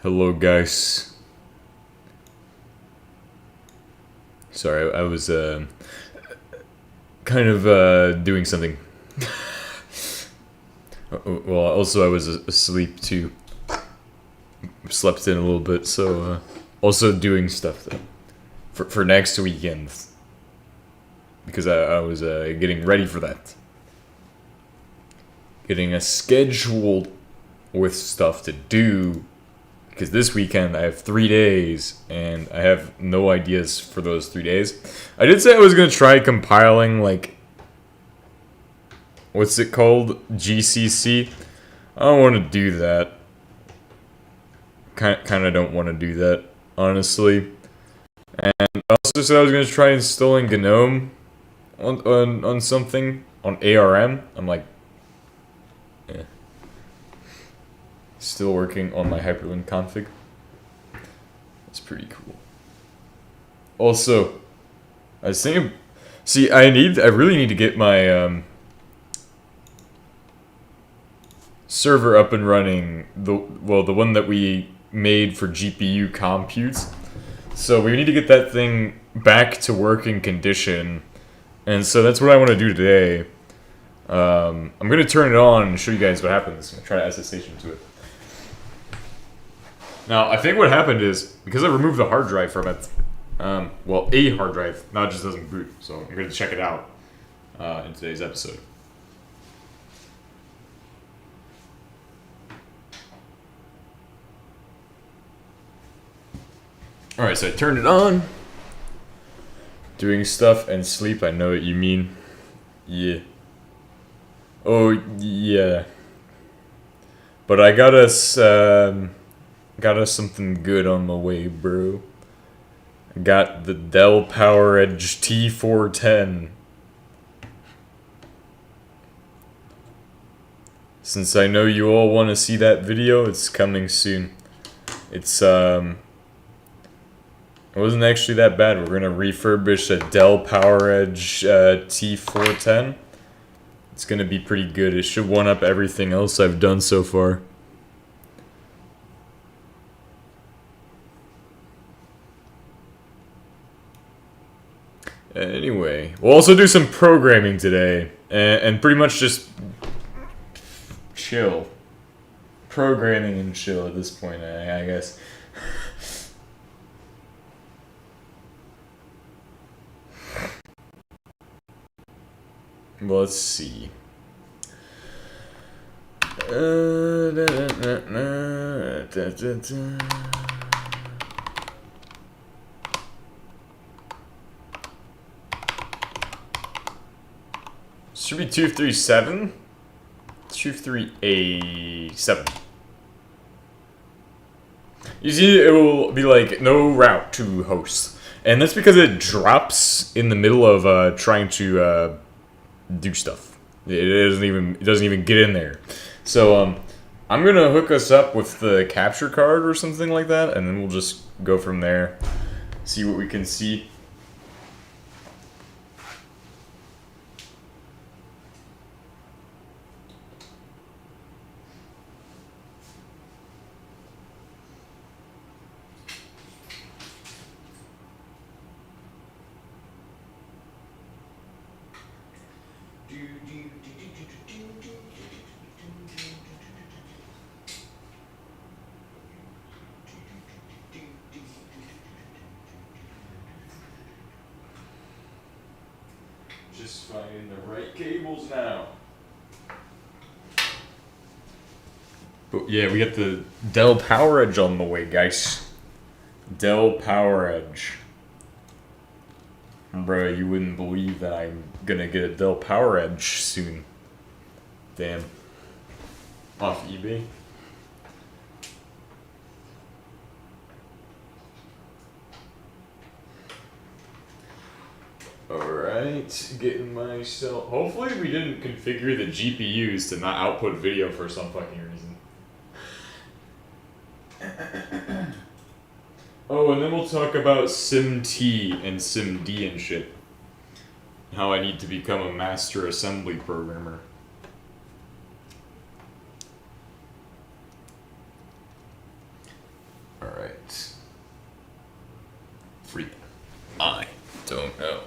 Hello, guys. Sorry, I was kind of doing something. Well, also I was asleep too. Slept in a little bit, so also doing stuff though for next weekend because I was getting ready for that. Getting a schedule with stuff to do. Because this weekend I have 3 days, and I have no ideas for those 3 days. I did say I was going to try compiling, like, what's it called? GCC? I don't want to do that. Kind of don't want to do that, honestly. And I also said I was going to try installing GNOME on something, on ARM. I'm like, eh. Still working on my hyperlink config. That's pretty cool. Also, I was thinking, see, I really need to get my server up and running. The one that we made for GPU computes. So we need to get that thing back to working condition, and so that's what I want to do today. I'm gonna turn it on and show you guys what happens. I'm gonna try to SSH into it. Now, I think what happened is, because I removed the hard drive from it, well, a hard drive, now it just doesn't boot, so I'm going to check it out in today's episode. Alright, so I turned it on. Doing stuff and sleep, I know what you mean. Yeah. Oh, yeah. But I got us, got us something good on the way, bro. I got the Dell PowerEdge T410. Since I know you all want to see that video, it's coming soon. It's, it wasn't actually that bad. We're gonna refurbish a Dell PowerEdge T410. It's gonna be pretty good. It should one-up everything else I've done so far. Anyway, we'll also do some programming today, and pretty much just chill. Programming and chill at this point, I guess. Well, let's see. Should be 237? 237. You see, it will be like, no route to host. And that's because it drops in the middle of trying to do stuff. It doesn't even get in there. So I'm gonna hook us up with the capture card or something like that, and then we'll just go from there. See what we can see. Just finding the right cables now. But yeah, we got the Dell PowerEdge on the way, guys. Dell PowerEdge. Bro, you wouldn't believe that I'm gonna get a Dell PowerEdge soon. Damn. Off eBay. Alright, getting myself... Hopefully we didn't configure the GPUs to not output video for some fucking reason. Oh, and then we'll talk about SimT and SimD and shit. How I need to become a master assembly programmer. Alright. Free. I don't know.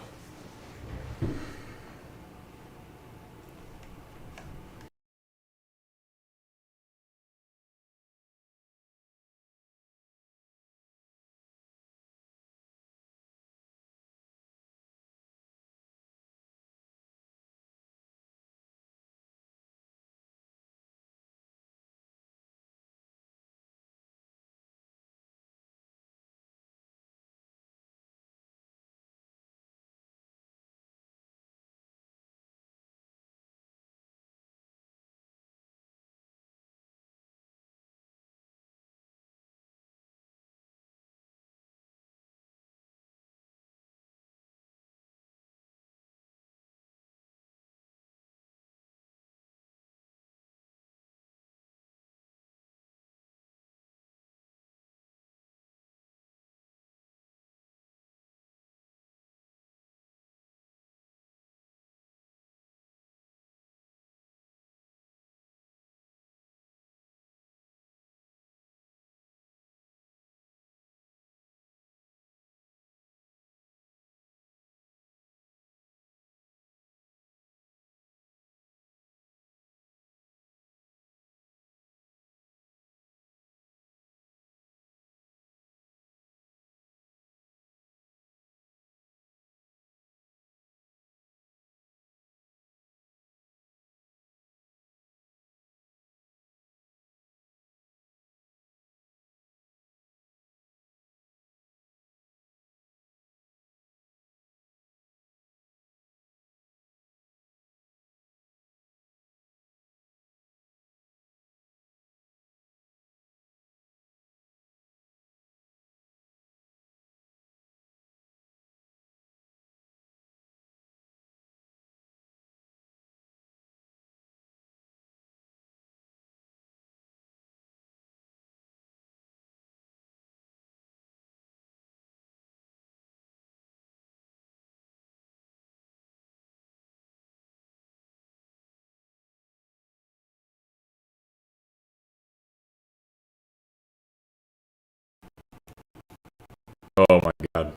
Oh my god.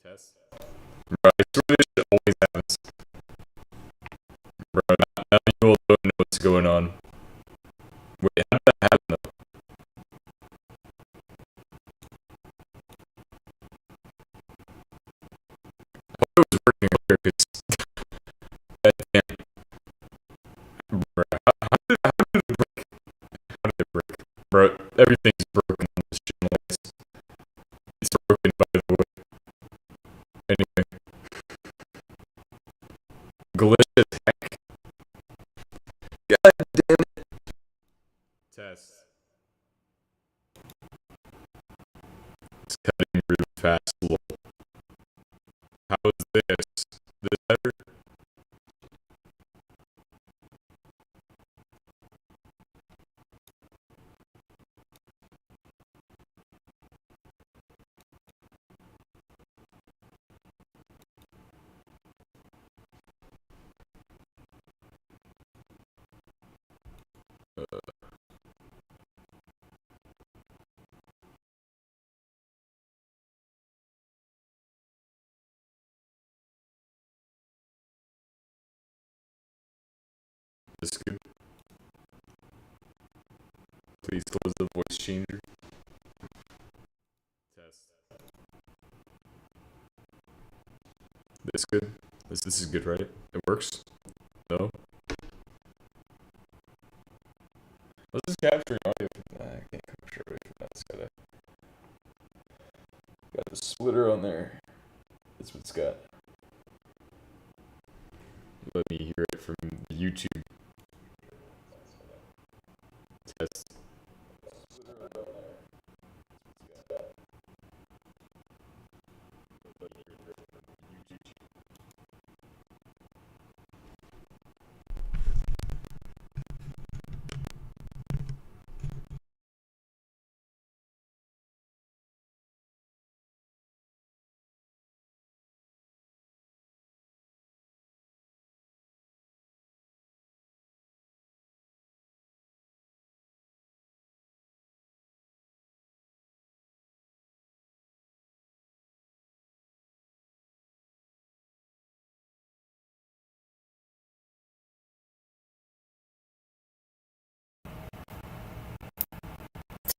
Test. Bro, I swear this shit always happens. Bro, now you all don't know what's going on. Wait, how did that happen though? It was working earlier because damn, bro, how did it break? Bro, everything's broken on this channel. It's broken by the way. Anyway, glitch as heck. God damn it. Test. It's cutting really fast. Lol. How is this? This better? This is good. Please close the voice changer. Test. This good? This is good, right? It works? No? Was this capturing audio? Nah, I can't capture audio from that. It's got the splitter on there. That's what it's got. Let me hear it from YouTube. Test.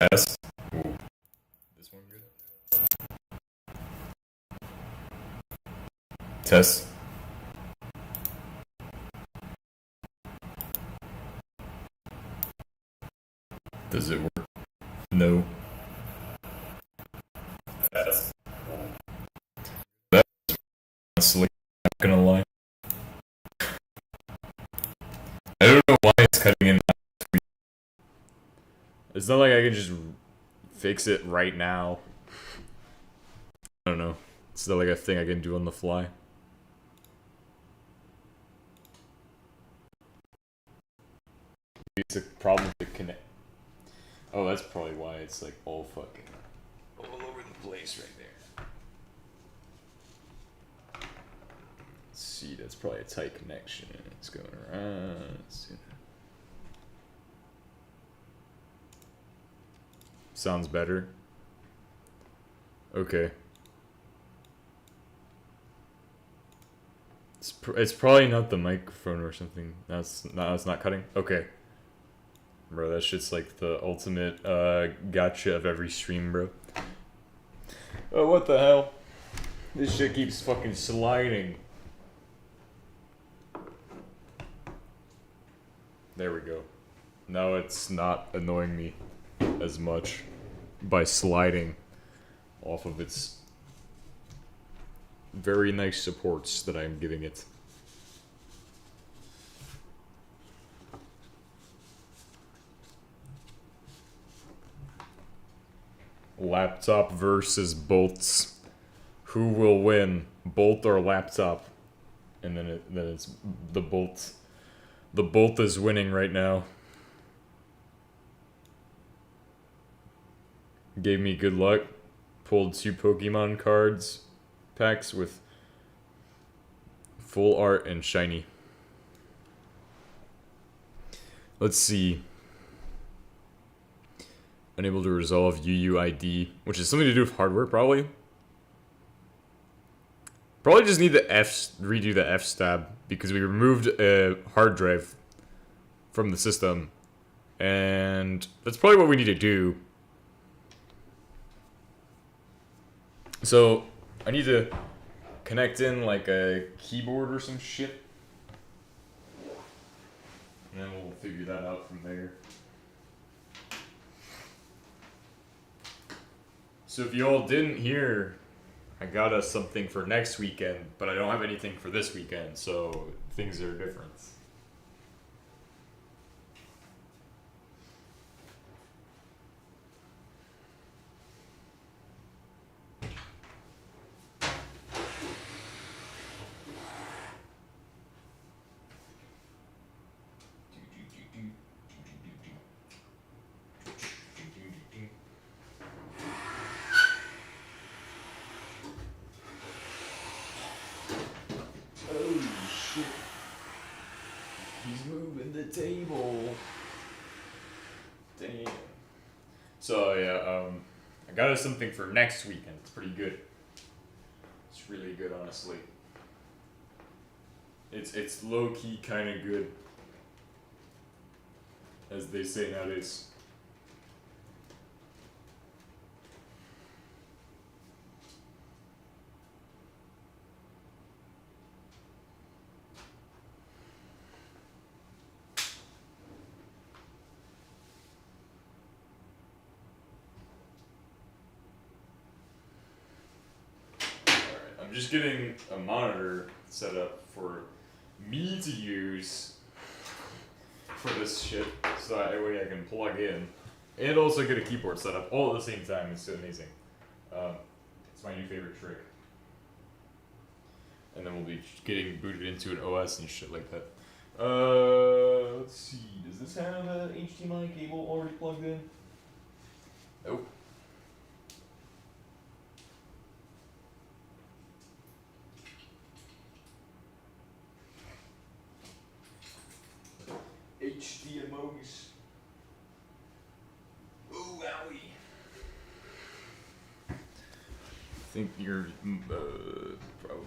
Test. Ooh. This one good? Test. Does it work? No. Test. That's honestly not gonna lie. I don't know why it's cutting in. It's not like I can just fix it right now. I don't know. It's not like a thing I can do on the fly. It's a problem to connect. Oh, that's probably why it's like all fucking all over the place right there. Let's see, that's probably a tight connection. It's going around. Let's see. Sounds better. Okay. It's probably not the microphone or something. That's not cutting. Okay. Bro, that shit's like the ultimate gotcha of every stream, bro. Oh, what the hell? This shit keeps fucking sliding. There we go. Now it's not annoying me as much by sliding off of its very nice supports that I'm giving it. Laptop versus bolts. Who will win, bolt or laptop? And then it's the bolt. The bolt is winning right now. Gave me good luck. Pulled 2 Pokemon cards packs with full art and shiny. Let's see. Unable to resolve UUID, which is something to do with hardware, probably. Probably just need the redo the F stab because we removed a hard drive from the system, and that's probably what we need to do. So I need to connect in like a keyboard or some shit, and then we'll figure that out from there. So if you all didn't hear, I got us something for next weekend, but I don't have anything for this weekend, so things are different. Table. Damn. So yeah, I got us something for next weekend. It's pretty good. It's really good, honestly. It's low key kind of good, as they say nowadays. I'm just getting a monitor set up for me to use for this shit, so that way I can plug in, and also get a keyboard set up all at the same time. It's amazing. It's my new favorite trick. And then we'll be getting booted into an OS and shit like that. Let's see. Does this have an HDMI cable already plugged in? Nope. HDMOs. Ooh, owie. I think you're probably.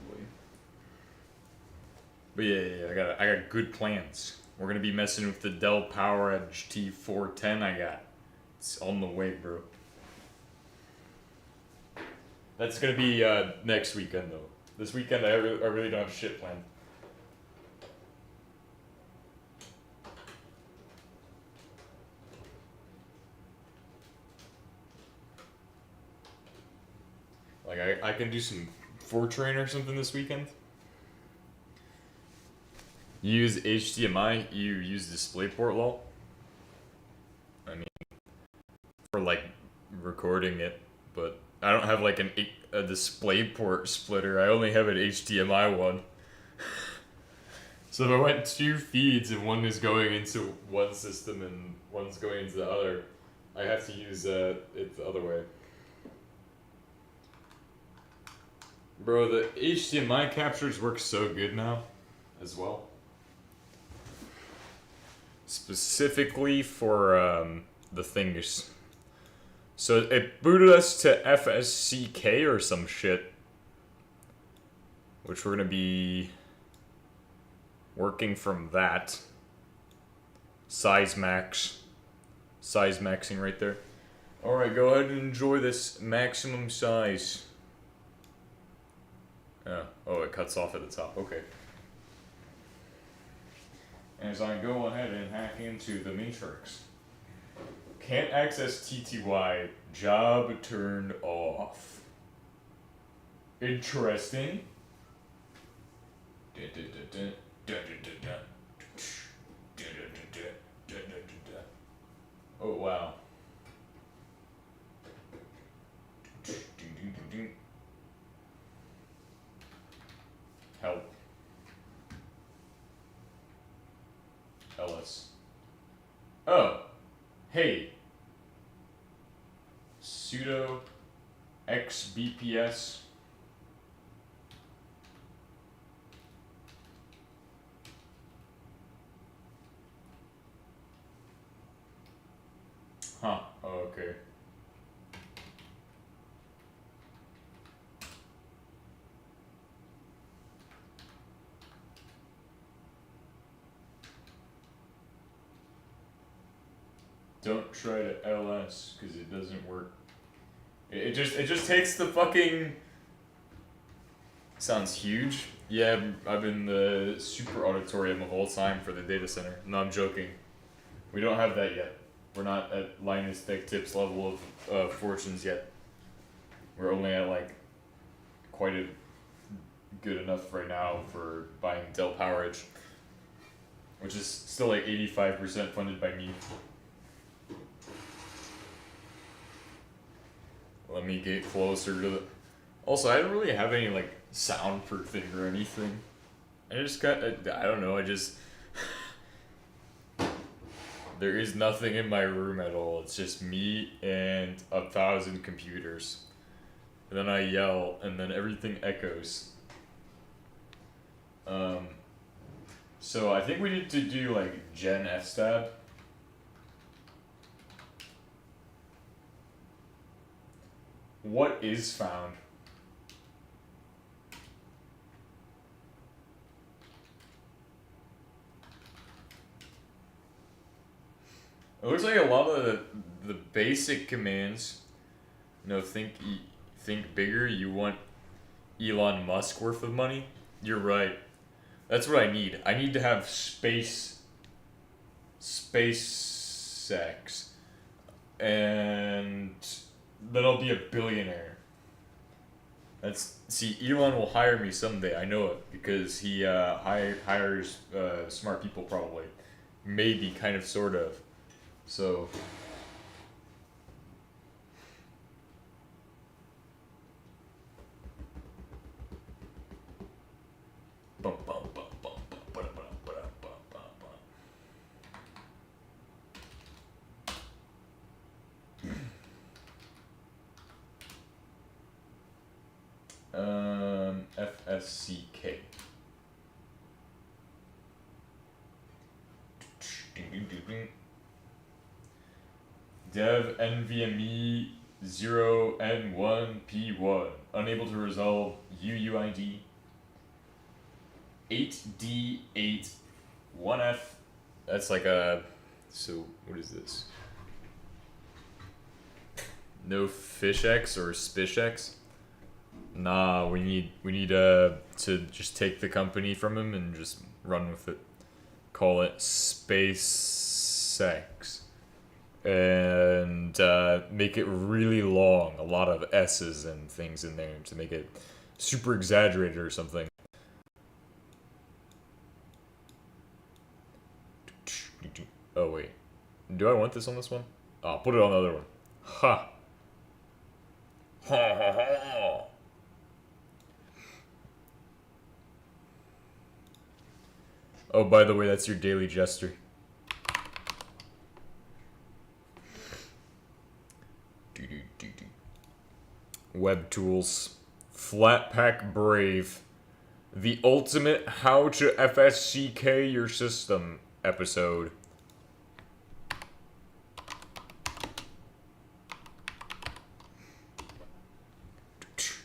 But yeah, I got good plans. We're gonna be messing with the Dell PowerEdge T410 I got. It's on the way, bro. That's gonna be next weekend though. This weekend I really don't have shit planned. Like I can do some Fortran or something this weekend. You use HDMI, you use DisplayPort lol. I mean, for like recording it, but I don't have like a DisplayPort splitter. I only have an HDMI one. So if I went 2 feeds and one is going into one system and one's going into the other, I have to use it the other way. Bro, the HDMI captures work so good now as well. Specifically for the things. So it booted us to FSCK or some shit, which we're gonna be working from that. Size maxing right there. Alright, go ahead and enjoy this maximum size. Oh, it cuts off at the top. Okay. As I go ahead and hack into the matrix. Can't access TTY. Job turned off. Interesting. Oh, wow. Help. Ellis. Oh. Hey. Sudo xbps. Huh. Oh, okay. Don't try to LS because it doesn't work. It just takes the fucking. Sounds huge. Yeah, I've been the super auditorium of all time for the data center. No, I'm joking. We don't have that yet. We're not at Linus Tech Tips level of fortunes yet. We're only at like quite a good enough right now for buying Dell PowerEdge, which is still like 85% funded by me. Let me get closer to the. Also, I don't really have any like soundproofing or anything. I just got. I don't know. I just. There is nothing in my room at all. It's just me and 1,000 computers. And then I yell, and then everything echoes. So I think we need to do like Gen FSTAB. What is found? It looks like a lot of the basic commands. Think bigger. You want Elon Musk worth of money? You're right. That's what I need. I need to have SpaceX, and then I'll be a billionaire. Elon will hire me someday. I know it because he hires smart people probably, maybe, kind of, sort of. So. FSCK. Dev NVMe 0N1P1 unable to resolve UUID 8D8 1F. That's like a. So what is this? No fish X or spish X? Nah, we need to just take the company from him and just run with it. Call it SpaceX. And make it really long. A lot of S's and things in there to make it super exaggerated or something. Oh wait. Do I want this on this one? I'll put it on the other one. Ha! Ha ha ha! Oh, by the way, that's your daily jester. Web tools. Flatpak Brave. The ultimate how to FSCK your system episode.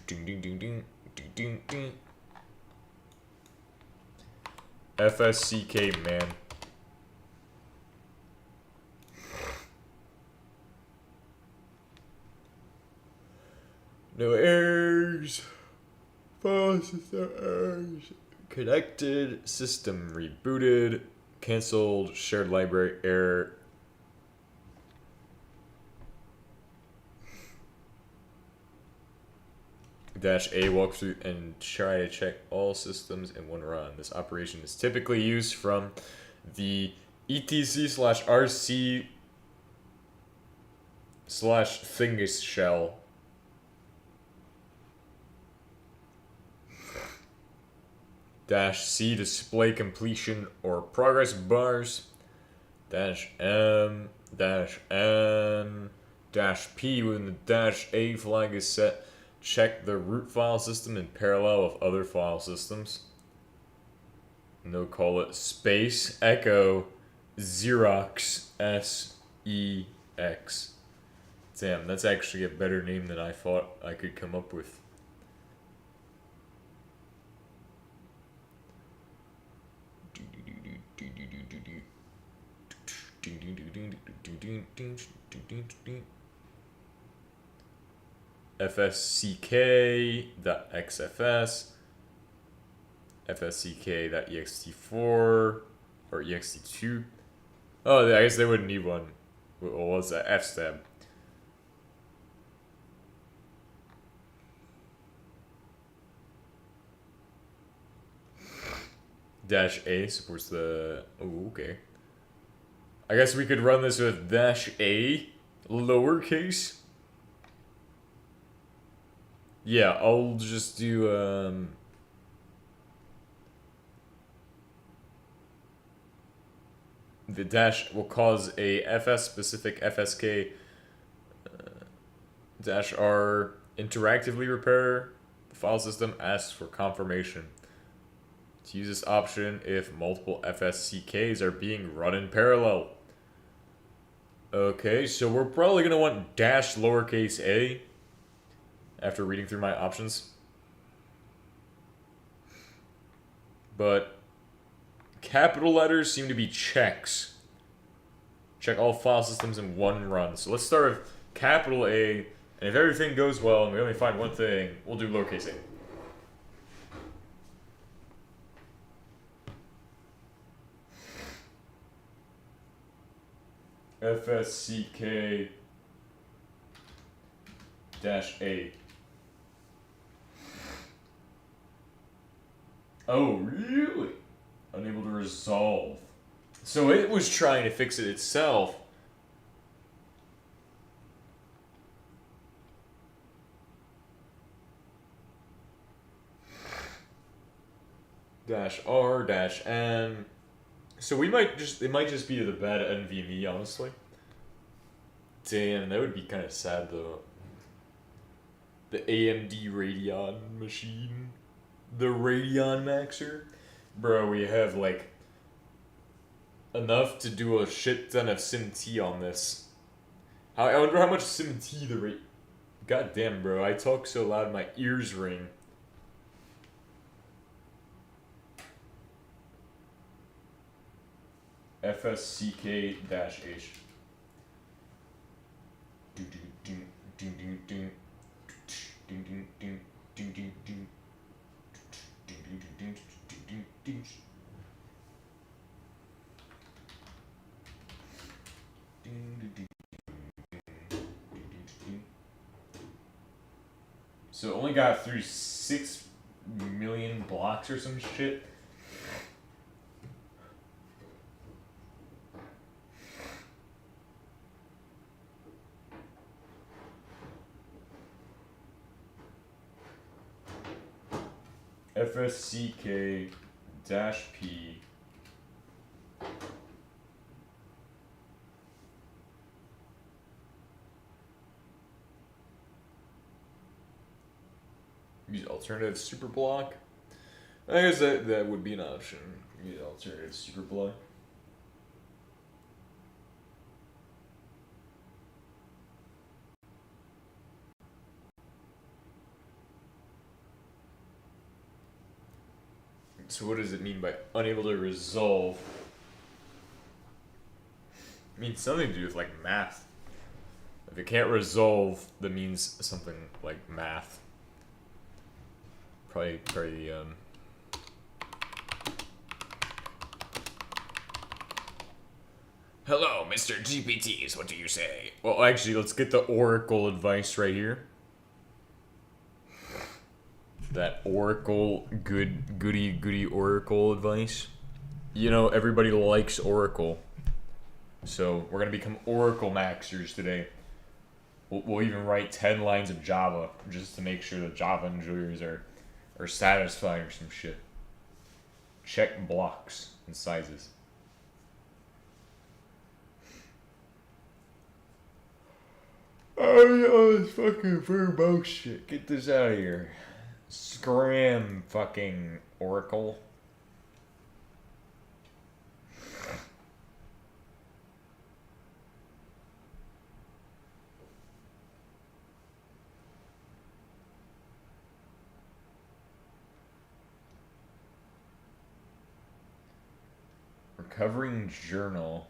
Ding ding ding ding ding ding ding. FSCK, man. No errors. File system errors. Connected. System rebooted. Cancelled. Shared library error. -A walkthrough and try to check all systems in one run. This operation is typically used from the etc/rc/thingus shell. -C display completion or progress bars. -M, -N, -P when the -A flag is set. Check the root file system in parallel with other file systems. No, call it space echo Xerox SEX. Damn, that's actually a better name than I thought I could come up with. FSCK.xfs, FSCK.ext4 or ext2. Oh, I guess they wouldn't need one. What was that? fstab. -A supports the. Oh, okay. I guess we could run this with -A lowercase. Yeah, I'll just do the dash will cause a FS specific FSK -R interactively repair. The file system asks for confirmation. To use this option if multiple FSCKs are being run in parallel. Okay, so we're probably gonna want -A after reading through my options. But capital letters seem to be checks. Check all file systems in one run. So let's start with capital A, and if everything goes well and we only find one thing, we'll do lowercase a. FSCK-A. Oh, really? Unable to resolve. So it was trying to fix it itself. -R-N. So we might just, it might just be the bad NVMe, honestly. Damn, that would be kind of sad though. The AMD Radeon machine. The Radeon Maxer. Bro, we have like enough to do a shit ton of SimT on this. I wonder how much SimT the rate. God damn, bro, I talk so loud my ears ring. FSCK-H. So it only got through 6 million blocks or some shit. FSCK-P use alternative superblock. I guess that would be an option. Use alternative superblock. So what does it mean by unable to resolve? It means something to do with like math. If it can't resolve, that means something like math. Probably Hello, Mr. GPTs, what do you say? Well, actually, let's get the Oracle advice right here. That Oracle, goody Oracle advice. You know, everybody likes Oracle. So, we're going to become Oracle Maxers today. We'll even write 10 lines of Java just to make sure that Java enjoyers are satisfied or some shit. Check blocks and sizes. Oh, this fucking verbo shit. Get this out of here. Scram fucking Oracle. Recovering journal.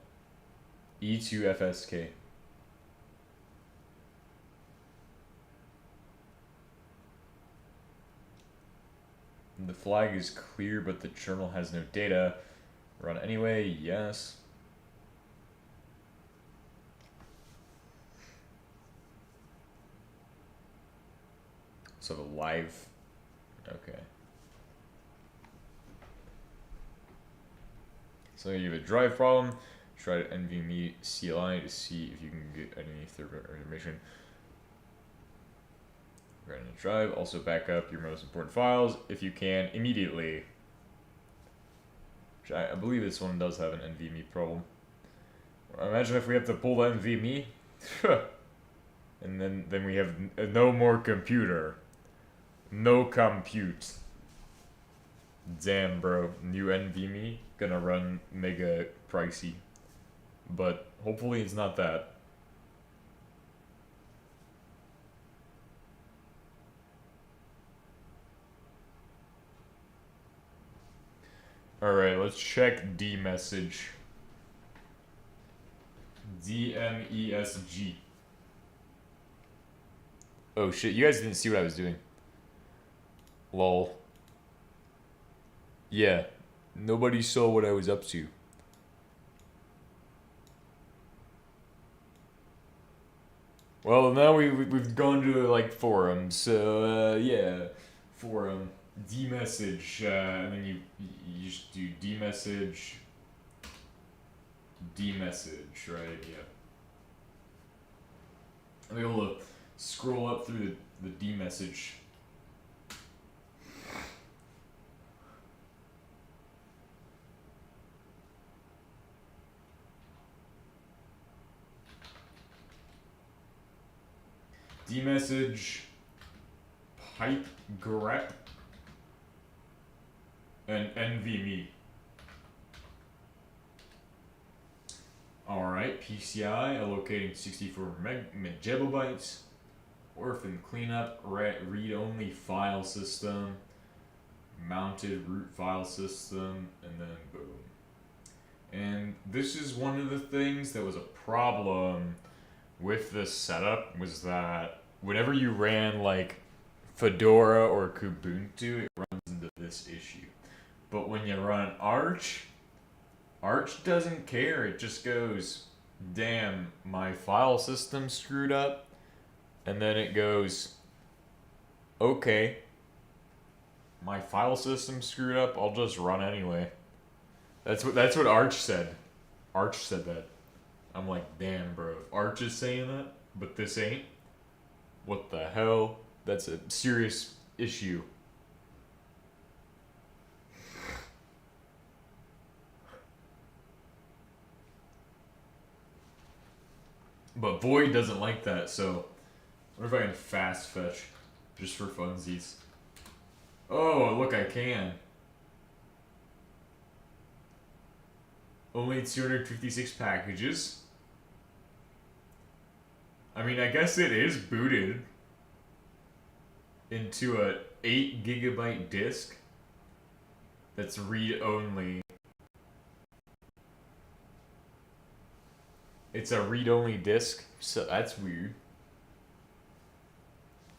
E2FSK. The flag is clear, but the journal has no data. Run anyway, yes. So the live, okay. So you have a drive problem. Try to NVMe CLI to see if you can get any third-party information. Run a drive. Also back up your most important files if you can immediately. Which I believe this one does have an NVMe problem. Imagine if we have to pull the NVMe, and then we have no more computer, no compute. Damn, bro, new NVMe gonna run mega pricey, but hopefully it's not that. Alright, let's check D message. DMESG. Oh shit, you guys didn't see what I was doing. Lol. Yeah, nobody saw what I was up to. Well, now we've gone to like forums, so yeah, forum. D-message, and then you just do D-message, right? Yeah. I'm able to scroll up through the D-message. D-message, pipe grep, and NVMe. Alright, PCI allocating 64 megabytes. Orphan cleanup, read-only file system, mounted root file system, and then boom. And this is one of the things that was a problem with this setup, was that whenever you ran like Fedora or Kubuntu, it runs into this issue. But when you run Arch doesn't care. It just goes, damn, my file system screwed up. And then it goes, Okay. My file system screwed up. I'll just run anyway. That's what Arch said. Arch said that. I'm like, damn, bro. If Arch is saying that, but this ain't. What the hell? That's a serious issue. But Void doesn't like that, so I wonder if I can fast fetch just for funsies. Oh, look, I can. Only 256 packages. I mean, I guess it is booted into a 8 gigabyte disk that's read-only. It's a read-only disk, so that's weird.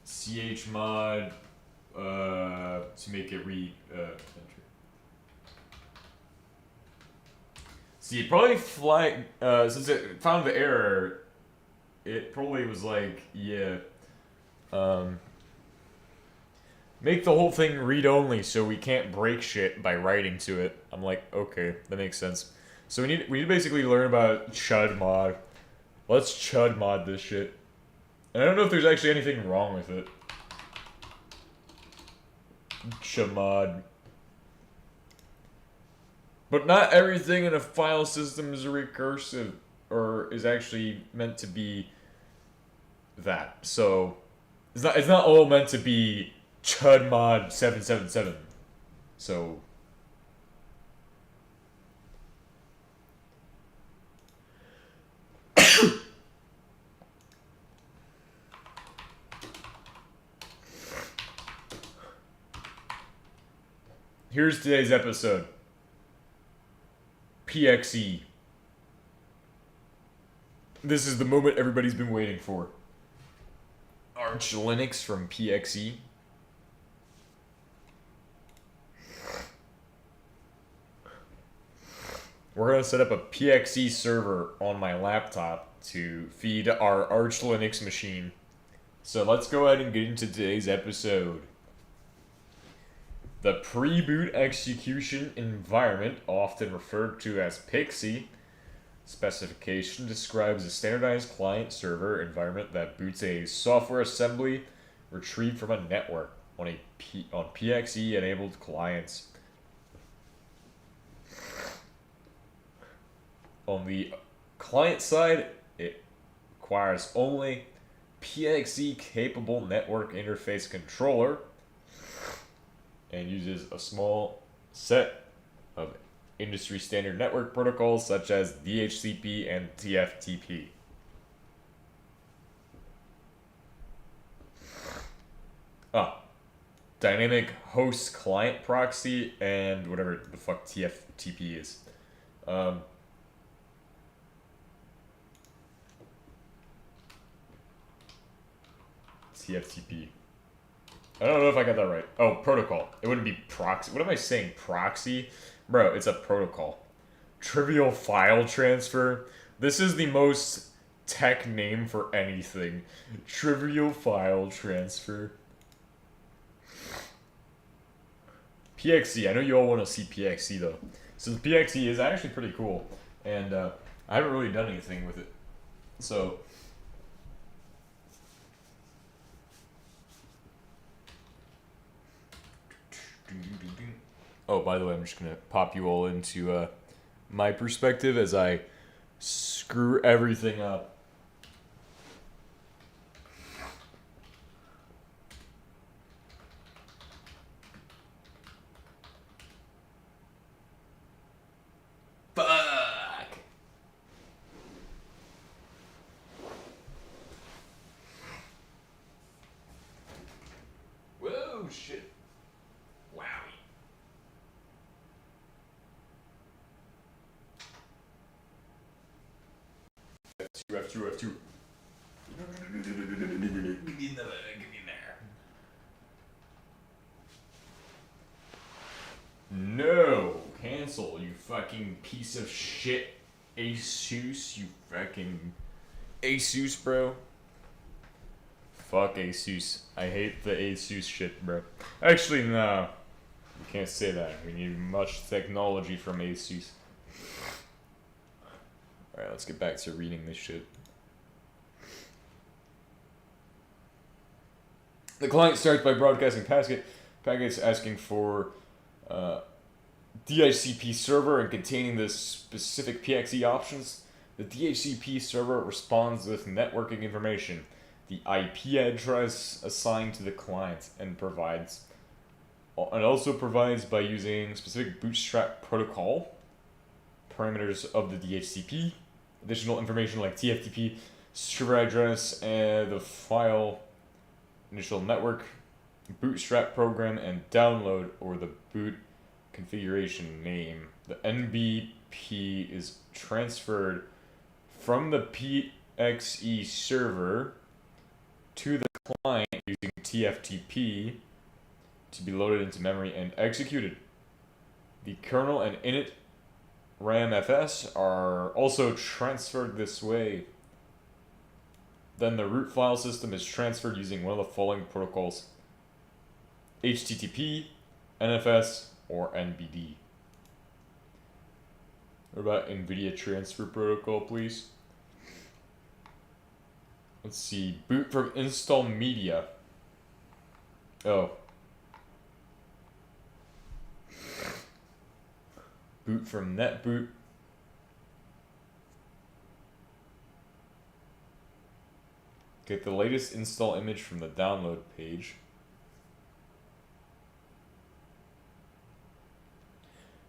chmod to make it read enter. See, it probably since it found the error, it probably was like, yeah, make the whole thing read-only so we can't break shit by writing to it. I'm like, okay, that makes sense. So we need to basically learn about chud mod. Let's chud mod this shit. And I don't know if there's actually anything wrong with it. Chmod. But not everything in a file system is recursive or is actually meant to be that. So it's not all meant to be chud mod 777. So here's today's episode. PXE. This is the moment everybody's been waiting for. Arch Linux from PXE. We're going to set up a PXE server on my laptop to feed our Arch Linux machine. So let's go ahead and get into today's episode. The pre-boot execution environment, often referred to as PXE, specification describes a standardized client-server environment that boots a software assembly retrieved from a network on PXE-enabled clients. On the client side, it requires only PXE-capable network interface controller and uses a small set of industry standard network protocols such as DHCP and TFTP. Dynamic host client proxy and whatever the fuck TFTP is. TFTP. I don't know if I got that right. Oh, protocol. It wouldn't be proxy. What am I saying? Proxy? Bro, it's a protocol. Trivial file transfer. This is the most tech name for anything. Trivial file transfer. PXE. I know you all want to see PXE though. So the PXE is actually pretty cool. And I haven't really done anything with it. So oh, by the way, I'm just going to pop you all into my perspective as I screw everything up. Fuck! Whoa, shit. Wowie. F2. Give me in there. No! Cancel, you fucking piece of shit. Asus, you fucking Asus, bro. Fuck Asus. I hate the Asus shit, bro. Actually, no. You can't say that. We need much technology from Asus. Alright, let's get back to reading this shit. The client starts by broadcasting packets asking for DHCP server and containing the specific PXE options. The DHCP server responds with networking information, the IP address assigned to the client, and also provides by using specific bootstrap protocol parameters of the DHCP, additional information like TFTP, server address, and the file initial network, bootstrap program, and download or the boot configuration name. The NBP is transferred from the PXE server to the client using TFTP to be loaded into memory and executed. The kernel and init RAMFS are also transferred this way. Then the root file system is transferred using one of the following protocols: HTTP, NFS, or NBD. What about NVIDIA transfer protocol, please? Let's see. Boot from install media. Oh. Boot from netboot. Get the latest install image from the download page.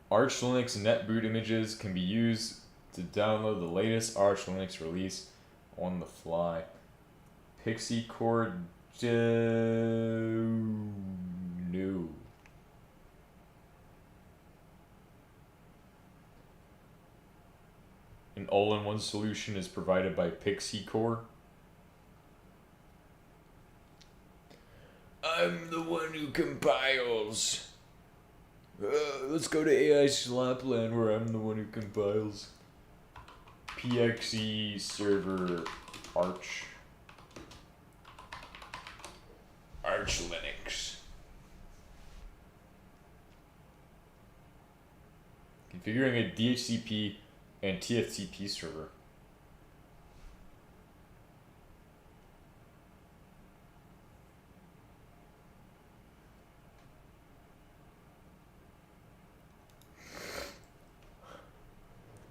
Arch Linux netboot images can be used to download the latest Arch Linux release on the fly. Pixie Core no. An all-in-one solution is provided by Pixie Core. I'm the one who compiles. Let's go to AI Slapland where I'm the one who compiles. PXE server Arch Linux. Configuring a DHCP and TFTP server.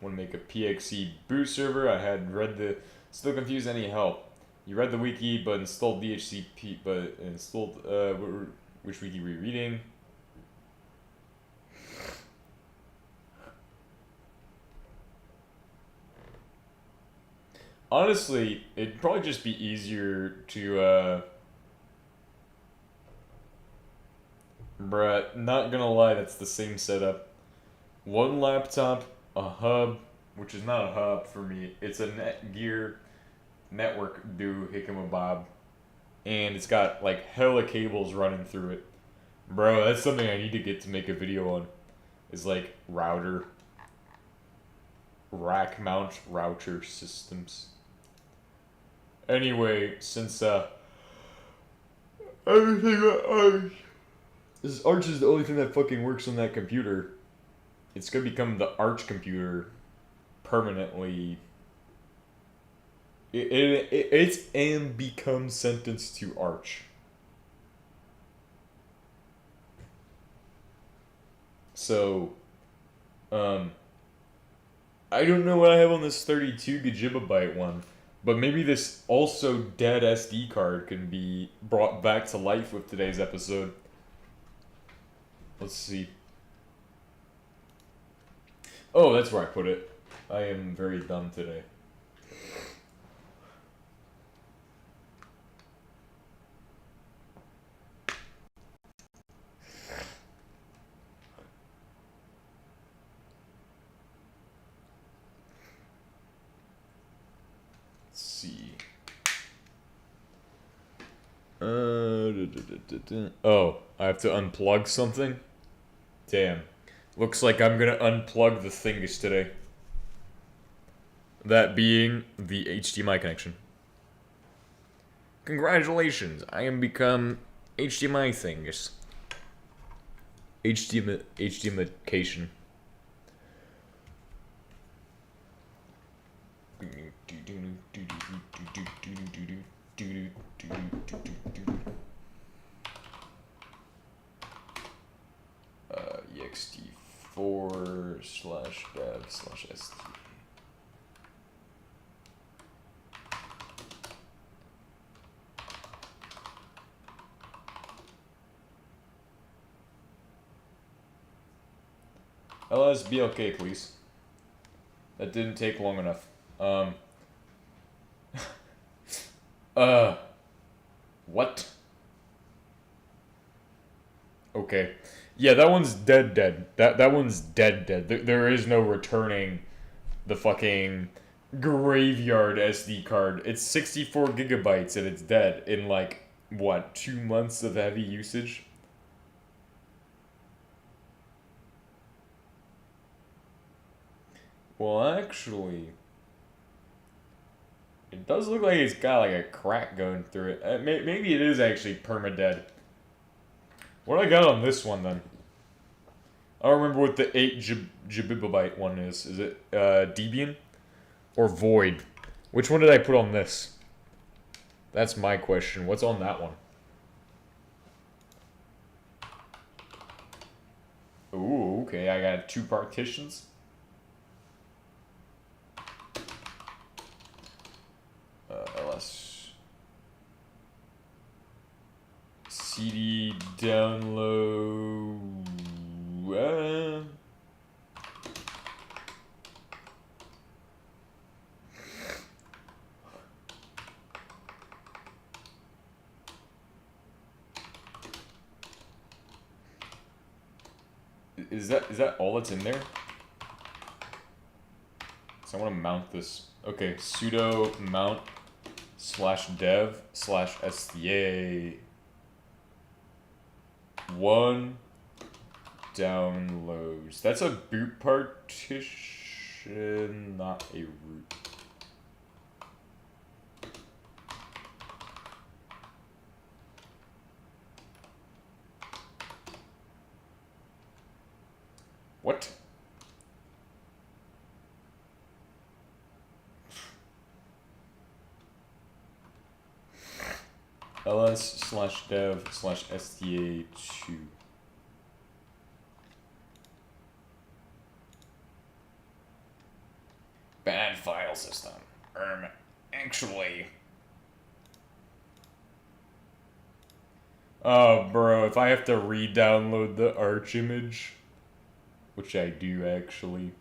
Want to make a PXE boot server? I had read the... Still confused, any help? You read the wiki, but installed DHCP, but installed... which wiki were you reading? Honestly, it'd probably just be easier to, Bruh, not gonna lie, that's the same setup. One laptop, a hub, which is not a hub for me. It's a Netgear network hickamabob. And it's got, like, hella cables running through it. Bro, that's something I need to get to make a video on. Is, like, rack mount router systems. Anyway, since, everything Arch... Arch is the only thing that fucking works on that computer. It's gonna become the Arch computer permanently. It's and become sentenced to Arch. So, I don't know what I have on this 32 gigabyte one, but maybe this also dead SD card can be brought back to life with today's episode. Let's see. Oh, that's where I put it. I am very dumb today. Let's see. Oh, I have to unplug something? Damn. Looks like I'm gonna unplug the thingies today. That being the HDMI connection. Congratulations, I am become HDMI thingus. HDMI-cation. ext4/dev/st. LSBLK, please. That didn't take long enough. What? Okay. Yeah, that one's dead. That one's dead. There is no returning the fucking graveyard SD card. It's 64 gigabytes and it's dead in like, what, 2 months of heavy usage? Well, actually, it does look like it's got like a crack going through it. Maybe it is actually perma-dead. What do I got on this one then? I don't remember what the 8 gigabyte one is. Is it Debian or Void? Which one did I put on this? That's my question. What's on that one? Ooh, okay. I got 2 partitions. LS CD download. Is that all that's in there? So I want to mount this. Okay, sudo mount /dev/sta 1 downloads. That's a boot partition, not a root. What? ls/dev/sta2. Bad file system. Actually. Oh, bro, if I have to re-download the Arch image, which I do actually,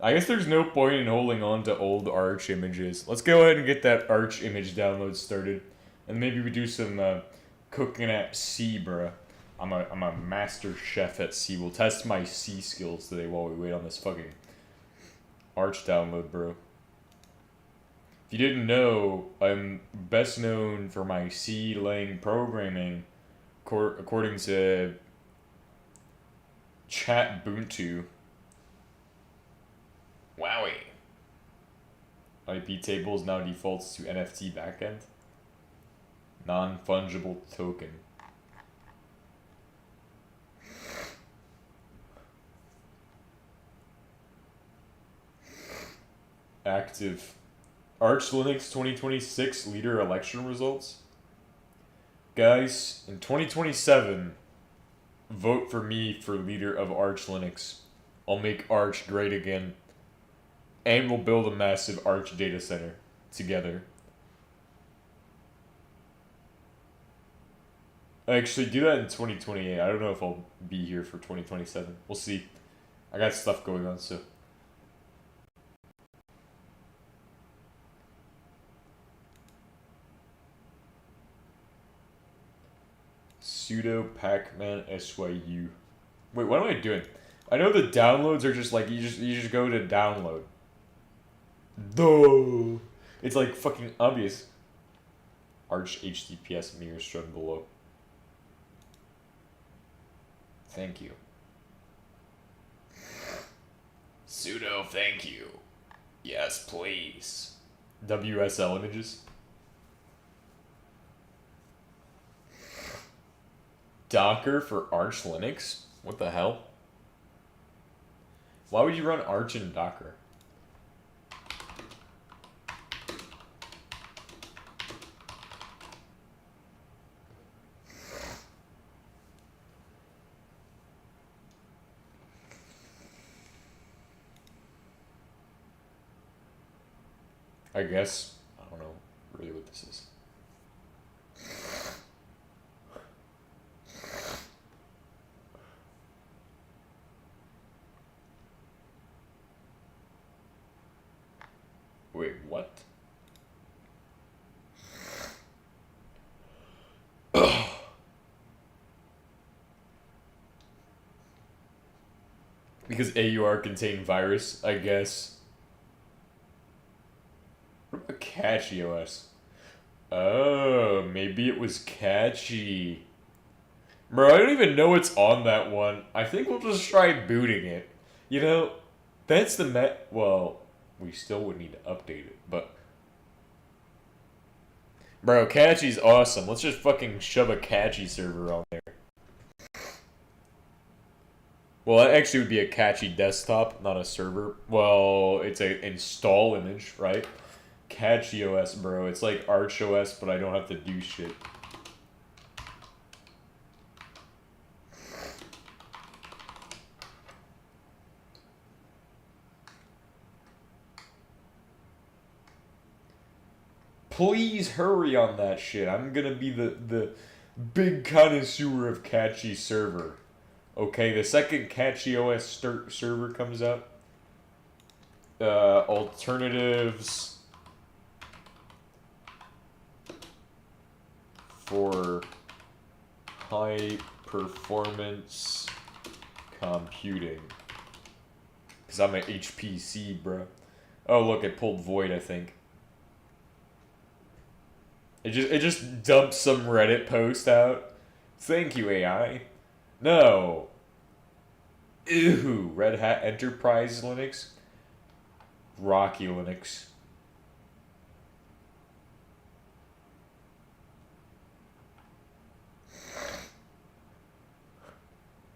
I guess there's no point in holding on to old Arch images. Let's go ahead and get that Arch image download started. And maybe we do some cooking at sea, bruh. I'm a master chef at sea. We'll test my sea skills today while we wait on this fucking Arch download, bro. If you didn't know, I'm best known for my C-lang programming, according to Chatbuntu. Wowie. IP tables now defaults to NFT backend. Non-fungible token. Active. Arch Linux 2026 leader election results. Guys, in 2027, vote for me for leader of Arch Linux. I'll make Arch great again. And we'll build a massive Arch data center together. Actually, do that in 2028. I don't know if I'll be here for 2027. We'll see. I got stuff going on, so. Sudo pacman syu. Wait, what am I doing? I know the downloads are just like you just go to download. Duh. It's like fucking obvious. Arch HTTPS mirror shown below. Thank you. Sudo thank you. Yes, please. WSL images. Docker for Arch Linux? What the hell? Why would you run Arch in Docker? I guess, I don't know really what this is. Wait, what? Because AUR contained virus, I guess. What about Catchy OS? Oh, maybe it was Catchy. Bro, I don't even know what's on that one. I think we'll just try booting it. You know, that's the well, we still would need to update it, but... Bro, Catchy's awesome. Let's just fucking shove a Catchy server on there. Well, that actually would be a Catchy desktop, not a server. Well, it's a install image, right? Catchy OS, bro. It's like Arch OS, but I don't have to do shit. Please hurry on that shit. I'm gonna be the big connoisseur of Catchy server. Okay, the second Catchy OS server comes out. Alternatives for high performance computing. Because I'm an HPC, bro. Oh, look, it pulled Void, I think. It just dumped some Reddit post out. Thank you, AI. No. Ew. Red Hat Enterprise Linux. Rocky Linux.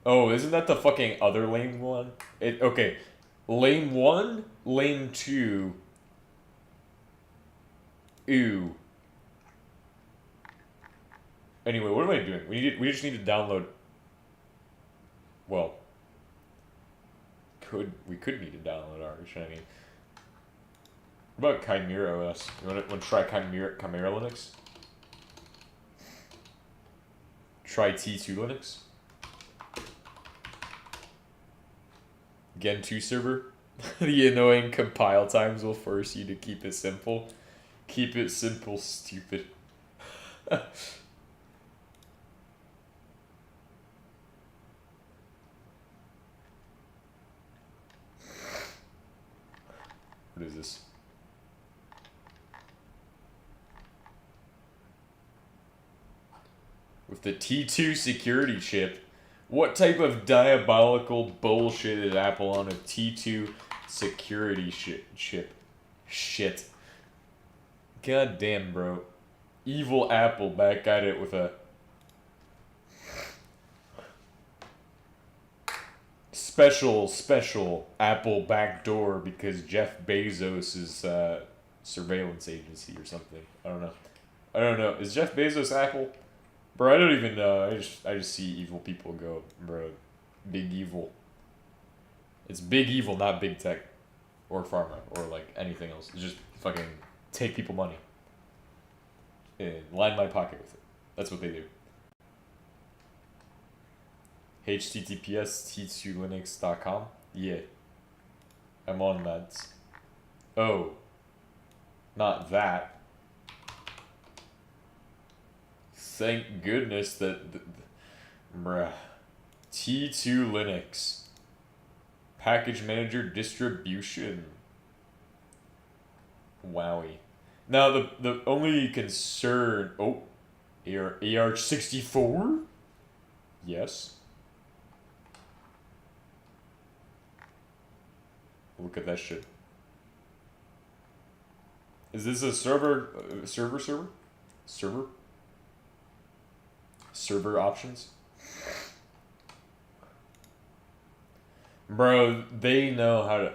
Oh, isn't that the fucking other lame one? Okay. Lame 1, lame 2. Ew. Anyway, what am I doing? We just need to download. Well, we could need to download Arch. I mean, what about Chimera OS? You want to try Chimera Linux? Try T2 Linux. Gen2 server. The annoying compile times will force you to keep it simple. Keep it simple, stupid. What is this? With the T2 security chip, what type of diabolical bullshit is Apple on a T2 security chip? Shit. God damn, bro. Evil Apple back at it with a special Apple backdoor because Jeff Bezos' surveillance agency or something. I don't know. Is Jeff Bezos Apple? Bro, I don't even know. I just see evil people go, bro. Big evil. It's big evil, not big tech. Or pharma. Or like anything else. It's just fucking take people money. And line my pocket with it. That's what they do. https t2linux.com. Yeah. I'm on that. Oh. Not that. Thank goodness that... bruh. T2 Linux. Package manager distribution. Wowie. Now, the only concern... Oh. AR64? Yes. Look at that shit. Is this a server options? Bro, they know how to...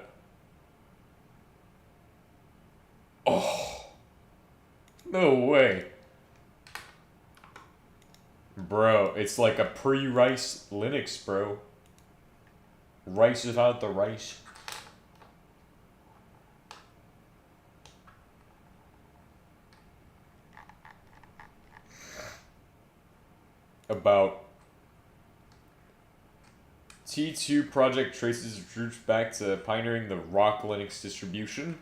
Oh. No way. Bro, it's like a pre-rice Linux, bro. Rice without the rice. About T2 project traces its roots back to pioneering the Rock Linux distribution,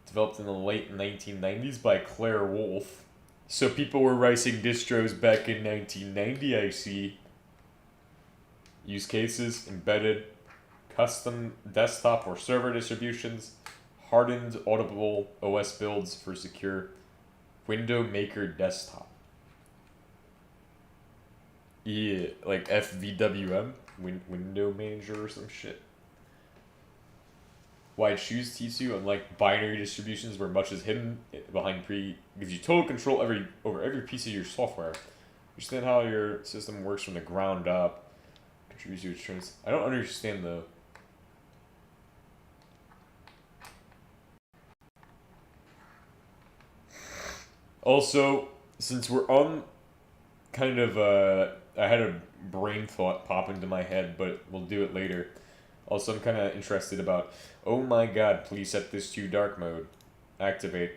developed in the late 1990s by Claire Wolfe. So people were writing distros back in 1990, I see. Use cases, embedded, custom desktop or server distributions, hardened audible OS builds for secure Window Maker desktop. Yeah, like FVWM, Window Manager or some shit. Why choose T2 unlike binary distributions where much is hidden behind gives you total control over every piece of your software. Understand how your system works from the ground up. Contributes to your strengths. I don't understand though. Also, since we're on kind of I had a brain thought pop into my head, but we'll do it later. Also, I'm kind of interested about, oh my god, please set this to dark mode. Activate.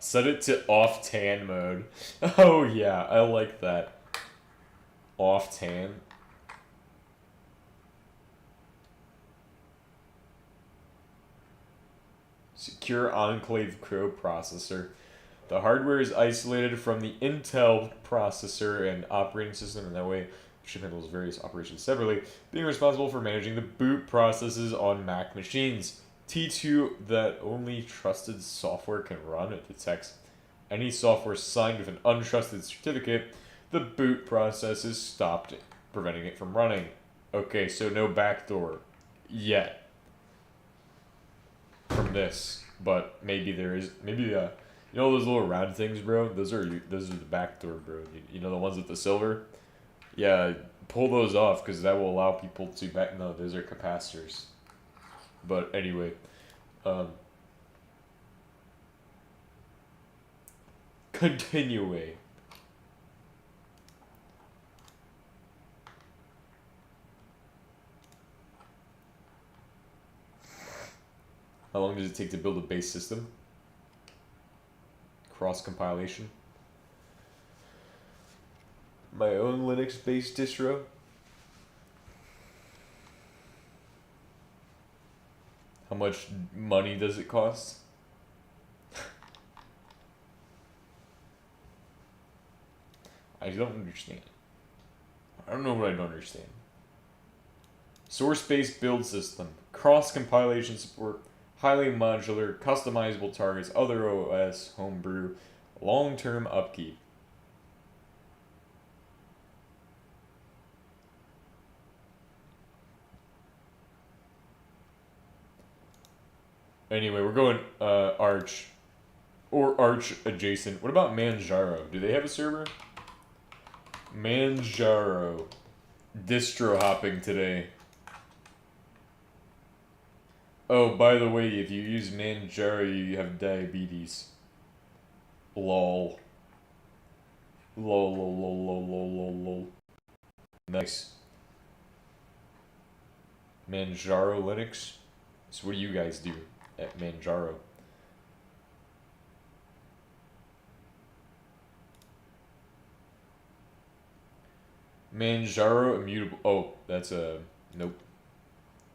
Set it to off tan mode. Oh yeah, I like that. Off tan. Secure Enclave Crow processor. The hardware is isolated from the Intel processor and operating system, and that way the chip handles various operations separately, being responsible for managing the boot processes on Mac machines. T2 that only trusted software can run. It detects any software signed with an untrusted certificate. The boot process is stopped, preventing it from running. Okay, so no backdoor yet from this, but maybe there is. Maybe you know those little round things, bro. Those are the backdoor, bro. You know the ones with the silver. Yeah, pull those off because that will allow people to back. No, those are capacitors. But anyway, continue. How long does it take to build a base system? Cross compilation. My own Linux-based distro. How much money does it cost? I don't understand. I don't know what I don't understand. Source-based build system. Cross-compilation support. Highly modular. Customizable targets. Other OS. Homebrew. Long-term upkeep. Anyway, we're going Arch. Or Arch adjacent. What about Manjaro? Do they have a server? Manjaro. Distro hopping today. Oh, by the way, if you use Manjaro, you have diabetes. Lol. Lol, lol, lol, lol, lol, lol, lol. Nice. Manjaro Linux? So what do you guys do at Manjaro? Manjaro immutable. Oh, that's a... Nope.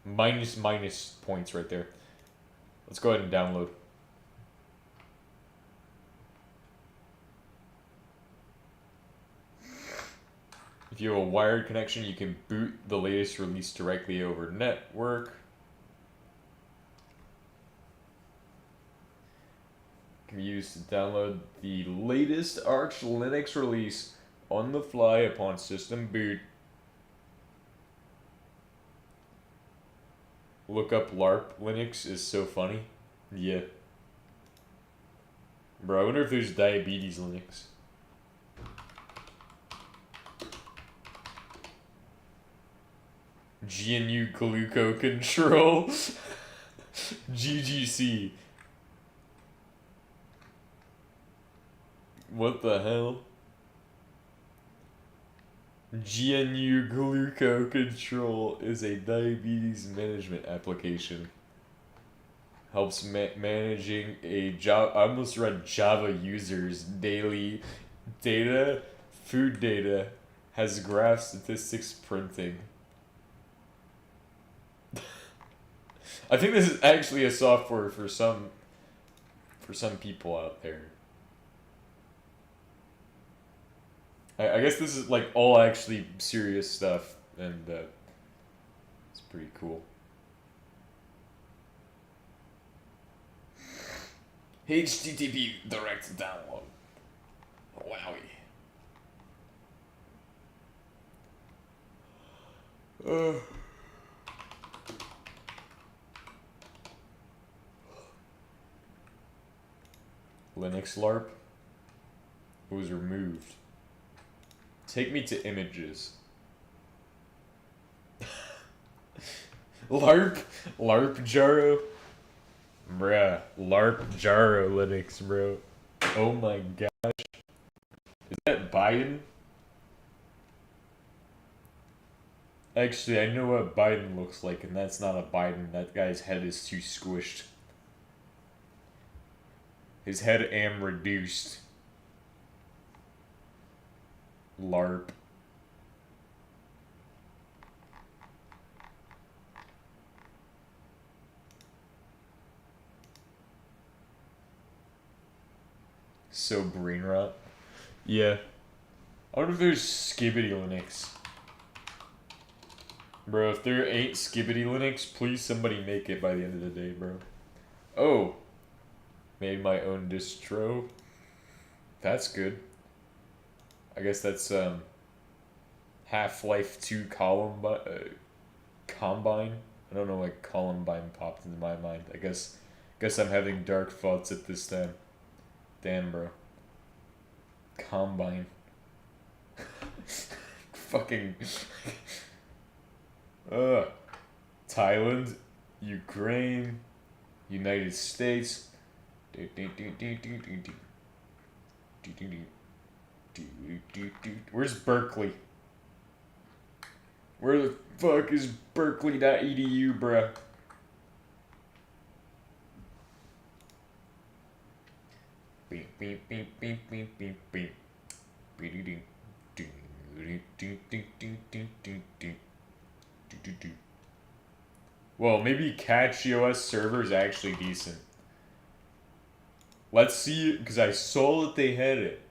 Minus points right there. Let's go ahead and download. If you have a wired connection, you can boot the latest release directly over network. Can be used to download the latest Arch Linux release on the fly upon system boot. Look up LARP Linux is so funny. Yeah. Bro, I wonder if there's diabetes Linux. GNU Gluco Control. GGC. What the hell? GNU Gluco Control is a diabetes management application. Helps managing a Java. I almost read Java users' daily data, food data, has graph statistics printing. I think this is actually a software for some people out there. I guess this is like all actually serious stuff, and it's pretty cool. HTTP direct download. Wowie. Linux LARP was removed. Take me to images. LARP Jaro. Bruh, LARP Jaro Linux, bro. Oh my gosh. Is that Biden? Actually, I know what Biden looks like, and that's not a Biden. That guy's head is too squished. His head am reduced. LARP. So brain rot. Yeah. I wonder if there's Skibbity Linux. Bro, if there ain't Skibbity Linux, please somebody make it by the end of the day, bro. Oh. Made my own distro. That's good. I guess that's Half-Life 2 Combine. I don't know why Columbine popped into my mind. I guess I'm having dark thoughts at this time. Damn, bro. Combine. Fucking. Thailand, Ukraine, United States. Where's Berkeley? Where the fuck is Berkeley.edu, bruh? Beep beep beep beep beep beep beep. Well, maybe CatchOS server is actually decent. Let's see, because I saw that they had it.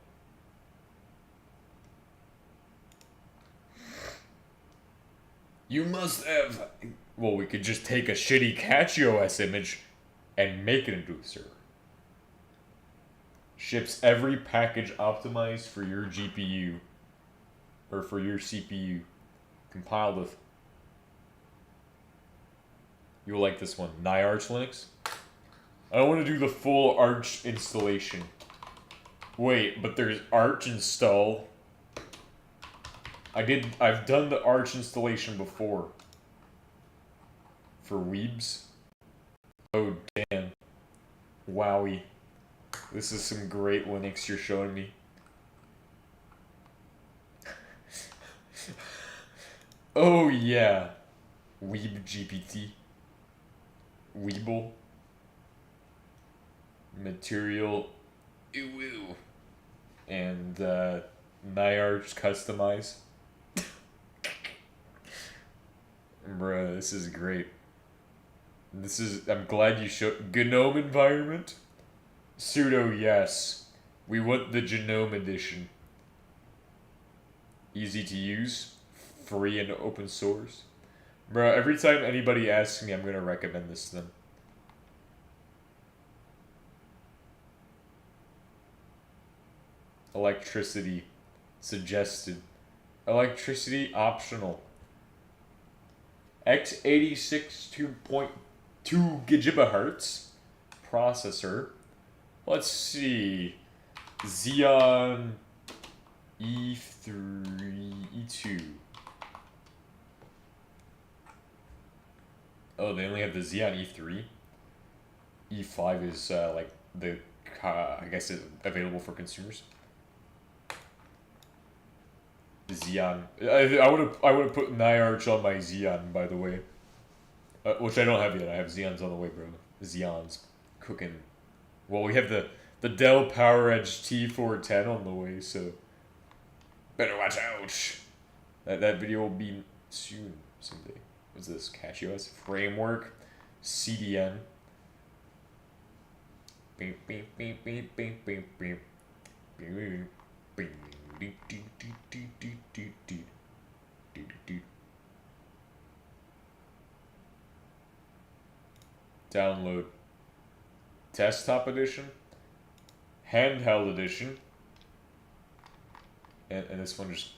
You must have... Well, we could just take a shitty CatchOS image and make it into a server. Ships every package optimized for your GPU. Or for your CPU. Compiled with... You'll like this one. NiArch Linux. I don't want to do the full Arch installation. Wait, but there's Arch install. I've done the Arch installation before. For weebs. Oh, damn. Wowie. This is some great Linux you're showing me. Oh, yeah. Weeb GPT. Weeble. Material. Ew. And, NiArch Customize. Bruh, this is great. I'm glad you showed... GNOME environment? Sudo, yes. We want the GNOME edition. Easy to use. Free and open source. Bruh, every time anybody asks me, I'm gonna recommend this to them. Electricity. Suggested. Electricity optional. x86 2.2 gigahertz processor. Let's see. Xeon E2. Oh, they only have the Xeon E3. E5 is like the I guess it's available for consumers. Xeon. I would have put Nyarch on my Xeon, by the way. Which I don't have yet. I have Xeons on the way, bro. Xeons cooking. Well, we have the Dell PowerEdge T410 on the way, so better watch out. That video will be soon, someday. What's this? CatchOS framework, CDN. Beep beep beep beep beep beep beep beep beep. Download desktop edition, handheld edition, and this one just.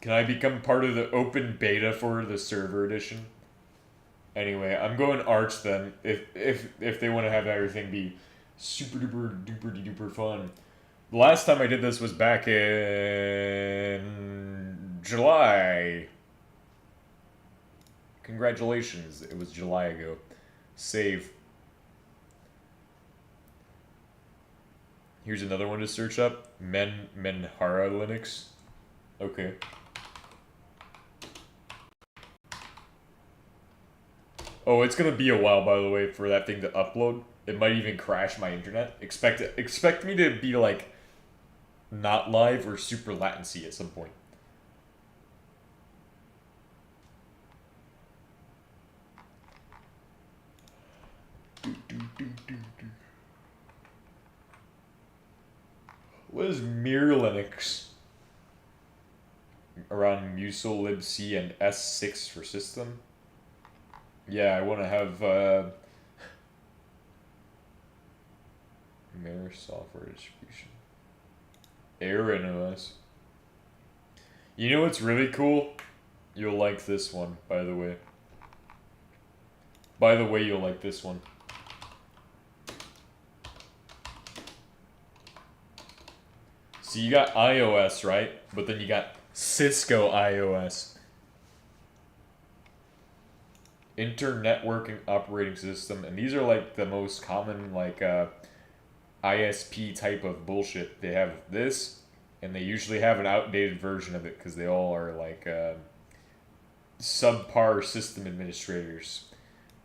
Can I become part of the open beta for the server edition? Anyway, I'm going Arch then. If they want to have everything be super duper fun. The last time I did this was back in July. Congratulations, it was July ago. Save. Here's another one to search up. Menhara Linux. Okay. Oh, it's gonna be a while, by the way, for that thing to upload. It might even crash my internet. Expect me to be like not live or super latency at some point. What is Mir Linux? Around Musil libc and S6 for system. Yeah, I want to have Mir software distribution. Aaron OS. You know what's really cool? You'll like this one, by the way. By the way, you'll like this one. So you got iOS, right? But then you got Cisco iOS. Internetworking operating system. And these are like the most common like ISP type of bullshit. They have this, and they usually have an outdated version of it because they all are like subpar system administrators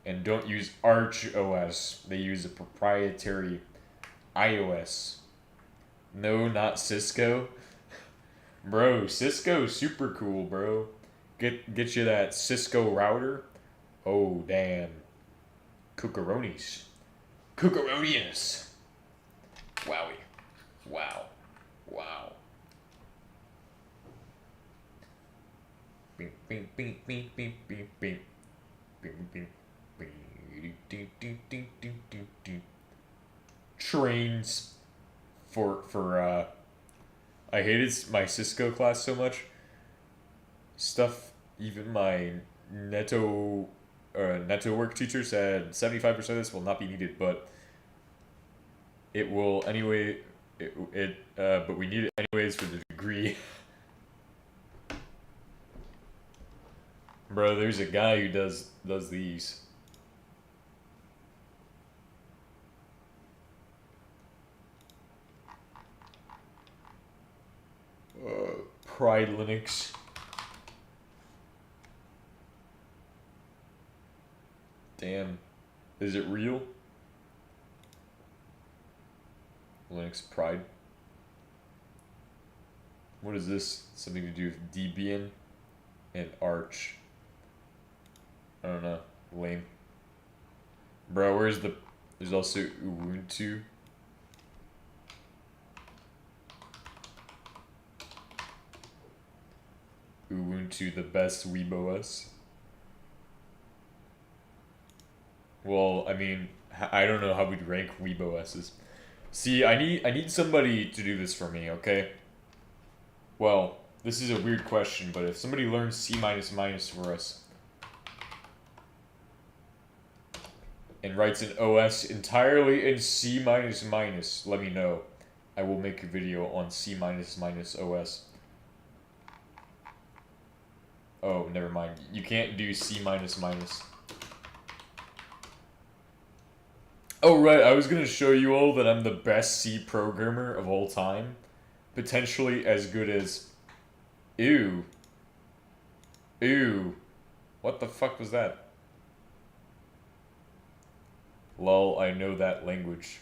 and don't use Arch OS. They use a proprietary iOS. No, not Cisco. Bro, Cisco's super cool, bro. Get you that Cisco router. Oh, damn. Cucaronis. Cucaronius. Wowie. Wow. Wow. Beep, beep, beep, beep, beep, beep, beep. Beep, beep, beep. Trains. I hated my Cisco class so much. Stuff, even my Netto work teacher said 75% of this will not be needed, but it will anyway. But we need it anyways for the degree. Bro, there's a guy who does these. Pride Linux. Damn. Is it real? Linux Pride. What is this? Something to do with Debian and Arch. I don't know. Lame. Bro, there's also Ubuntu. Ubuntu, the best WeebOS. Well, I mean, I don't know how we'd rank WeebOSs. See, I need somebody to do this for me, okay? Well, this is a weird question, but if somebody learns C++ for us and writes an OS entirely in C++, let me know. I will make a video on C++ OS. Oh, never mind. You can't do C minus minus. Oh, right. I was going to show you all that I'm the best C programmer of all time. Potentially as good as... Ew. Ew. What the fuck was that? Lol, I know that language.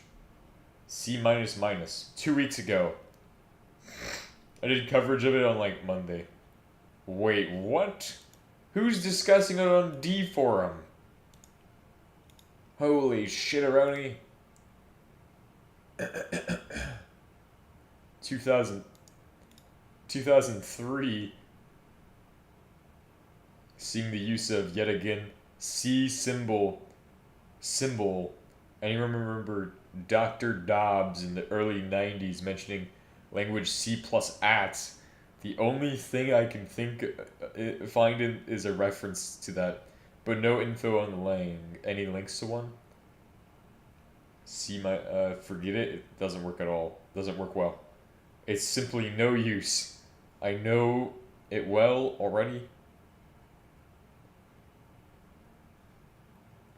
C minus minus. 2 weeks ago. I did coverage of it on, like, Monday. Wait, what? Who's discussing it on D forum? Holy shit-a-roni. 2003. Seeing the use of, yet again, C symbol. Anyone remember Dr. Dobbs in the early 90s mentioning language C plus at? The only thing I can find is a reference to that, but no info on the lang. Any links to one? Forget it. It doesn't work at all. Doesn't work well. It's simply no use. I know it well already.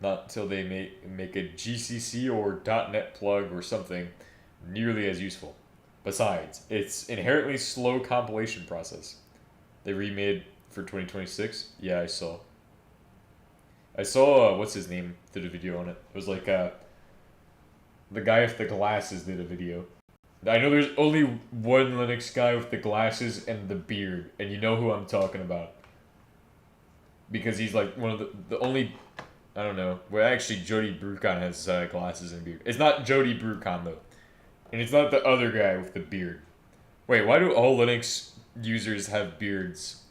Not until they make a GCC or .NET plug or something nearly as useful. Besides, it's inherently slow compilation process. They remade for 2026. Yeah, I saw. What's his name did a video on it. It was like the guy with the glasses did a video. I know there's only one Linux guy with the glasses and the beard, and you know who I'm talking about. Because he's like one of the only... I don't know. Well, actually, Jody Brucon has glasses and beard. It's not Jody Brucon, though. And it's not the other guy with the beard. Wait, why do all Linux users have beards?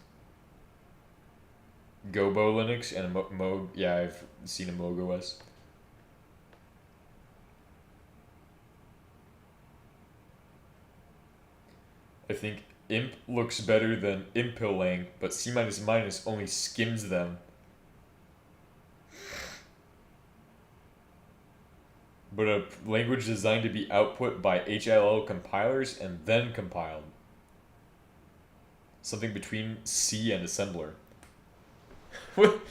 Gobo Linux and a Moog. Yeah, I've seen a Moog OS. I think Imp looks better than Impilang, but C only skims them. But a language designed to be output by HLL compilers and then compiled. Something between C and assembler. What?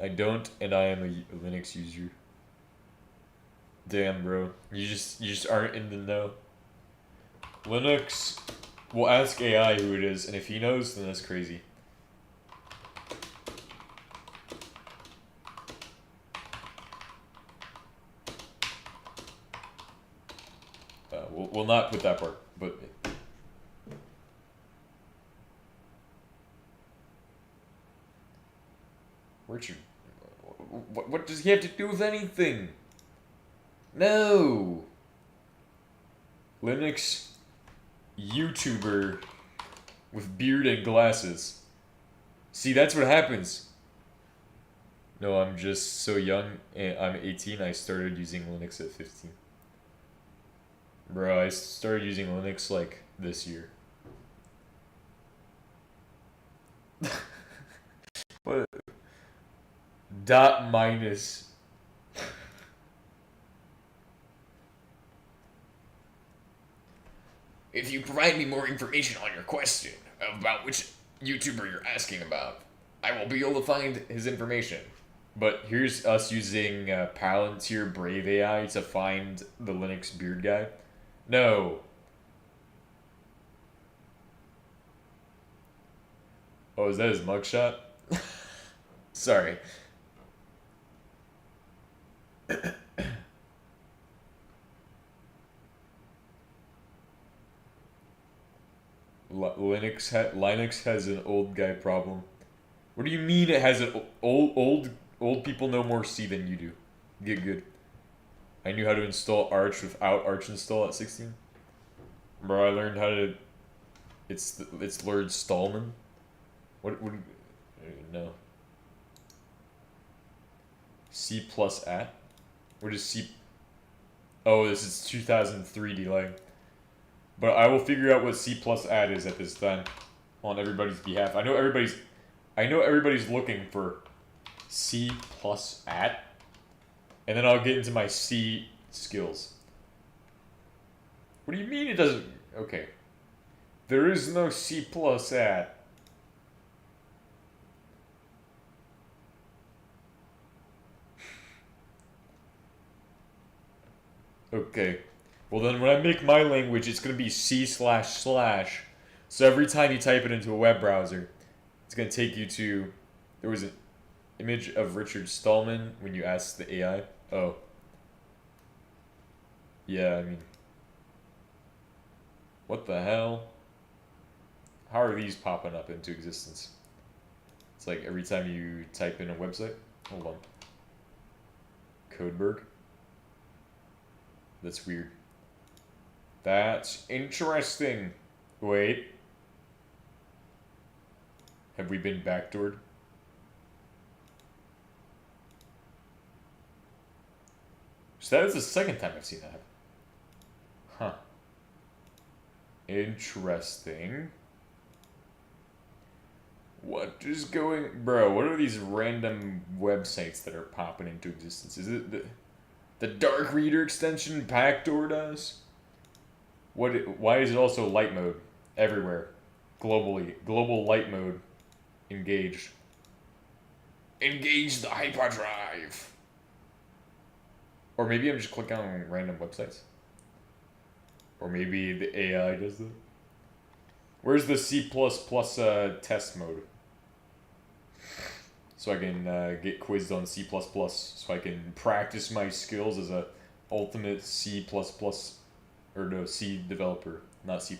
I don't, and I am a Linux user. Damn, bro. You just aren't in the know. Linux will ask AI who it is, and if he knows, then that's crazy. We'll not put that part, but... Richard, what does he have to do with anything? No! Linux YouTuber with beard and glasses. See, that's what happens. No, I'm just so young. I'm 18, I started using Linux at 15. Bro, I started using Linux like this year. What? Dot minus. If you provide me more information on your question about which YouTuber you're asking about, I will be able to find his information. But here's us using Palantir Brave AI to find the Linux beard guy. No. Oh, is that his mugshot? Sorry. Linux has an old guy problem. What do you mean it has an old people know more C than you do? Get good. I knew how to install Arch without Arch install at 16. Bro, I learned how to... It's Lord Stallman. What no. C plus at? What is C... Oh, this is 2003 delay. But I will figure out what C plus at is at this time. On everybody's behalf. I know everybody's looking for C plus at. And then I'll get into my C skills. What do you mean it doesn't... Okay. There is no C plus at. Okay. Well then when I make my language, it's gonna be C//. So every time you type it into a web browser, it's gonna take you to... There was an image of Richard Stallman when you asked the AI. Oh. Yeah, I mean... What the hell? How are these popping up into existence? It's like every time you type in a website. Hold on. Codeberg. That's weird. That's interesting. Wait. Have we been backdoored? So that is the second time I've seen that. Huh. Interesting. What is going... Bro, what are these random websites that are popping into existence? Is it the Dark Reader extension backdoored us? Why is it also light mode everywhere? Globally. Global light mode. Engaged. Engage the hyperdrive! Or maybe I'm just clicking on random websites. Or maybe the AI does that. Where's the C++ test mode? So I can get quizzed on C++, so I can practice my skills as a ultimate C++, or no, C developer, not C++.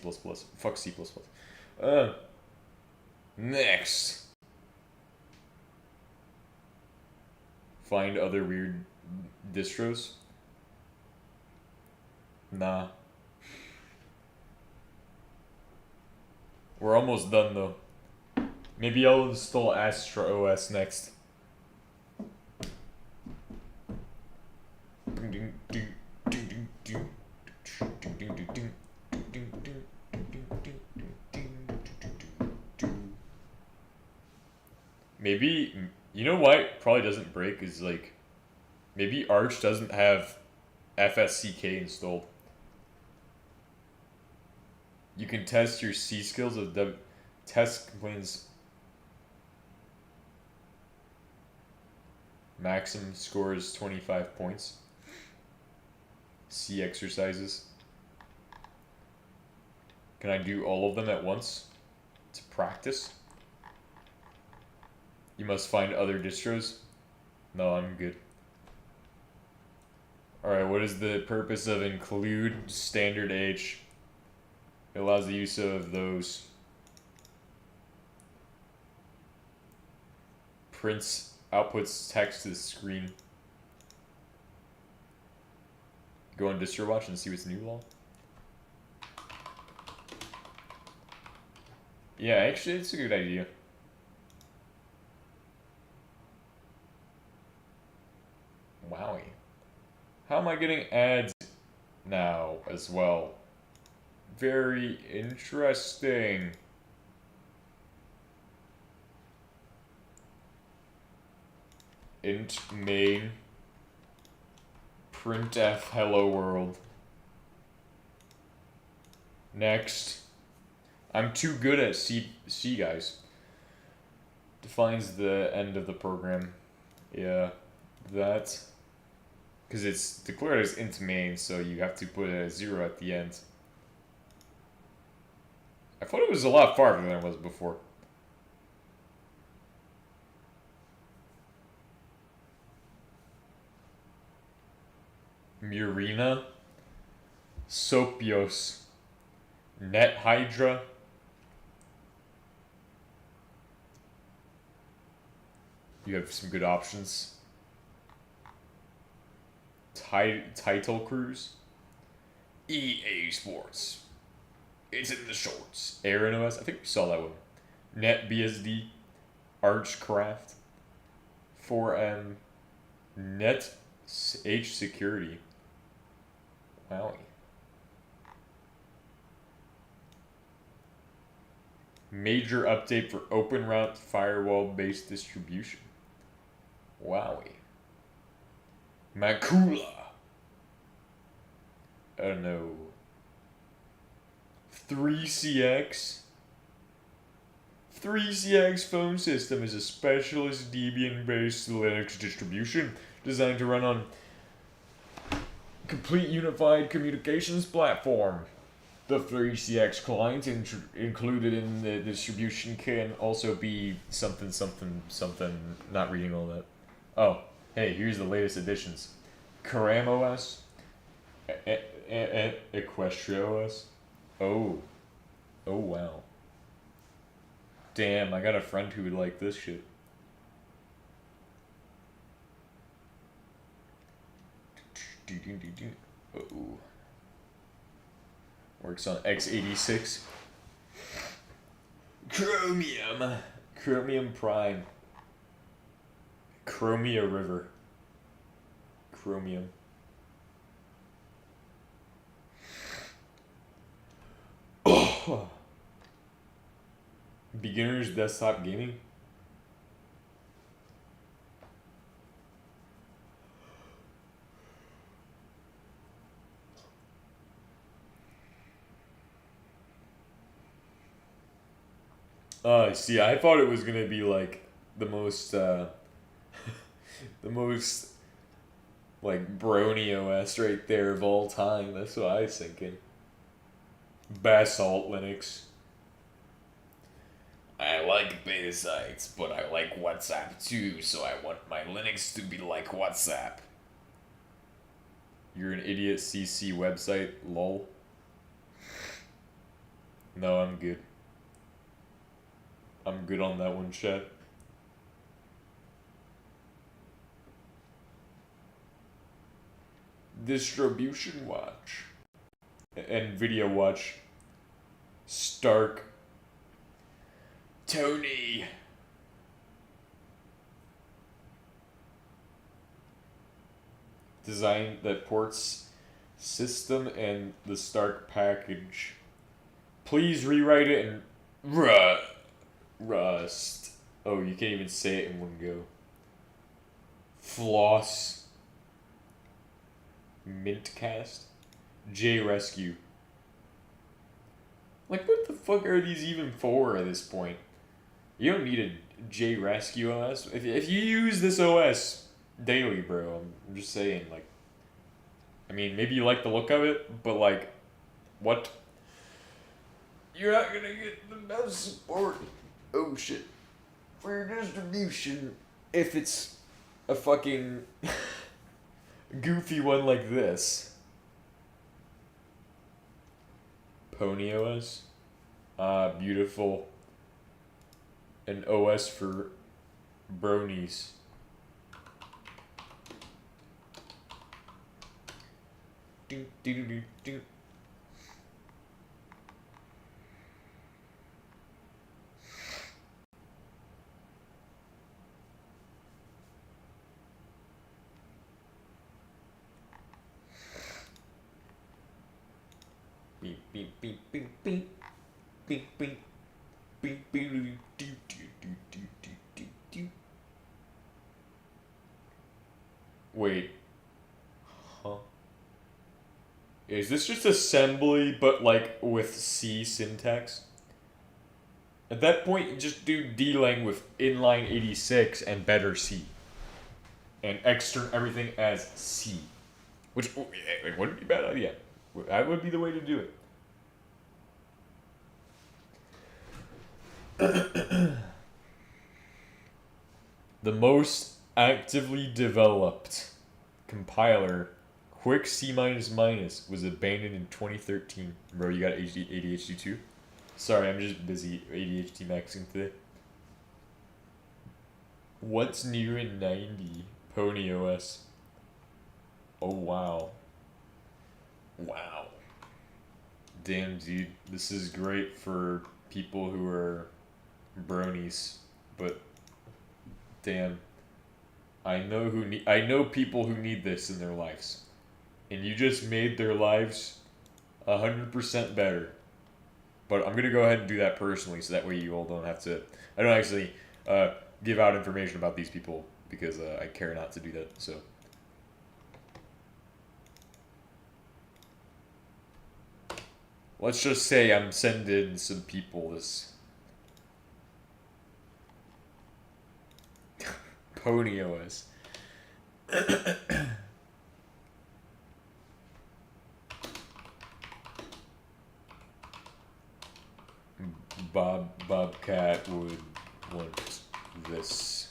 Fuck C++. Next. Find other weird distros? Nah. We're almost done though. Maybe I'll install Astra OS next. Maybe, you know why it probably doesn't break is like, maybe Arch doesn't have FSCK installed. You can test your C skills with the test complains maximum score is 25 points. C exercises. Can I do all of them at once to practice? You must find other distros. No, I'm good. Alright, what is the purpose of include standard H? It allows the use of those. Prints, outputs text to the screen. Go on distro watch and see what's new law. Yeah, actually, it's a good idea. Wowie. How am I getting ads now as well? Very interesting. Int main printf hello world. Next. I'm too good at C guys. Defines the end of the program. Yeah, that. Because it's declared as int main, so you have to put a 0 at the end. I thought it was a lot farther than it was before. Murina, Sopios, Net Hydra. You have some good options. Title Cruise, EA Sports. It's in the shorts. Aaron OS. I think we saw that one. NetBSD, Archcraft, 4M, Net H Security. Wowie. Major update for OpenRoute firewall-based distribution. Wowie. Macula. I don't know. 3CX. 3CX phone system is a specialist Debian-based Linux distribution designed to run on Complete unified communications platform. The 3CX client included in the distribution can also be something, something, something. Not reading all that. Oh, hey, here's the latest additions. Karam OS, Equestria OS. Oh, oh wow. Damn, I got a friend who would like this shit. Oh. Works on x86. Chromium. Chromium Prime. Chromia River. Chromium. Oh. Beginner's desktop gaming. See, I thought it was gonna be like the most, the most, like, brony OS right there of all time. That's what I was thinking. Basalt Linux. I like beta sites, but I like WhatsApp too, so I want my Linux to be like WhatsApp. You're an idiot, CC website, lol. No, I'm good. I'm good on that one, chat. Distribution watch. NVIDIA watch. Stark. Tony. Design that ports system and the Stark package. Please rewrite it in Rust. Oh, you can't even say it in one go. Floss. Mintcast. J-Rescue. Like, what the fuck are these even for at this point? You don't need a J-Rescue OS. If you use this OS daily, bro, I'm just saying, like, I mean, maybe you like the look of it, but, like, what? You're not gonna get the best support. Oh, shit. For your distribution. If it's a fucking goofy one like this. Pony OS. Beautiful. An OS for bronies. Ding, ding, ding, ding. Beep, beep, beep, beep, beep. Beep, beep. Beep, beep, do, do, do, do, do, do, do. Wait. Huh? Is this just assembly, but like with C syntax? At that point, just do D-Lang with inline 86 and better C. And extern everything as C. Which wouldn't be a bad idea. That would be the way to do it. The most actively developed compiler, Quick C was abandoned in 2013. Bro, you got ADHD too? Sorry, I'm just busy ADHD maxing today. What's new in 90? Pony OS. Oh, wow. Wow. Damn, dude. This is great for people who are bronies, but damn. I know people who need this in their lives. And you just made their lives 100% better. But I'm gonna go ahead and do that personally, so that way you all don't have to. I don't actually give out information about these people because I care not to do that. So. Let's just say I'm sending some people this Pony OS. Bobcat would want this.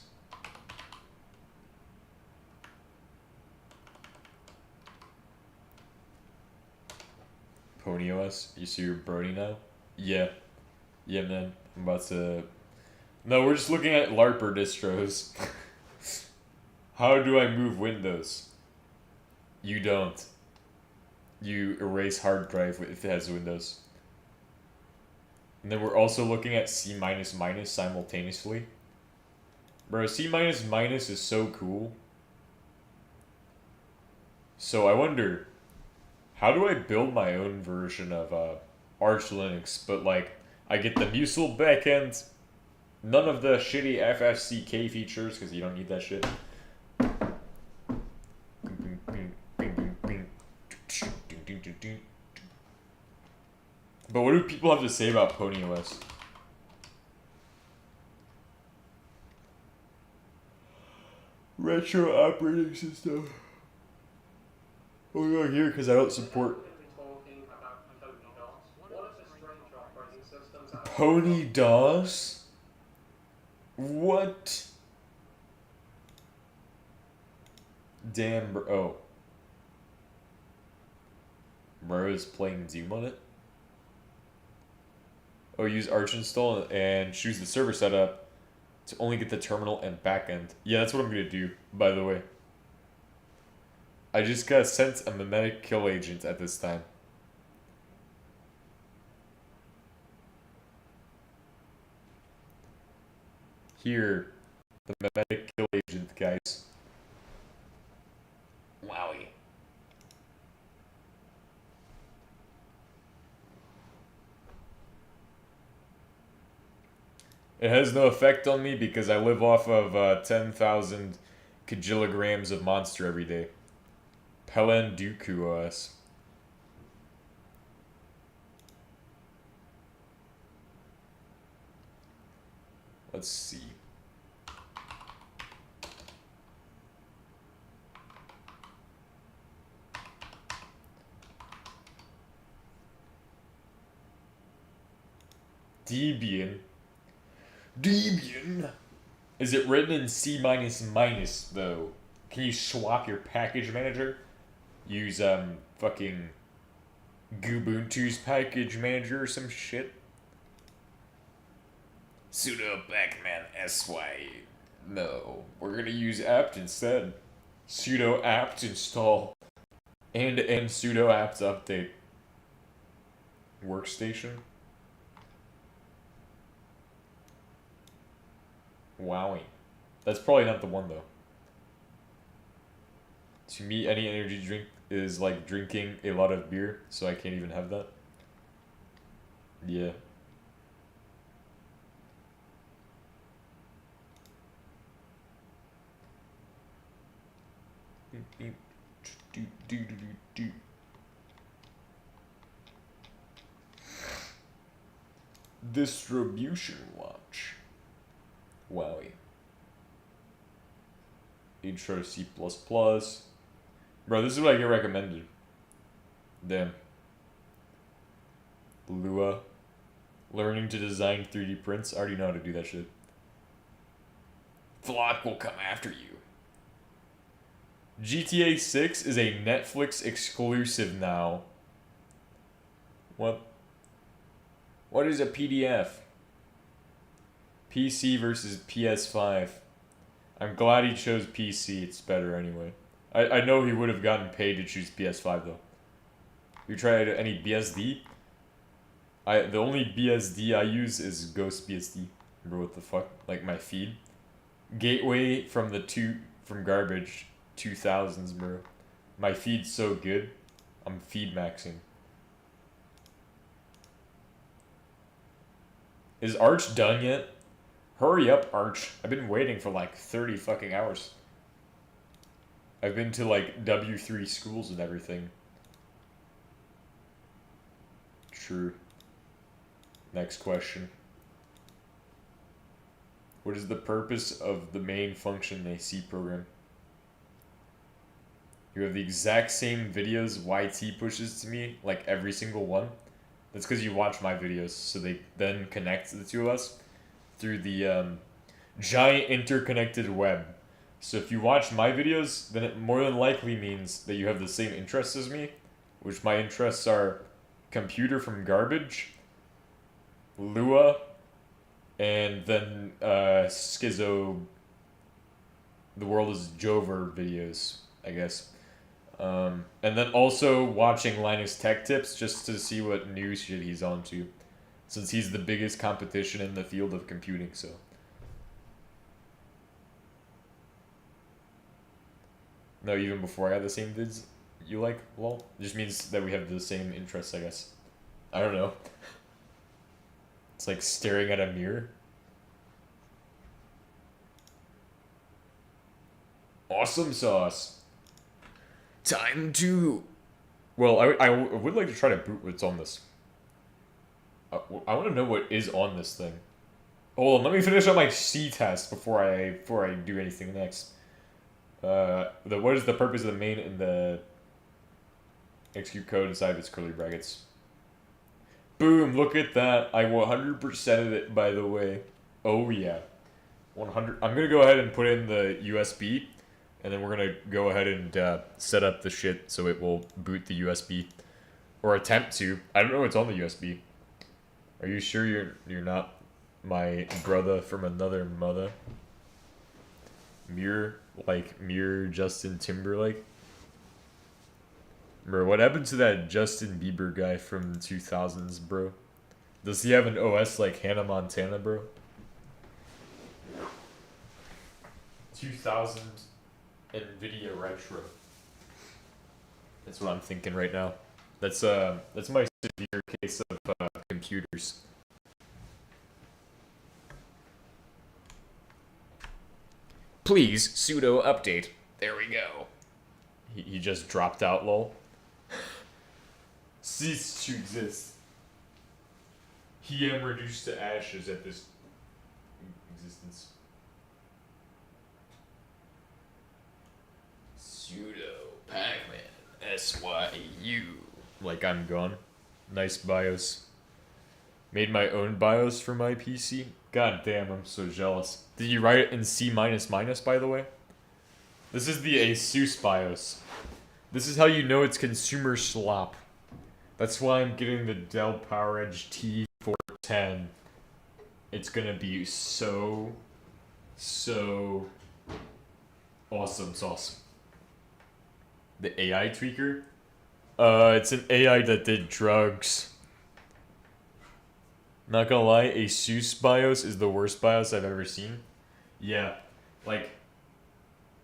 Pony OS? You see your Brody now? Yeah. Yeah, man. I'm about to... No, we're just looking at LARPer distros. How do I move Windows? You don't. You erase hard drive if it has Windows. And then we're also looking at C++ simultaneously. Bro, C++ is so cool. So I wonder, how do I build my own version of Arch Linux, but like, I get the Musil backend, none of the shitty FFCK features, because you don't need that shit. But what do people have to say about Pony OS? Retro operating system. Oh, here because I don't support Pony DOS. What? Damn, bro. Oh. Bro is playing Doom on it. Oh, use Arch install and choose the server setup to only get the terminal and backend. Yeah, that's what I'm gonna do, by the way. I just got sent a mimetic kill agent at this time. Here, the mimetic kill agent, guys. Wowie. It has no effect on me because I live off of 10,000 kilograms of monster every day. Pelenduku OS. Let's see. Debian. Is it written in C++ though? Can you swap your package manager? Use fucking Ubuntu's package manager or some shit? Sudo pacman sy. No, we're gonna use apt instead. Sudo apt install and sudo apt update. Workstation. Wowie. That's probably not the one though. To me, any energy drink is like drinking a lot of beer, so I can't even have that. Yeah. Distribution watch. Wowie. Intro C++. Bro, this is what I get recommended. Damn. Lua. Learning to design 3D prints. I already know how to do that shit. Flock will come after you. GTA 6 is a Netflix exclusive now. What? What is a PDF? PC versus PS5. I'm glad he chose PC. It's better anyway. I know he would have gotten paid to choose PS5 though. You tried any BSD? The only BSD I use is Ghost BSD. Remember what the fuck? Like my feed. Gateway from garbage 2000s, bro. My feed's so good. I'm feed maxing. Is Arch done yet? Hurry up, Arch. I've been waiting for like 30 fucking hours. I've been to like W3 schools and everything. True. Next question. What is the purpose of the main function in a C program? You have the exact same videos YT pushes to me, like every single one. That's because you watch my videos, so they then connect the two of us through the giant interconnected web. So if you watch my videos, then it more than likely means that you have the same interests as me, which my interests are computer from garbage, Lua, and then Schizo, the world is Jover videos, I guess. And then also watching Linus Tech Tips just to see what new shit he's onto, since he's the biggest competition in the field of computing, so. No, even before I had the same vids you like, lol. It just means that we have the same interests, I guess. I don't know. It's like staring at a mirror. Awesome sauce. Time to... Well, I would like to try to boot what's on this. I want to know what is on this thing. Hold on, let me finish up my C test before I do anything next. What is the purpose of the main and the execute code inside of its curly brackets? Boom, look at that. I 100%ed it, by the way. Oh, yeah. 100. I'm going to go ahead and put in the USB, and then we're going to go ahead and set up the shit so it will boot the USB. Or attempt to. I don't know what's on the USB. Are you sure you're not my brother from another mother? Mirror Justin Timberlake? Bro, what happened to that Justin Bieber guy from the 2000s, bro? Does he have an OS like Hannah Montana, bro? 2000 NVIDIA Retro. That's what I'm thinking right now. That's my severe case of computers. Please sudo update. There we go. He just dropped out, lol. Cease to exist. He am reduced to ashes at this existence. Sudo Pacman SYU. Like I'm gone. Nice BIOS. Made my own BIOS for my PC. God damn, I'm so jealous. Did you write it in C++, by the way? This is the ASUS BIOS. This is how you know it's consumer slop. That's why I'm getting the Dell PowerEdge T410. It's gonna be so awesome sauce. The AI tweaker? It's an AI that did drugs. Not gonna lie, ASUS BIOS is the worst BIOS I've ever seen. Yeah, like,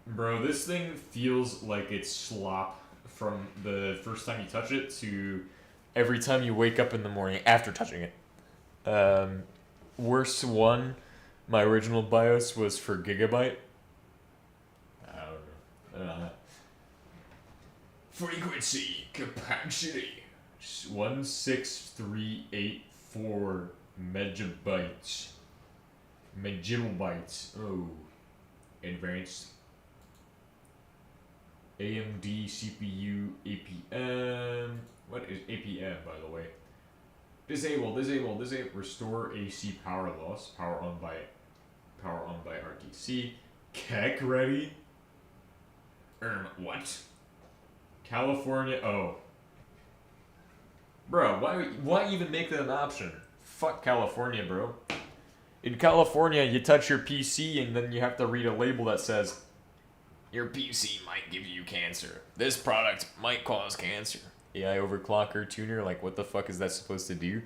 bro, this thing feels like it's slop from the first time you touch it to every time you wake up in the morning after touching it. Worst one, my original BIOS was for Gigabyte. I don't know. Frequency capacity 16384 megabytes. Megabytes. Oh, advanced. AMD CPU APM. What is APM, by the way? Disable. Restore AC power loss. Power on by RTC. Keck ready. What? California. Oh, bro. Why even make that an option? Fuck California, bro. In California, you touch your PC and then you have to read a label that says, your PC might give you cancer. This product might cause cancer. AI overclocker tuner, like what the fuck is that supposed to do?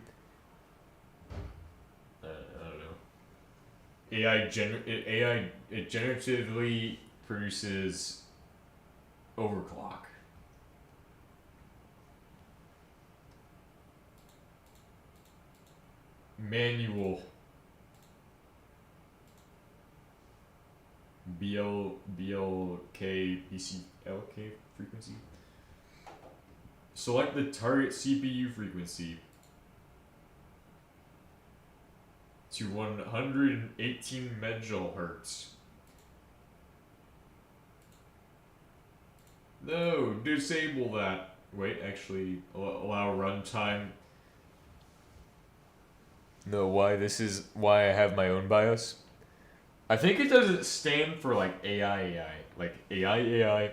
I don't know. It generatively produces overclock. Manual. BLK PCLK frequency. Select the target CPU frequency to 118 megahertz. No, disable that. Wait, actually, allow runtime No, why this is why I have my own BIOS. I think it doesn't stand for like AI, like AI.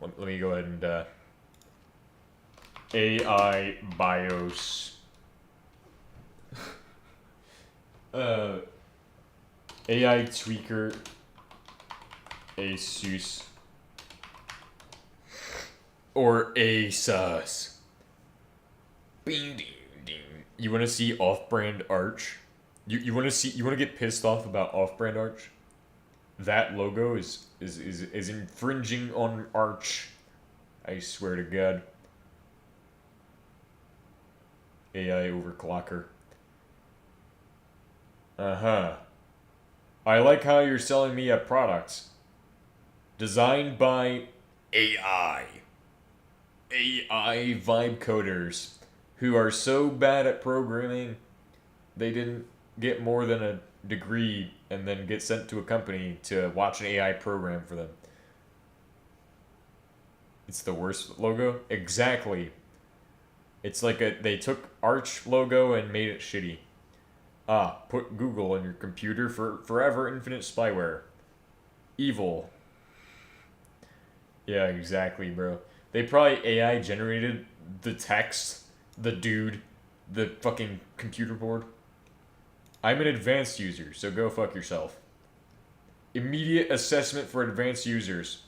Let me go ahead and AI BIOS. AI tweaker ASUS or ASUS. Bing, ding, ding. You want to see off-brand Arch? You want to get pissed off about off-brand Arch? That logo is infringing on Arch. I swear to God. AI overclocker. Uh-huh. I like how you're selling me a product. Designed by AI. AI vibe coders who are so bad at programming they didn't get more than a degree and then get sent to a company to watch an AI program for them. It's the worst logo? Exactly. It's like they took Arch logo and made it shitty. Put Google on your computer for forever infinite spyware. Evil. Yeah, exactly, bro. They probably AI generated the text, the dude, the fucking computer board. I'm an advanced user, so go fuck yourself. Immediate assessment for advanced users.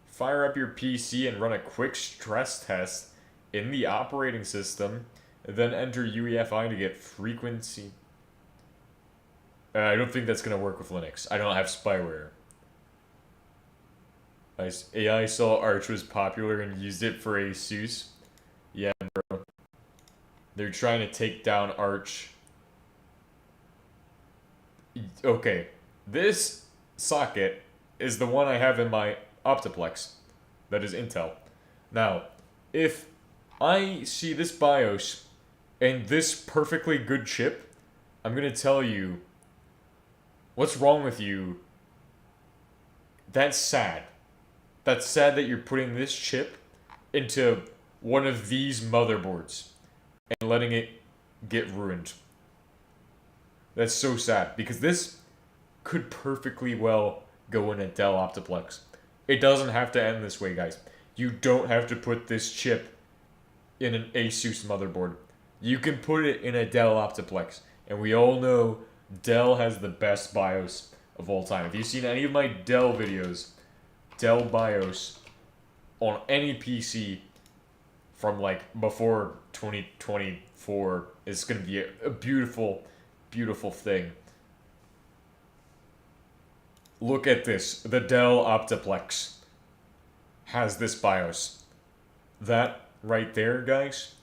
Fire up your PC and run a quick stress test in the operating system, then enter UEFI to get frequency. I don't think that's going to work with Linux. I don't have spyware. AI saw Arch was popular and used it for ASUS. Yeah, bro. They're trying to take down Arch. Okay, this socket is the one I have in my Optiplex. That is Intel. Now, if I see this BIOS and this perfectly good chip, I'm going to tell you, what's wrong with you? That's sad. That's sad that you're putting this chip into one of these motherboards and letting it get ruined. That's so sad, because this could perfectly well go in a Dell Optiplex. It doesn't have to end this way, guys. You don't have to put this chip in an Asus motherboard. You can put it in a Dell Optiplex. And we all know Dell has the best BIOS of all time. If you've seen any of my Dell videos, Dell BIOS on any PC from like before 2024 is going to be a beautiful, beautiful thing. Look at this. The Dell Optiplex has this BIOS. That right there, guys,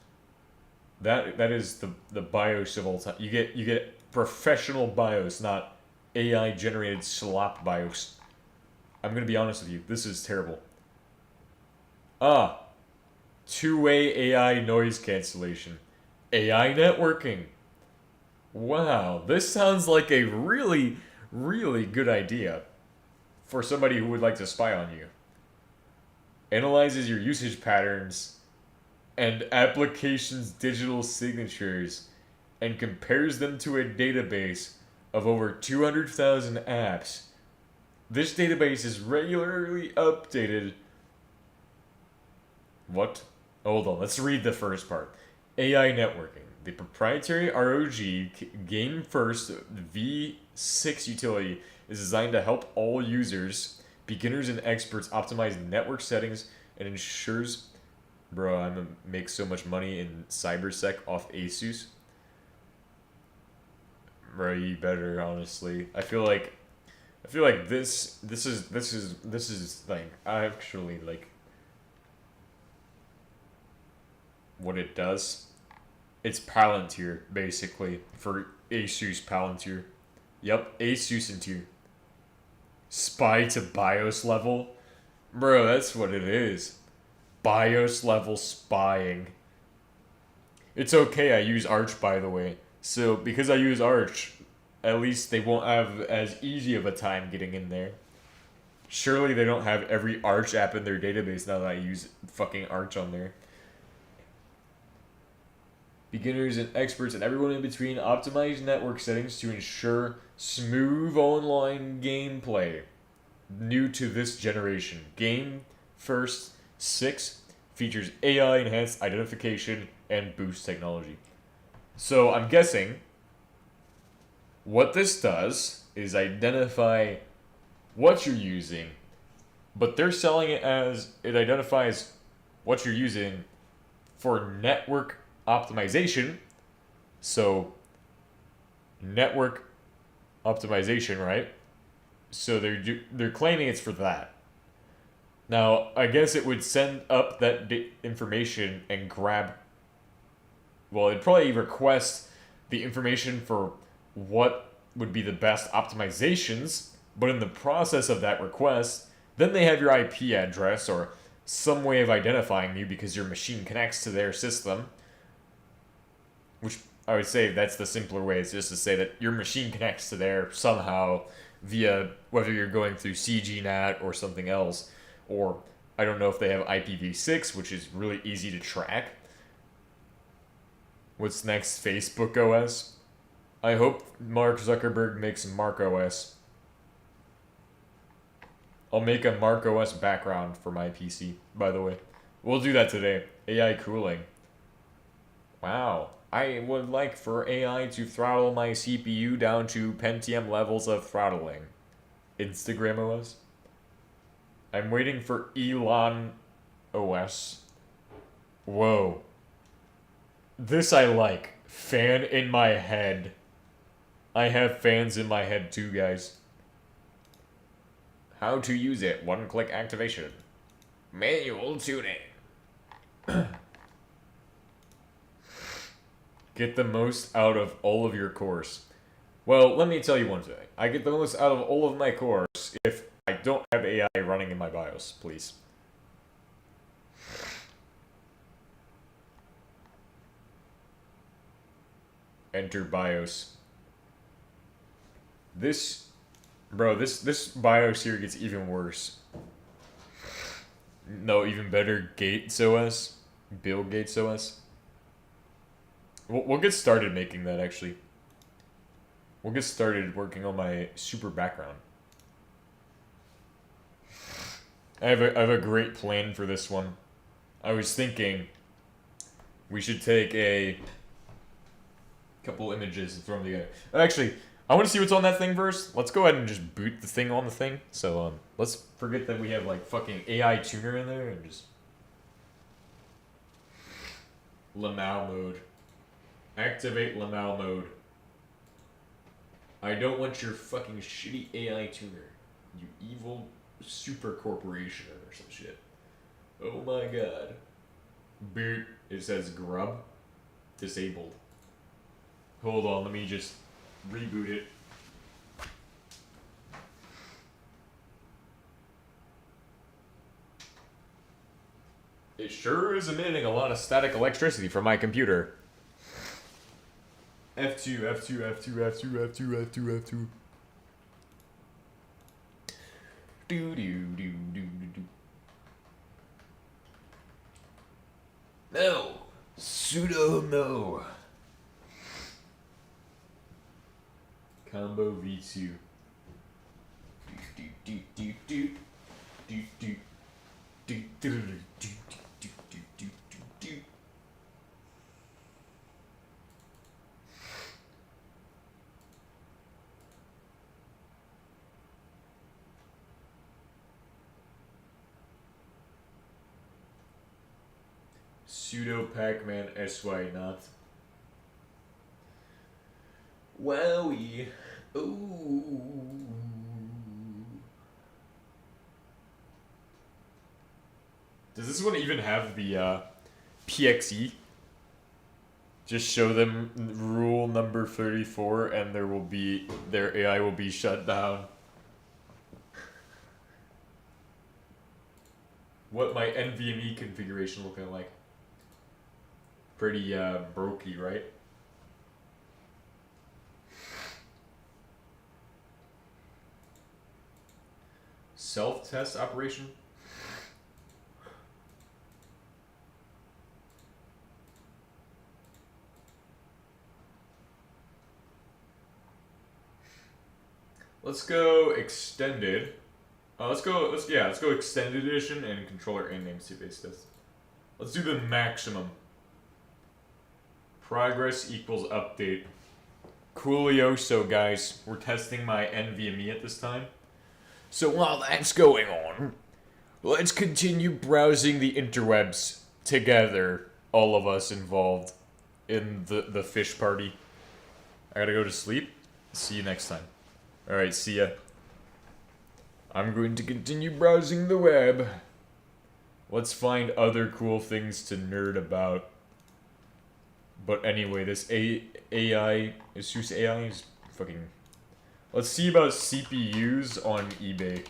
that is the BIOS of all time. You get professional BIOS, not AI generated slop BIOS. I'm gonna be honest with you, this is terrible. Two-way AI noise cancellation. AI networking. Wow, this sounds like a really, really good idea for somebody who would like to spy on you. Analyzes your usage patterns and applications' digital signatures and compares them to a database of over 200,000 apps. This database is regularly updated. What? Hold on, let's read the first part. AI networking. The proprietary ROG Game First V6 utility is designed to help all users, beginners and experts, optimize network settings and ensures... Bro, I'm gonna make so much money in cybersec off Asus. Bro, you better, honestly. I feel like this is like actually like what it does. It's Palantir basically for Asus Palantir. Yep, Asus and tier. Spy to BIOS level, bro. That's what it is. BIOS level spying. It's okay. I use Arch, by the way. So because I use Arch, at least they won't have as easy of a time getting in there. Surely they don't have every Arch app in their database now that I use fucking Arch on there. Beginners and experts and everyone in between optimize network settings to ensure smooth online gameplay. New to this generation. Game First 6 features AI enhanced identification and boost technology. So I'm guessing what this does is identify what you're using, but they're selling it as it identifies what you're using for network optimization. So network optimization, right? So they're claiming it's for that. Now, I guess it would send up that information and grab. Well, it'd probably request the information for what would be the best optimizations, but in the process of that request, then they have your IP address or some way of identifying you because your machine connects to their system. Which I would say that's the simpler way, is just to say that your machine connects to there somehow via whether you're going through CGNAT or something else. Or I don't know if they have IPv6, which is really easy to track. What's next? Facebook OS? I hope Mark Zuckerberg makes Mark OS. I'll make a Mark OS background for my PC, by the way. We'll do that today. AI cooling. Wow. I would like for AI to throttle my CPU down to Pentium levels of throttling. Instagram OS? I'm waiting for Elon OS. Whoa. This I like. Fan in my head. I have fans in my head too, guys. How to use it. One-click activation. Manual tuning. Get the most out of all of your cores. Well, let me tell you one thing. I get the most out of all of my cores if I don't have AI running in my BIOS, please. Enter BIOS. This BIOS here gets even worse. No, even better. Gates OS. Bill Gates OS. We'll get started making that, actually. We'll get started working on my super background. I have a great plan for this one. I was thinking we should take a couple images and throw them together. Actually, I want to see what's on that thing first. Let's go ahead and just boot the thing on the thing. So let's forget that we have like fucking AI tuner in there and just Lamau mode. Activate Lamau mode. I don't want your fucking shitty AI tuner. You evil super corporation or some shit. Oh my god. Boot. It says grub. Disabled. Hold on, let me just reboot it. It sure is emitting a lot of static electricity from my computer. F2, F2, F2, F2, F2, F2, F2. Do do do do do. No. Sudo no. Combo V2. Do do do do do do do do do do do do do do. Pseudo Pac-Man SY not. Wowie. Ooh. Does this one even have the PXE? Just show them rule number 34 and their AI will be shut down. What my NVMe configuration looking like? Pretty brokey, right? Self-test operation? Let's go extended. Let's go extended edition and controller and namespace test. Let's do the maximum. Progress equals update. Coolioso, guys. We're testing my NVMe at this time. So while that's going on, let's continue browsing the interwebs together, all of us involved in the fish party. I gotta go to sleep. See you next time. Alright, see ya. I'm going to continue browsing the web. Let's find other cool things to nerd about. But anyway, this AI, ASUS AI is fucking... Let's see about CPUs on eBay.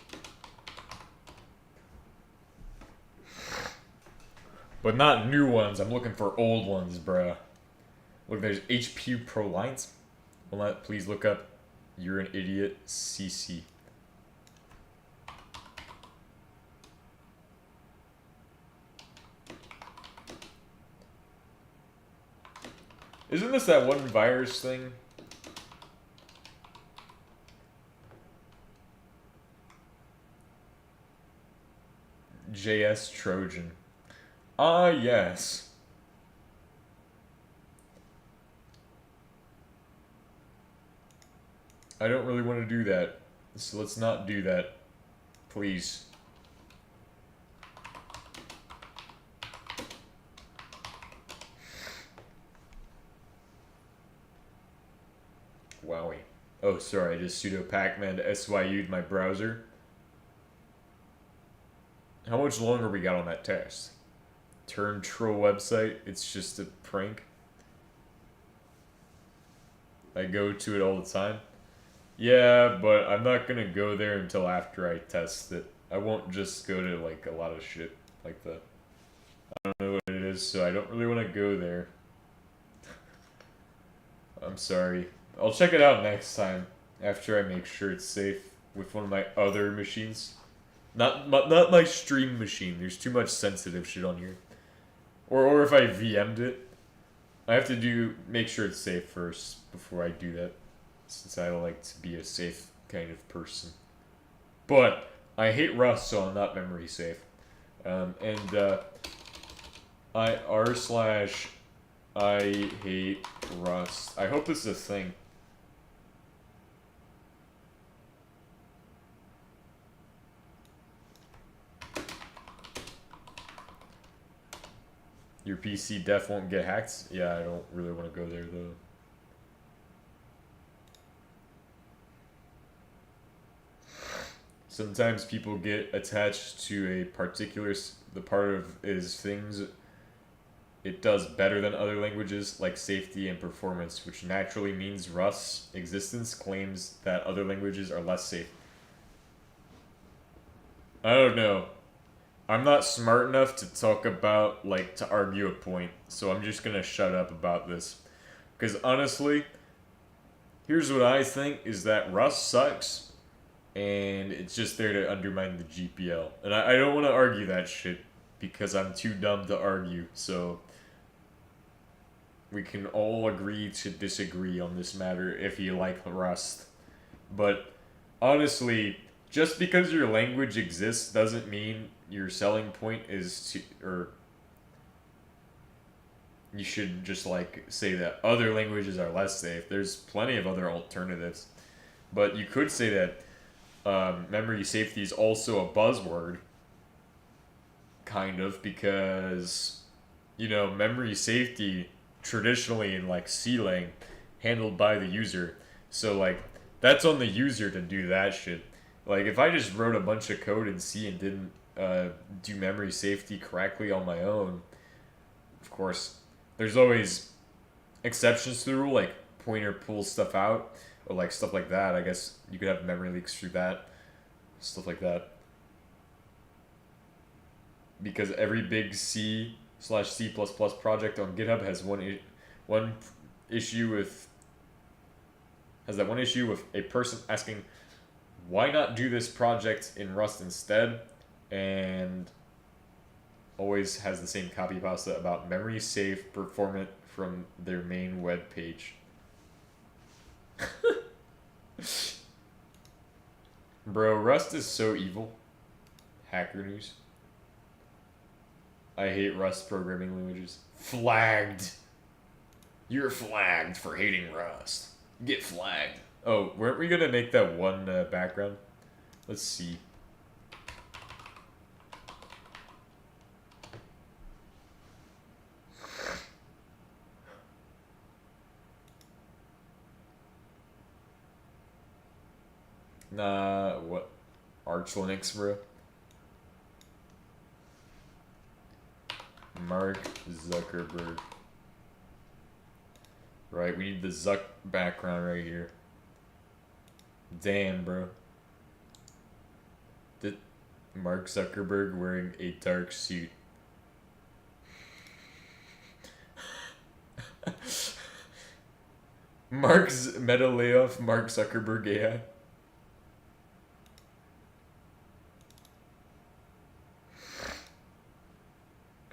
But not new ones, I'm looking for old ones, bruh. Look, there's HP Pro Lines. Well, please look up You're an Idiot CC. Isn't this that one virus thing? JS Trojan. Ah, yes. I don't really want to do that, so let's not do that. Please. Wowie. Oh, sorry, I just sudo pacman to SYU'd my browser. How much longer we got on that test? Turn troll website, it's just a prank. I go to it all the time. Yeah, but I'm not gonna go there until after I test it. I won't just go to like a lot of shit like that. I don't know what it is, so I don't really want to go there. I'm sorry. I'll check it out next time after I make sure it's safe with one of my other machines. Not my stream machine. There's too much sensitive shit on here. Or if I VM'd it, I have to make sure it's safe first before I do that, since I like to be a safe kind of person. But I hate Rust, so I'm not memory safe. I hate Rust. I hope this is a thing. Your PC def won't get hacked? Yeah, I don't really want to go there though. Sometimes people get attached to a particular the part of is things it does better than other languages, like safety and performance, which naturally means Rust's existence claims that other languages are less safe. I don't know. I'm not smart enough to talk about, like, to argue a point, so I'm just gonna shut up about this. Because honestly, here's what I think, is that Rust sucks, and it's just there to undermine the GPL. And I don't want to argue that shit, because I'm too dumb to argue, so we can all agree to disagree on this matter if you like Rust. But honestly, just because your language exists doesn't mean your selling point is to, or you should just like say that other languages are less safe. There's plenty of other alternatives. But you could say that memory safety is also a buzzword, kind of, because, you know, memory safety traditionally in like C-lang handled by the user. So like that's on the user to do that shit. Like if I just wrote a bunch of code in C and didn't do memory safety correctly on my own, of course, there's always exceptions to the rule, like pointer pulls stuff out, or like stuff like that. I guess you could have memory leaks through that, stuff like that. Because every big C/C++ project on GitHub has one issue with a person asking why not do this project in Rust instead? And always has the same copy pasta about memory safe, performant from their main web page. Bro, Rust is so evil. Hacker news. I hate Rust programming languages. Flagged. You're flagged for hating Rust. Get flagged. Oh, weren't we gonna make that one background? Let's see. Nah, what? Arch Linux, bro? Mark Zuckerberg. Right, we need the Zuck background right here. Damn, bro. Did Mark Zuckerberg wearing a dark suit? Mark's meta layoff, Mark Zuckerberg AI.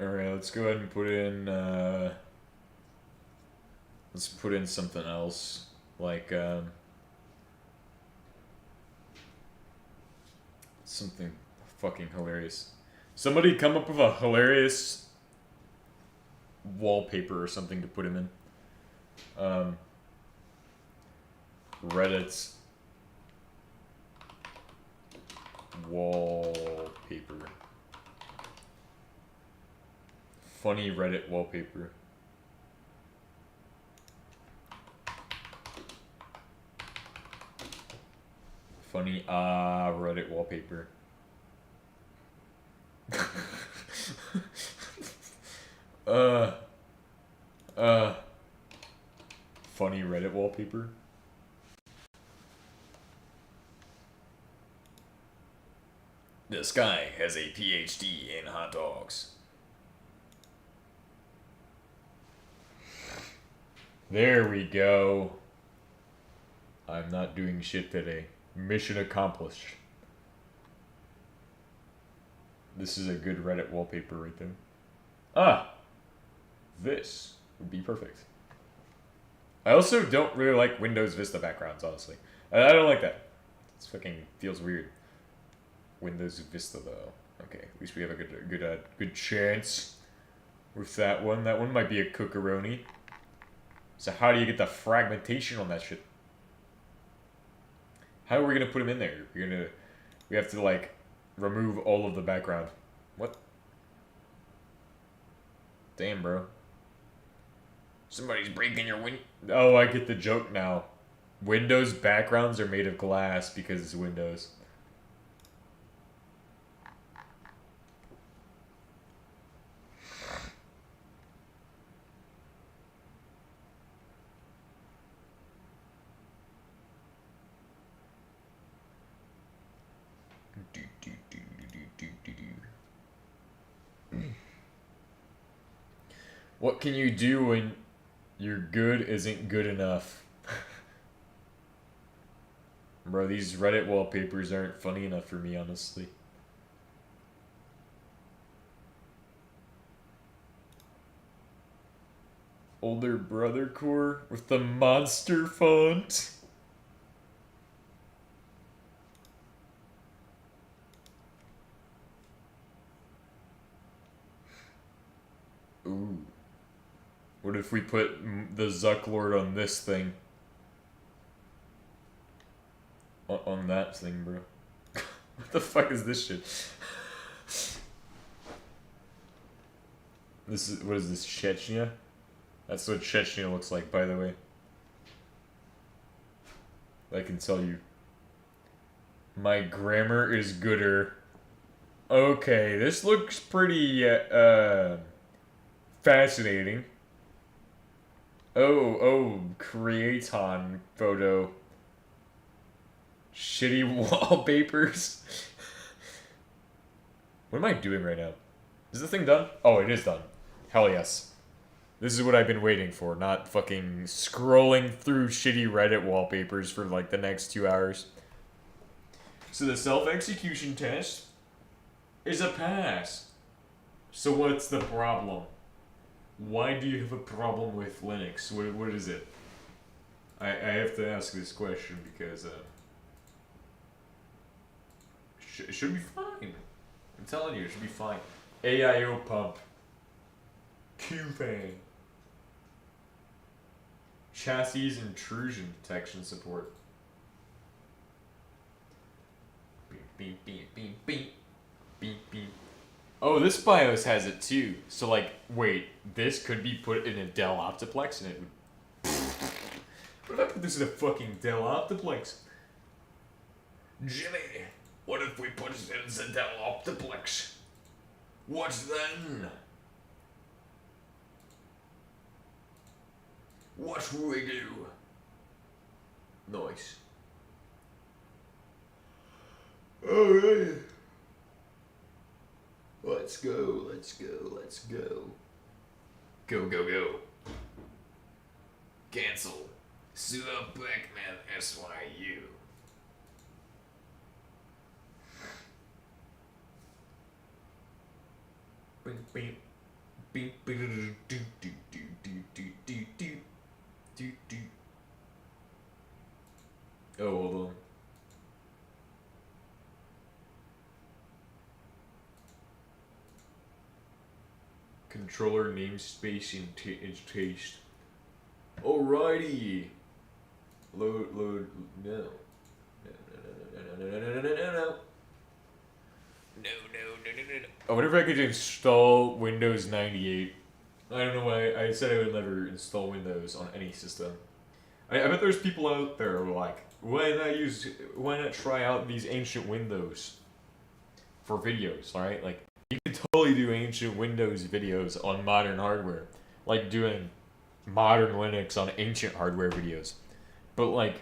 Alright, let's go ahead and put in, let's put in something else, like, something fucking hilarious. Somebody come up with a hilarious wallpaper or something to put him in. Reddit's wallpaper. Funny Reddit wallpaper. Funny Reddit wallpaper. Funny Reddit wallpaper. This guy has a PhD in hot dogs. There we go. I'm not doing shit today. Mission accomplished. This is a good Reddit wallpaper right there. Ah! This would be perfect. I also don't really like Windows Vista backgrounds, honestly. I don't like that. It fucking feels weird. Windows Vista, though. Okay, at least we have a good chance with that one. That one might be a cookeroni. So how do you get the fragmentation on that shit? How are we gonna put him in there? We have to like remove all of the background. What? Damn, bro. Somebody's breaking your win. Oh, I get the joke now. Windows backgrounds are made of glass because it's Windows. What can you do when your good isn't good enough? Bro, these Reddit wallpapers aren't funny enough for me, honestly. Older brother core with the monster font. Ooh. What if we put the Zuck Lord on this thing? On that thing, bro. What the fuck is this shit? This is, what is this, Chechnya? That's what Chechnya looks like, by the way. I can tell you. My grammar is gooder. Okay, this looks pretty, fascinating. Oh, Creaton photo. Shitty wallpapers. What am I doing right now? Is the thing done? Oh, it is done. Hell yes. This is what I've been waiting for, not fucking scrolling through shitty Reddit wallpapers for like the next 2 hours. So the self-execution test is a pass. So what's the problem? Why do you have a problem with Linux? What is it? I have to ask this question because it should be fine. I'm telling you, it should be fine. AIO pump. QFang. Chassis intrusion detection support. Beep, beep, beep, beep, beep. Beep, beep. Oh, this BIOS has it too. So, like, wait, this could be put in a Dell Optiplex and it would. What if I put this in a fucking Dell Optiplex? Jimmy, what if we put it in a Dell Optiplex? What then? What will we do? Nice. Alright. Let's go, let's go, let's go. Go, go, go. Cancel. Sudo Pac-Man SYU. Beep, beep. Beep, beep, do, do, do, do, do, do, do, do, do. Oh, hold on. Controller namespace in taste. Alrighty. Load, no. No. Oh, whenever I could install Windows 98, I don't know why I said I would never install Windows on any system. I bet there's people out there who are like, why not try out these ancient Windows for videos, right? Like, you could totally do ancient Windows videos on modern hardware, like doing modern Linux on ancient hardware videos. But like,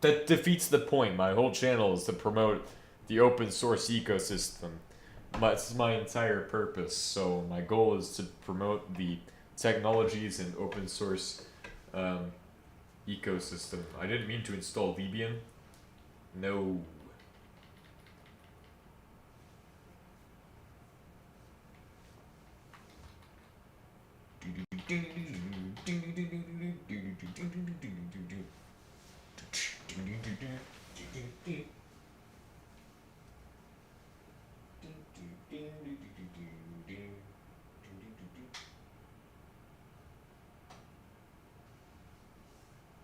that defeats the point. My whole channel is to promote the open source ecosystem. That's my entire purpose. So my goal is to promote the technologies and open source ecosystem. I didn't mean to install Debian. No.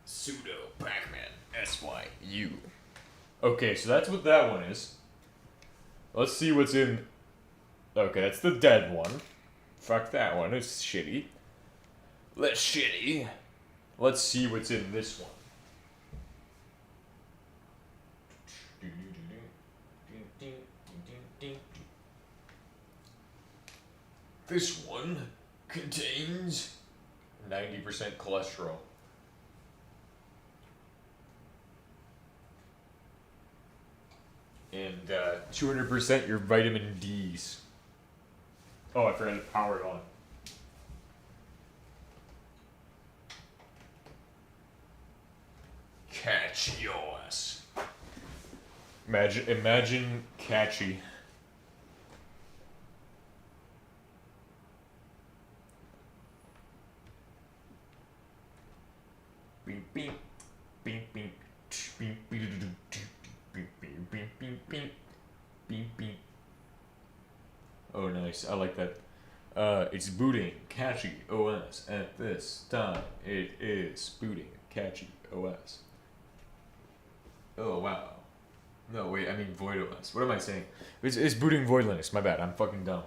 Sudo Pac-Man SYU. Okay, so that's what that one is. Let's see what's in. Okay, that's the dead one. Fuck that one, it's shitty. Let's shitty. Let's see what's in this one. This one contains 90% cholesterol. And 200% your vitamin D's. Oh, I forgot to power it on. Catch your ass. Imagine catchy. Beep beep beep beep beep beep beep beep beep beep beep beep beep. Oh, nice. I like that. It's booting catchy OS at this time. It is booting catchy OS. Oh, wow. No, wait, I mean Void OS. What am I saying? It's booting Void Linux. My bad. I'm fucking dumb.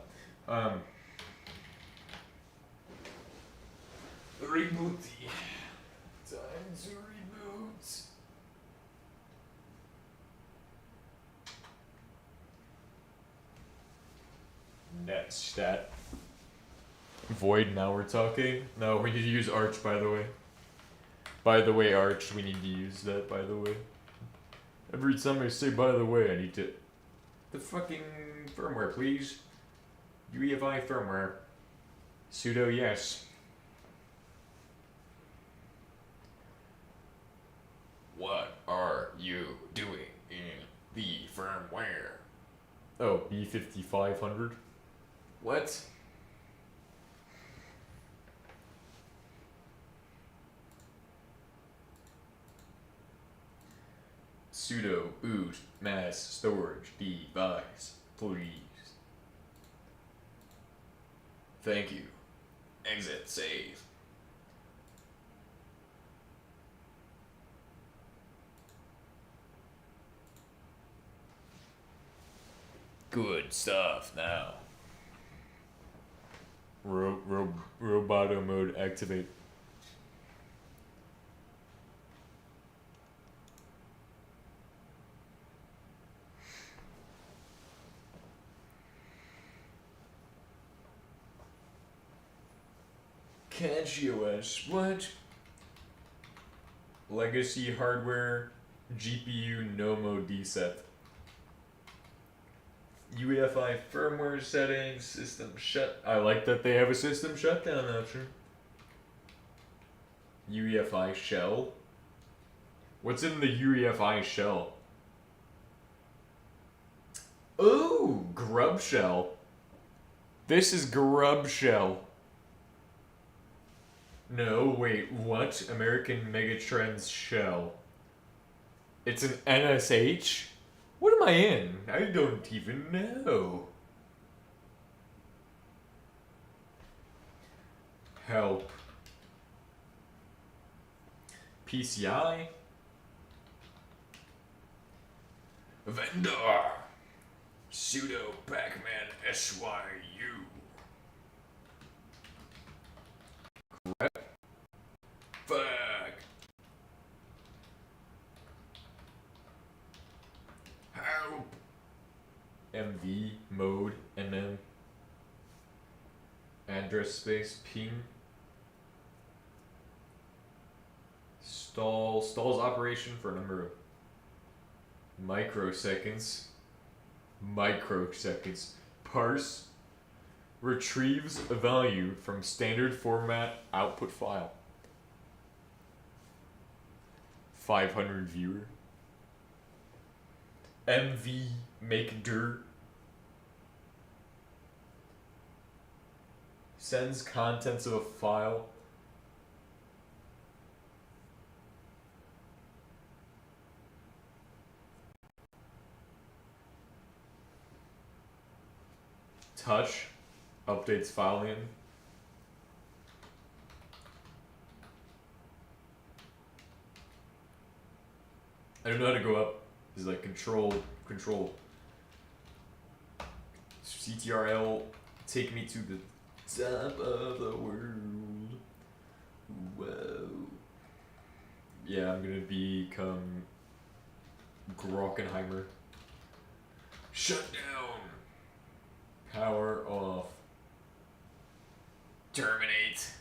Rebooty. Time to reboot. Next stat. Void, now we're talking. No, we need to use Arch, by the way. By the way, Arch, we need to use that, by the way. Every time I say by the way, I need to... The fucking firmware, please. UEFI firmware. Sudo yes. What are you doing in firmware. Oh, B5500. What? Sudo boot mass storage device, please. Thank you. Exit save. Good stuff now. Roboto mode activate. CatchOS, what? Legacy hardware, GPU Nomo DSET. UEFI firmware settings, system shut. I like that they have a system shutdown option. UEFI shell. What's in the UEFI shell? Ooh, grub shell. This is grub shell. No, wait, what? American Megatrends shell. It's an NSH? What am I in? I don't even know. Help. PCI? Vendor. Sudo Pacman SYU. Fuck. Help. MV, mode, MM. Address space, ping. Stalls operation for a number of microseconds. Parse. Retrieves a value from standard format output file. 500 viewer. MV make dir. Sends contents of a file. Touch updates file name. I don't know how to go up. It's like control. CTRL, take me to the top of the world. Whoa. Yeah, I'm gonna become Grockenheimer. Shut down. Power off. Terminate.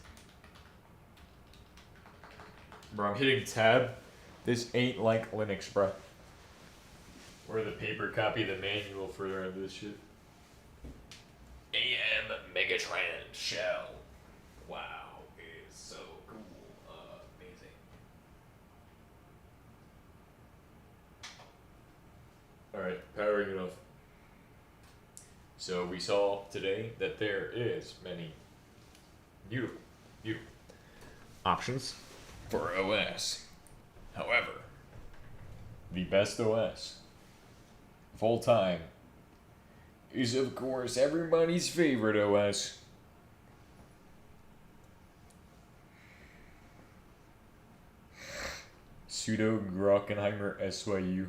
Bro, I'm hitting tab. This ain't like Linux, bro. Or the paper copy of the manual for this shit. AM Megatron shell. Wow, it's so cool. Amazing. Alright, powering it off. So we saw today that there is many beautiful options for OS. However, the best OS of all time is, of course, everybody's favorite OS. Sudo Grockenheimer SYU.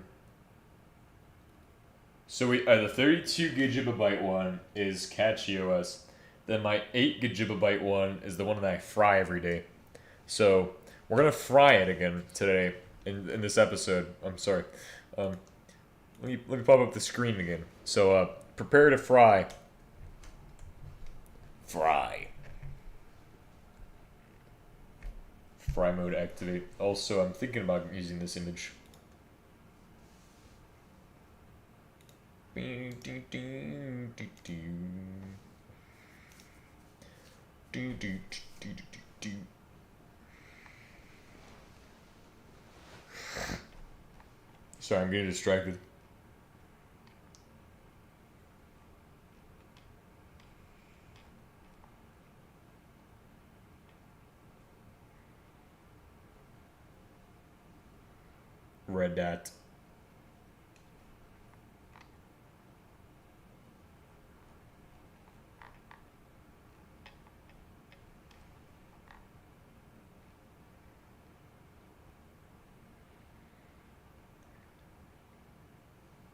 So the 32 gigabyte one is CatchOS. Then my 8 gigabyte one is the one that I fry every day. So we're gonna fry it again today in this episode. I'm sorry. Let me pop up the screen again. So prepare to fry. Fry mode activate. Also, I'm thinking about using this image. Sorry, I'm getting distracted. Red dat.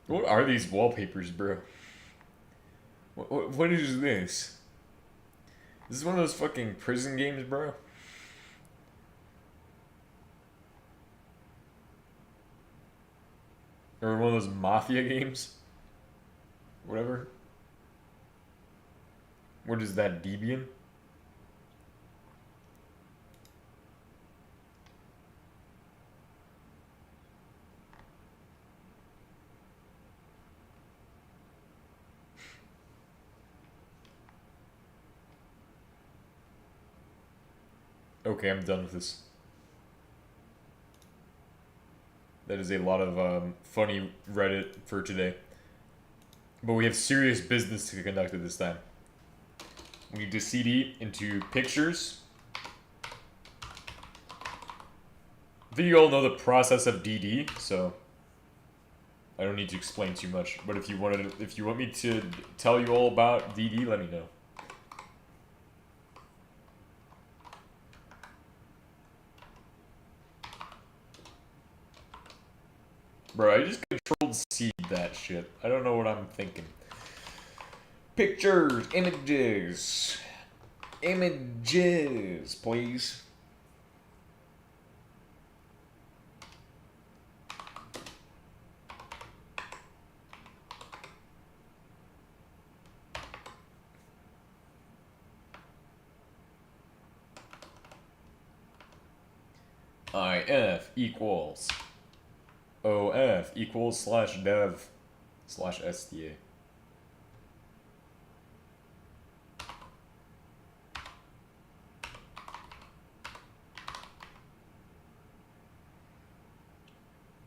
What are these wallpapers, bro? What is this? This is one of those fucking prison games, bro. Or one of those mafia games. Whatever. What is that, Debian? Okay, I'm done with this. That is a lot of funny Reddit for today. But we have serious business to conduct at this time. We need to CD into pictures. I think you all know the process of DD, so I don't need to explain too much. But if you want me to tell you all about DD, let me know. Bro, I just controlled C that shit. I don't know what I'm thinking. Pictures, images. Images, please. IF equals OF equals /dev /STA.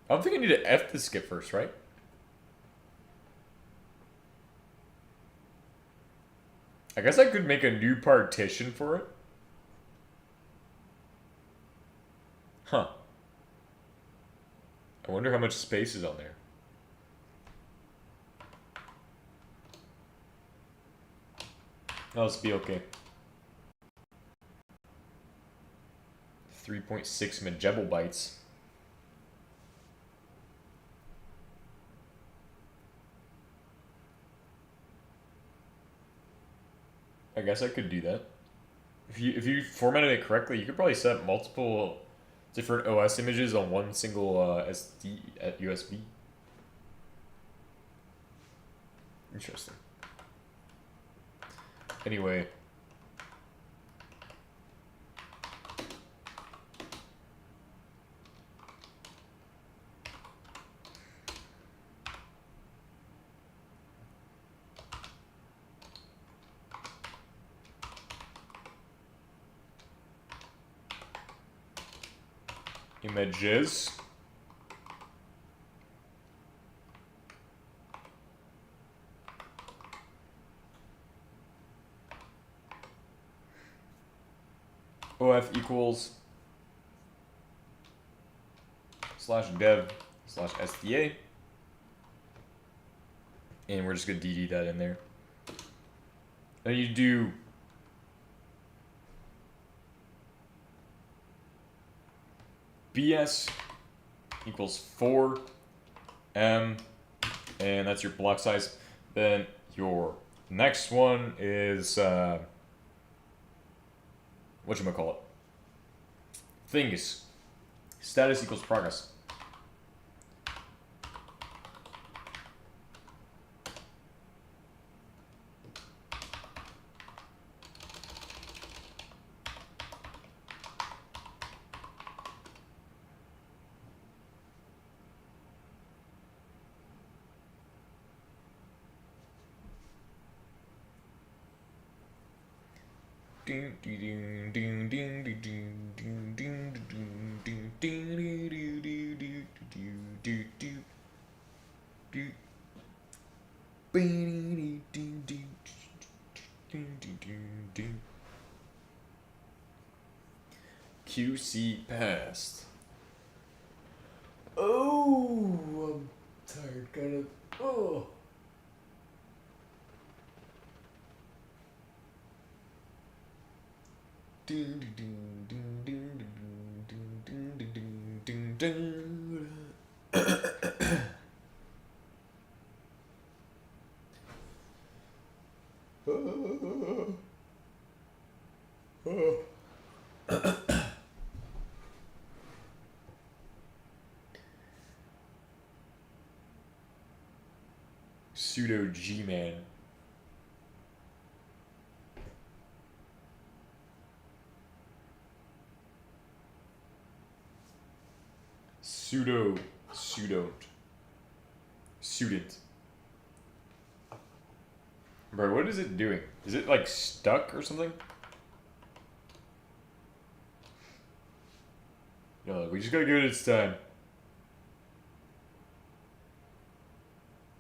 I don't think I need to F the skip first, right? I guess I could make a new partition for it. Huh. I wonder how much space is on there. Oh, let's be okay. 3.6 Majebel bytes. I guess I could do that. If you formatted it correctly, you could probably set multiple different OS images on one single SD at USB. Interesting. Anyway. Images. OF equals /dev /SDA. And we're just gonna DD that in there. Then you do BS equals 4 M, and that's your block size. Then your next one is whatchamacallit? Things. Status equals progress. QC passed. Oh kind of. Oh. Ding ding ding ding ding ding ding ding ding. Pseudo G-Man. Student. Bro, what is it doing? Is it like stuck or something? No, we just gotta give it its time.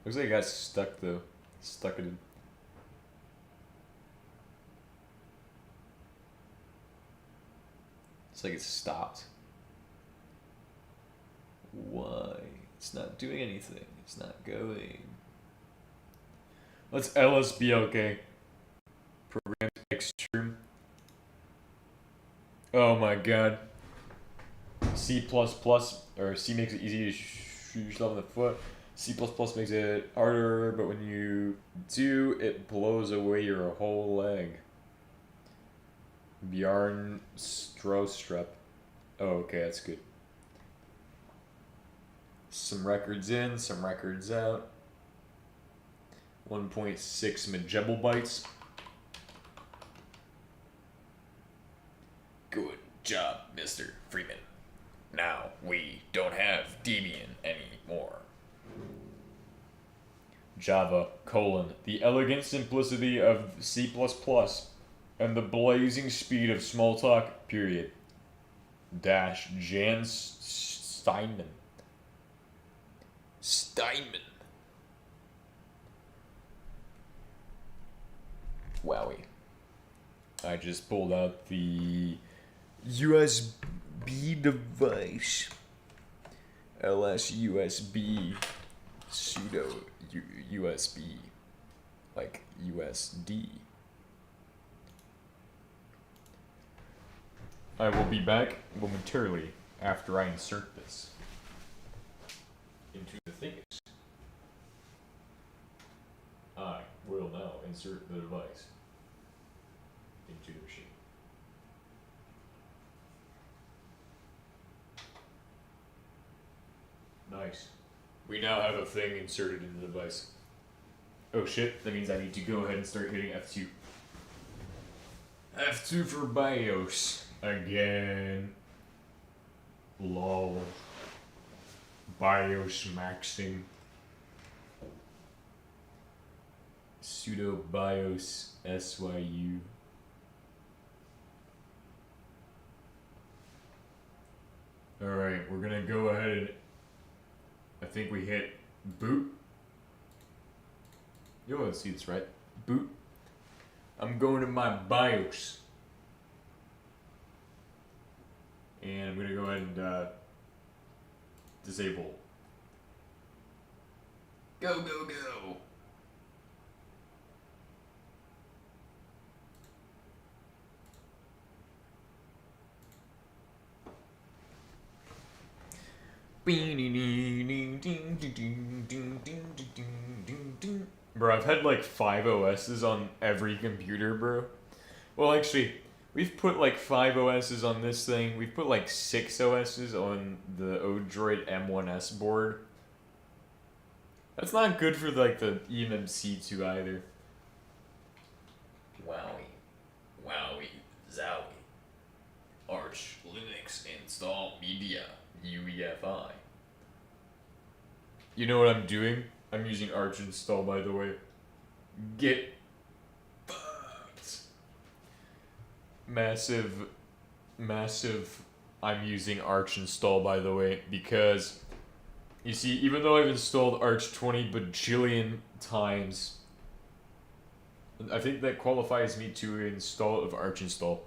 Looks like it got stuck though. Stuck it in. It's like it stopped. Why? It's not doing anything. It's not going. Let's LSBLK. Program extreme. Oh my god. C++ or C makes it easy to shoot yourself in the foot. C++ makes it harder, but when you do, it blows away your whole leg. Bjarn Strostrup. Oh, okay, that's good. Some records in, some records out. 1.6 megabytes. Good job, Mr. Freeman. Now we don't have Debian anymore. Java, the elegant simplicity of C++, and the blazing speed of Smalltalk, period. Dash Jan Steinman. Wowie. I just pulled out the USB device. LSUSB pseudo USB. Like USD. I will be back momentarily after I insert this into the thingus. I will now insert the device into the machine. Nice. We now have a thing inserted in the device. Oh shit, that means I need to go ahead and start hitting F2. F2 for BIOS. Again. Lol. BIOS maxing. Sudo BIOS SYU. Alright, we're gonna go ahead and I think we hit boot. You want to see this, right? Boot. I'm going to my BIOS. And I'm going to go ahead and disable. Go, go, go. Bro, I've had like 5 OSs on every computer, bro. Well, actually, we've put like 5 OSs on this thing. We've put like 6 OSs on the Odroid M1S board. That's not good for like the eMMC2 either. Wowie. Wowie. Zowie. Arch Linux install media. UEFI. You know what I'm doing? I'm using Arch install, by the way. Get fucked. Massive. I'm using Arch install, by the way, because you see, even though I've installed Arch 20 bajillion times, I think that qualifies me to install of Arch install,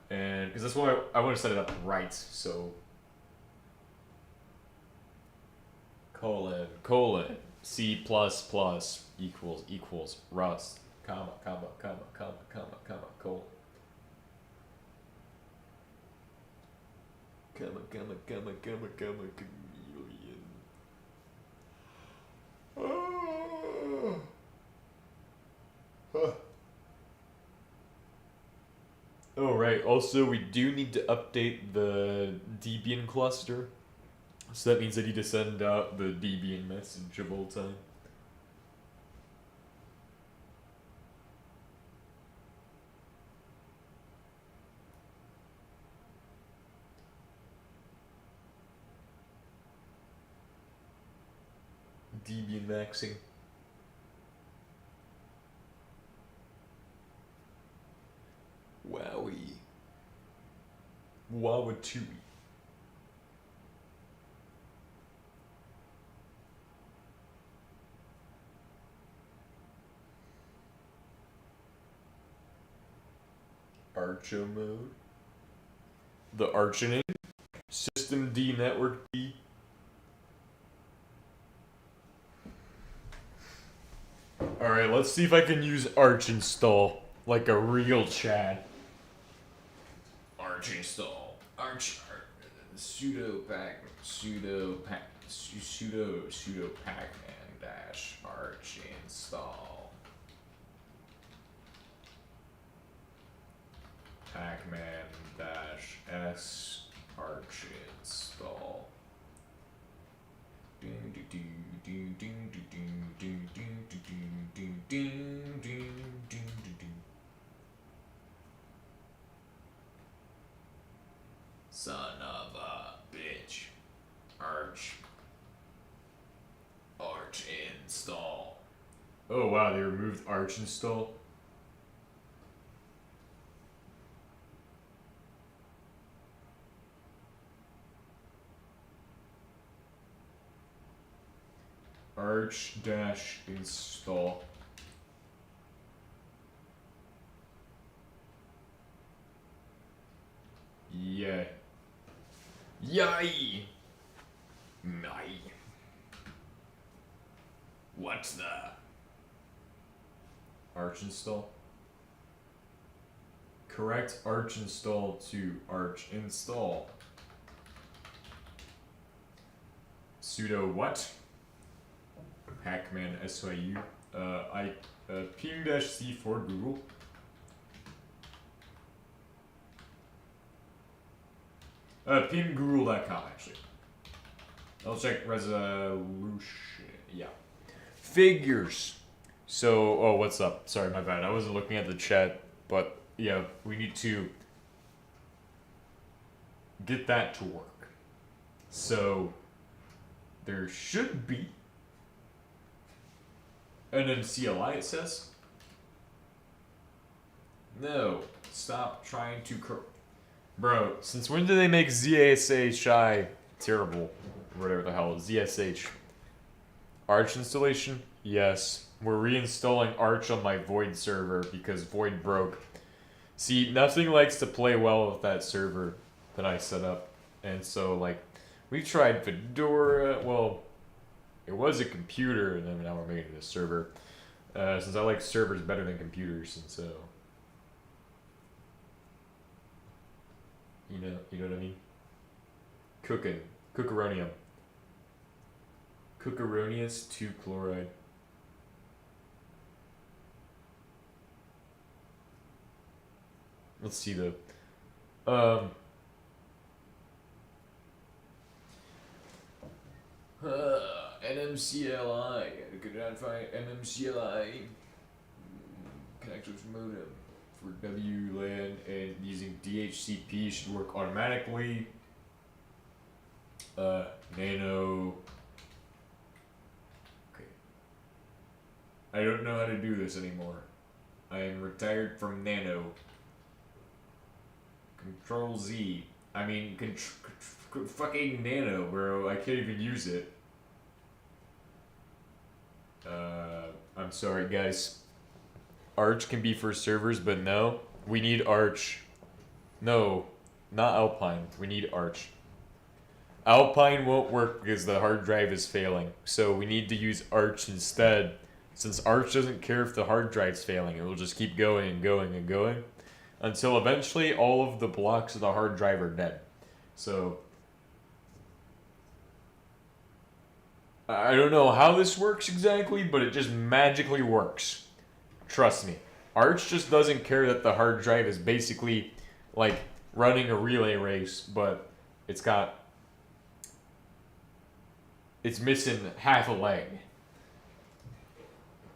and because that's why I want to set it up right. So colon C equals Rust, comma, colon. Chameleon. Oh, right. Also, we do need to update the Debian cluster. So that means I need to send out the Debian message of all time. Debian maxing. Wowie. Wawatui. Archo mode. The arching. System D, network D. Alright, let's see if I can use Arch install like a real Chad. Arch install. Arch sudo pacman dash arch install. Pacman dash s arch install. Son of a bitch. Arch install. Oh wow, they removed Arch install. Arch dash install. Yeah. Yay! Nay. What's the Arch install? Correct Arch install to Arch install. Sudo what? Pacman SYU. ping-c for Google. Ping-google.com actually. I'll check resolution. Yeah. Figures. So, oh, what's up? Sorry, my bad. I wasn't looking at the chat, but yeah, we need to get that to work. So, there should be an MCLI, it says. No, stop trying to Bro, since when did they make ZSHI terrible? Whatever the hell, ZSH. Arch installation? Yes. We're reinstalling Arch on my Void server because Void broke. See, nothing likes to play well with that server that I set up. And so, like, we tried Fedora. Well, it was a computer, and then now we're making it a server. Since I like servers better than computers, and so... You know what I mean? Cookeronium. Cookeronius 2-chloride. Let's see though. NMCLI. I could not find NMCLI. Connectors modem for WLAN and using DHCP should work automatically. Nano. Okay. I don't know how to do this anymore. I am retired from Nano. Control Z. I mean, fucking Nano, bro. I can't even use it. I'm sorry, guys. Arch can be for servers, but no. We need Arch. No, not Alpine. We need Arch. Alpine won't work because the hard drive is failing. So we need to use Arch instead. Since Arch doesn't care if the hard drive's failing, it will just keep going and going and going until eventually all of the blocks of the hard drive are dead. So I don't know how this works exactly, but it just magically works. Trust me. Arch just doesn't care that the hard drive is basically like running a relay race, but it's missing half a leg.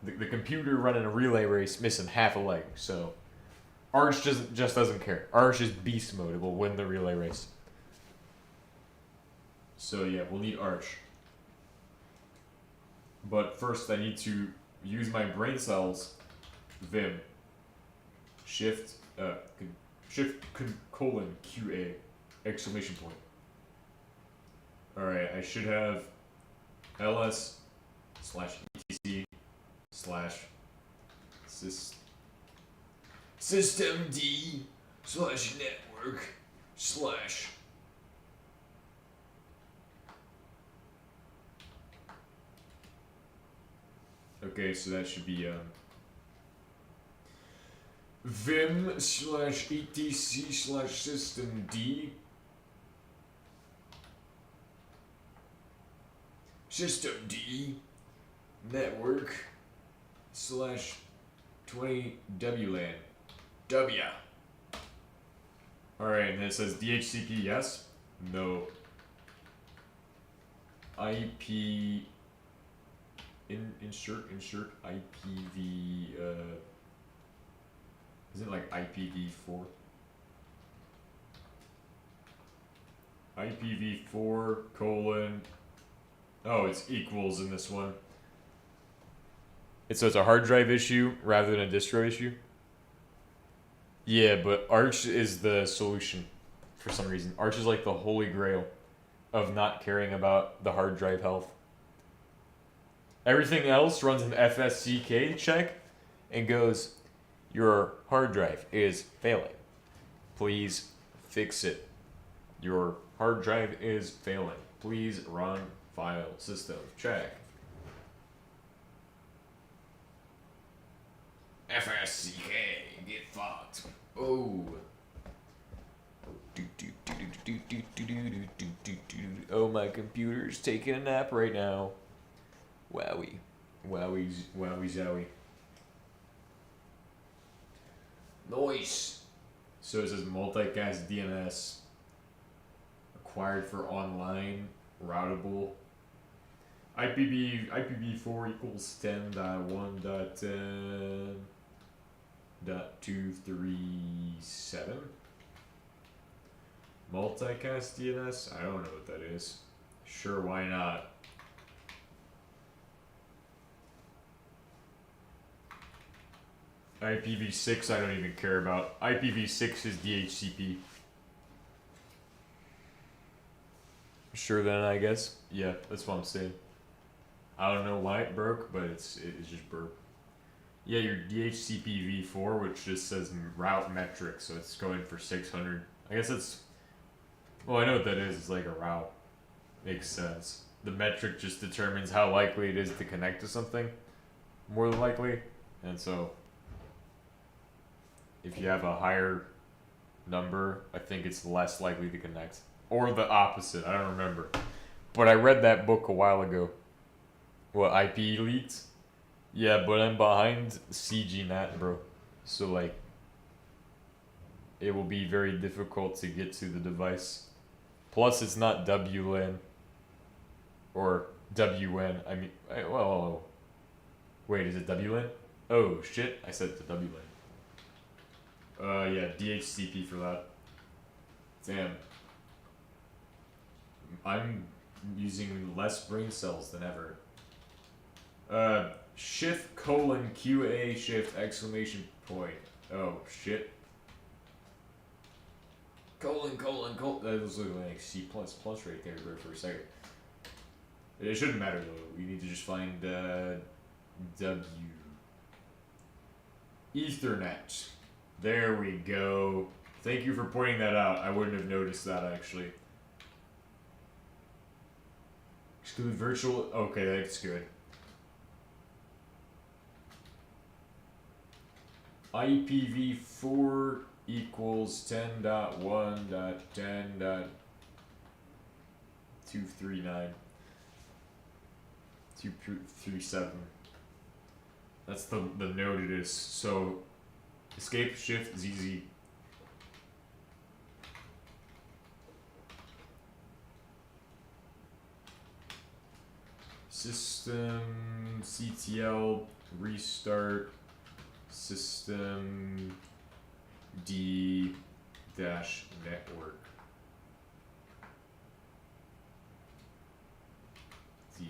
The computer running a relay race missing half a leg, so Arch just doesn't care. Arch is beast mode. It will win the relay race. So yeah, we'll need Arch. But first I need to use my brain cells, Vim, shift colon QA, exclamation point. Alright, I should have ls/etc/systemd /network/ Okay, so that should be vim/etc/systemd systemd network /20 WLAN W. Alright, and then it says DHCP yes, no. IP insert IPv is it like IPv4? IPv4 colon, oh, it's equals in this one. So it's a hard drive issue rather than a distro issue? Yeah, but Arch is the solution for some reason. Arch is like the holy grail of not caring about the hard drive health. Everything else runs an FSCK check and goes, your hard drive is failing. Please fix it. Your hard drive is failing. Please run file system check. FSCK, get fucked. Oh. Oh, my computer's taking a nap right now. Wowie. Wowie zowie. Nice. So it says multicast DNS acquired for online routable. IPv4 equals 10.1.10.237. Multicast DNS? I don't know what that is. Sure, why not? IPv6 I don't even care about. IPv6 is DHCP. Sure then, I guess. Yeah, that's what I'm saying. I don't know why it broke, but it just broke. Yeah, your DHCP v4, which just says route metric, so it's going for 600. I guess it's... Well, I know what that is. It's like a route. Makes sense. The metric just determines how likely it is to connect to something. More than likely. And so... if you have a higher number, I think it's less likely to connect. Or the opposite, I don't remember. But I read that book a while ago. What, IP Elite? Yeah, but I'm behind CGNAT, bro. So, like, it will be very difficult to get to the device. Plus, it's not WLAN. Or WN, I mean, well, wait, is it WLAN? Oh, shit, I said the WLAN. Yeah, DHCP for that. Damn. I'm using less brain cells than ever. Shift colon QA shift exclamation point. Oh, shit. Colon. That was looking like C++ right there, bro, for a second. It shouldn't matter, though. We need to just find, W. Ethernet. There we go. Thank you for pointing that out. I wouldn't have noticed that, actually. Exclude virtual. Okay, that's good. IPv4 equals 10.1.10.239. 237. That's the node it is. So escape shift ZZ. System CTL restart system D dash network. D.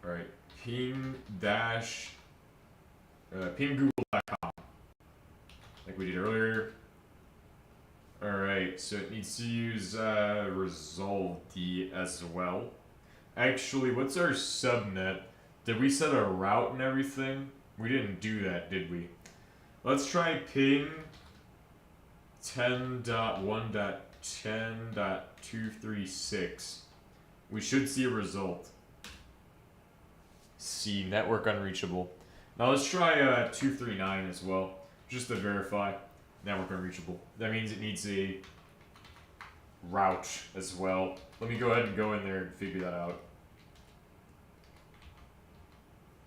Alright, ping dash ping google.com like we did earlier. Alright, so it needs to use resolve D as well. Actually, what's our subnet? Did we set a route and everything? We didn't do that, did we? Let's try ping 10.1.10.236. We should see a result. See, network unreachable. Now let's try 239 as well, just to verify. Network unreachable. That means it needs a route as well. Let me go ahead and go in there and figure that out.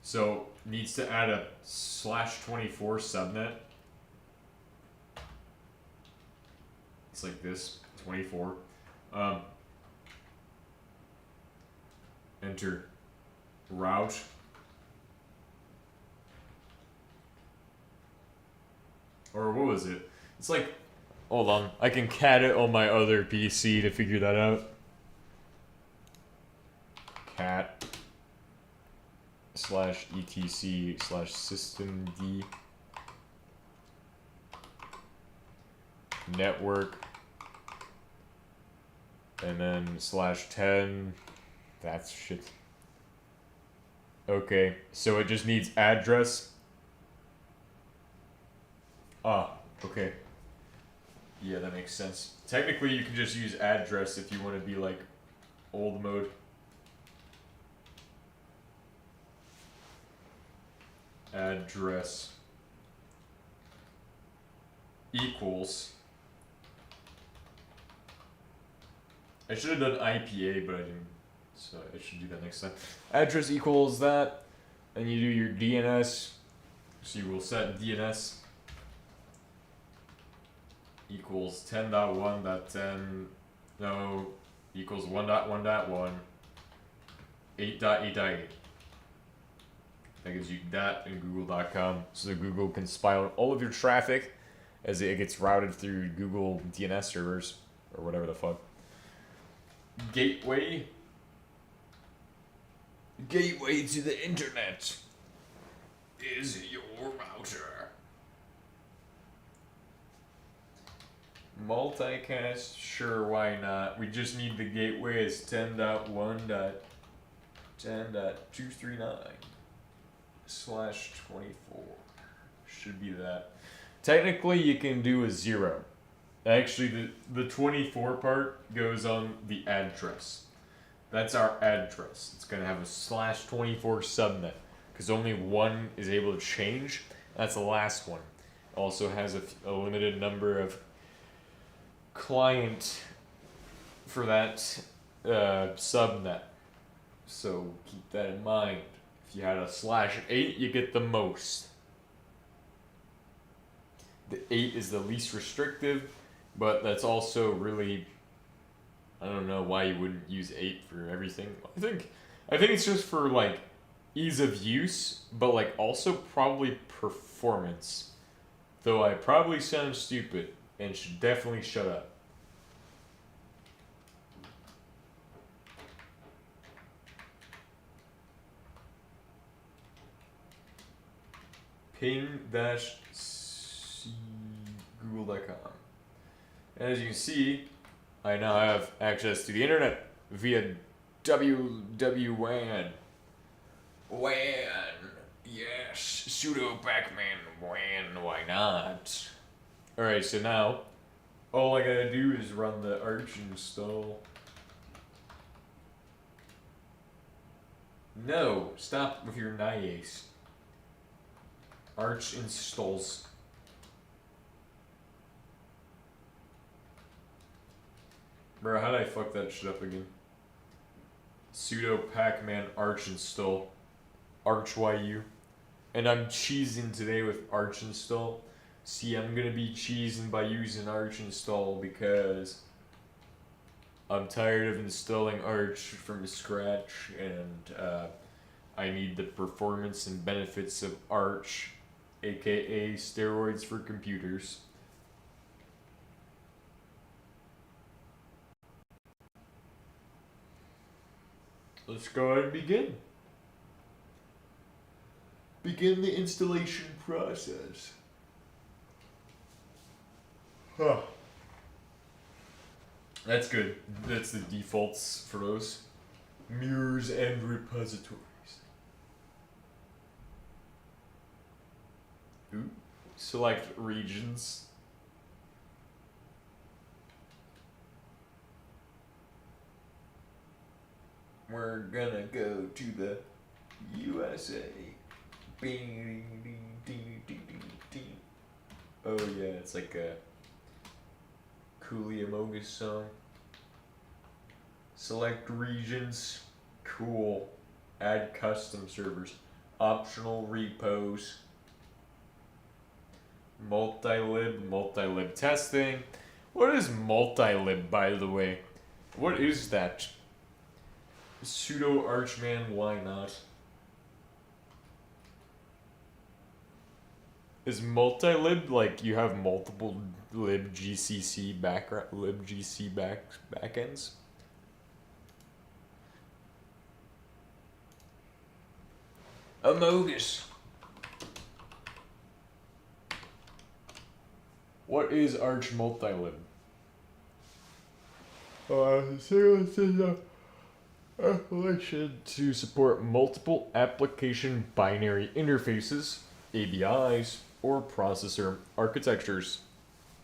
So, needs to add a /24 subnet. It's like this, 24. Enter route. Or what was it? It's like, hold on, I can cat it on my other PC to figure that out. Cat /etc/systemd network and then /10. That's shit. Okay, so it just needs address. Ah, okay. Yeah, that makes sense. Technically, you can just use address if you want to be like old mode. Address equals. I should have done IPA, but I didn't. So I should do that next time. Address equals that, and you do your DNS. So you will set DNS equals 10.1.10, no, equals 1.1.1, 8.8.8. That gives you that in google.com, so that Google can spy on all of your traffic as it gets routed through Google DNS servers, or whatever the fuck. Gateway to the internet is your router. Multicast, sure, why not? We just need the gateway as 10.1.10.239/24. Should be that. Technically, you can do a 0. Actually, the 24 part goes on the address. That's our address. It's going to have a /24 subnet, because only one is able to change. That's the last one. Also has a limited number of client for that subnet. So keep that in mind. If you had a /8, you get the most. The 8 is the least restrictive, but that's also really, I don't know why you wouldn't use 8 for everything. I think it's just for like ease of use, but like also probably performance. Though I probably sound stupid and should definitely shut up. ping-c google.com. And as you can see, I now have access to the internet via WWWAN. WAN, yes, sudo pacman WAN, why not? Alright, so now, all I gotta do is run the arch install No, stop with your nice. Arch installs. Bro, how did I fuck that shit up again? Sudo pacman arch install. Arch YU. And I'm cheesing today with arch install. See, I'm gonna be cheesing by using arch install because I'm tired of installing arch from scratch and I need the performance and benefits of arch, aka steroids for computers. Let's go ahead and begin. Begin the installation process. Huh. That's good. That's the defaults for those. Mirrors and repositories. Ooh. Select regions. We're gonna go to the USA. Oh yeah, it's like a Cooley Amogus song. Select regions. Cool. Add custom servers. Optional repos. Multi-lib testing. What is multi-lib, by the way? What is that? Sudo archman, why not? Is multi-lib like you have multiple libgcc backends? Amogus. What is arch multi-lib? Application to support multiple application binary interfaces, ABIs, or processor architectures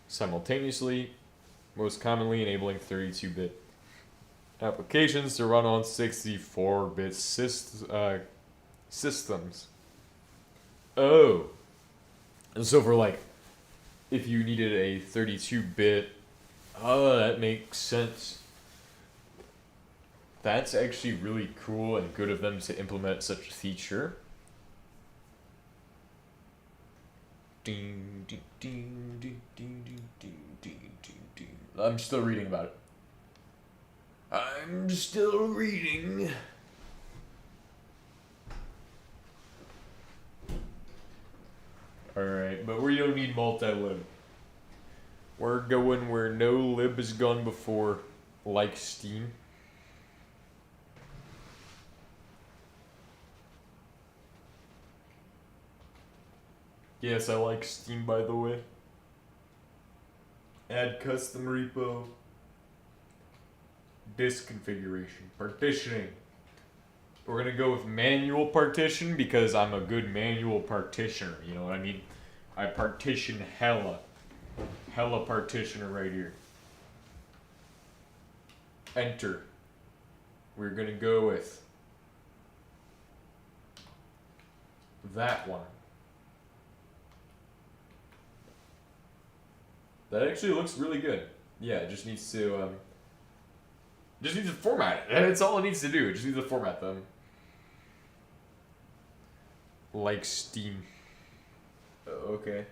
simultaneously, most commonly enabling 32-bit applications to run on 64-bit systems. Oh. And so for like, if you needed a 32-bit, oh, that makes sense. That's actually really cool and good of them to implement such a feature. I'm still reading about it. I'm still reading. Alright, but we don't need multi-lib. We're going where no lib has gone before, like Steam. Yes, I like Steam, by the way. Add custom repo. Disk configuration. Partitioning. We're gonna go with manual partition because I'm a good manual partitioner, you know what I mean? I partition hella partitioner right here. Enter. We're gonna go with that one. That actually looks really good. Yeah, it just needs to format it. That's all it needs to do. It just needs to format them. Like Steam. Okay.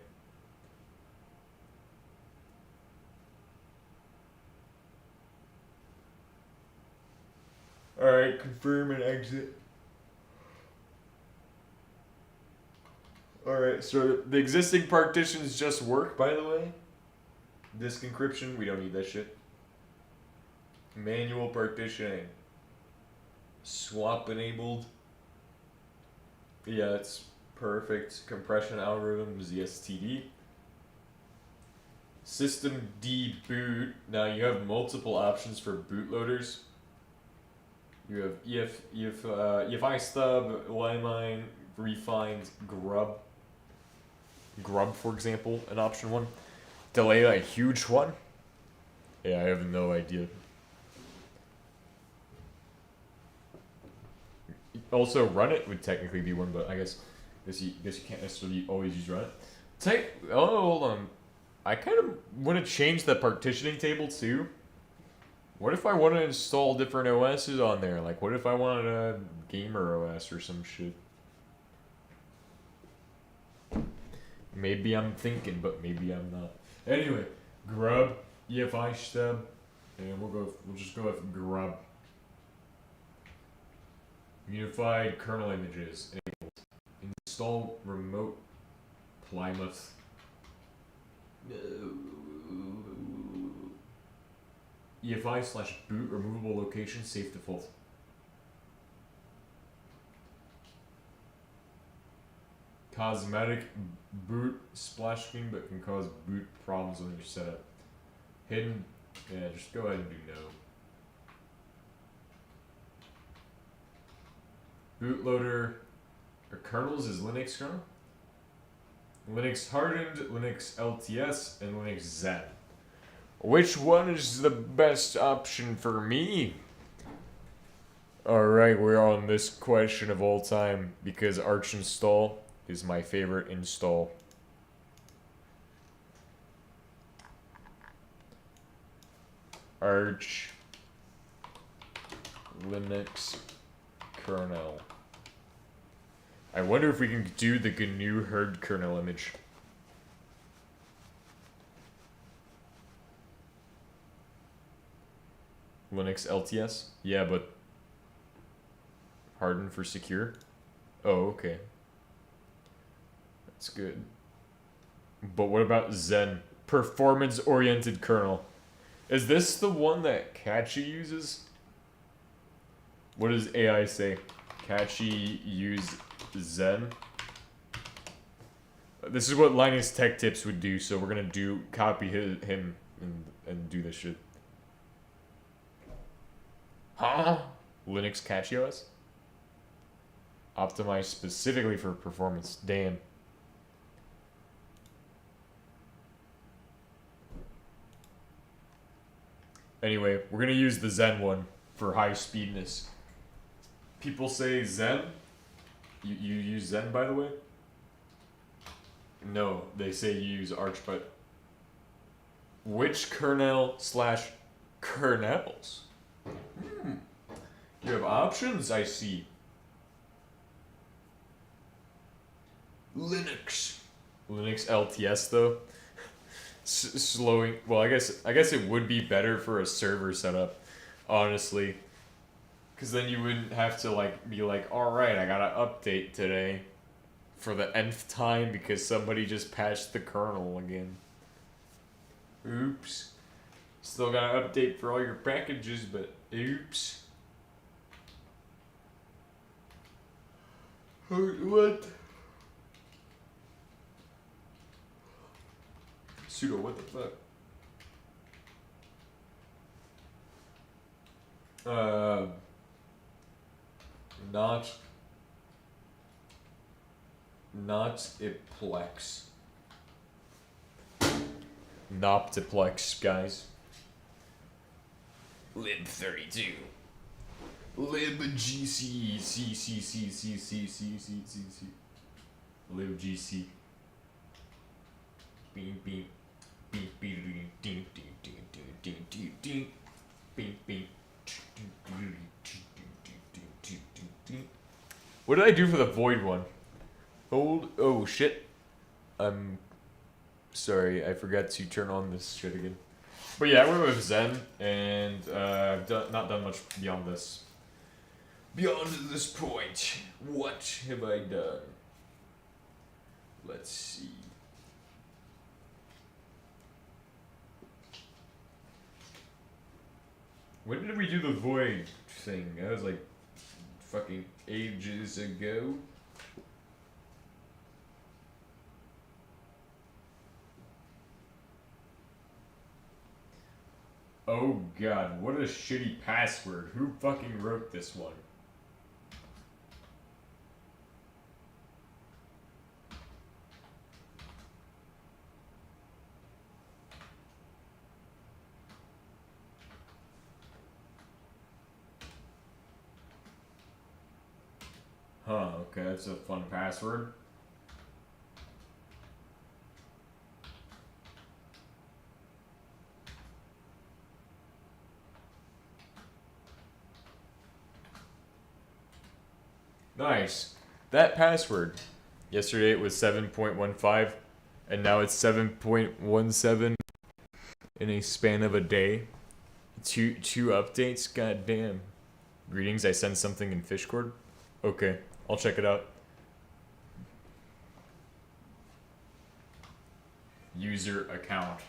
Alright, confirm and exit. Alright, so the existing partitions just work, by the way. Disk encryption, we don't need that shit. Manual partitioning. Swap enabled. Yeah, it's perfect. Compression algorithms, ZSTD. System D boot. Now you have multiple options for bootloaders. You have EFI stub, landmine, refined, grub. Grub, for example, an option one. Delay, a huge one. Yeah, I have no idea. Also, run it would technically be one, but I guess you can't necessarily always use run it. Hold on. I kind of want to change the partitioning table too. What if I want to install different OSs on there? Like, what if I wanted a gamer OS or some shit? Maybe I'm thinking, but maybe I'm not. Anyway, grub, EFI stub, and we'll just go with grub. Unified kernel images enabled. Install remote Plymouth. EFI/boot removable location safe default. Cosmetic boot splash screen, but can cause boot problems when you're set up. Hidden, yeah, just go ahead and do no. Bootloader, or kernels is Linux kernel. Linux hardened, Linux LTS, and Linux Zen. Which one is the best option for me? Alright, we're on this question of all time because Arch install is my favorite install. Arch Linux kernel. I wonder if we can do the GNU herd kernel image. Linux LTS? Yeah, but hardened for secure? Oh, okay. That's good. But what about Zen? Performance-oriented kernel. Is this the one that Catchy uses? What does AI say? Catchy use Zen? This is what Linus Tech Tips would do, so we're gonna copy him and do this shit. Huh? Linux Catchy OS? Optimized specifically for performance. Damn. Anyway, we're gonna use the Zen one for high speedness. People say Zen? You use Zen, by the way? No, they say you use Arch, but which kernel/kernels? You have options, I see. Linux LTS though. Slowing. Well, I guess it would be better for a server setup, honestly, because then you wouldn't have to be like, all right, I gotta update today for the nth time because somebody just patched the kernel again. Oops. Still gotta update for all your packages, but oops. What? Pseudo, what the fuck? Not iplex. Noptiplex, guys. lib32. libgc, libgc. Beep beep. Beep beep ding ding ding ding ding ding beep beep. What did I do for the void one? Oh shit. I'm sorry, I forgot to turn on this shit again. But yeah, I went with Zen, and I've not done much beyond this. Beyond this point, what have I done? Let's see. When did we do the void thing? That was like fucking ages ago. Oh god, what a shitty password. Who fucking wrote this one? Huh, okay, that's a fun password. Nice. That password. Yesterday it was 7.15, and now it's 7.17 in a span of a day. Two updates? God damn. Greetings, I sent something in Fishcord. Okay, I'll check it out. User account.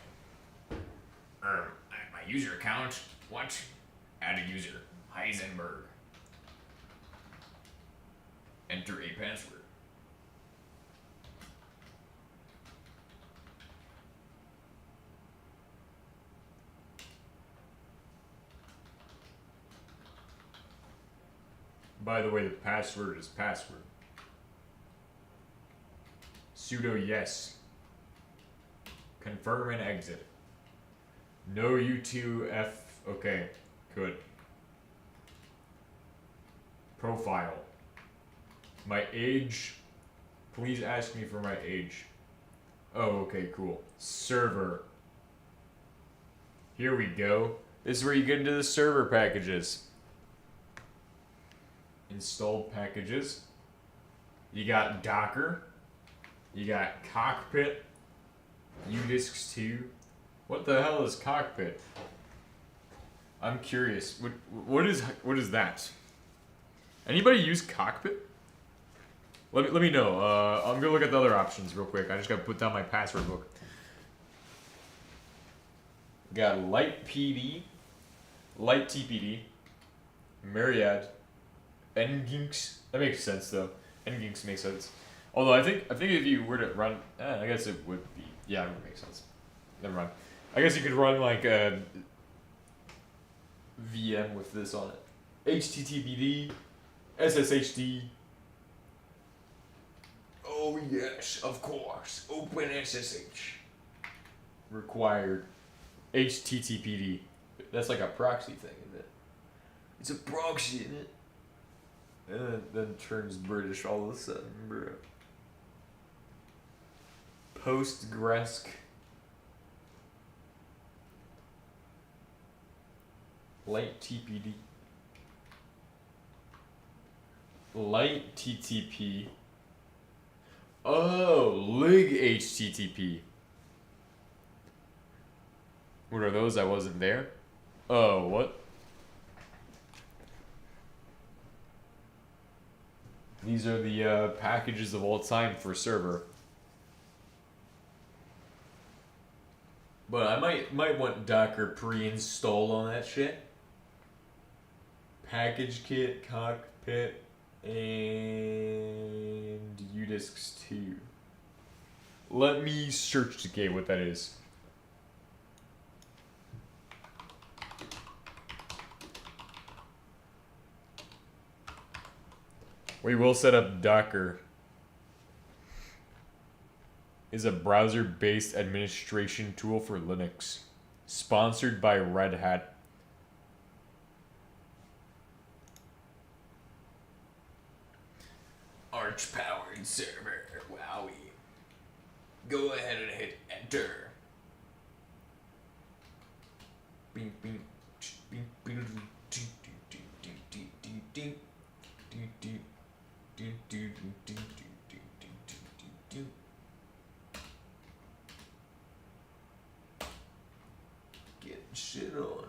My user account. What? Add a user. Heisenberg. Enter a password. By the way, the password is password. Sudo yes. Confirm and exit. No U2F. Okay, good. Profile. My age. Please ask me for my age. Oh, okay, cool. Server. Here we go. This is where you get into the server packages. Installed packages. You got Docker. You got Cockpit. Udisks 2. What the hell is Cockpit? I'm curious. What is that? Anybody use Cockpit? Let me know. I'm gonna look at the other options real quick. I just gotta put down my password book. Got Light PD, Light TPD, Myriad, Nginx. That makes sense though. Nginx makes sense. Although I think if you were to run, I guess it would be. Yeah, it would make sense. Never mind. I guess you could run like a VM with this on it. HTTPD, SSHD. Oh yes, of course. Open SSH. Required. HTTPD. That's like a proxy thing, isn't it? It's a proxy, isn't it? And then turns British all of a sudden, bro. Postgresk. Light TPD. Light TTP. Oh, Lig HTTP. What are those? I wasn't there. Oh, what? These are the packages of all time for server. But I might want Docker pre-installed on that shit. Package kit, cockpit, and Udisks 2. Let me search to get what that is. We will set up Docker. Is a browser-based administration tool for Linux. Sponsored by Red Hat. Arch-powered server. Wowie. Go ahead and hit enter. Bing, bing, bing, bing, do, do, do, do, do, do, do, do, do, do, do, do, do, do, do, do. Getting shit on.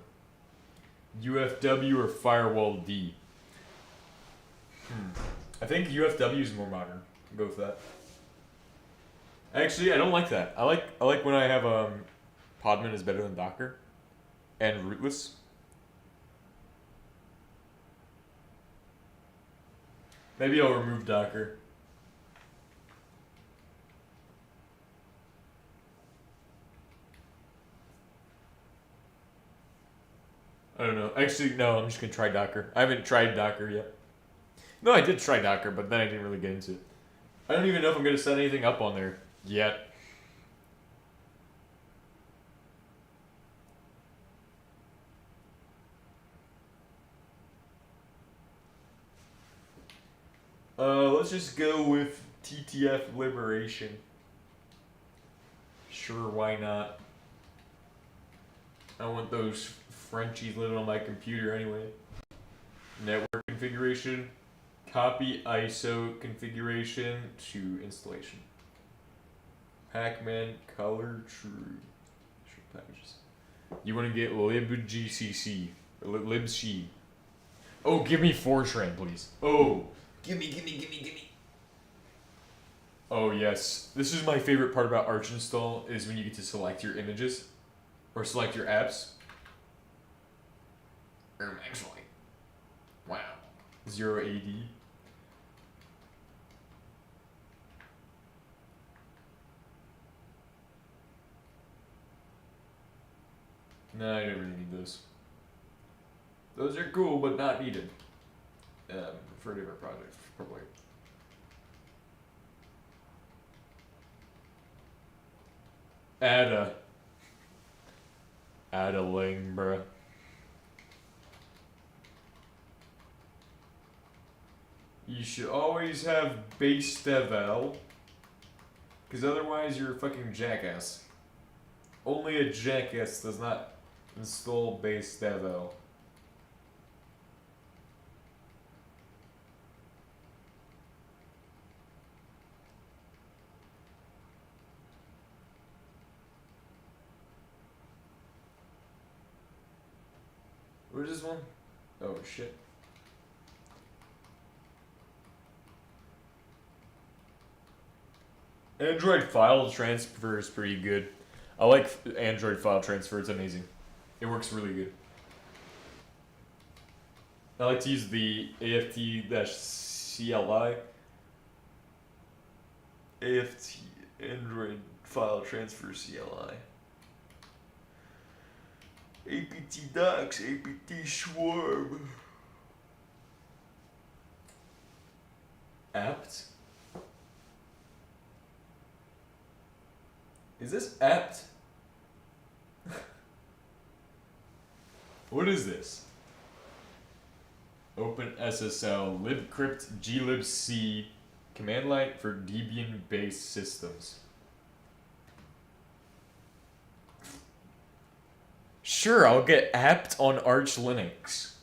UFW or Firewall D? I think UFW is more modern. I'll go with that. Actually, I don't like that. I like when I have Podman is better than Docker, and rootless. Maybe I'll remove Docker. I don't know. Actually, no, I'm just gonna try Docker. I haven't tried Docker yet. No, I did try Docker, but then I didn't really get into it. I don't even know if I'm gonna set anything up on there yet. Let's just go with TTF Liberation. Sure, why not? I want those Frenchies living on my computer anyway. Network configuration. Copy ISO configuration to installation. Pacman color true. Packages. You want to get libgcc. Libc. Oh, give me Fortran, please. Oh, gimme. Oh yes, this is my favorite part about Arch install is when you get to select your images, or select your apps. Actually, wow, 0 AD. No, I don't really need those. Those are cool, but not needed. For a different project, probably. Add a link, bruh. You should always have base devel, because otherwise you're a fucking jackass. Only a jackass does not install base devel. Where's this one? Oh shit. Android file transfer is pretty good. I like Android file transfer, it's amazing. It works really good. I like to use the AFT-CLI. AFT Android file transfer CLI. APT docs, APT swarm. Apt? Is this apt? What is this? Open SSL, libcrypt, glibc, command line for Debian-based systems. Sure, I'll get apt on Arch Linux.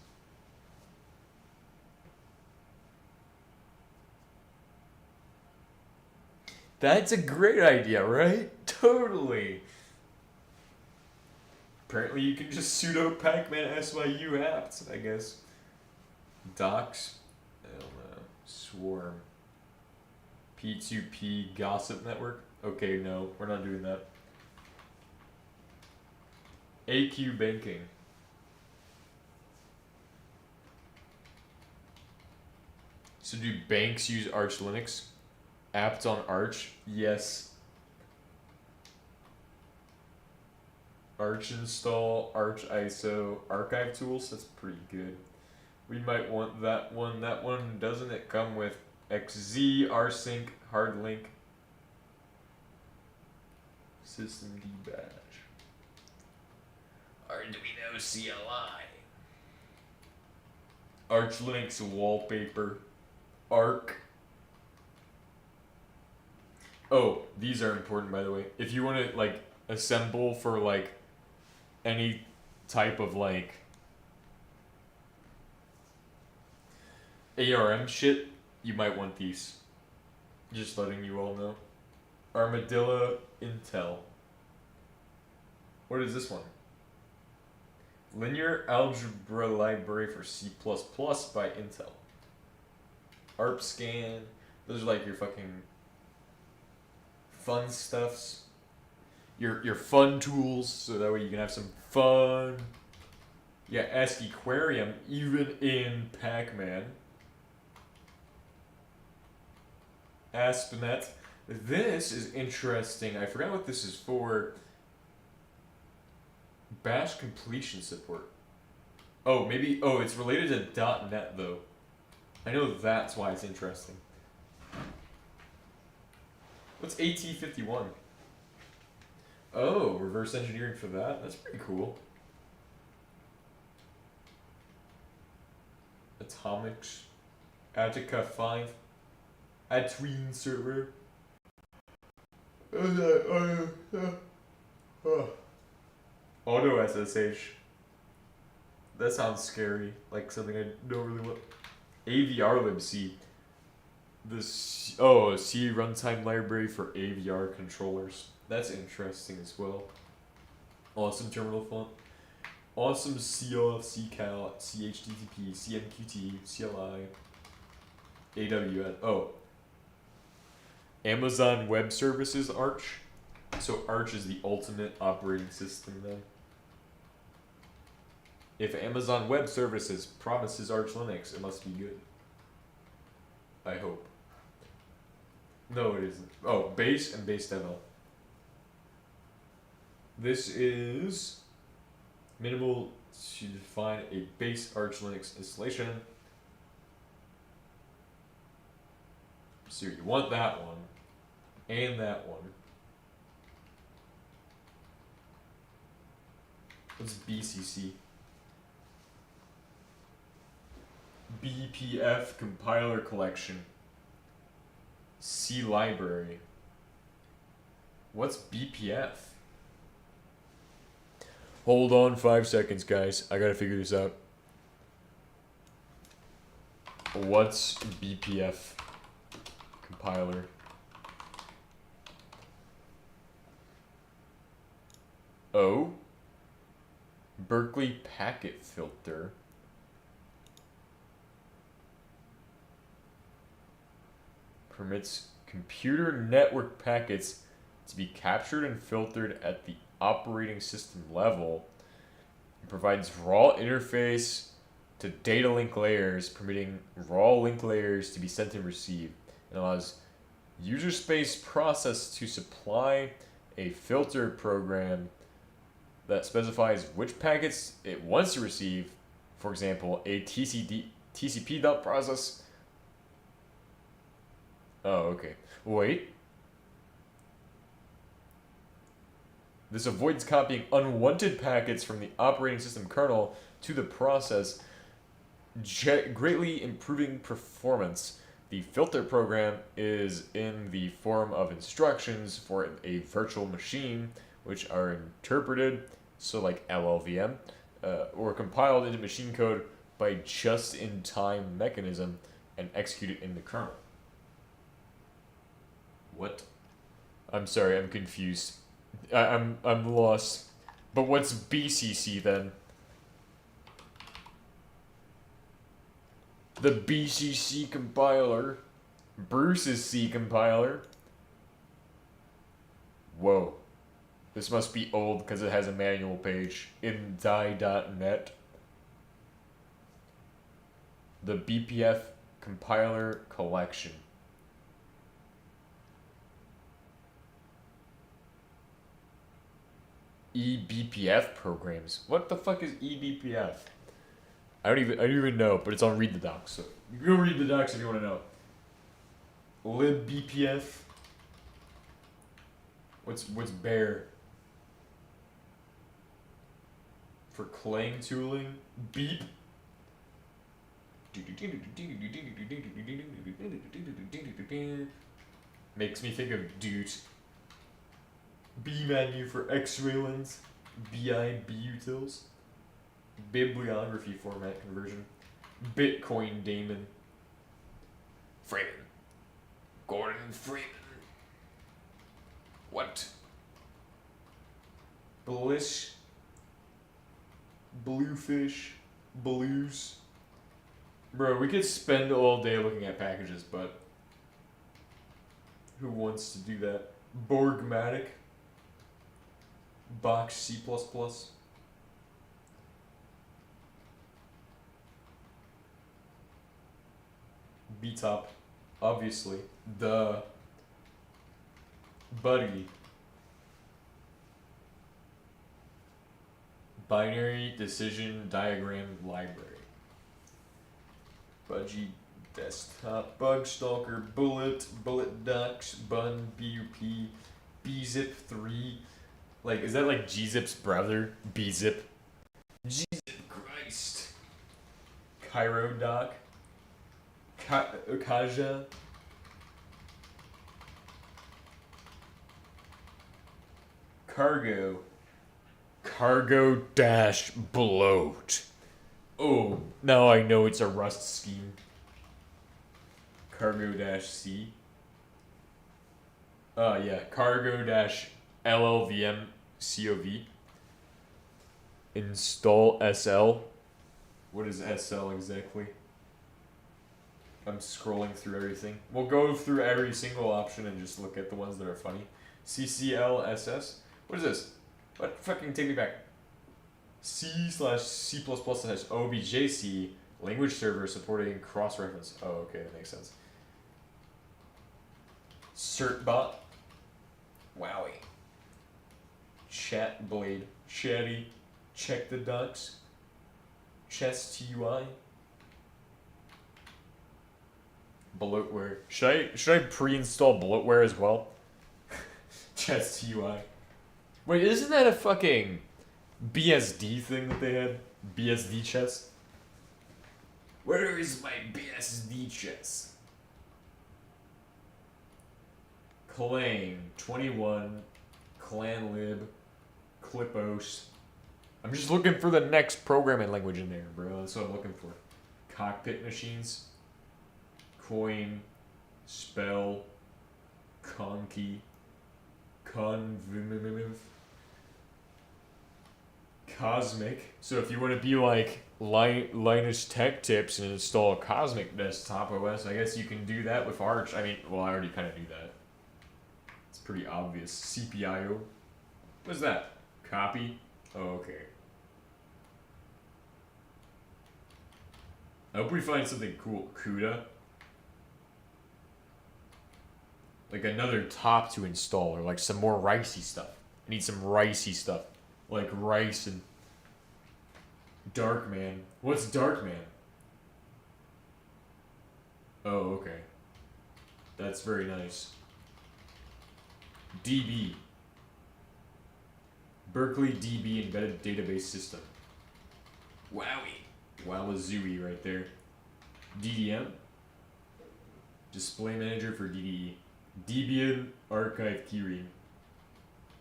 That's a great idea, right? Totally. Apparently you can just sudo pacman syu apt, I guess. Docs. I don't know. Swarm. P2P gossip network. Okay, no, we're not doing that. AQ banking. So do banks use Arch Linux? Apt on Arch? Yes. Arch install, Arch ISO, archive tools. That's pretty good. We might want that one. That one, doesn't it come with XZ, rsync, hardlink, systemd badge, Arduino CLI, Arch Linux wallpaper, Arc. Oh, these are important, by the way. If you want to like assemble for like any type of like ARM shit, you might want these. Just letting you all know. Armadillo Intel. What is this one? Linear Algebra Library for C++ by Intel. ARPScan. Those are like your fucking fun stuffs. Your fun tools, so that way you can have some fun. Yeah, ASCII Aquarium, even in Pac-Man. ASP.NET. This is interesting. I forgot what this is for. Bash completion support. Oh, maybe. Oh, it's related to .NET though. I know that's why it's interesting. What's AT51? Oh, reverse engineering for that? That's pretty cool. Atomics. Attica 5. A tween server. Auto SSH. That sounds scary. Like something I don't really want. AVR libc. C runtime library for AVR controllers. That's interesting as well. Awesome terminal font. Awesome COF, CCAL, CHTTP, CMQT, CLI, AWS. Oh. Amazon Web Services Arch. So Arch is the ultimate operating system then. If Amazon Web Services promises Arch Linux, it must be good. I hope. No, it isn't. Oh, base and base demo. This is minimal to define a base Arch Linux installation. So you want that one and that one. What's BCC? BPF compiler collection. C library. What's BPF? Hold on 5 seconds, guys. I gotta figure this out. What's BPF compiler? O. Berkeley packet filter. Permits computer network packets to be captured and filtered at the operating system level. It provides raw interface to data link layers, permitting raw link layers to be sent and received. It allows user space process to supply a filter program that specifies which packets it wants to receive. For example, a TCP dump process. Oh, okay. Wait. This avoids copying unwanted packets from the operating system kernel to the process, greatly improving performance. The filter program is in the form of instructions for a virtual machine, which are interpreted, so like LLVM, or compiled into machine code by just-in-time mechanism and executed in the kernel. What? I'm sorry, I'm confused. I'm lost. But what's BCC then? The BCC compiler. Bruce's C compiler. Whoa. This must be old because it has a manual page in die.net. The BPF compiler collection. eBPF programs. What the fuck is eBPF? I don't even know, but it's on Read the Docs. So you can go read the docs if you want to know. LibBPF. What's bear? For clang tooling. Beep. Makes me think of Doot. B menu for X-ray lens. BI butils. Bibliography format conversion. Bitcoin daemon. Freeman. Gordon Freeman. What? Blish. Bluefish. Blues. Bro, we could spend all day looking at packages, but who wants to do that? Borgmatic. Box C++. BTOP. Obviously. Duh. Buddy. Binary Decision Diagram Library. Budgie Desktop. Bugstalker. Bullet. Bullet Docs. Bun. BUP. bzip3. Like, is that like gzip's brother? bzip. gzip Christ. Cairo Doc. Kaja. Cargo. Cargo dash bloat. Oh, now I know it's a Rust scheme. Cargo dash C. Yeah, cargo dash LLVM COV. Install SL. What is SL exactly? I'm scrolling through everything. We'll go through every single option and just look at the ones that are funny. CCLSS? What is this? What? Fucking take me back. C/C++ OBJC language server supporting cross-reference. Oh, okay, that makes sense. Certbot. Wowie. Chat blade. Chatty. Check the ducks. Chess TUI. Bloatware. Should I pre-install bloatware as well? Chess TUI. Wait, isn't that a fucking BSD thing that they had? BSD chess? Where is my BSD chess? Clang 21 ClanLib Clipos. I'm just looking for the next programming language in there, bro. That's what I'm looking for. Cockpit machines. Coin. Spell. Conky. Conviv. Cosmic. So if you want to be like Linus Tech Tips and install a Cosmic desktop OS, I guess you can do that with Arch. I mean, well, I already kind of do that. It's pretty obvious. CPIO. What's that? Copy? Oh, okay. I hope we find something cool. CUDA. Like another top to install, or like some more ricey stuff. I need some ricey stuff. Like rice and Darkman. What's Darkman? Oh, okay. That's very nice. DB. Berkeley DB Embedded Database System. Wowie. Wowazooey right there. DDM. Display Manager for DDE. Debian Archive Keyring.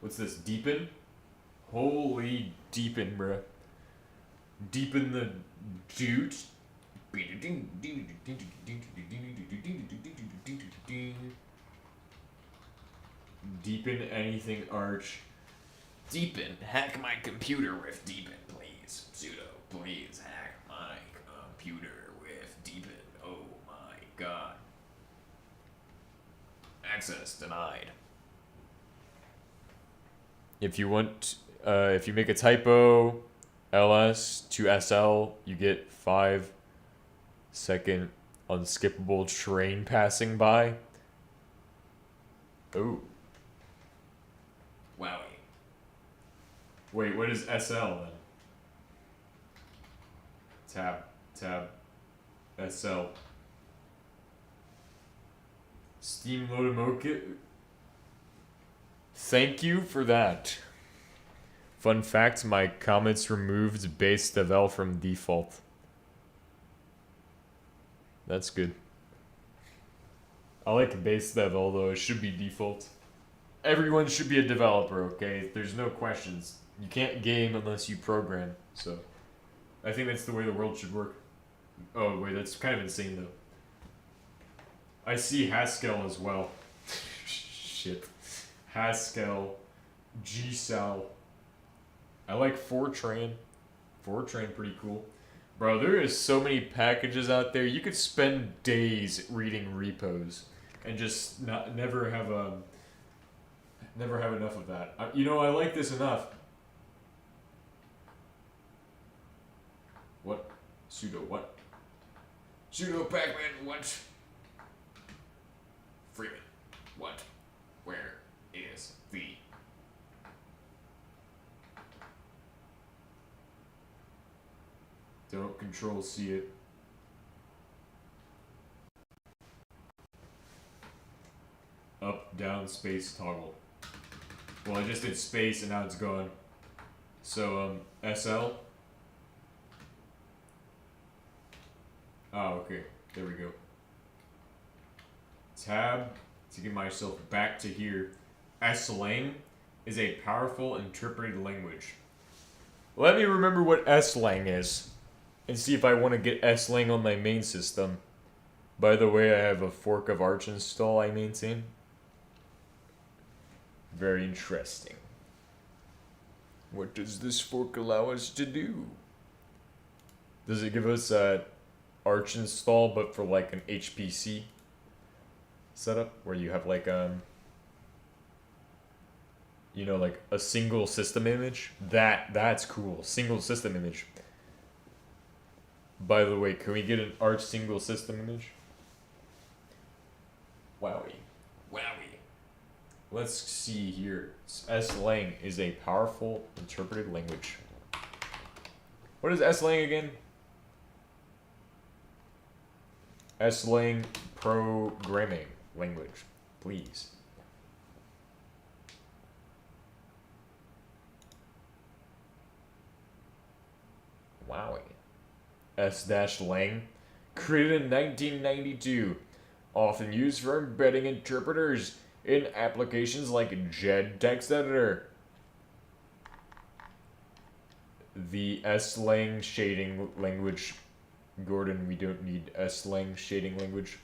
What's this? Deepin? Holy Deepin, bruh. Deepin the Doot. Deepin anything Arch. Deepin, hack my computer with Deepin, please. Sudo, please hack my computer with Deepin. Oh my god. Access denied. If you want, if you make a typo, LS to SL, you get 5-second unskippable train passing by. Oh. Wowie. Wait, what is SL then? Tab, SL. Steam Loadomoke. Thank you for that. Fun fact, my comments removed base devel from default. That's good. I like base dev, although it should be default. Everyone should be a developer, okay? There's no questions. You can't game unless you program, so I think that's the way the world should work. Oh, wait, that's kind of insane, though. I see Haskell as well. Shit. Haskell. GSAL. I like Fortran. Fortran, pretty cool. Bro, there is so many packages out there. You could spend days reading repos and just never have enough of that. You know, I like this enough. What? Sudo what? Sudo Pacman what? Freeman. What? Where is the... Don't control C it. Up, down, space, toggle. Well, I just did space and now it's gone. So, SL. Oh, okay. There we go. Tab to get myself back to here. S-Lang. is a powerful interpreted language. Let me remember what S-lang is, and see if I want to get S-lang on my main system. By the way, I have a fork of Arch install I maintain. Very interesting. What does this fork allow us to do? Does it give us a Arch install, but for like an HPC setup, where you have like you know, like a single system image? That's cool. Single system image. By the way, can we get an Arch single system image? Wowie. Wowie. Let's see here. S-lang is a powerful interpreted language. What is S-lang again? S-lang programming language, please. Wowie. S-lang, created in 1992, often used for embedding interpreters in applications like JED text editor. The S-lang shading language. Gordon, we don't need S-lang shading language.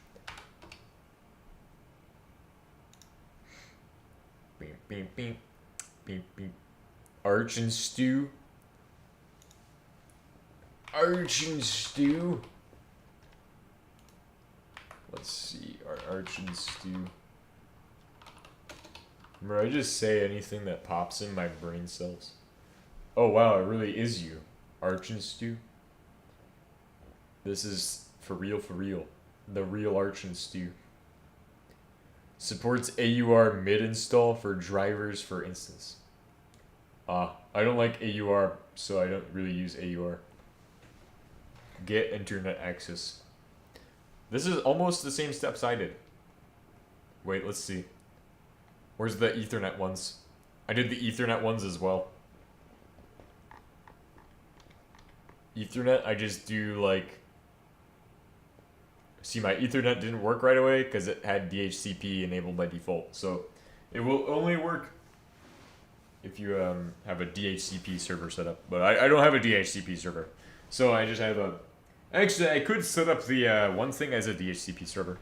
Beep, beep, beep. Beep, beep. Arch and stew. Arch and stew. Let's see. Arch and stew. Remember, I just say anything that pops in my brain cells. Oh wow, it really is you. Arch and stew. This is for real, for real. The real Arch and stew. Supports AUR mid-install for drivers, for instance. I don't like AUR, so I don't really use AUR. Get internet access. This is almost the same steps I did. Wait, let's see. Where's the Ethernet ones? I did the Ethernet ones as well. Ethernet, I just do like... See, my Ethernet didn't work right away because it had DHCP enabled by default. So it will only work if you have a DHCP server set up. But I don't have a DHCP server. So I just have a... Actually, I could set up the one thing as a DHCP server.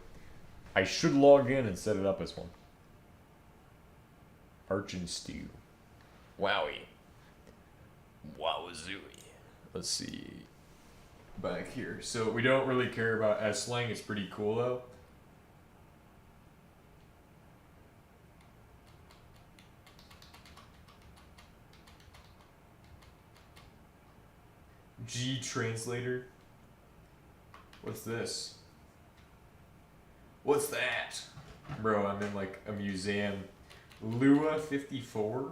I should log in and set it up as one. Arch and stew. Wowie. Wowazooey. Let's see. Back here. So we don't really care about S-lang. It's pretty cool though. G translator. What's this? What's that? Bro, I'm in like a museum. Lua 54.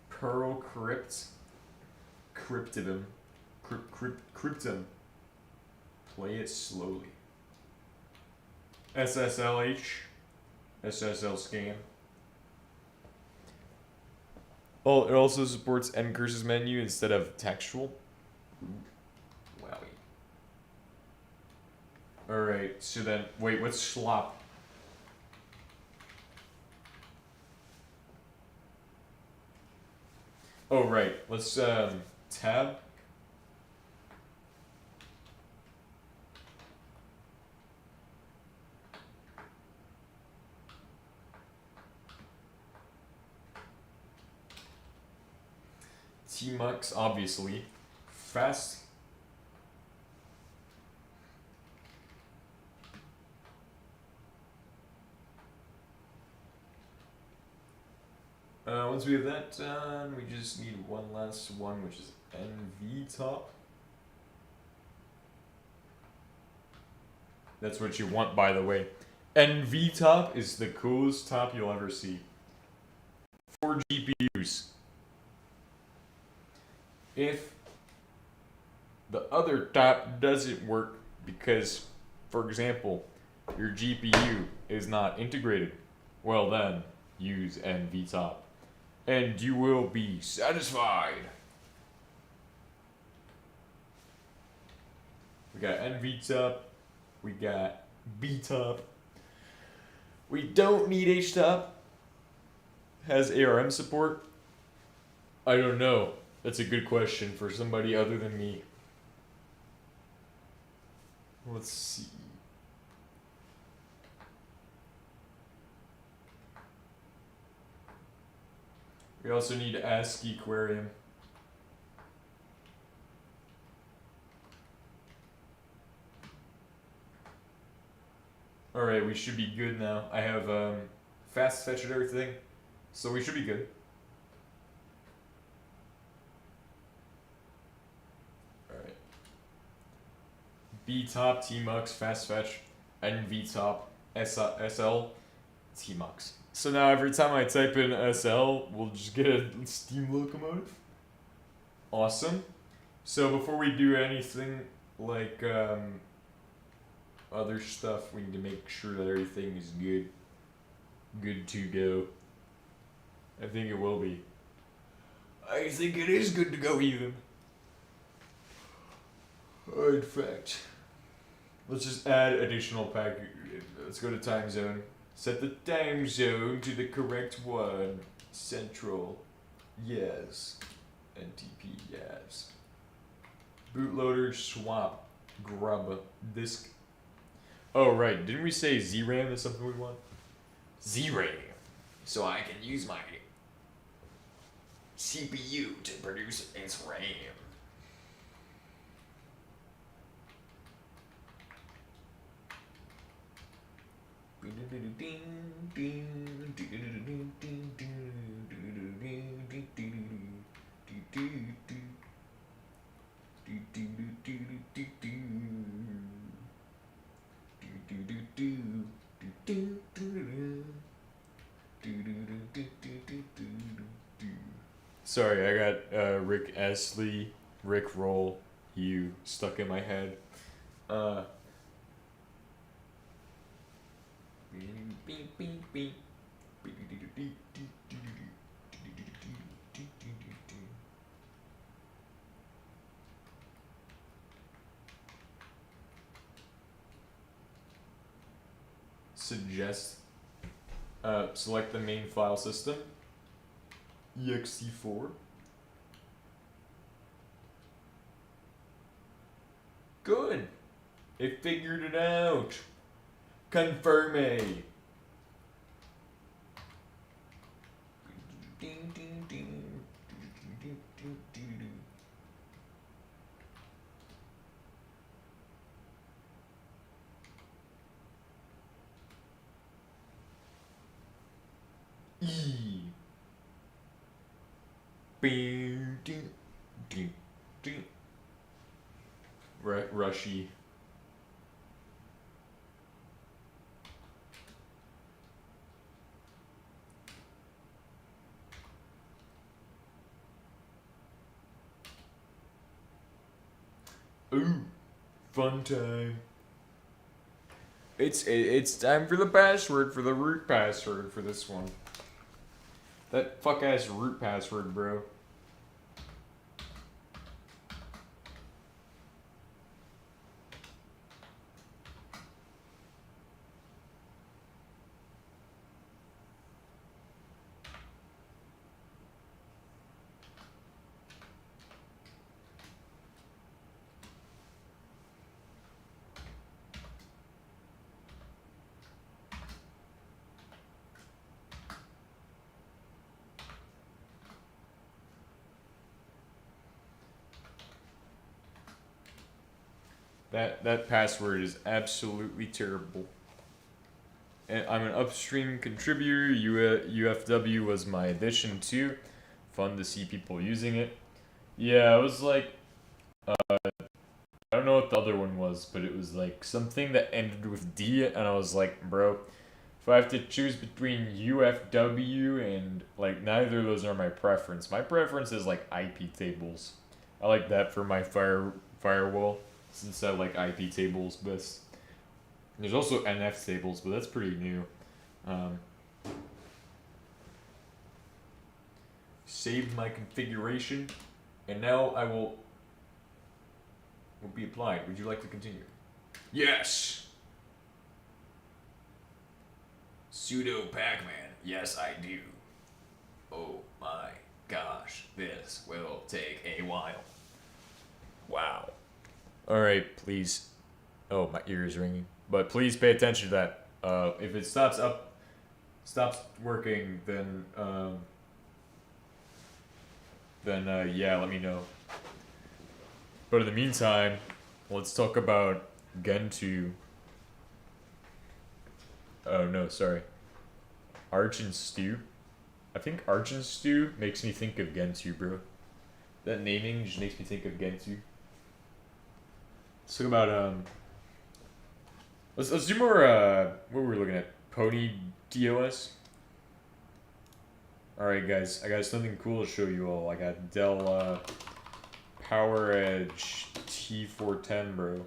Pearl Crypt. Cryptidum. Cryptum. Play it slowly. SSLH. SSL scan. Oh, it also supports end curses menu instead of textual. Wowie. Alright, so then, wait, what's schlop? Oh, right, let's, tab. Tmux, obviously. Fast. Once we have that done, we just need one last one, which is NV top. That's what you want, by the way. NV top is the coolest top you'll ever see. 4 GPUs. If the other top doesn't work because, for example, your GPU is not integrated, well then, use NV top. And you will be satisfied. We got NV top. We got B top. We don't need H top. has ARM support? I don't know. That's a good question for somebody other than me. Let's see. We also need ASCII Aquarium. Alright, we should be good now. I have fast fetch and everything, so we should be good. Alright. B-top, T-Mux, fast fetch, and V-top, SL, T-Mux. So now every time I type in SL, we'll just get a steam locomotive. Awesome. So before we do anything like other stuff, we need to make sure that everything is good to go. I think it will be. I think it is good to go even. In fact, let's just add additional package. Let's go to time zone. Set the time zone to the correct one. Central. Yes. NTP. Yes. Bootloader swap. Grub. Disk. Oh, right. Didn't we say ZRAM is something we want? ZRAM. So I can use my CPU to produce its RAM. Sorry, I got Rick Astley, Rick Roll, you stuck in my head. Suggest. Select the main file system. ext4. Good. It figured it out. Confirm me. E. Rushy. Ooh, fun time. It's time for the password, for the root password for this one. That fuck ass root password, bro. That password is absolutely terrible. And I'm an upstream contributor. UFW was my addition too. Fun to see people using it. Yeah, it was like, I don't know what the other one was, but it was like something that ended with D, and I was like, bro, if I have to choose between UFW and like neither of those are my preference. My preference is like IP tables. I like that for my firewall. Since I like IP tables best. There's also NF tables, but that's pretty new. Saved my configuration, and now I will be applied. Would you like to continue? Yes! Pseudo Pac-Man. Yes, I do. Oh my gosh, this will take a while. Wow. Alright, please. Oh, my ear is ringing. But please pay attention to that. If it stops working, then yeah, let me know. But in the meantime, let's talk about Gentoo. Oh no, sorry. Arch and Stew. I think Arch and Stew makes me think of Gentoo, bro. That naming just makes me think of Gentoo. Let's talk about let's do more what were we looking at? Pony DOS. Alright guys, I got something cool to show you all. I got Dell PowerEdge T410, bro. You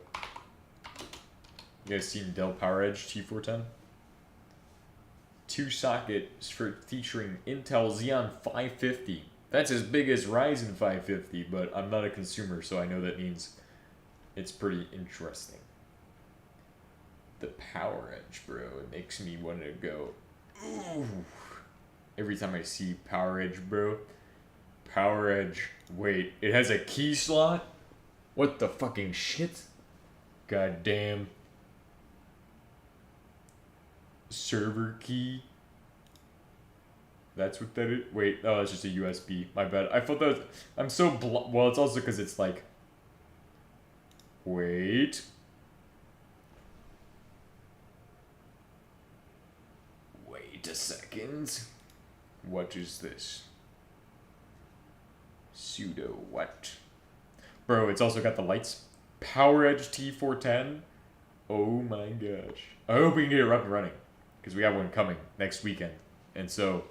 guys seen Dell PowerEdge T410? 2 sockets featuring Intel Xeon 550. That's as big as Ryzen 550, but I'm not a consumer, so I know that means it's pretty interesting. The PowerEdge, bro, it makes me want to go, ooh. Every time I see PowerEdge, bro. PowerEdge, wait, it has a key slot? What the fucking shit? God damn. Server key? That's what that is? Wait, oh, that's just a USB. My bad. I thought that was, I'm so well, it's also because it's like, wait. Wait a second. What is this? Pseudo what? Bro, it's also got the lights. PowerEdge T410. Oh my gosh. I hope we can get it up and running. Because we got one coming next weekend. And so,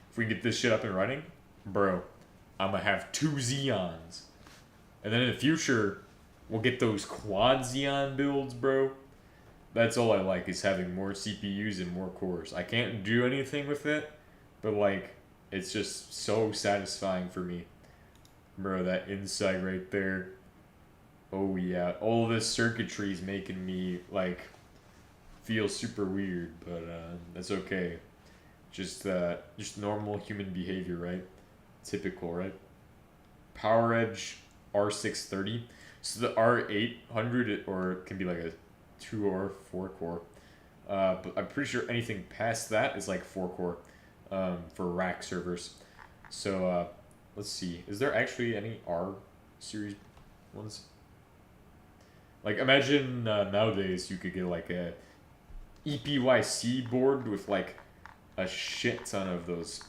if we can get this shit up and running, bro, I'm gonna have 2 Xeons. And then in the future, we'll get those quad Xeon builds, bro. That's all I like, is having more CPUs and more cores. I can't do anything with it, but like, it's just so satisfying for me. Bro, that insight right there. Oh yeah, all this circuitry is making me like feel super weird, but that's okay. Just normal human behavior, right? Typical, right? PowerEdge R630. So the R800, or it can be like a 2 or 4 core. But I'm pretty sure anything past that is like 4 core for rack servers. So let's see. Is there actually any R series ones? Like imagine nowadays you could get like a EPYC board with like a shit ton of those.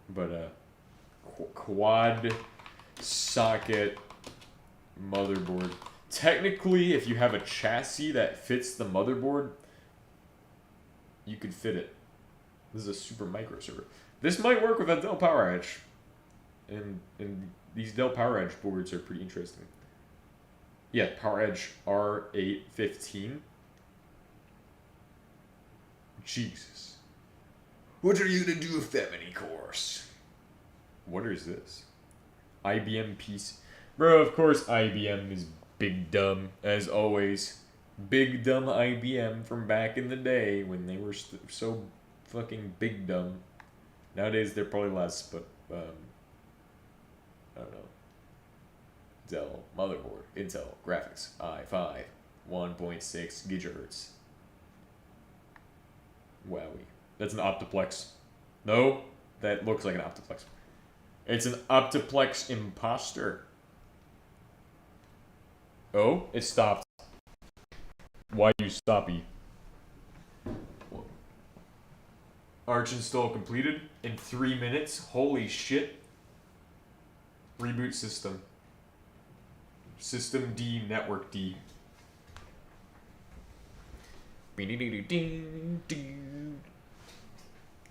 But quad socket motherboard. Technically, if you have a chassis that fits the motherboard, you could fit it. This is a super micro server. This might work with a Dell PowerEdge. And these Dell PowerEdge boards are pretty interesting. Yeah, PowerEdge R815. Jesus. What are you gonna do with that many cores? What is this? IBM PC. Bro, of course IBM is big dumb, as always. Big dumb IBM from back in the day when they were so fucking big dumb. Nowadays they're probably less, but I don't know. Dell motherboard, Intel graphics, i5, 1.6 gigahertz. Wowie. That's an optiplex. No, that looks like an optiplex. It's an optiplex imposter. Oh, it stopped. Why you stoppy? Arch install completed in 3 minutes. Holy shit. Reboot system. System D, network D.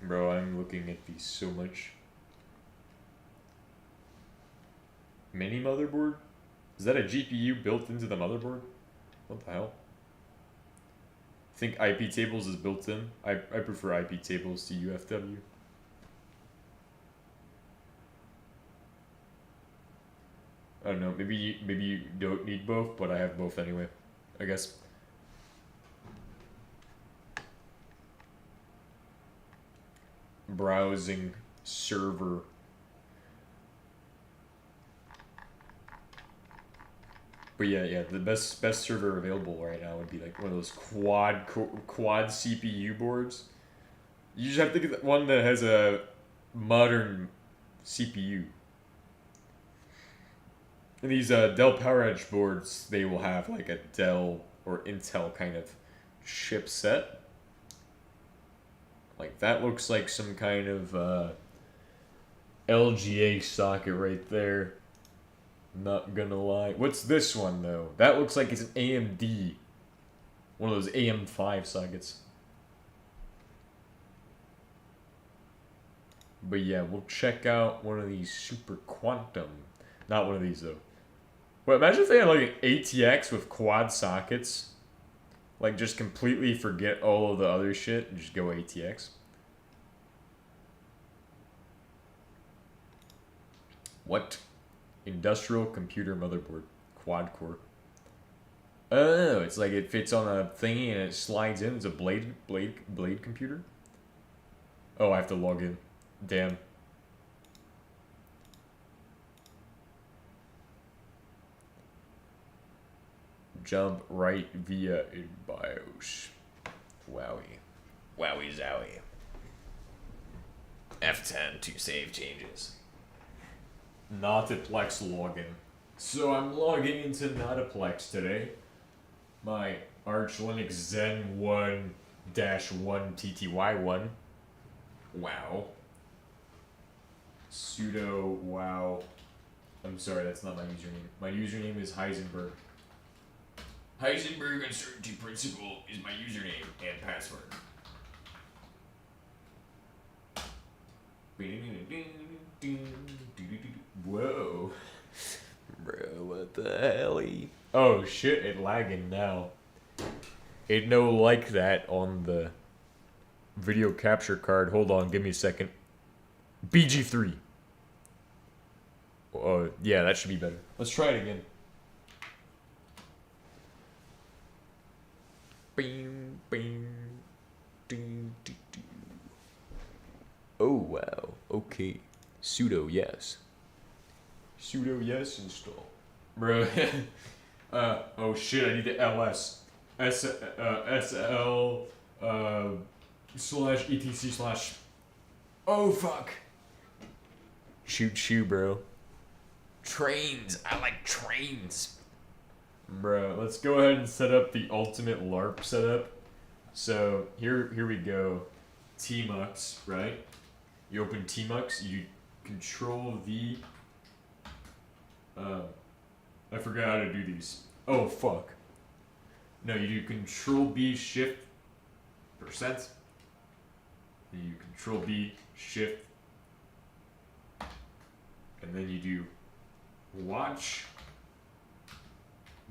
Bro, I'm looking at these so much. Mini motherboard? Is that a GPU built into the motherboard? What the hell? I think IP tables is built in. I prefer IP tables to UFW. I don't know, maybe you don't need both, but I have both anyway, I guess. browsing server. But yeah, the best server available right now would be like one of those quad CPU boards. You just have to get one that has a modern CPU. And these Dell PowerEdge boards, they will have like a Dell or Intel kind of chipset. Like that looks like some kind of LGA socket right there. Not gonna lie. What's this one though? That looks like it's an AMD. One of those AM5 sockets. But yeah, we'll check out one of these Super Quantum. Not one of these though. But imagine if they had like an ATX with quad sockets. Like just completely forget all of the other shit and just go ATX. What? Industrial computer motherboard. Quad core. Oh, it's like it fits on a thingy and it slides in. It's a blade computer. Oh, I have to log in. Damn. Jump right via in BIOS. Wowie. Wowie zowie. F10 to save changes. Nautiplex login. So I'm logging into Nautiplex today. My Arch Linux Zen 1-1 TTY1. Wow. Sudo wow. I'm sorry, that's not my username. My username is Heisenberg. Heisenberg Uncertainty Principle is my username and password. Whoa. Bro, what the hell? Oh shit, it lagging now. It no like that on the video capture card. Hold on, give me a second. BG3. Yeah, that should be better. Let's try it again. Bing, bing, ding, ding, ding. Oh, wow. Okay. Sudo yes. Sudo yes install. Bro. Oh shit, I need the ls. SL / etc / oh fuck. Shoot, bro. Trains. I like trains. Bro, let's go ahead and set up the ultimate LARP setup. So here we go. Tmux, right? You open Tmux, you control V. I forgot how to do these. Oh fuck. No, you do control B shift %. Then you control B shift. And then you do watch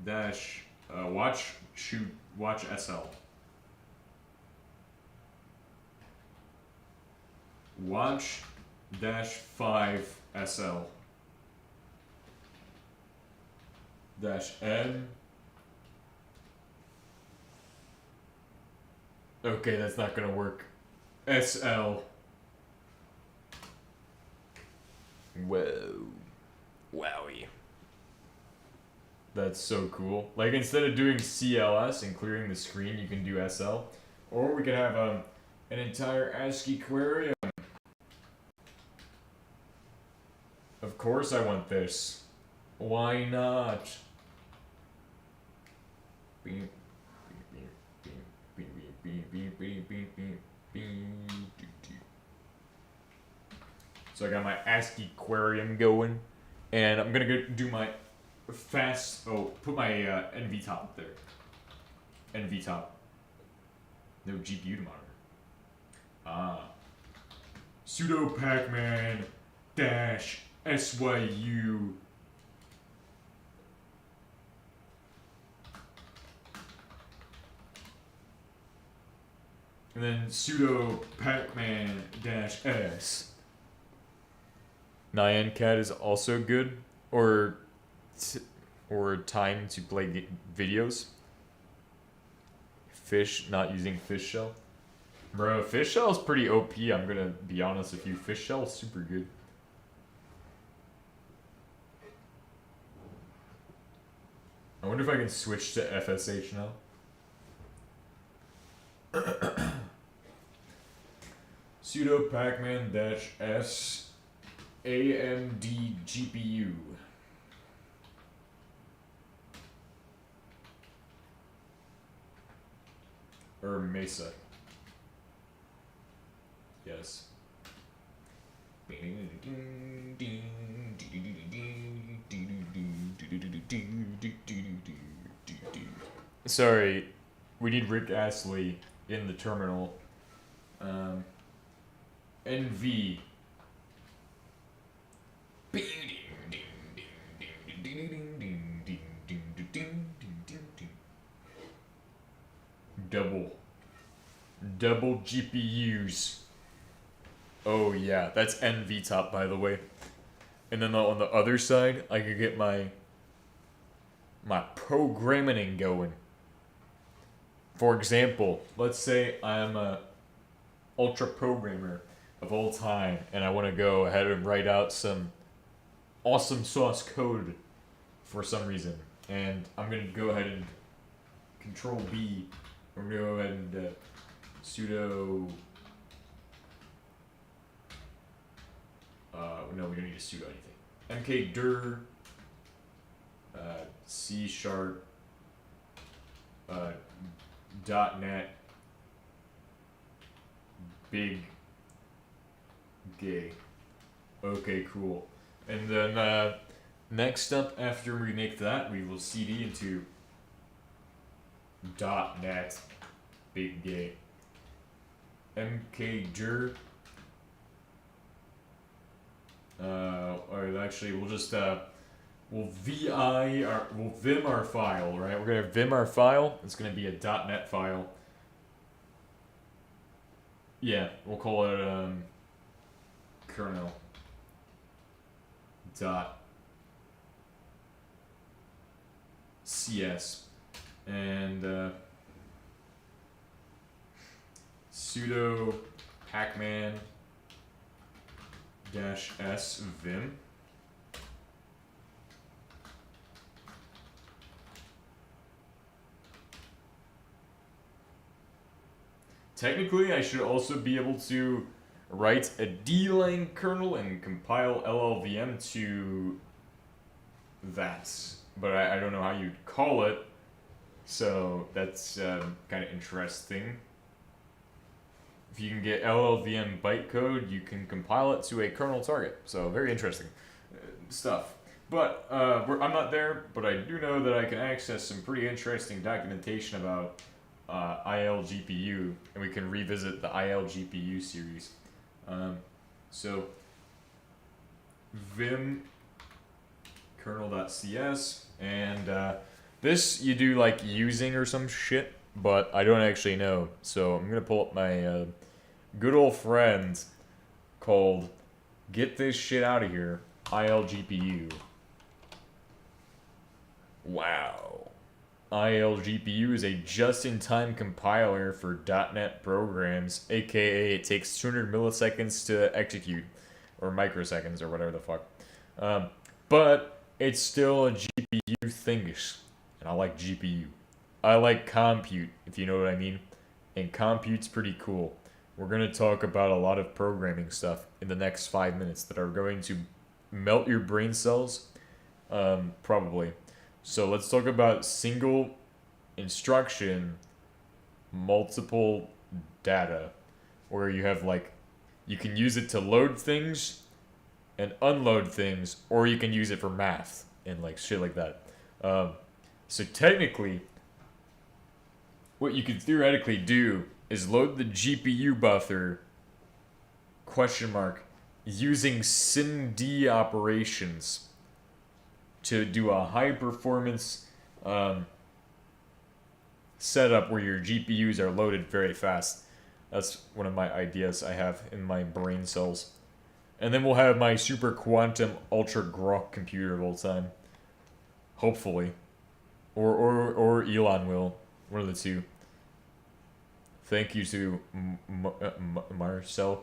dash watch SL. Watch dash 5 SL dash N. Okay, that's not gonna work. SL. Whoa. Wowie. That's so cool. Like, instead of doing CLS and clearing the screen, you can do SL. Or we could have an entire ASCII query. Of course I want this. Why not? So I got my ASCII aquarium going, and I'm gonna go do my put my NV top up there. NV top. No GPU to monitor. Sudo pacman dash SYU. And then sudo pacman dash S. NyanCat is also good, or time to play videos. Fish, not using fish shell. Bro, fish shell's pretty OP, I'm gonna be honest with you. Fish shell's super good. I wonder if I can switch to FSH now. Sudo pacman -s AMD GPU. Or Mesa. Yes. Sorry, we need Rick Astley in the terminal. NV. Double GPUs. Oh yeah, that's NV top, by the way. And then on the other side, I could get my programming going. For example, let's say I'm a ultra programmer of all time, and I want to go ahead and write out some awesome sauce code for some reason, and I'm gonna go ahead and Control B. We're gonna go ahead and sudo. No, we don't need to sudo anything. mkdir C#, .NET big gay. Okay, cool. And then next up, after we make that, we will cd into .NET big gay. mkdir. Or actually, we'll just we'll vim our file, right? We're gonna vim our file. It's gonna be a .NET file. Yeah, we'll call it kernel .cs and sudo pacman -s vim. Technically, I should also be able to write a D-line kernel and compile LLVM to that, but I don't know how you'd call it, so that's kind of interesting. If you can get LLVM bytecode, you can compile it to a kernel target, so very interesting stuff. But I'm not there, but I do know that I can access some pretty interesting documentation about ILGPU, and we can revisit the ILGPU series. So vim kernel.cs, and this you do like using or some shit, but I don't actually know. So I'm gonna pull up my good old friend called Get This Shit Out of Here, ILGPU. Wow. ILGPU is a just-in-time compiler for .NET programs, aka it takes 200 milliseconds to execute, or microseconds, or whatever the fuck. But it's still a GPU thingish, and I like GPU. I like compute, if you know what I mean, and compute's pretty cool. We're going to talk about a lot of programming stuff in the next 5 minutes that are going to melt your brain cells, probably. So let's talk about single instruction, multiple data, where you have like, you can use it to load things and unload things, or you can use it for math and like shit like that. So technically, what you could theoretically do is load the GPU buffer, using SIMD operations to do a high performance setup where your GPUs are loaded very fast. That's one of my ideas I have in my brain cells. And then we'll have my super quantum ultra grok computer of all time. Hopefully. Or Elon will. One of the two. Thank you to Marcel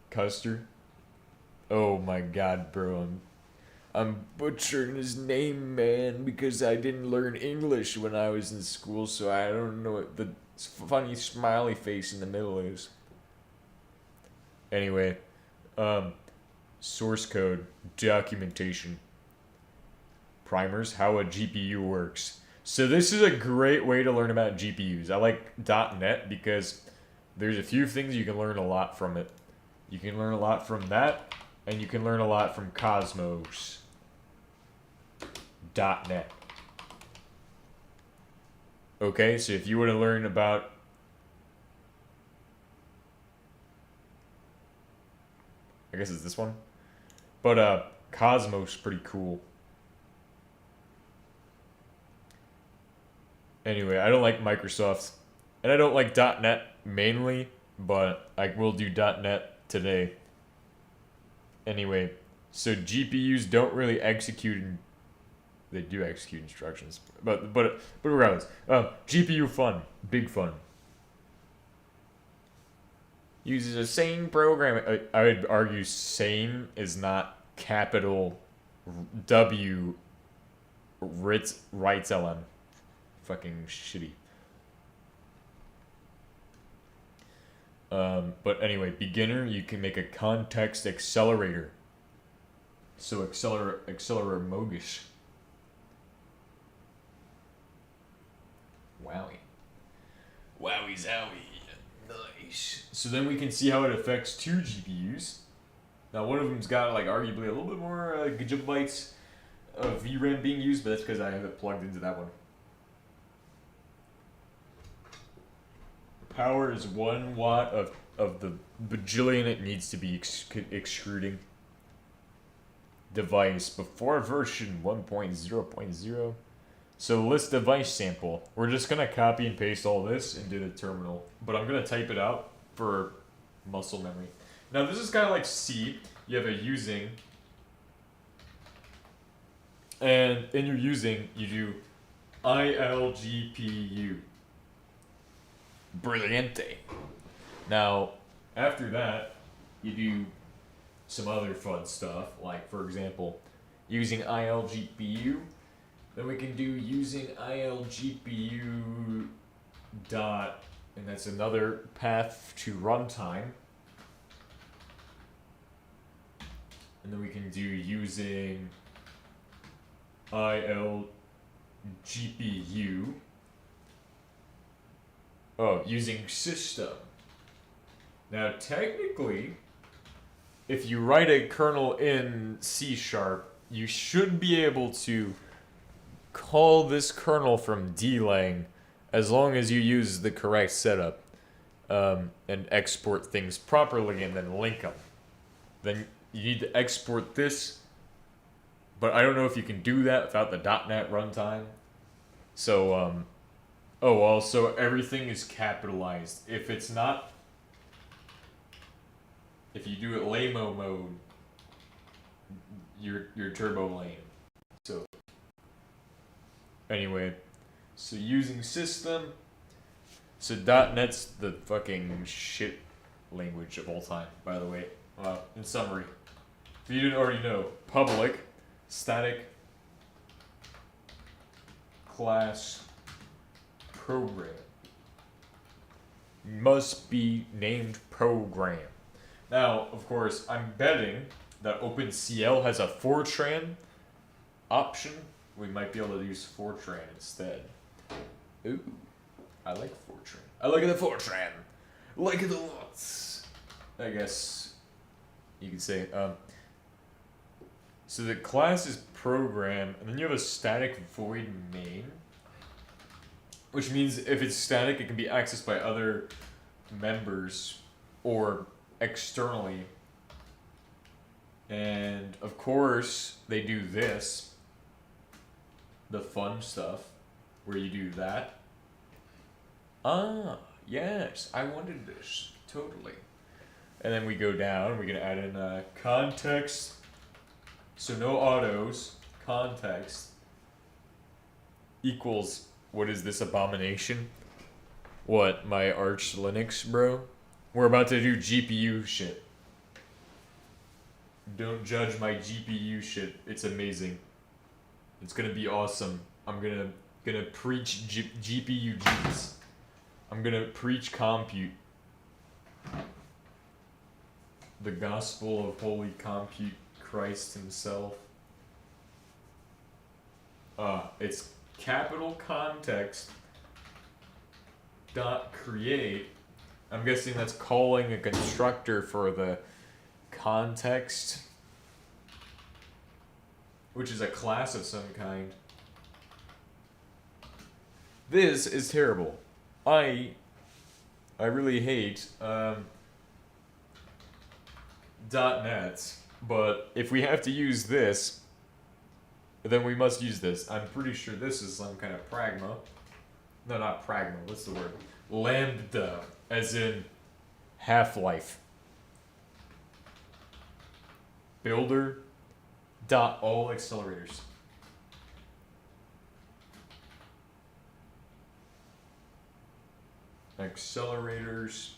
Custer. Oh my God, bro! I'm butchering his name, man, because I didn't learn English when I was in school, so I don't know what the funny smiley face in the middle is. Anyway, um, source code, documentation, primers, how a GPU works. So this is a great way to learn about GPUs. I like .NET because there's a few things you can learn a lot from it. You can learn a lot from that, and you can learn a lot from Cosmos. .NET. Okay, so if you want to learn about I guess it's this one. But Cosmos is pretty cool. Anyway, I don't like Microsoft. And I don't like .NET mainly, but I will do .NET today. Anyway, so GPUs don't really execute they do execute instructions. But regardless, GPU fun, big fun. Uses the same program. I would argue same is not capital W writes LM. Fucking shitty. But anyway, beginner, you can make a context accelerator. So accelerator mogish. Wowie. Wowie zowie. Nice. So then we can see how it affects two GPUs. Now one of them's got like arguably a little bit more gigabytes of VRAM being used, but that's because I have it plugged into that one. Power is 1 watt of the bajillion it needs to be extruding. Device before version 1.0.0. So list device sample. We're just gonna copy and paste all this into the terminal, but I'm gonna type it out for muscle memory. Now this is kind of like C. You have a using, and in your using you do ILGPU. Brilliante. Now after that you do some other fun stuff, like for example using ILGPU. Then we can do using ILGPU dot, and that's another path to runtime. And then we can do using ILGPU. Oh, using system. Now technically, if you write a kernel in C#, you should be able to call this kernel from D-Lang as long as you use the correct setup and export things properly and then link them. Then you need to export this, but I don't know if you can do that without the .NET runtime. So, also everything is capitalized. If it's not, if you do it LAMO mode, you're turbo lame. So. Anyway, so using system, so .NET's the fucking shit language of all time, by the way. In summary, if you didn't already know, public, static, class, program. Must be named program. Now, of course, I'm betting that OpenCL has a Fortran option. We might be able to use Fortran instead. Ooh, I like Fortran. I like the Fortran. Like it a lot. I guess you could say. So the class is program, and then you have a static void main, which means if it's static, it can be accessed by other members or externally. And of course, they do this. The fun stuff, where you do that. Ah, yes, I wanted this, totally. And then we go down, we're gonna add in context, so no autos, context, equals, what is this abomination? What, my Arch Linux, bro? We're about to do GPU shit. Don't judge my GPU shit. It's amazing. It's gonna be awesome. I'm gonna preach GPU G's. I'm gonna preach compute. The gospel of holy compute Christ himself. It's capital context dot create. I'm guessing that's calling a constructor for the context, which is a class of some kind. This is terrible. I really hate .NET, but if we have to use this, then we must use this. I'm pretty sure this is some kind of pragma. No, not pragma. What's the word? Lambda, as in Half-Life. Builder dot all accelerators. Accelerators.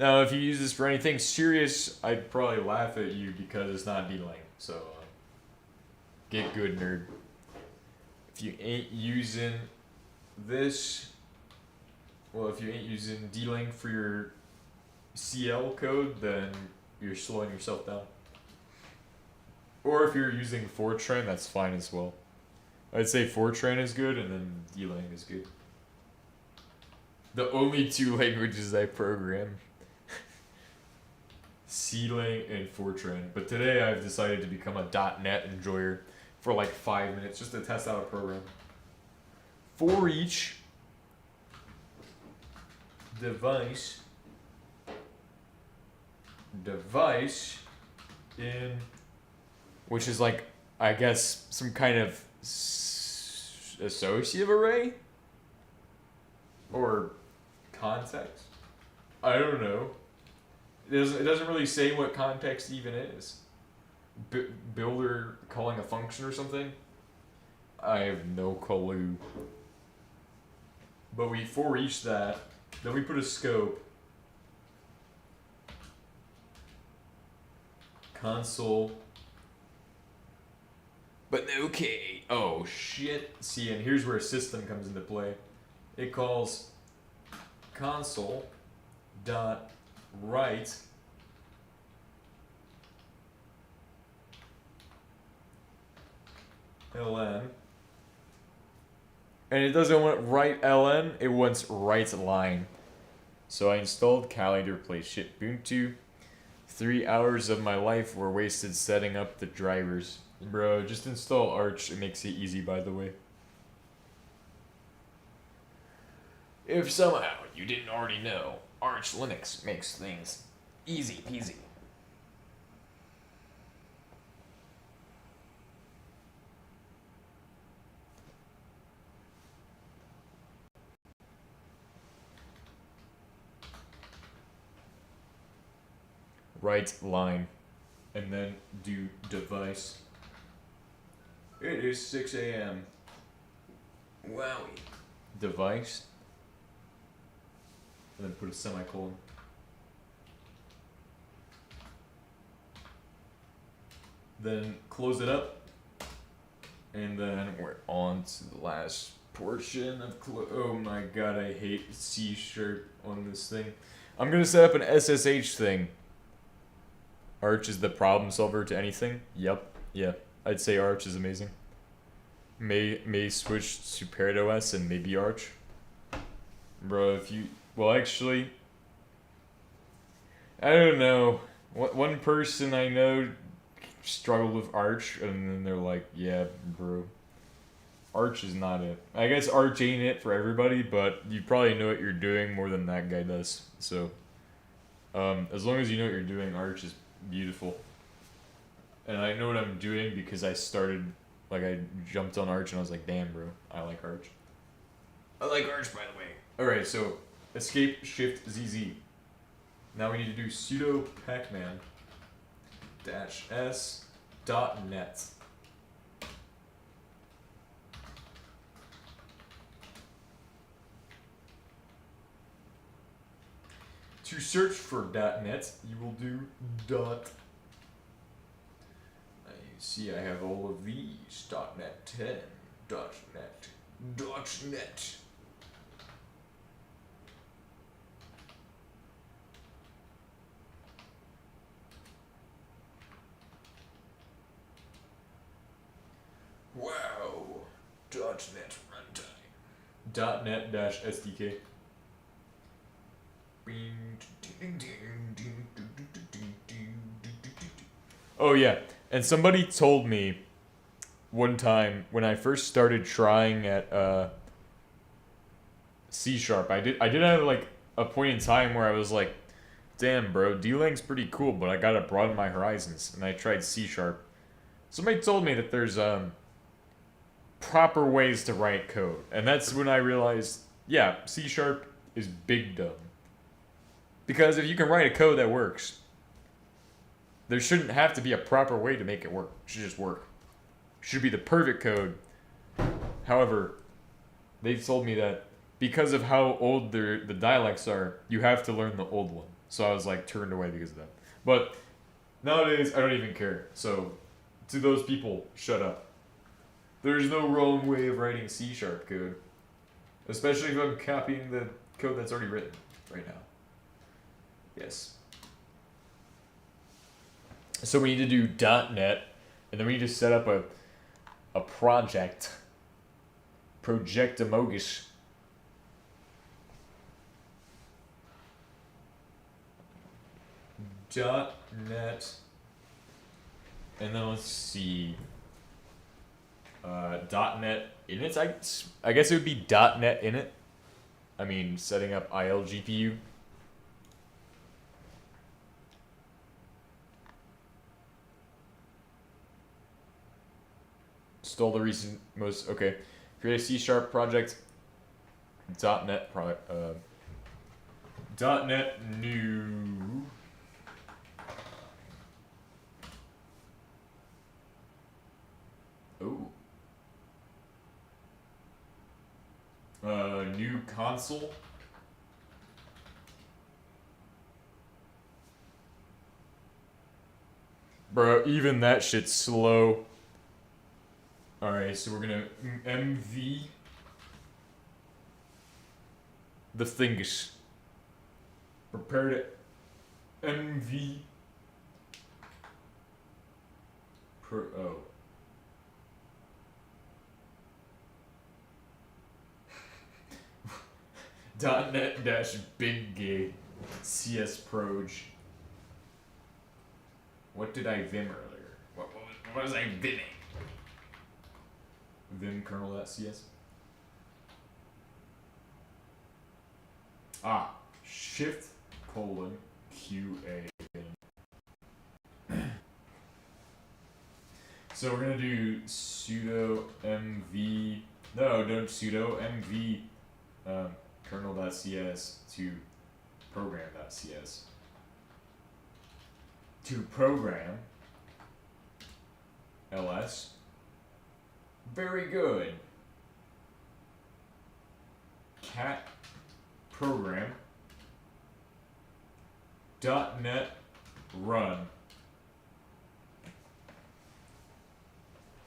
Now, if you use this for anything serious, I'd probably laugh at you because it's not D-Lang. So, get good, nerd. If you ain't using this, well, if you ain't using D-Lang for your CL code, then you're slowing yourself down. Or if you're using Fortran, that's fine as well. I'd say Fortran is good, and then D-Lang is good. The only two languages I program. C-Lang and Fortran. But today I've decided to become a .NET enjoyer for like 5 minutes just to test out a program. For each device in, which is like, I guess, some kind of associative array? Or context? I don't know. It doesn't really say what context even is. Builder calling a function or something? I have no clue. But we for each that, then we put a scope. Console. But okay. Oh shit. See, and here's where a system comes into play. It calls console dot write ln, and it doesn't want write ln, it wants write line. So I installed Kali to replace shit Ubuntu. 3 hours of my life were wasted setting up the drivers. Bro, just install Arch, it makes it easy, by the way. If somehow you didn't already know, Arch Linux makes things easy peasy. Write line, and then do device. It is 6 a.m. Wowie. Device. And then put a semicolon. Then close it up. And then we're on to the last portion of oh my god, I hate C# on this thing. I'm gonna set up an SSH thing. Arch is the problem solver to anything. Yep. Yeah. I'd say Arch is amazing. May switch to Parrot OS and maybe Arch. Bro, if you... Well, actually... I don't know. One person I know struggled with Arch, and then they're like, yeah, bro. Arch is not it. I guess Arch ain't it for everybody, but you probably know what you're doing more than that guy does. So, as long as you know what you're doing, Arch is beautiful. And I know what I'm doing because I started, like, I jumped on Arch and I was like, damn, bro, I like Arch. I like Arch, by the way. Alright, so, escape shift ZZ. Now we need to do sudo pacman -s.net. To search for .NET, you will do dot. You see, I have all of these. .NET 10, .NET, .NET. Wow. .NET runtime. .NET dash SDK. Oh yeah, and somebody told me one time when I first started trying at C#, I did have like a point in time where I was like, damn bro, D-Lang's pretty cool, but I gotta broaden my horizons, and I tried C#. Somebody told me that there's proper ways to write code, and that's when I realized, yeah, C# is big dumb. Because if you can write a code that works, there shouldn't have to be a proper way to make it work. It should just work. It should be the perfect code. However, they've told me that because of how old the dialects are, you have to learn the old one. So I was like turned away because of that. But nowadays, I don't even care. So to those people, shut up. There's no wrong way of writing C# code. Especially if I'm copying the code that's already written right now. Yes. So we need to do .NET, and then we need to set up a project. Projectamogus. .NET. And then let's see. .NET init. I guess it would be .NET init. I mean, setting up ILGPU. Stole the recent most. Okay. Create a C# project. .NET product. .NET new. Oh. New console. Bro, even that shit's slow. Alright, so we're gonna MV the thingus. Prepare to MV oh. .NET dash big gay CS proj. What did I vim earlier? What was I vimming? Vim kernel.cs. Shift colon QA. So we're gonna do sudo mv. No, don't sudo mv kernel.cs to program.cs. To program ls. Very good. Cat program .NET run.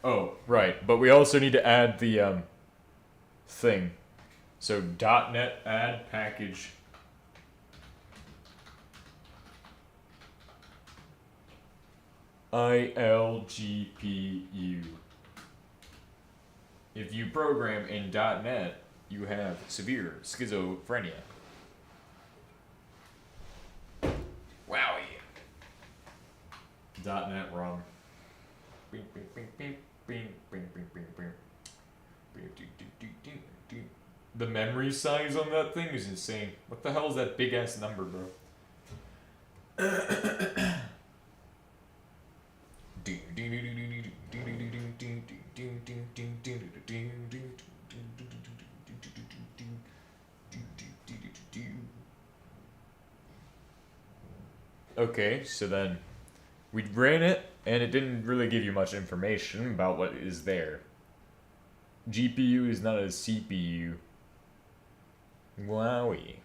Oh, right. But we also need to add the thing. So .NET add package ILGPU. If you program in .NET, you have severe schizophrenia. Wowie. .NET ROM. Bing, bing, bing, bing, bing, bing, bing, bing, bing. The memory size on that thing is insane. What the hell is that big ass number, bro? Okay, so then we ran it, and it didn't really give you much information about what is there. GPU is not a CPU. Wowie.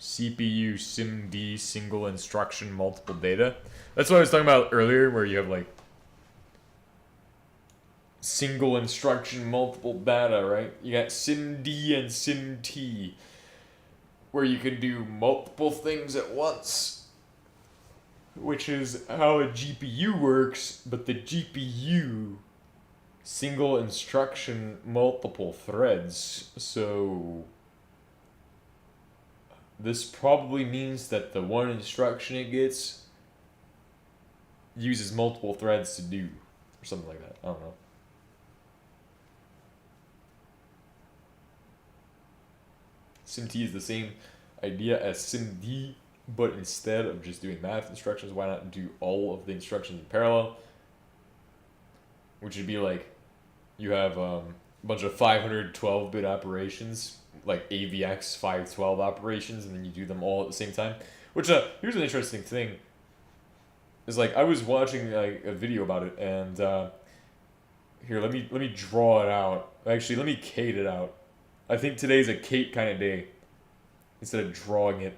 CPU SIMD single instruction multiple data. That's what I was talking about earlier, where you have like single instruction multiple data, right? You got SIMD and SIMT, where you can do multiple things at once, which is how a GPU works, but the GPU single instruction multiple threads. So this probably means that the one instruction it gets uses multiple threads to do, or something like that. I don't know. SIMT is the same idea as SIMD, but instead of just doing math instructions, why not do all of the instructions in parallel? Which would be like, you have a bunch of 512-bit operations, like AVX 512 operations, and then you do them all at the same time. Which, here's an interesting thing. Is like, I was watching like a video about it, and here, let me draw it out. Actually, let me Kate it out. I think today's a Kate kind of day, instead of drawing it.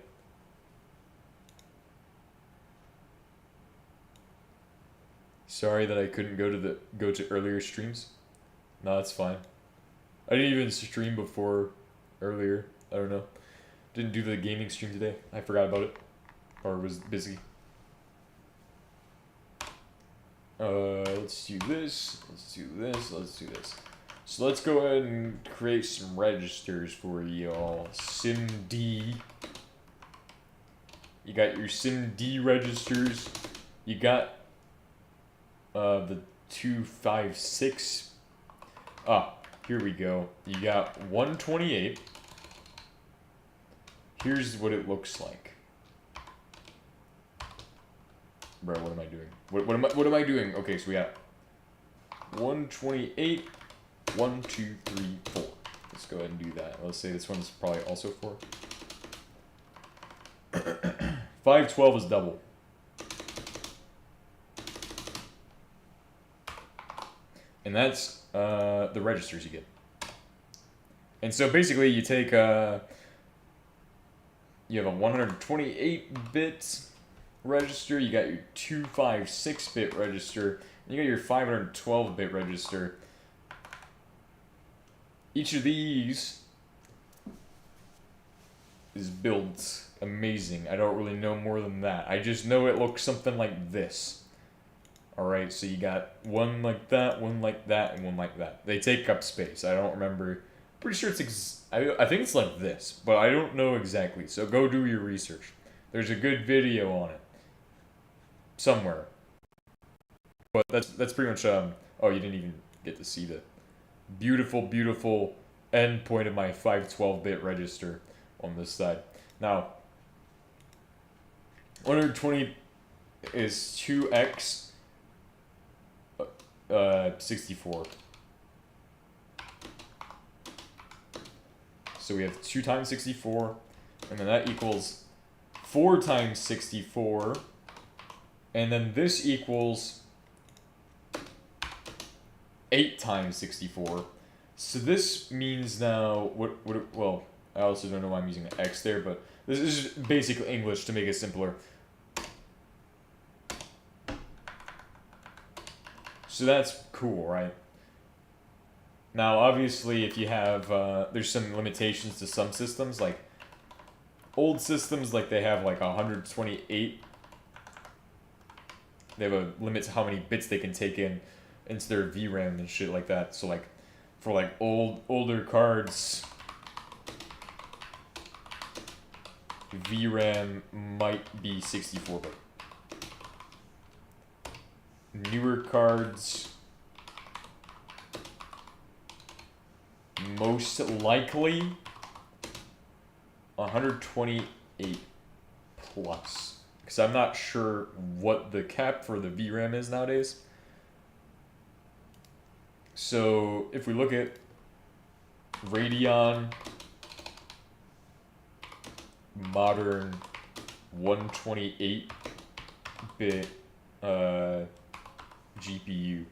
Sorry that I couldn't go to earlier streams. No, that's fine. I didn't even stream before earlier. I don't know. Didn't do the gaming stream today. I forgot about it, or was busy. Let's do this. Let's do this. Let's do this. So let's go ahead and create some registers for y'all. SIMD. You got your SIMD registers. You got the 256. Here we go. You got 128. Here's what it looks like. Bro, what am I doing? What am I doing? Okay, so we got 128. 1, 2, 3, 4. Let's go ahead and do that. Let's say this one's probably also 4. 512 is double. And that's the registers you get. And so basically you take you have a 128-bit register, you got your 256-bit register, and you got your 512-bit register. Each of these is built amazing. I don't really know more than that. I just know it looks something like this. Alright, so you got one like that, and one like that. They take up space. I don't remember. Pretty sure it's I think it's like this, but I don't know exactly. So go do your research. There's a good video on it somewhere. But that's pretty much oh, you didn't even get to see the beautiful endpoint of my 512-bit register on this side. Now, 120 is 2x 64. So we have 2 times 64, and then that equals 4 times 64, and then this equals 8 times 64. So this means now, well, I also don't know why I'm using an X there, but this is basic English to make it simpler. So that's cool, right? Now, obviously, if you have, there's some limitations to some systems, like old systems, like they have like 128. They have a limit to how many bits they can take into their VRAM and shit like that. So like, for like older cards, VRAM might be 64-bit. Newer cards, most likely 128 plus. Because I'm not sure what the cap for the VRAM is nowadays. So if we look at Radeon modern 128-bit GPU.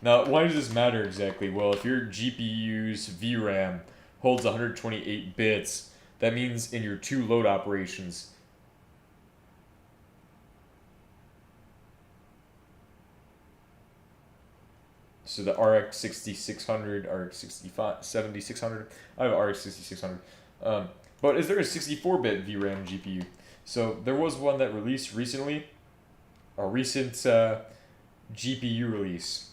Now, why does this matter exactly? Well, if your GPU's VRAM holds 128 bits, that means in your two load operations, so the RX 6600, RX 7600, I have RX 6600. But is there a 64-bit VRAM GPU? So there was one that released recently, a recent GPU release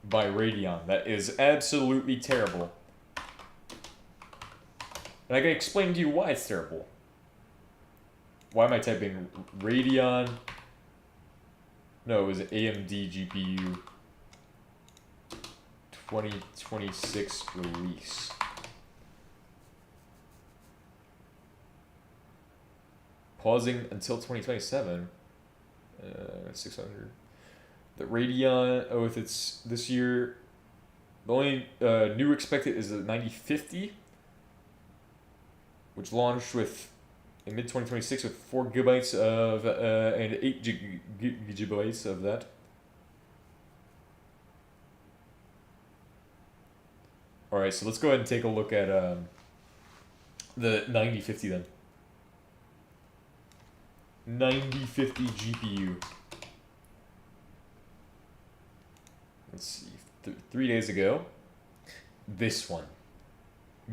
by Radeon that is absolutely terrible. And I can explain to you why it's terrible. Why am I typing Radeon? No, it was an AMD GPU 2026 release. Pausing until 2027. 600. The Radeon, oh, if it's this year, the only new expected is the 9050, which launched with in mid 2026 with 4 gigabytes of and 8 gigabytes of that. All right, so let's go ahead and take a look at the 9050 then. 9050 GPU. Let's see, 3 days ago, this one.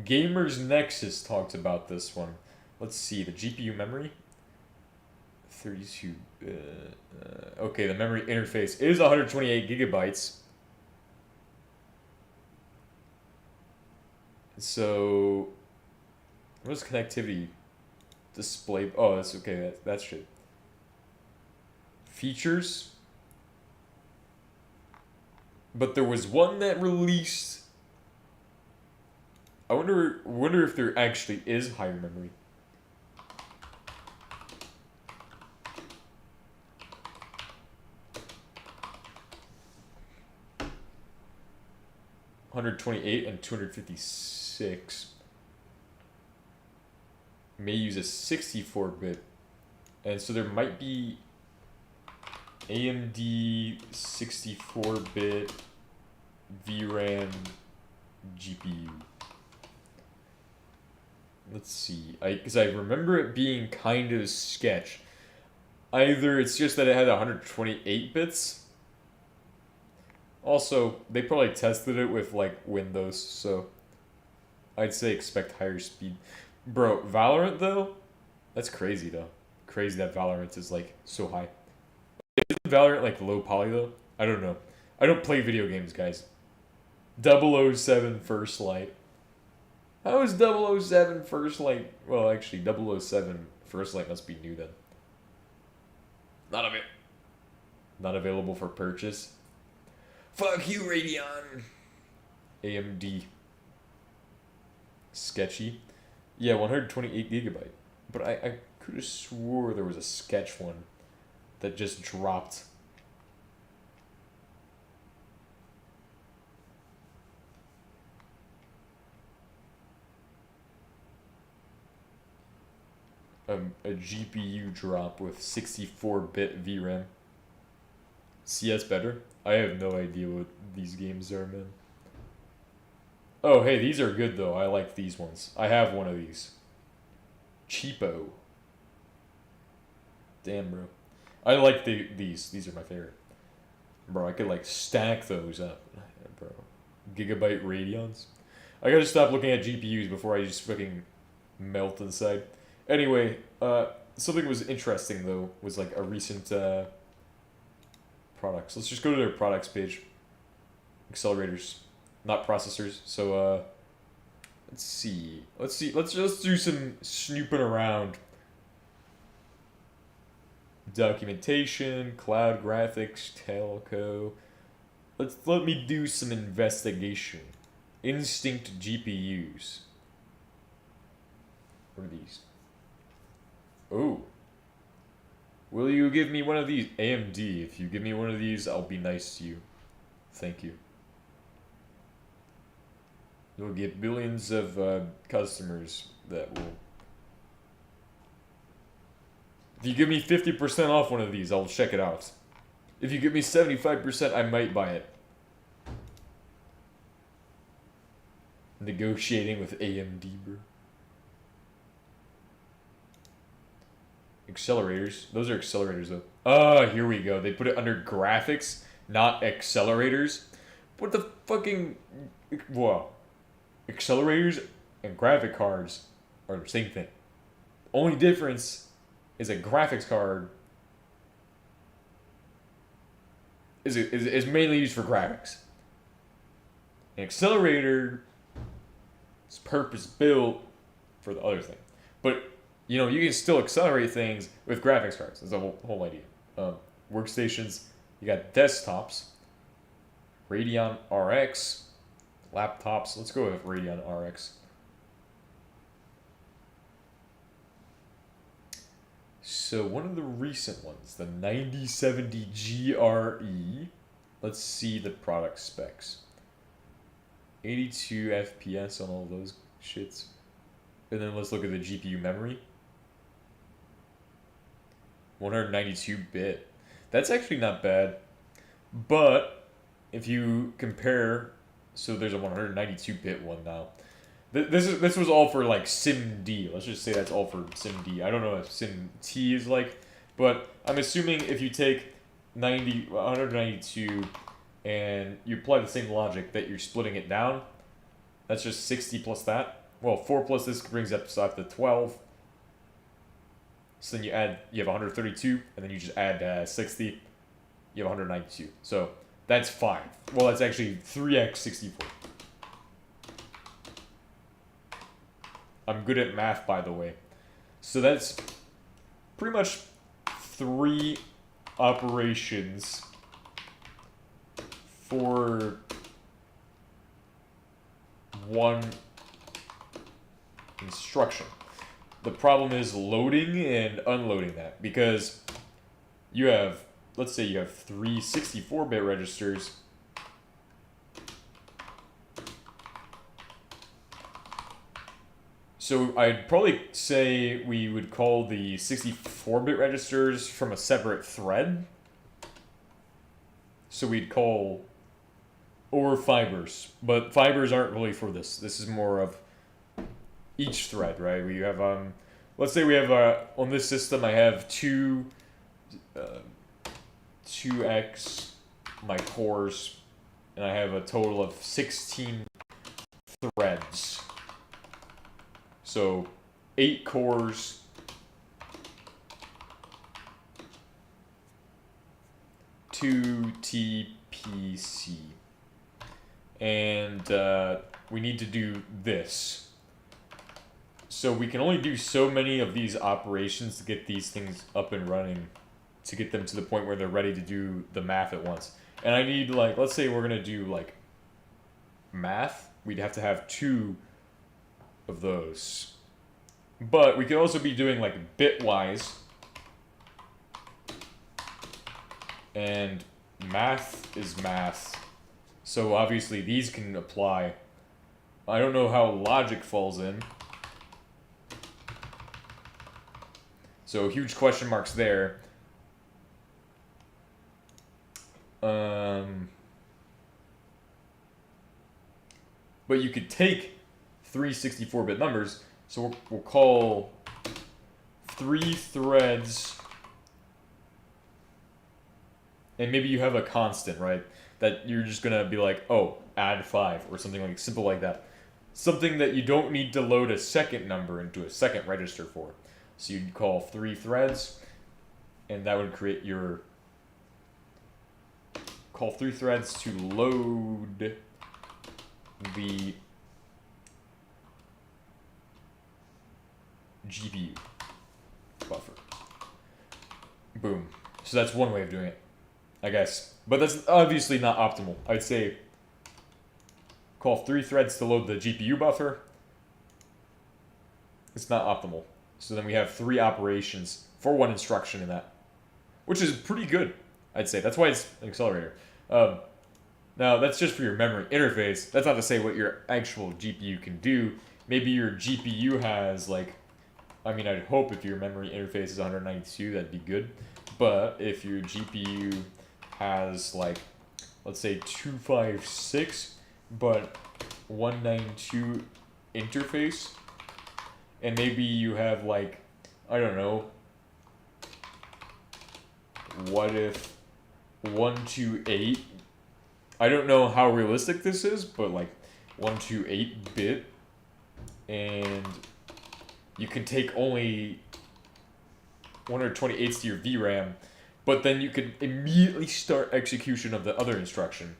Gamers Nexus talked about this one. Let's see, the GPU memory. 32. Okay, the memory interface is 128 gigabytes. So, what's connectivity? Display. Oh, that's okay. That's shit. Features. But there was one that released. I wonder if there actually is higher memory. $128 and $256 may use a 64-bit, and so there might be AMD 64-bit VRAM GPU. Let's see, because I remember it being kind of sketch. Either it's just that it had 128 bits. Also, they probably tested it with like Windows, so I'd say expect higher speed. Bro, Valorant though, that's crazy though. Crazy that Valorant is like so high. Isn't Valorant like low poly though? I don't know. I don't play video games, guys. 007 First Light. How is 007 First Light? Well, actually, 007 First Light must be new then. Not available for purchase. Fuck you, Radeon. AMD. Sketchy. Yeah, 128 gigabyte. But I could have swore there was a sketch one that just dropped. A GPU drop with 64-bit VRAM. CS better? I have no idea what these games are, man. Oh, hey, these are good, though. I like these ones. I have one of these. Cheapo. Damn, bro. I like these. These are my favorite. Bro, I could, like, stack those up. Bro. Gigabyte Radeons. I gotta stop looking at GPUs before I just fucking melt inside. Anyway, something that was interesting, though, was, like, a recent, products. Let's just go to their products page. Accelerators, not processors. So let's see. Let's just do some snooping around. Documentation, cloud graphics, telco. Let me do some investigation. Instinct GPUs. What are these? Oh. Will you give me one of these? AMD, if you give me one of these, I'll be nice to you. Thank you. You'll get billions of customers that will... If you give me 50% off one of these, I'll check it out. If you give me 75%, I might buy it. Negotiating with AMD, bro. Accelerators. Those are accelerators, though. Oh, here we go. They put it under graphics, not accelerators. What the fucking... Whoa. Accelerators and graphic cards are the same thing. Only difference is a graphics card is mainly used for graphics. An accelerator is purpose-built for the other thing. But, you know, you can still accelerate things with graphics cards. That's the whole idea. Workstations, you got desktops, Radeon RX, laptops. Let's go with Radeon RX. So one of the recent ones, the 9070 GRE. Let's see the product specs. 82 FPS on all those shits. And then let's look at the GPU memory. 192-bit. That's actually not bad. But if you compare, so there's a 192-bit one now. This was all for like SIMD. Let's just say that's all for SIMD. I don't know if SIMT is like, but I'm assuming if you take 192 and you apply the same logic that you're splitting it down, that's just 60 plus that. Well, 4 plus this brings up to 12. So then you have 132, and then you just add 60. You have 192. So that's fine. Well, that's actually 3x 64. I'm good at math, by the way. So that's pretty much 3 operations for 1 instruction. The problem is loading and unloading that, because you have, let's say you have 3 64-bit registers. So I'd probably say we would call the 64-bit registers from a separate thread. So we'd call, or fibers, but fibers aren't really for this. This is more of each thread, right? We have, let's say we have, on this system, I have 2x my cores, and I have a total of 16 threads. So 8 cores, 2 TPC, and we need to do this. So we can only do so many of these operations to get these things up and running, to get them to the point where they're ready to do the math at once. And I need, like, let's say we're gonna do like math, we'd have to have 2 of those. But we could also be doing like bitwise, and math is math, so obviously these can apply. I don't know how logic falls in, so huge question marks there. But you could take 3 64-bit numbers, so we'll call 3 threads, and maybe you have a constant, right? That you're just gonna be like, oh, add 5, or something like simple like that. Something that you don't need to load a second number into a second register for. So you'd call 3 threads, and that would create your, call 3 threads to load the GPU buffer. Boom. So that's one way of doing it, I guess. But that's obviously not optimal. I'd say call 3 threads to load the GPU buffer. It's not optimal. So then we have 3 operations for 1 instruction in that, which is pretty good, I'd say. That's why it's an accelerator. Now, that's just for your memory interface. That's not to say what your actual GPU can do. Maybe your GPU has, like, I mean, I'd hope if your memory interface is 192, that'd be good. But if your GPU has like, let's say 256, but 192 interface, and maybe you have like, I don't know, what if 128, I don't know how realistic this is, but like 128 bit, and you can take only 128s to your VRAM, but then you can immediately start execution of the other instruction.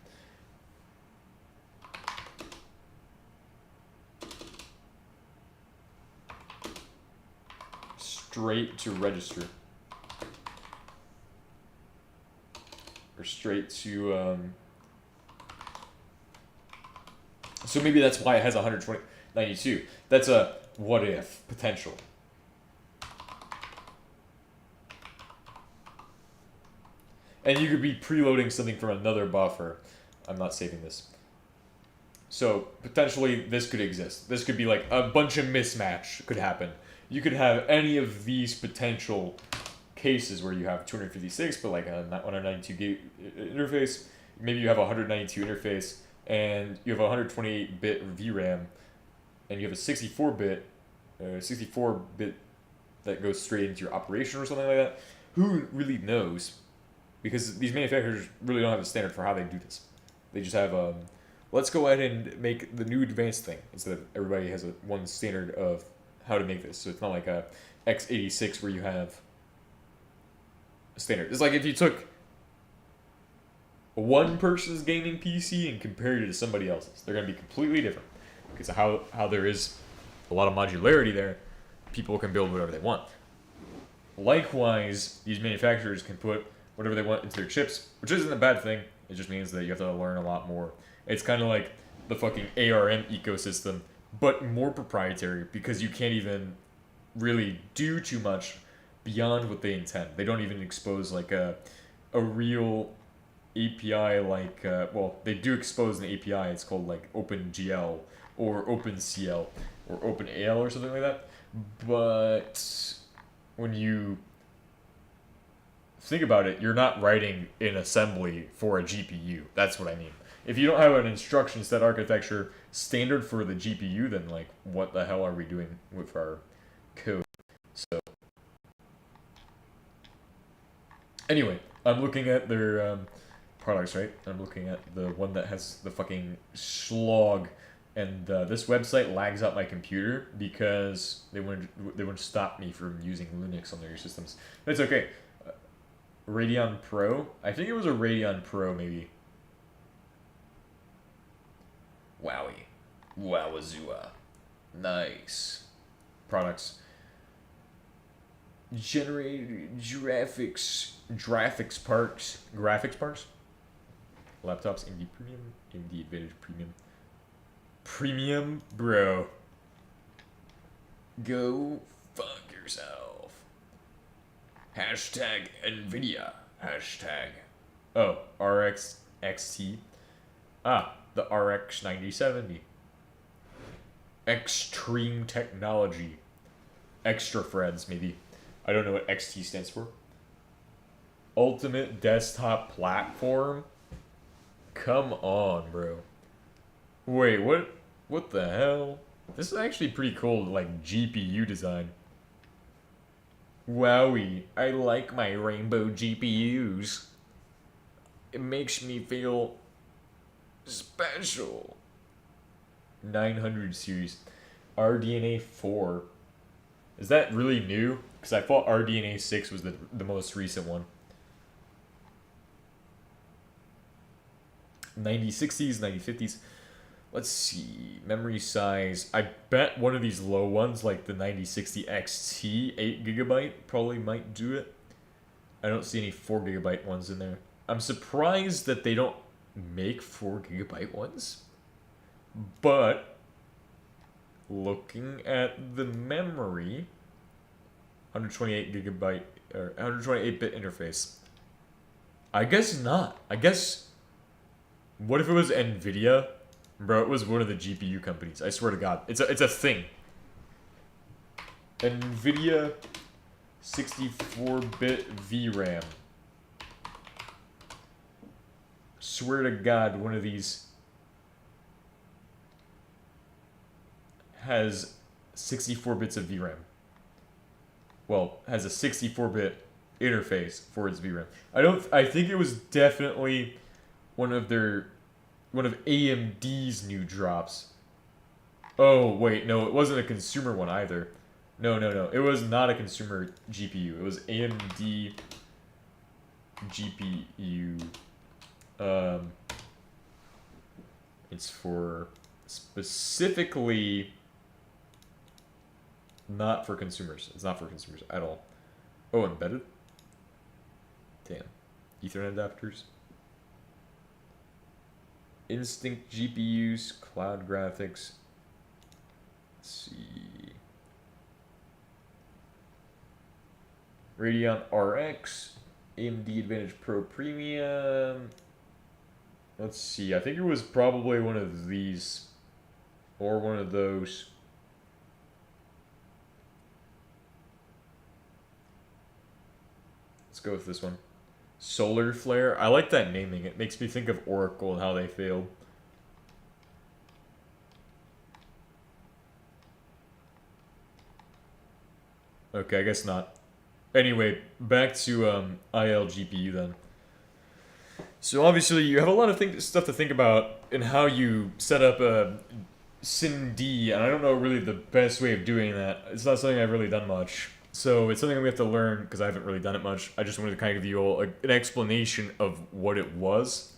Straight to register. Or straight to, so maybe that's why it has 192. That's a what if potential. And you could be preloading something from another buffer. I'm not saving this. So potentially this could exist. This could be like a bunch of mismatch could happen. You could have any of these potential cases where you have 256 but like a 192 gig interface. Maybe you have a 192 interface and you have a 128 bit VRAM and you have a 64 bit that goes straight into your operation or something like that. Who really knows? Because these manufacturers really don't have a standard for how they do this. They just have, let's go ahead and make the new advanced thing instead of everybody has one standard of how to make this. So it's not like a x86 where you have a standard. It's like if you took one person's gaming PC and compared it to somebody else's. They're going to be completely different. Because of how there is a lot of modularity there, people can build whatever they want. Likewise, these manufacturers can put whatever they want into their chips, which isn't a bad thing. It just means that you have to learn a lot more. It's kind of like the fucking ARM ecosystem, but more proprietary because you can't even really do too much beyond what they intend. They don't even expose like a real API like, well, they do expose an API. It's called like OpenGL or OpenCL or OpenAL or something like that. But when you think about it, you're not writing in assembly for a GPU. That's what I mean. If you don't have an instruction set architecture standard for the GPU, then like what the hell are we doing with our code? So anyway, I'm looking at their products, right? I'm looking at the one that has the fucking slog, and this website lags out my computer because they wouldn't stop me from using Linux on their systems. But it's okay. Radeon Pro? I think it was a Radeon Pro, maybe. Wowie. Wowazoo. Nice. Products. Generated graphics parts. Laptops, AMD Premium, AMD Advantage Premium. Premium, bro. Go fuck yourself. Hashtag NVIDIA. Hashtag. Oh, RX XT. Ah, the RX 9070. Extreme technology. Extra threads, maybe. I don't know what XT stands for. Ultimate desktop platform? Come on, bro. Wait, what the hell? This is actually pretty cool, like GPU design. Wowie, I like my rainbow GPUs. It makes me feel special. 900 series. RDNA 4. Is that really new? Because I thought RDNA 6 was the most recent one. 9060s, 9050s. Let's see. Memory size. I bet one of these low ones, like the 9060 XT, 8GB, probably might do it. I don't see any 4GB ones in there. I'm surprised that they don't make 4GB ones. But looking at the memory, 128GB or 128-bit interface. I guess not. I guess, what if it was NVIDIA? Bro, it was one of the GPU companies. I swear to God. It's a thing. NVIDIA 64-bit VRAM. swear to God, one of these has 64 bits of VRAM. Well, has a 64-bit interface for its VRAM. I think it was definitely one of AMD's new drops. Oh, wait, no, it wasn't a consumer one either. No. It was not a consumer GPU. It was AMD GPU. It's for specifically not for consumers. It's not for consumers at all. Oh, embedded? Damn. Ethernet adapters. Instinct GPUs, cloud graphics. Let's see. Radeon RX, AMD Advantage Pro Premium. Let's see. I think it was probably one of these or one of those. Let's go with this one. Solar Flare. I like that naming. It makes me think of Oracle and how they failed. Okay, I guess not. Anyway, back to ILGPU then. So obviously you have a lot of stuff to think about in how you set up a SIMD, and I don't know really the best way of doing that. It's not something I've really done much. So it's something we have to learn because I haven't really done it much. I just wanted to kind of give you all an explanation of what it was,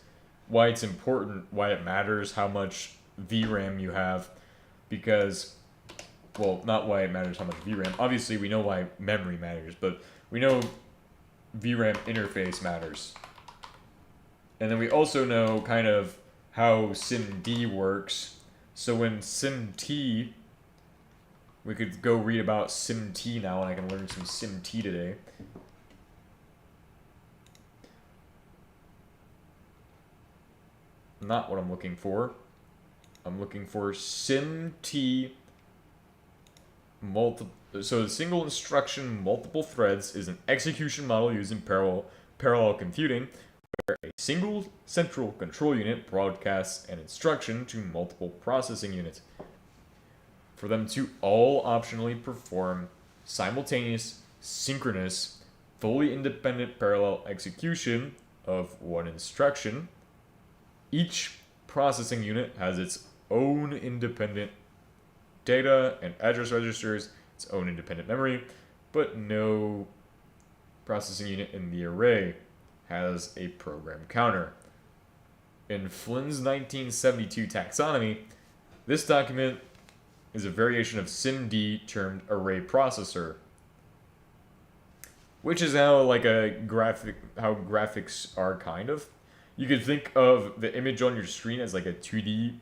why it's important, why it matters, how much VRAM you have, because, well, not why it matters how much VRAM. Obviously, we know why memory matters, but we know VRAM interface matters. And then we also know kind of how SIMD works. So when SIMT, we could go read about SIMT now, and I can learn some SIMT today. Not what I'm looking for. I'm looking for SIMT So the single instruction multiple threads is an execution model used in parallel computing, where a single central control unit broadcasts an instruction to multiple processing units for them to all optionally perform simultaneous, synchronous, fully independent parallel execution of one instruction. Each processing unit has its own independent data and address registers, its own independent memory, but no processing unit in the array has a program counter. In Flynn's 1972 taxonomy, this document is a variation of SIMD termed array processor, which is how how graphics are kind of. You could think of the image on your screen as like a 2D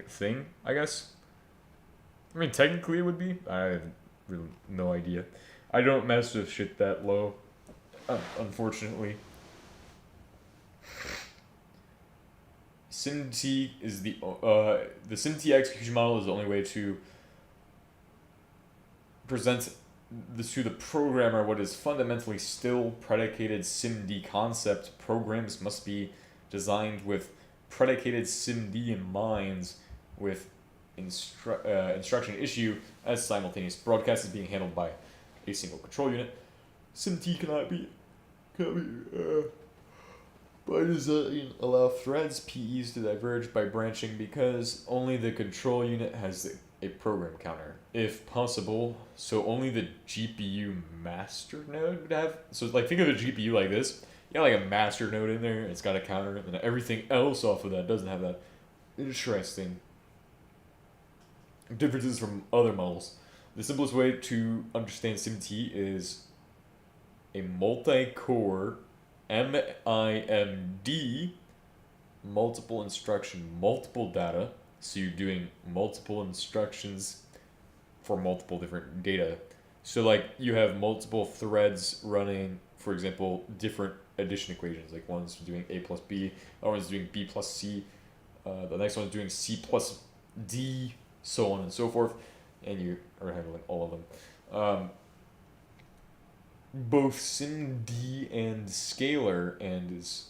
thing, I guess. I mean, technically it would be. I have really no idea. I don't mess with shit that low, unfortunately. SIMT is the SIMT execution model is the only way to present this to the programmer what is fundamentally still predicated SIMD concept. Programs must be designed with predicated SIMD in mind, with instruction issue as simultaneous broadcast is being handled by a single control unit. SIMT cannot be by design allow threads PEs to diverge by branching because only the control unit has a program counter, if possible. So only the GPU master node would have. So think of a GPU like this. You got like a master node in there. It's got a counter, and then everything else off of that doesn't have that. Interesting. Differences from other models. The simplest way to understand SIMT is a multi-core MIMD, multiple instruction, multiple data. So you're doing multiple instructions for multiple different data. So you have multiple threads running, for example, different addition equations. Like one's doing A plus B, other one's doing B plus C, the next one's doing C plus D, so on and so forth, and you are handling all of them. Both SIMD and scalar and is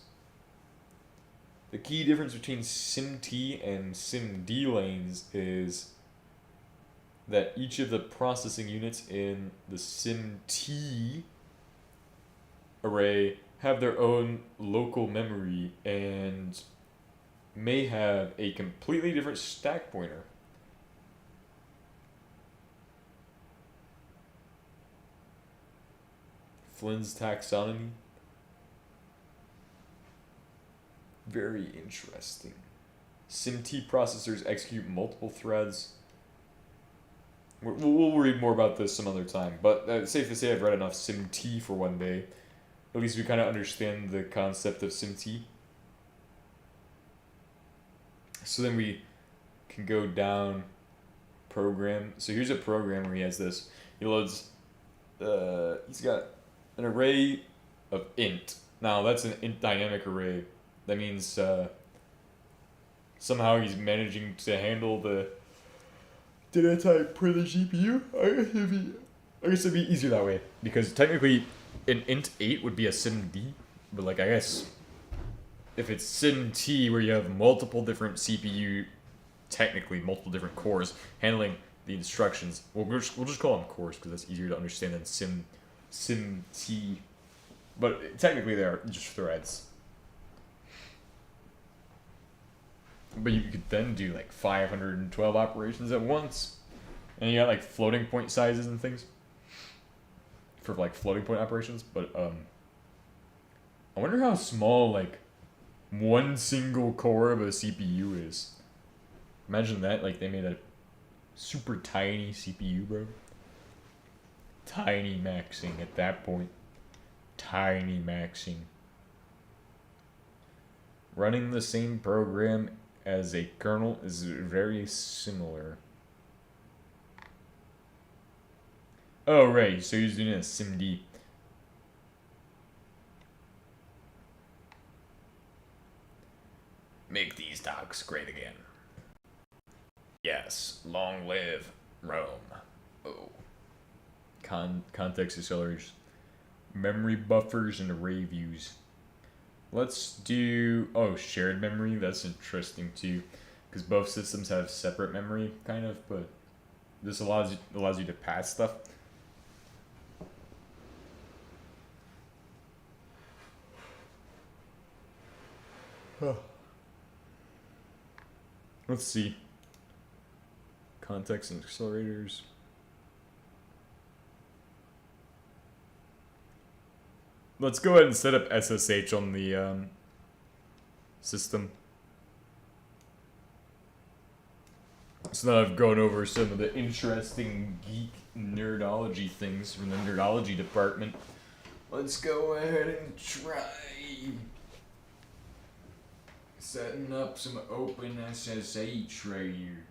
The key difference between SIMT and SIMD lanes is that each of the processing units in the SIMT array have their own local memory and may have a completely different stack pointer. Flynn's taxonomy. Very interesting. SIMT processors execute multiple threads. We'll read more about this some other time, but it's safe to say I've read enough SIMT for one day. At least we kind of understand the concept of SIMT. So then we can go down program. So here's a program where he has this. He loads, he's got an array of int. Now that's an int dynamic array. That means somehow he's managing to handle the data type per the GPU. I guess it'd be easier that way, because technically an int 8 would be a SIMD, but like I guess if it's SIMT where you have multiple different CPU, technically multiple different cores handling the instructions, we'll just call them cores because that's easier to understand than SIMT. But technically they are just threads. But you could then do like 512 operations at once. And you got like floating point sizes and things for like floating point operations. But I wonder how small like one single core of a CPU is. Imagine that, like they made a super tiny CPU, bro. Tiny maxing at that point. Tiny maxing. Running the same program as a kernel is very similar. Oh, right, so he's doing a SIMD. Make these docks great again. Yes, long live Rome. Oh. Context accelerators. Memory buffers and array views. Let's do, shared memory. That's interesting too, because both systems have separate memory, kind of, but this allows you to pass stuff. Let's see. Context and accelerators. Let's go ahead and set up SSH on the system. So now I've gone over some of the interesting geek nerdology things from the nerdology department. Let's go ahead and try setting up some open SSH right here.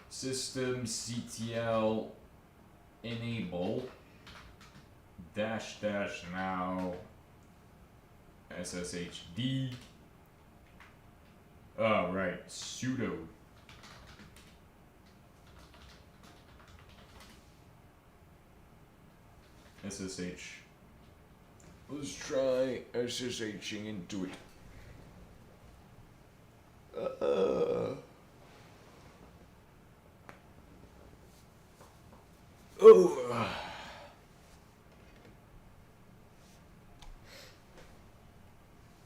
System CTL enable -- now SSHD. Oh, right, sudo. SSH. Let's try SSHing into it. Oh.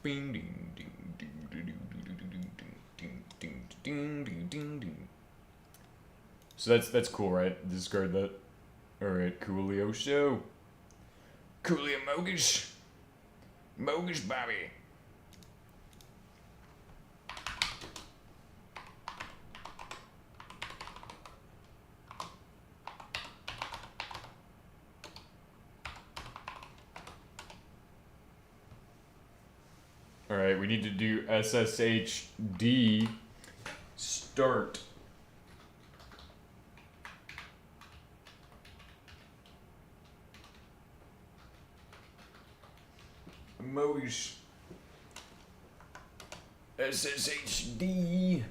Bing ding ding ding ding ding ding ding ding ding. So that's cool, right? Discard that. Alright, coolio show. Coolio Mogish. Mogish Bobby. Alright, we need to do SSHD start. Mogish SSHD.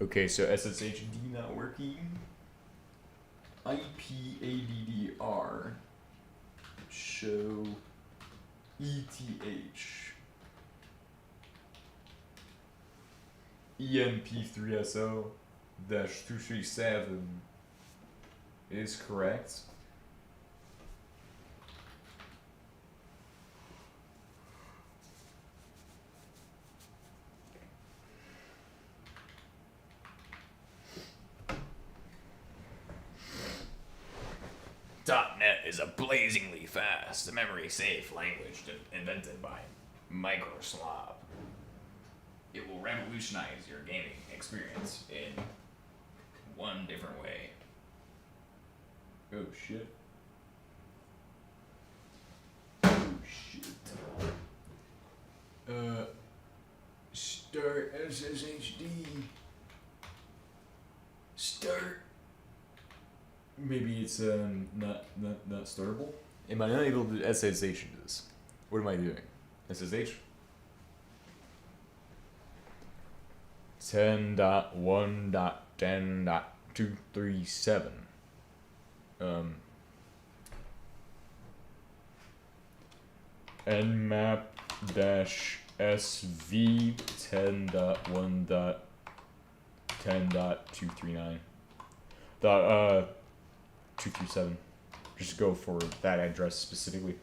Okay, so SSHD not working. IP EMP3SO-237 is correct. .NET is a blazingly fast, memory-safe language invented by Microsoft. It will revolutionize your gaming experience in one different way. Oh shit. Start SSHD. Start. Maybe it's not startable. Am I unable to SSH this? What am I doing? SSH? 10.1.10.237. Nmap dash SV 10.1.10.239. 237. Just go for that address specifically.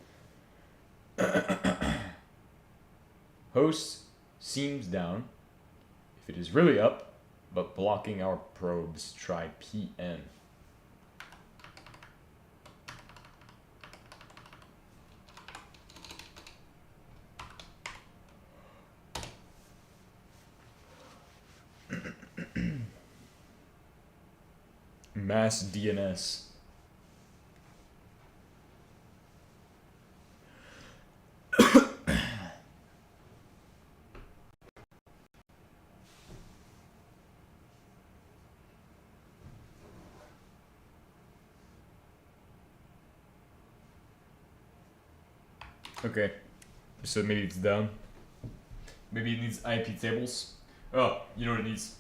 Host seems down. If it is really up, but blocking our probes, try PN. Mass DNS. Okay, so maybe it's down. Maybe it needs IP tables. Oh, you know what it needs?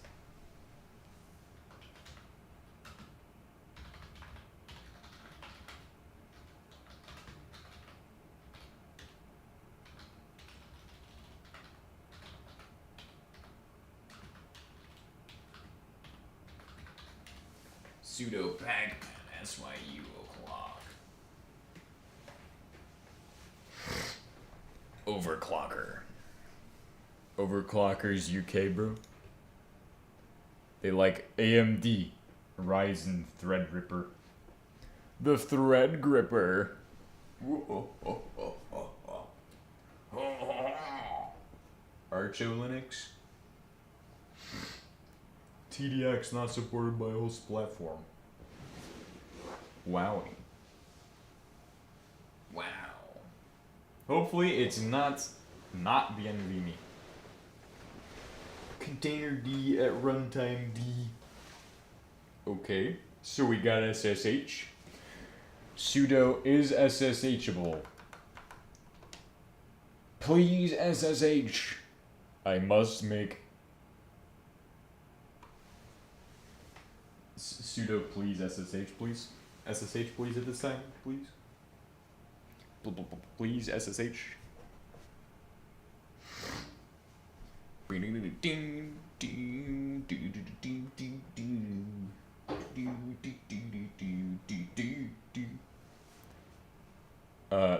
Sudo pacman SYU o'clock. Overclocker. Overclockers UK, bro. They like AMD, Ryzen Threadripper. The Threadgripper. Archo Linux. TDX not supported by host platform. Wowie. Wow. Hopefully it's not the NVMe. Container D at runtime D. Okay, so we got SSH. Sudo is SSHable. Please SSH. I must make sudo please SSH please. SSH please at this time, please. Please SSH.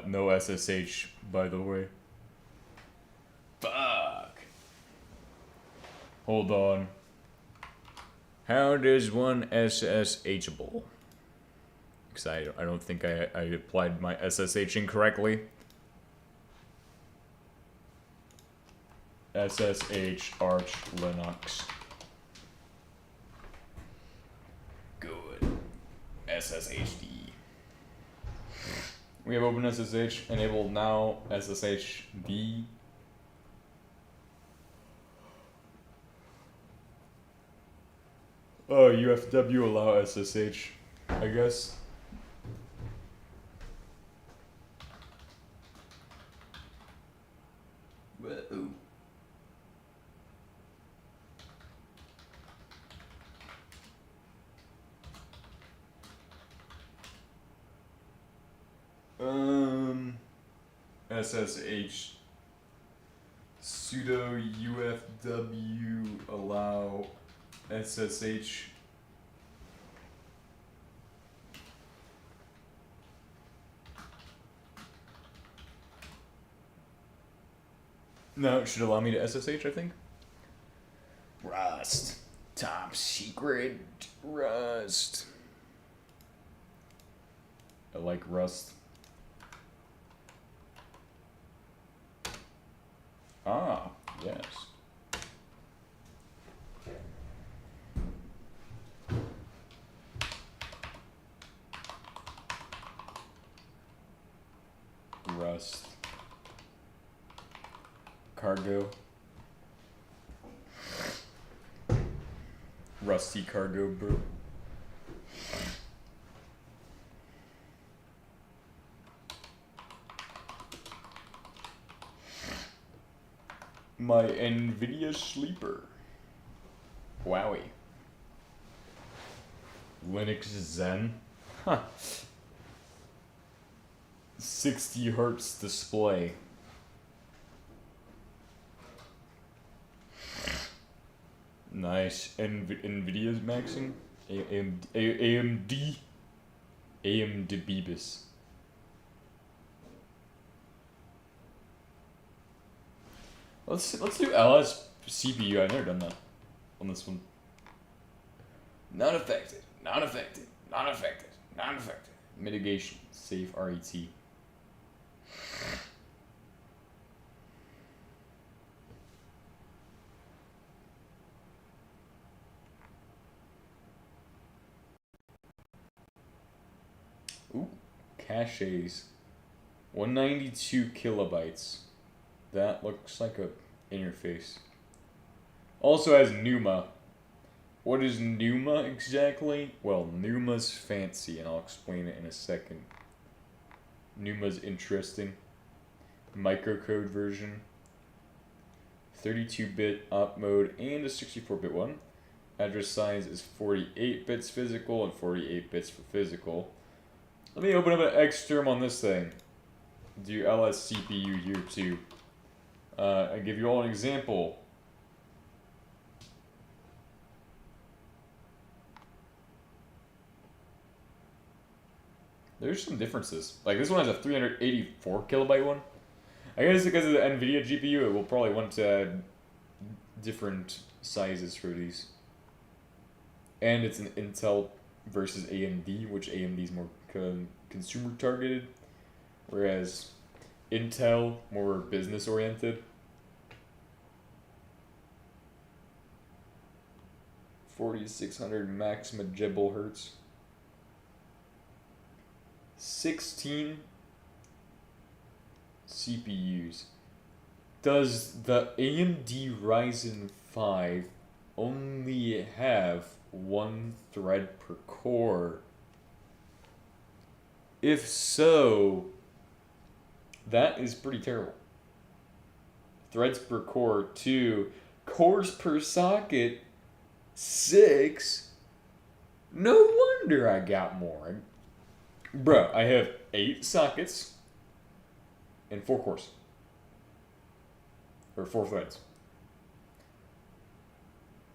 No SSH, by the way. Fuck. Hold on. How does one SSHable? Because I don't think I applied my SSH incorrectly. SSH Arch Linux. Good. SSHD. We have OpenSSH enabled now. SSHD. Oh, UFW allow SSH, I guess. Whoa. SSH sudo ufw allow SSH. No, it should allow me to SSH, I think. Rust. Top secret. Rust. I like Rust. Ah, yes. Rust. Cargo. Rusty cargo, bro. My NVIDIA sleeper. Wowie. Linux Zen. Huh. 60 hertz display. Nice. NVIDIA's maxing. AMD. AMD Beebus. Let's do LS CPU. I've never done that on this one. Not affected. Not affected. Not affected. Not affected. Mitigation. Safe RET. Ooh, caches. 192 kilobytes. That looks like a interface. Also has NUMA. What is NUMA exactly? Well, NUMA's fancy, and I'll explain it in a second. NUMA's interesting. Microcode version. 32-bit op mode and a 64-bit one. Address size is 48 bits physical and 48 bits for physical. Let me open up an Xterm on this thing. Do LS CPU here too. I give you all an example. There's some differences. Like this one has a 384 kilobyte one. I guess because of the NVIDIA GPU, it will probably want different sizes for these. And it's an Intel versus AMD, which AMD is more consumer targeted, whereas Intel more business oriented. 4600 max magibble hertz. 16 CPUs. Does the AMD Ryzen 5 only have one thread per core? If so, that is pretty terrible. Threads per core 2, cores per socket 6. No wonder I got more. Bruh, I have 8 sockets and 4 cores. Or 4 threads.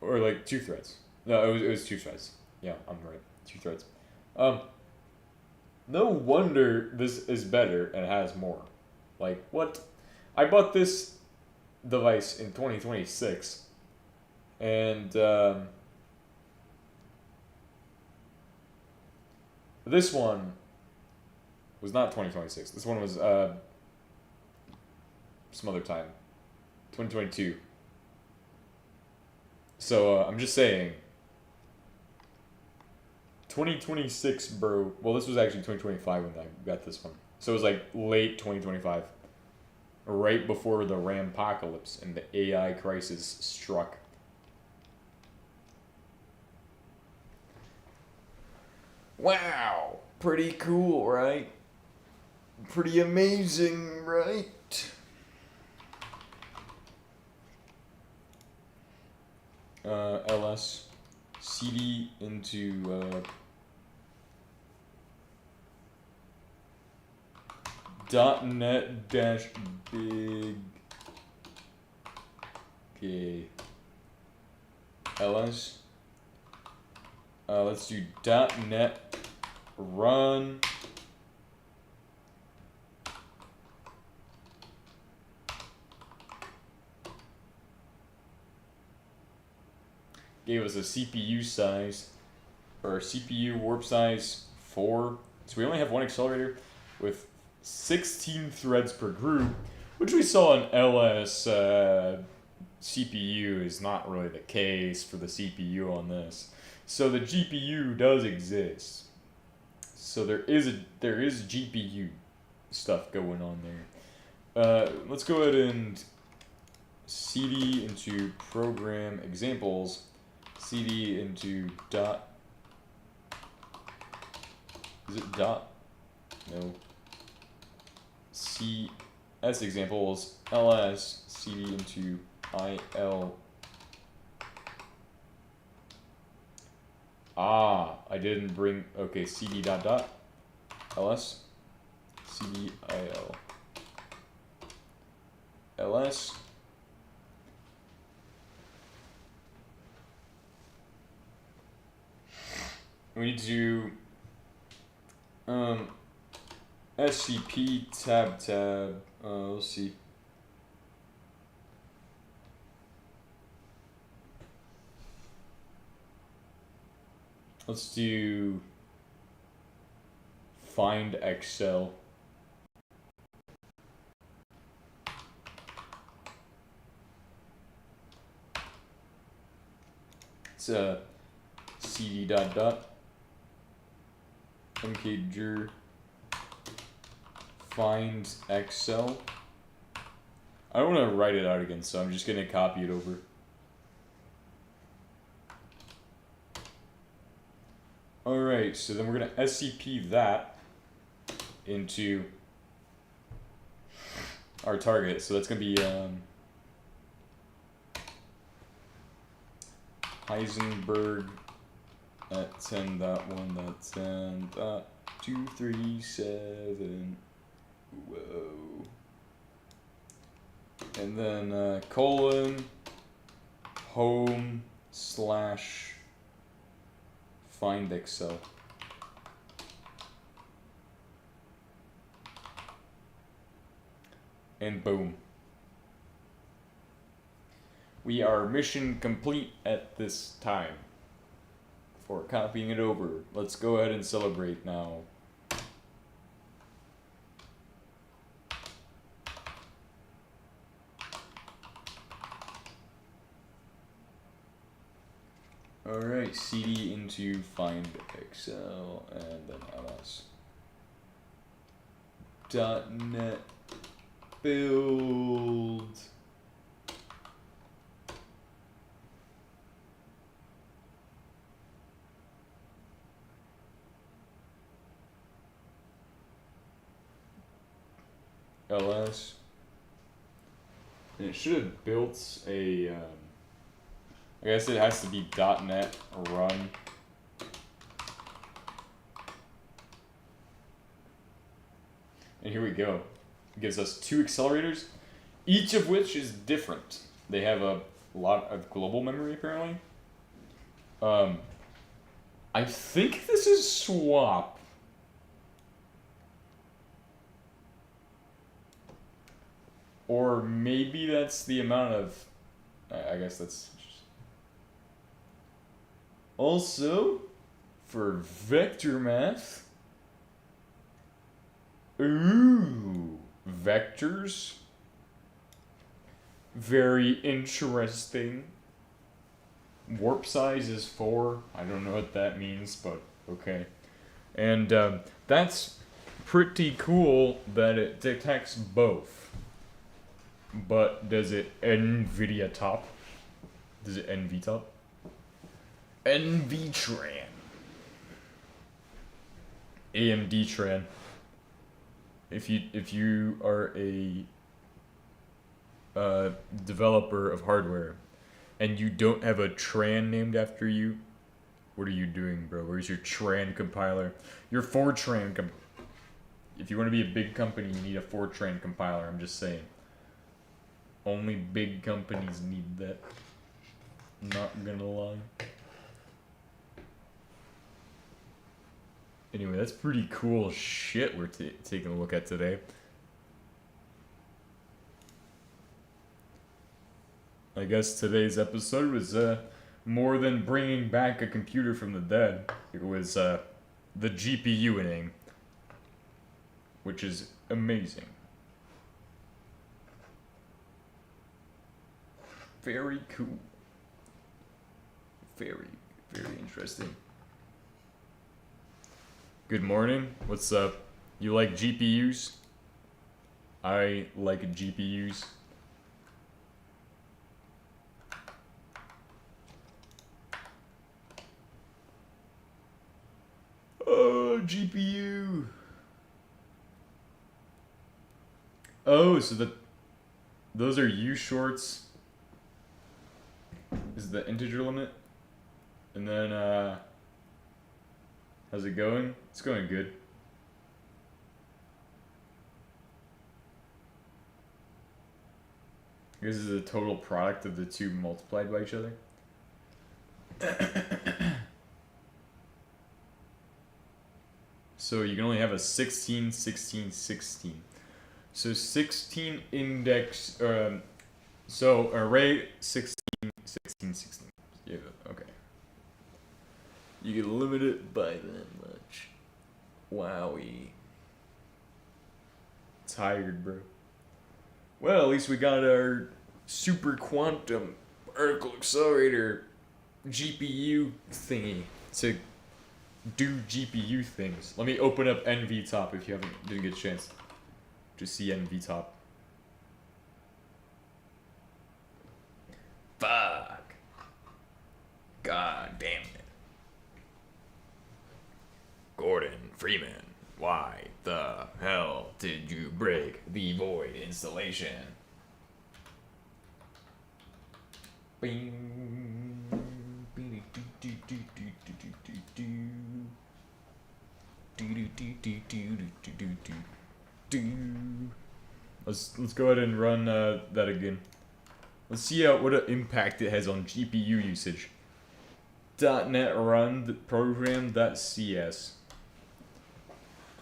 Or like 2 threads. No, it was 2 threads. Yeah, I'm right. 2 threads. No wonder this is better and has more. Like, what? I bought this device in 2026. And, this one was not 2026. This one was, some other time. 2022. So, I'm just saying. 2026, bro. Well, this was actually 2025 when I got this one. So it was like late 2025. Right before the RAM apocalypse and the AI crisis struck. Wow. Pretty cool, right? Pretty amazing, right? LS CD into .NET dash big Okay. ls. Let's do .NET run. Gave us a CPU size, or CPU warp size 4. So we only have one accelerator with 16 threads per group, which we saw in LS CPU is not really the case for the CPU on this. So the GPU does exist. So there is GPU stuff going on there. Let's go ahead and cd into program examples, cd into dot. Is it dot? No. CS examples ls cd into il. I didn't bring. Okay, cd dot dot ls cd il ls. We need to scp tab. Let's see. Let's do find Excel. It's cd dot dot mkdir find Excel. I don't want to write it out again, so I'm just gonna copy it over. Alright, so then we're gonna scp that into our target. So that's gonna be Heisenberg at 10.1.10.237. Whoa. And then colon home slash find Excel. And boom. We are mission complete at this time. For copying it over. Let's go ahead and celebrate now. Alright, cd into find Excel and then ls. .NET build. ls. And it should have built a I guess it has to be .NET run. And here we go. It gives us 2 accelerators, each of which is different. They have a lot of global memory apparently. I think this is swap. Or maybe that's the amount of, I guess that's also for vector math. Ooh, vectors. Very interesting. Warp size is 4. I don't know what that means, but okay. And that's pretty cool that it detects both. But does it NVIDIA top? Does it NV top? NVTran. AMD Tran. If you are a developer of hardware and you don't have a Tran named after you, what are you doing, bro? Where's your Tran compiler? Your Fortran if you want to be a big company, you need a Fortran compiler. I'm just saying. Only big companies need that. Not gonna lie. Anyway, that's pretty cool shit we're taking a look at today. I guess today's episode was more than bringing back a computer from the dead. It was the GPU-ing, which is amazing. Very cool. Very, very interesting. Good morning. What's up? You like GPUs? I like GPUs. Oh, GPU. Oh, so those are U shorts. Is the integer limit? And then how's it going? It's going good. This is the total product of the two multiplied by each other. So you can only have a 16, 16, 16. So 16 index, so array 16, 16, 16. Yeah, okay. You can limit it by that much. Wowie. Tired, bro. Well, at least we got our super quantum particle accelerator GPU thingy to do GPU things. Let me open up NVTop if you didn't get a chance to see NVTop. Fuck. God damn it. Gordon Freeman, why the hell did you break the void installation? Bing. Let's go ahead and run that again. Let's see what impact it has on GPU usage. .NET run program.cs.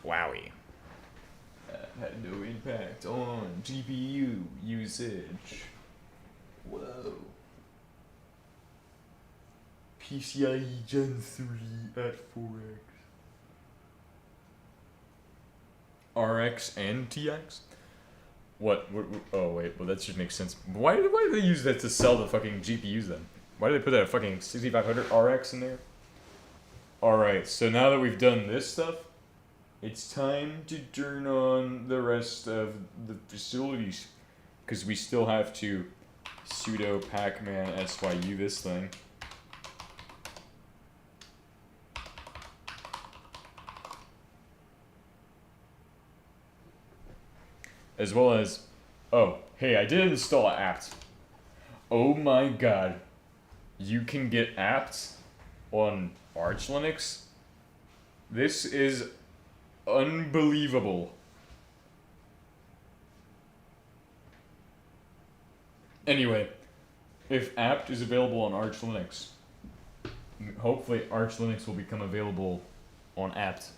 Wowie. That had no impact on GPU usage. Whoa. PCIe Gen 3 at 4x. RX and TX? What? Oh wait, well that should make sense. Why do they use that to sell the fucking GPUs then? Why do they put that fucking 6500 RX in there? Alright, so now that we've done this stuff, it's time to turn on the rest of the facilities. Because we still have to sudo pacman syu this thing. As well as, oh, hey, I did install apt. Oh my god. You can get apt on Arch Linux? This is unbelievable. Anyway, if apt is available on Arch Linux, hopefully Arch Linux will become available on apt.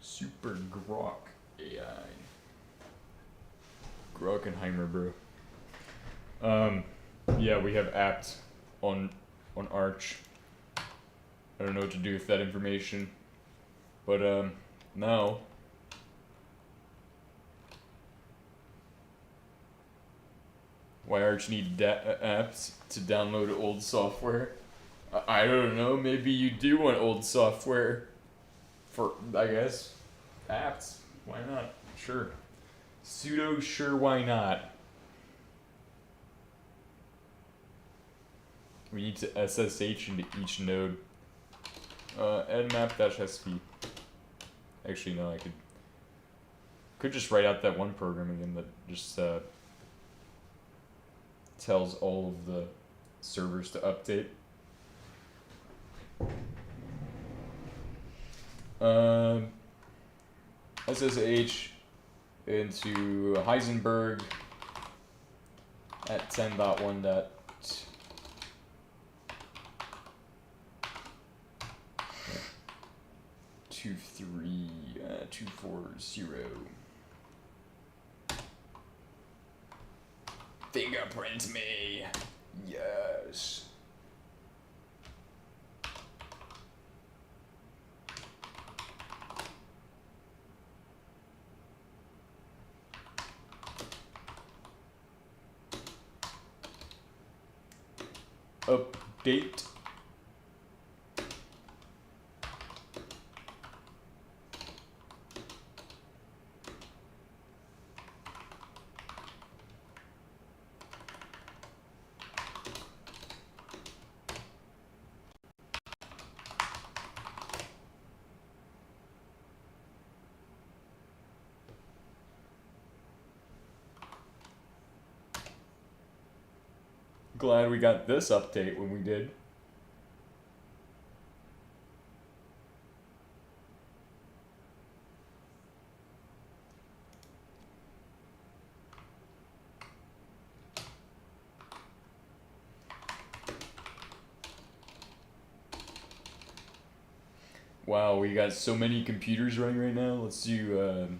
Super Grok AI. Grockenheimer, bro. Yeah, we have apt on Arch. I don't know what to do with that information. But now why Arch need apps to download old software? I don't know, maybe you do want old software for, I guess, apps. Why not? Sure. Sudo sure why not. We need to SSH into each node. Nmap-sv. Actually, no, I could just write out that one program again that just tells all of the servers to update. SSH into Heisenberg at 10.1. 240. Fingerprint me. Yes. Update. Glad we got this update when we did. Wow, we got so many computers running right now. Let's do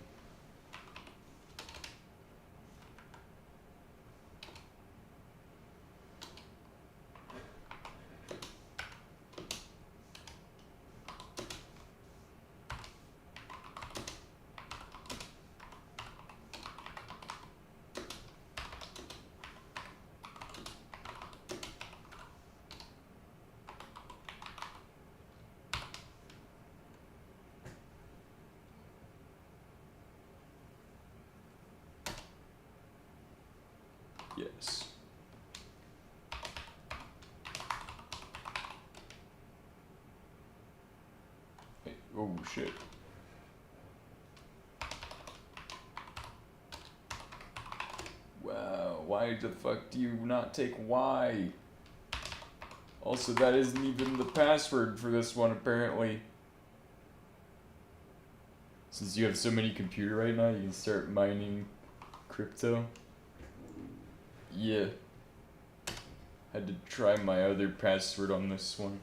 yes. Hey, oh shit. Wow, why the fuck do you not take Y? Also, that isn't even the password for this one, apparently. Since you have so many computer right now, you can start mining crypto. Yeah. Had to try my other password on this one.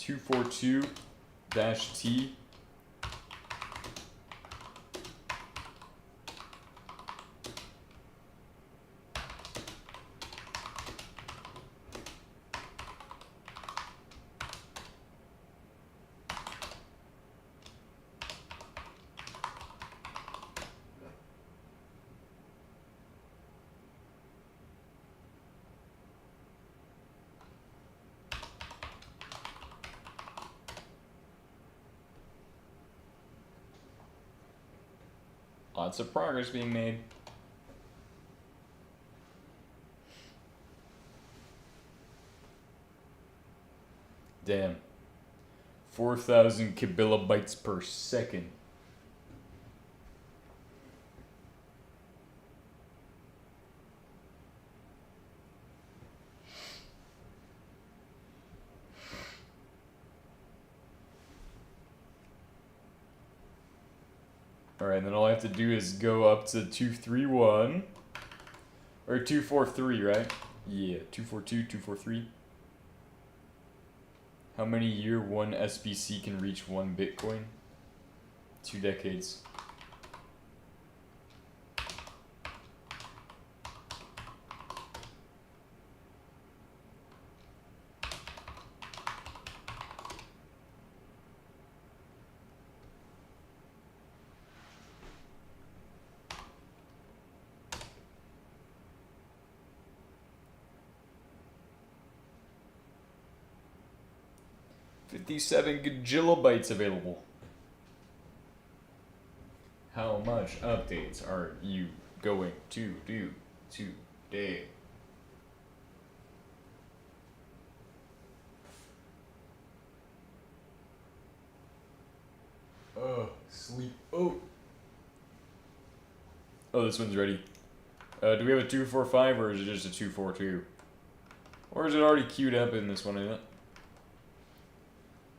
(242-T) Lots of progress being made. Damn. 4,000 kilobytes per second. Alright, then all I have to do is go up to 231. Or 243, right? Yeah, 242, 243. How many year one SBC can reach 1 Bitcoin? 2 decades. 57 gigabytes available. How much updates are you going to do today? Sleep. Oh, this one's ready. Do we have a 245 or is it just a 242? Or is it already queued up in this one, isn't it?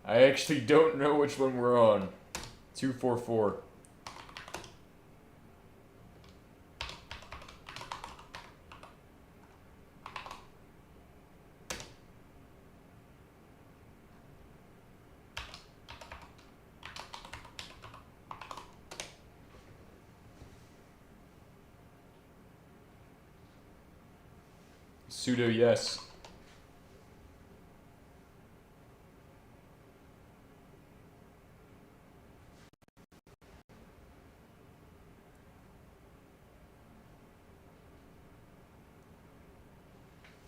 I actually don't know which one we're on. 244. Pseudo yes.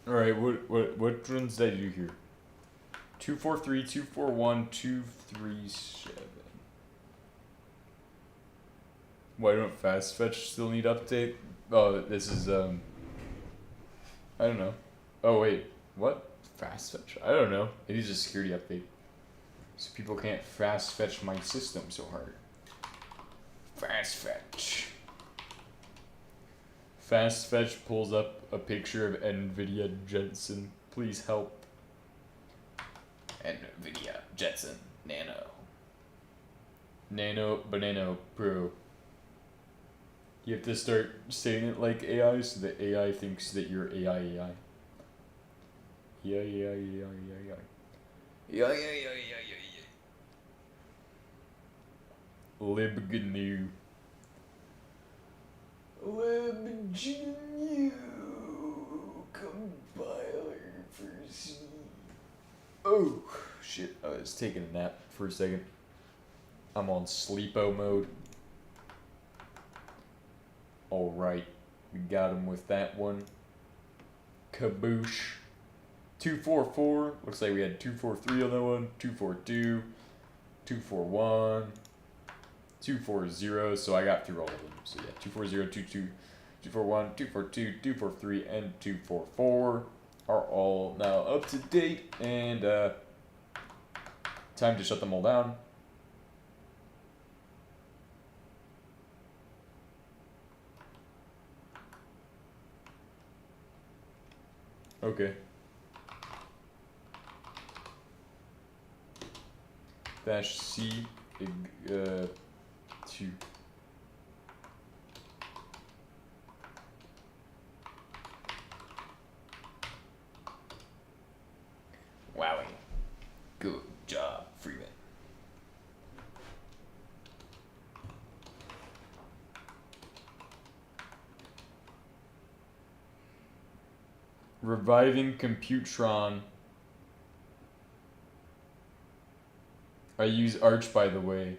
Alright, what runs did I do here? 243, 241, 237. Why don't fast fetch still need update? Oh, this is I don't know. Oh wait, what? Fast fetch? I don't know. It is a security update. So people can't fast fetch my system so hard. Fast fetch. Fast fetch pulls up a picture of NVIDIA Jetson. Please help. NVIDIA Jetson Nano. Nano Banana Pro. You have to start saying it like AI so that AI thinks that you're AI. Yeah. Yeah. LibGNU. LibGNU compiler for C. Oh, shit. I was taking a nap for a second. I'm on sleepo mode. Alright, we got him with that one. Kaboosh. 244. Looks like we had 243 on that one. 242. 241. 240. So I got through all of them. So yeah, 240, 22, 241, 242, 243, and 244 are all now up to date. And time to shut them all down. Okay. Dash C, 2. Wowie. Good job, Freeman. Reviving computron. I use Arch, by the way.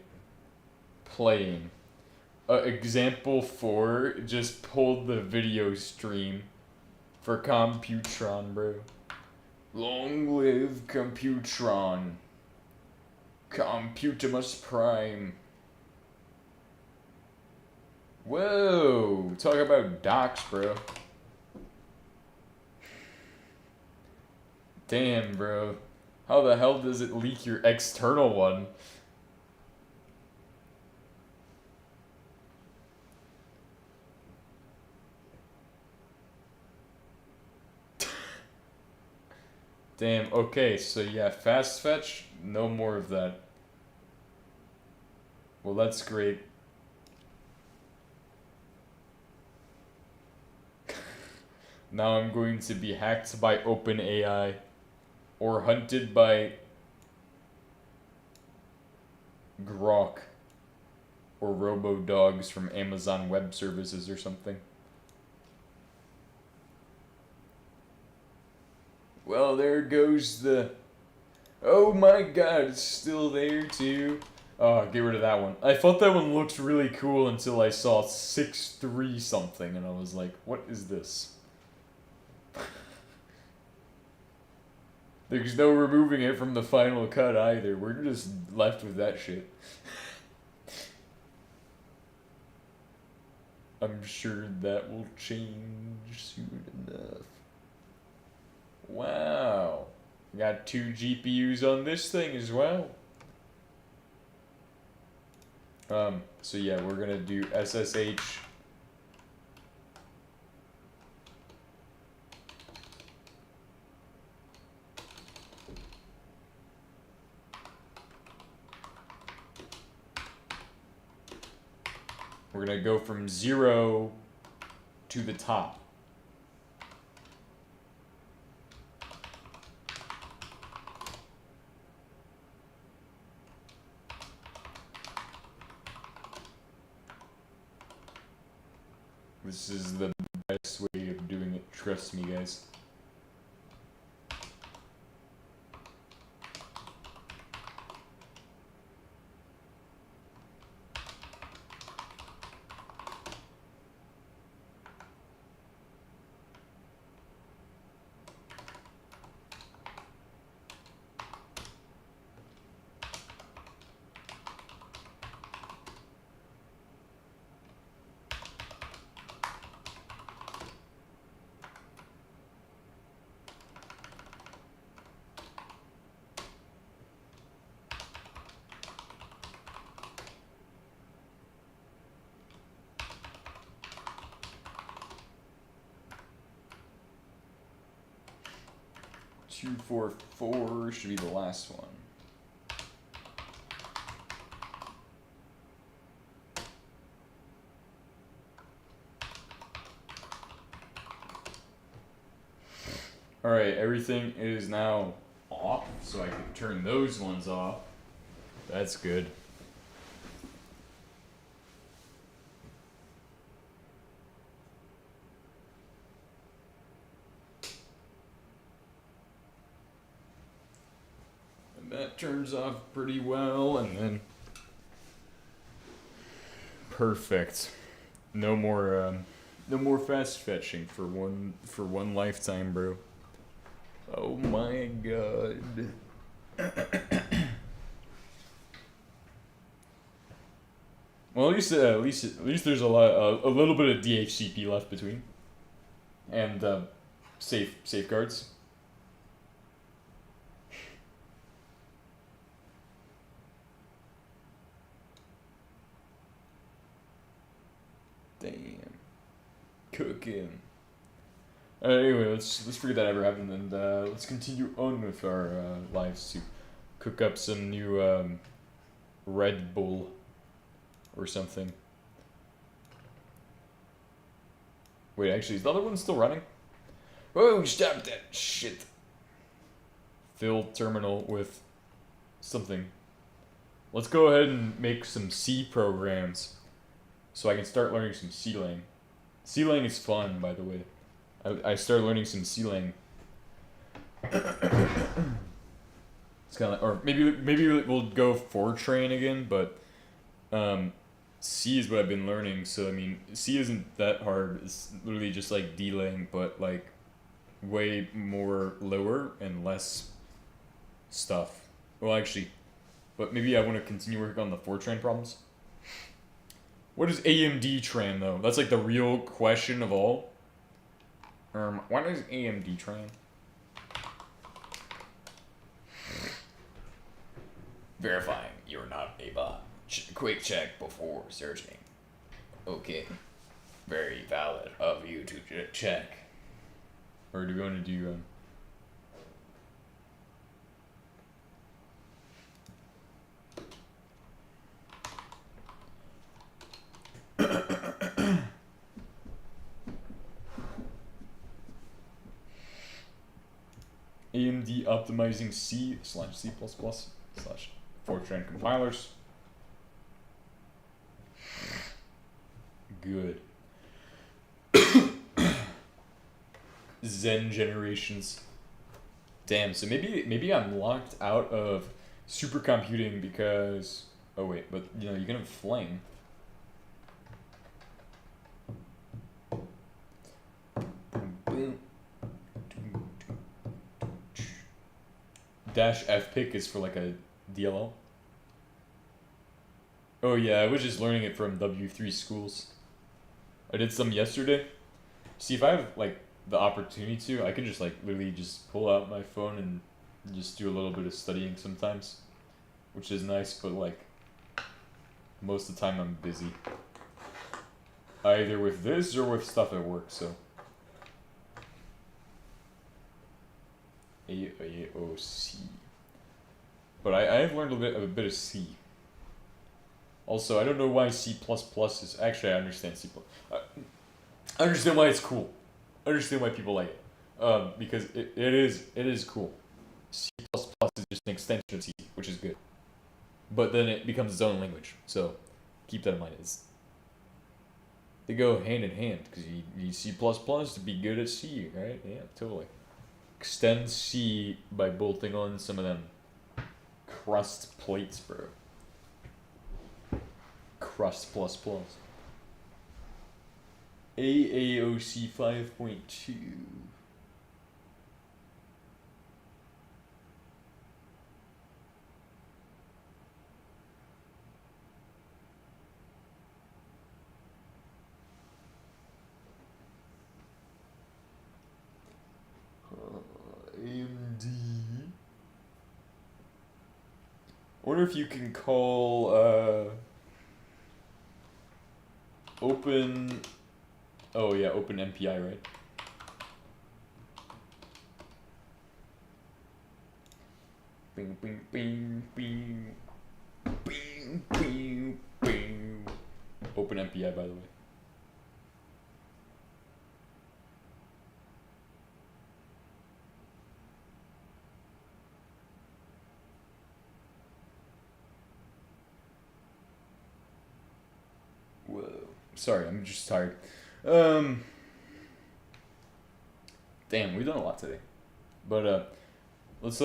Playing. Example 4 just pulled the video stream for computron, bro. Long live computron. Computimus Prime. Whoa, talk about docs, bro. Damn, bro. How the hell does it leak your external one? Damn, okay, so yeah, fast fetch, no more of that. Well, that's great. Now I'm going to be hacked by OpenAI. Or hunted by Grok. Or Robo-Dogs from Amazon Web Services or something. Well, there goes the... Oh my god, it's still there too. Oh, get rid of that one. I thought that one looked really cool until I saw 6.3 something and I was like, what is this? There's no removing it from the final cut either. We're just left with that shit. I'm sure that will change soon enough. Wow. Got 2 GPUs on this thing as well. So yeah, we're gonna do SSH. We're gonna go from 0 to the top. This is the best way of doing it, trust me, guys. Two, 4, 4 should be the last one. Alright, everything is now off, so I can turn those ones off. That's good. And that turns off pretty well, and then perfect. No more fast fetching for one lifetime, bro. Oh my god. Well, at least there's a little bit of DHCP left between, and safeguards. Damn, cooking. Anyway, let's forget that ever happened, and let's continue on with our lives to cook up some new Red Bull or something. Wait, actually, is the other one still running? Oh, stop that shit. Fill terminal with something. Let's go ahead and make some C programs so I can start learning some C-Lang. C-Lang is fun, by the way. I started learning some C-Lang. It's kind of like, or maybe we'll go Fortran again, but C is what I've been learning. So I mean, C isn't that hard. It's literally just like D-Lang, but like way more lower and less stuff. Well, actually, but maybe I want to continue working on the Fortran problems. What is AMD Tran though? That's like the real question of all. What is AMD Tran? Verifying you're not a bot. Quick check before searching. Okay. Very valid of you to check. Or do we want to do AMD optimizing C/C++/Fortran compilers. Good. Zen generations. Damn, so maybe I'm locked out of supercomputing because oh wait, but you know you can have flame. dash fpic is for like a DLL. Oh yeah, I was just learning it from W3 schools. I did some yesterday. See, if I have like the opportunity to, I can just like literally just pull out my phone and just do a little bit of studying sometimes, which is nice, but like most of the time I'm busy. Either with this or with stuff at work, so. AOC. But I've learned a bit of C. Also, I don't know why C++ is... Actually, I understand C++. I understand why it's cool. I understand why people like it. Because it is cool. C++ is just an extension of C, which is good. But then it becomes its own language, so keep that in mind. They go hand in hand, because you need C++ to be good at C, right? Yeah, totally. Extend C by bolting on some of them crust plates, bro. Crust++. AAOC 5.2. AMD. I wonder if you can call open. Oh yeah, open MPI, right? Bing bing bing bing bing bing bing. Open MPI, by the way. Whoa. Sorry, I'm just tired. Damn, we've done a lot today. But let's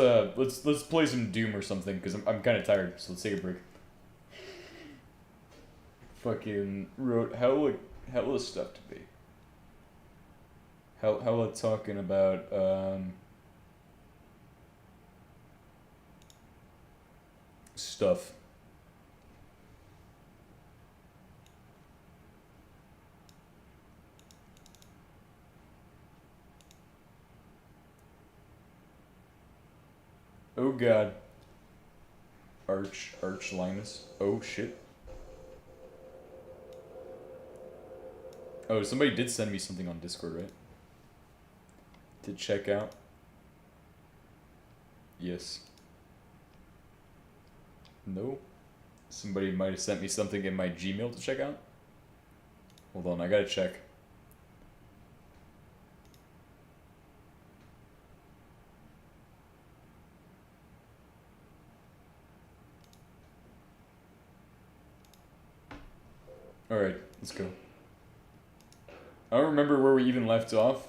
play some Doom or something, because I'm kind of tired. So let's take a break. Fucking wrote hella stuff today. Hella talking about stuff. Oh god. Arch Linus. Oh shit. Oh, somebody did send me something on Discord, right? To check out. Yes. No. Somebody might have sent me something in my Gmail to check out. Hold on, I gotta check. Alright, let's go. I don't remember where we even left off.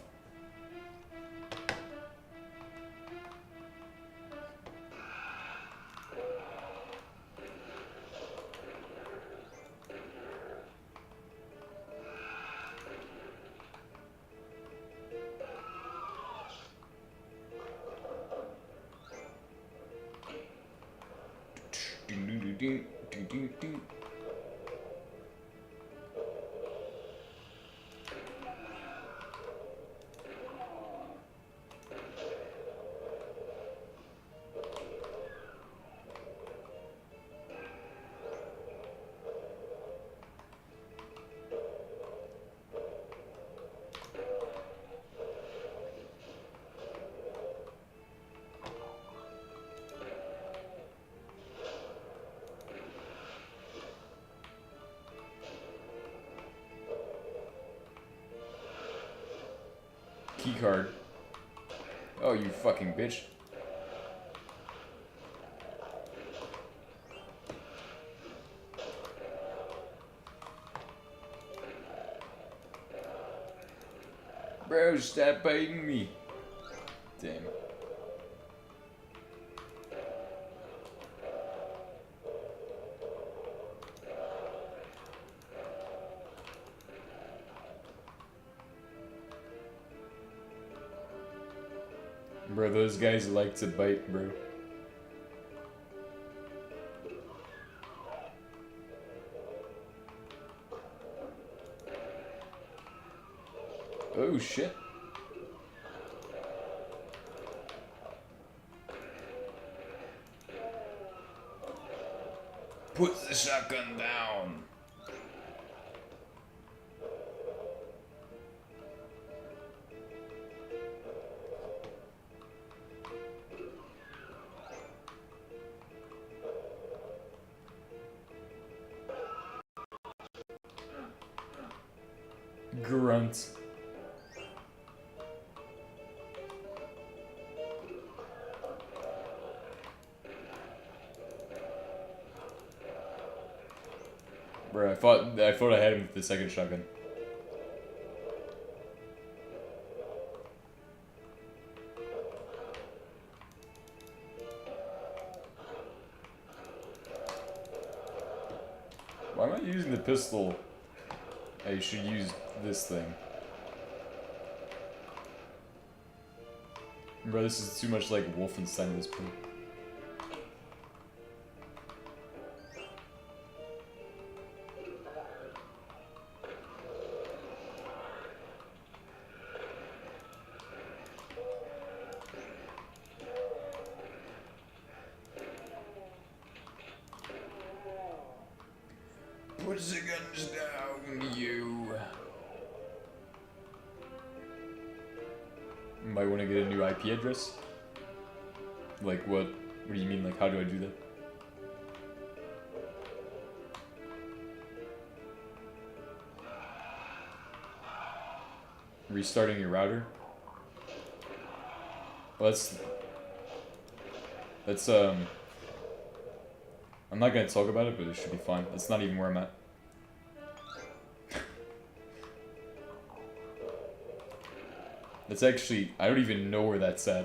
Keycard. Oh, you fucking bitch. Bro, stop biting me. Damn. Bro, those guys like to bite, bro. Oh shit. Put the shotgun down. Grunt. Bro, I thought I had him with the second shotgun. Why am I using the pistol? I should use this thing. Bro, this is too much like Wolfenstein at this point. Put the guns down, you. Might want to get a new IP address. Like what? What do you mean? Like how do I do that? Restarting your router? Well, that's I'm not gonna talk about it, but it should be fine. That's not even where I'm at. That's actually, I don't even know where that's at.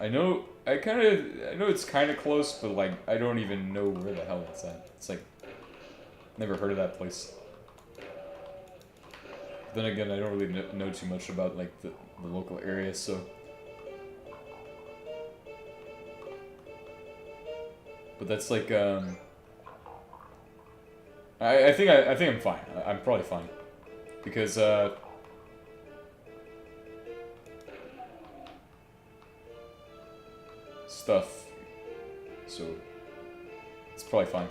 I know it's kind of close, but like, I don't even know where the hell it's at. It's like, never heard of that place. Then again, I don't really know too much about like the local area, so. But that's like, I think I'm fine. I'm probably fine. Because, stuff. So, it's probably fine.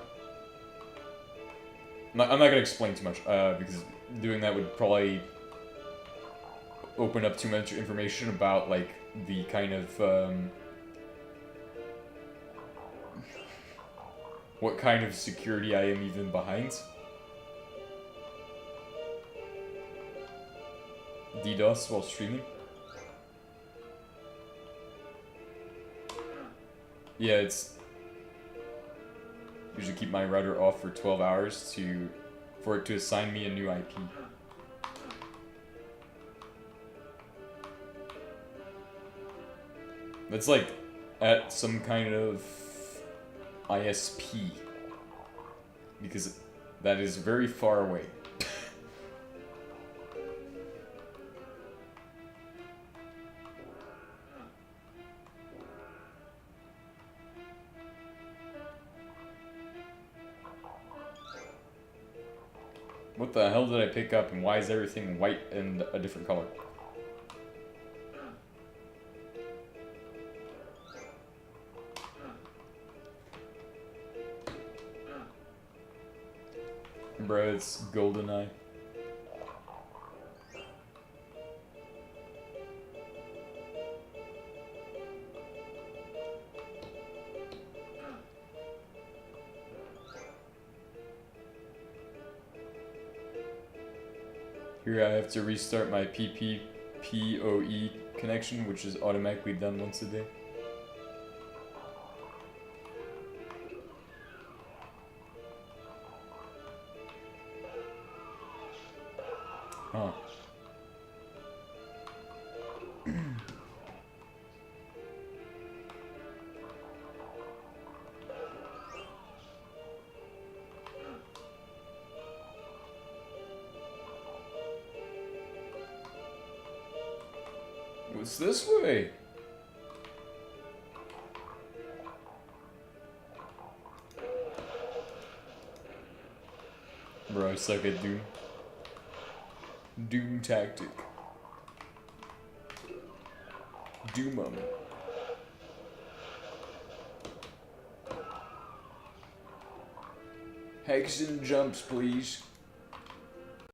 I'm not gonna explain too much, because doing that would probably open up too much information about, like, the kind of, what kind of security I am even behind. DDoS while streaming. Yeah, it's usually keep my router off for 12 hours for it to assign me a new IP. That's like at some kind of ISP, because that is very far away. What the hell did I pick up, and why is everything white and a different color? Bro, it's GoldenEye. Here I have to restart my PPPoE connection, which is automatically done once a day. Huh. What's this way? Bro, I suck at Doom. Doom tactic. Doom 'em. Hexen jumps, please.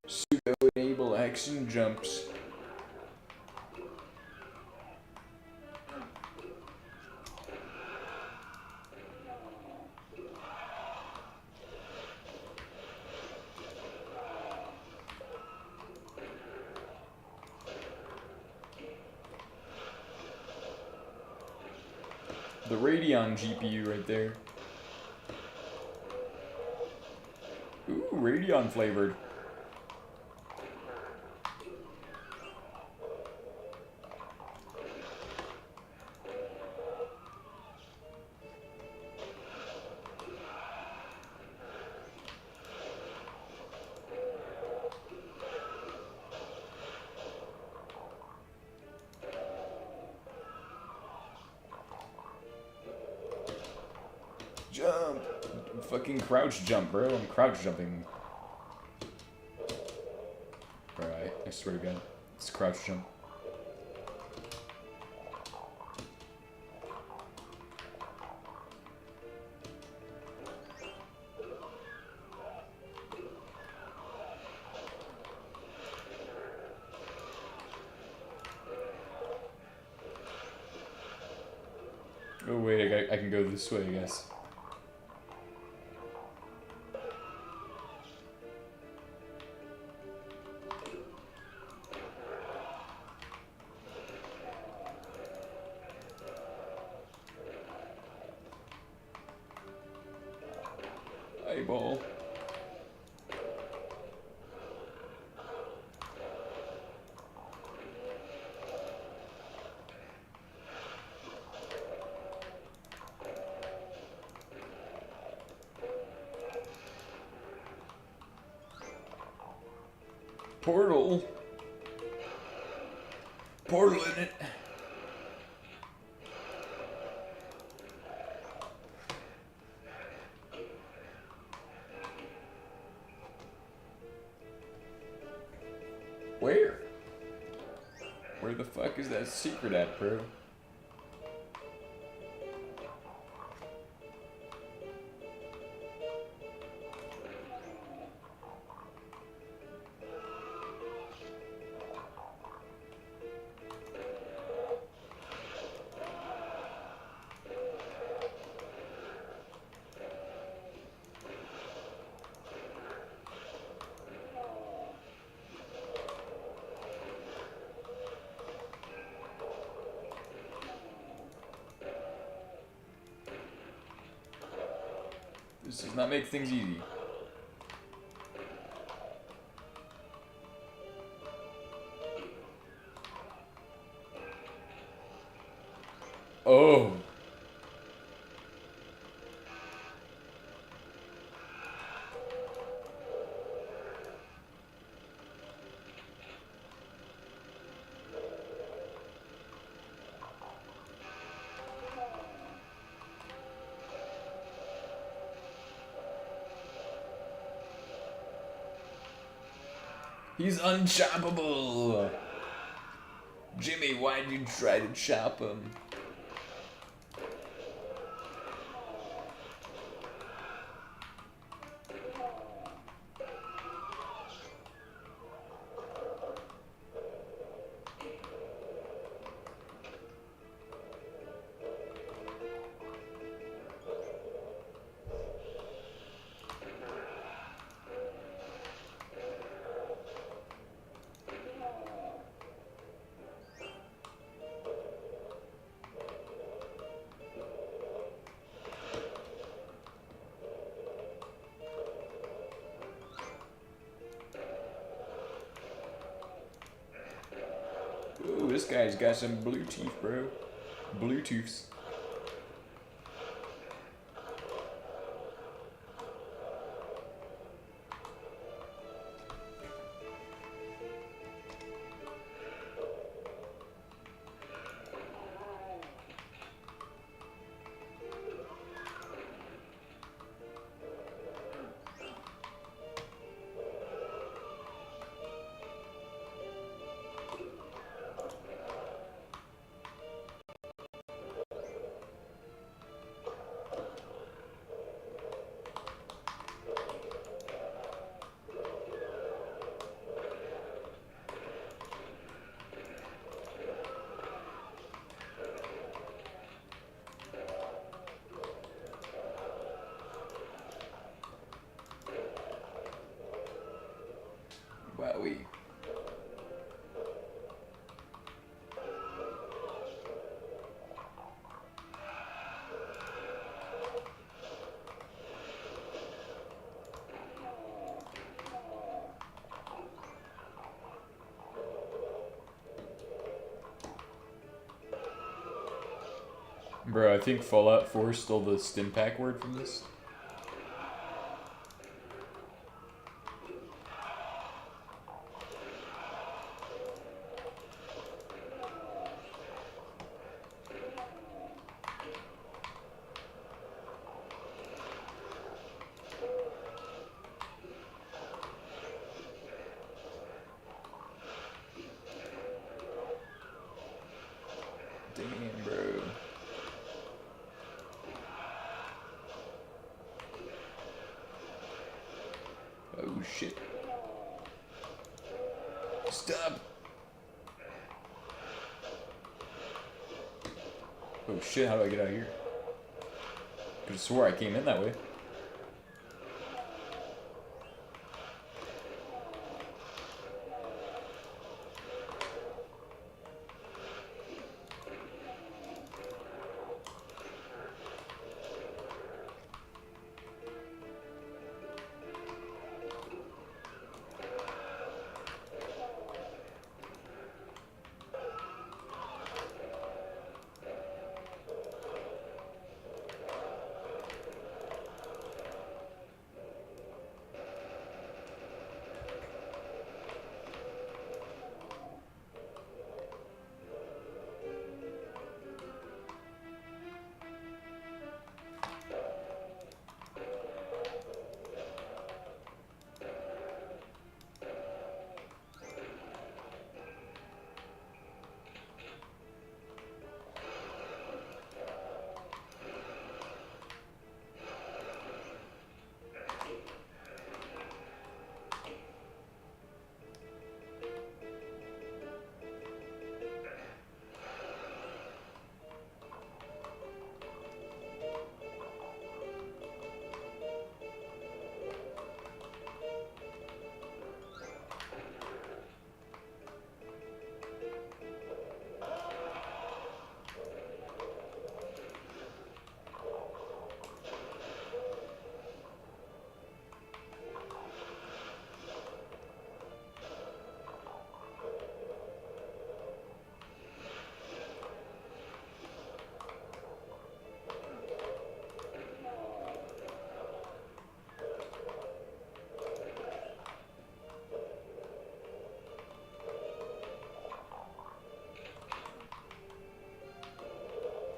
Pseudo enable hexen jumps. The Radeon GPU right there. Ooh, Radeon flavored. Jump! Fucking crouch jump, bro. I'm crouch jumping. Alright, I swear to God. It's crouch jump. Oh wait, I can go this way, I guess. Eyeball. Portal. Portal in it. Where? Where the fuck is that secret at, bro? This does not make things easy. Oh. He's unchoppable! Jimmy, why'd you try to chop him? Ooh, this guy's got some Bluetooth, bro. Bluetooths. Wowie. Bro, I think Fallout 4 stole the stim pack word from this. Damn, bro. Oh shit. Stop. Oh shit, how do I get out of here? Could've swore I came in that way.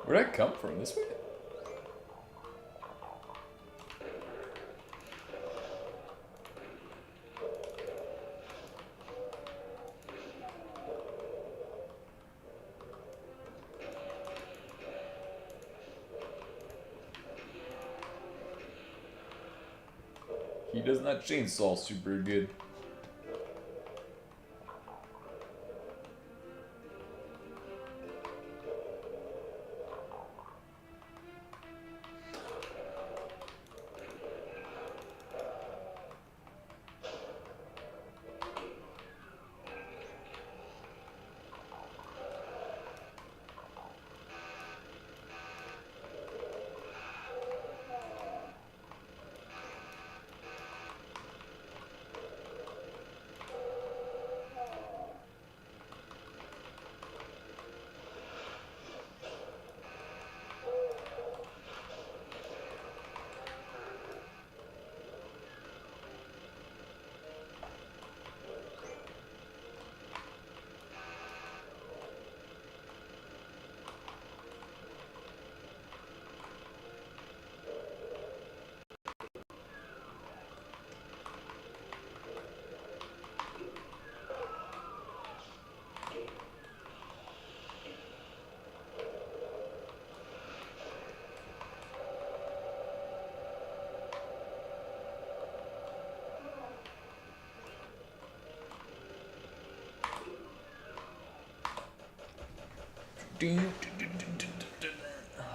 Where'd I come from? This way? He does not chainsaw super good.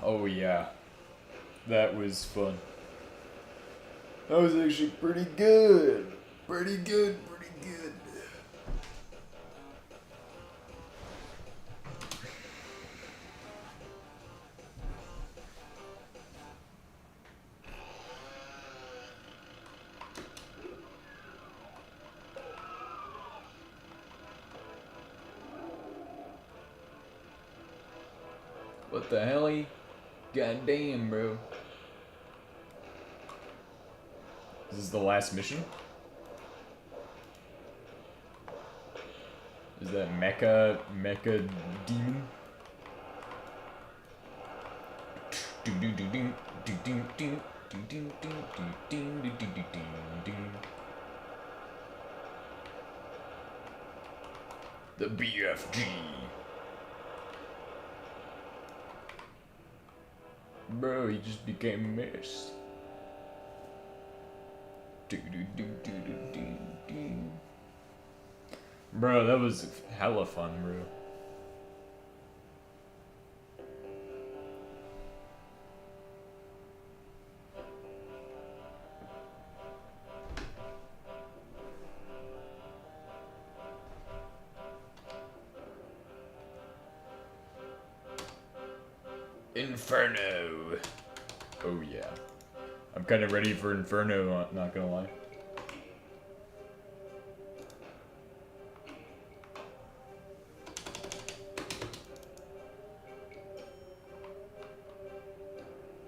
Oh yeah, that was fun. That was actually pretty good. Pretty good, pretty good. What the hell? God damn, bro. Is this the last mission? Is that mecha demon? The BFG. Bro, he just became mist. Bro, that was hella fun, bro. Inferno. Oh yeah. I'm kind of ready for Inferno, not gonna lie.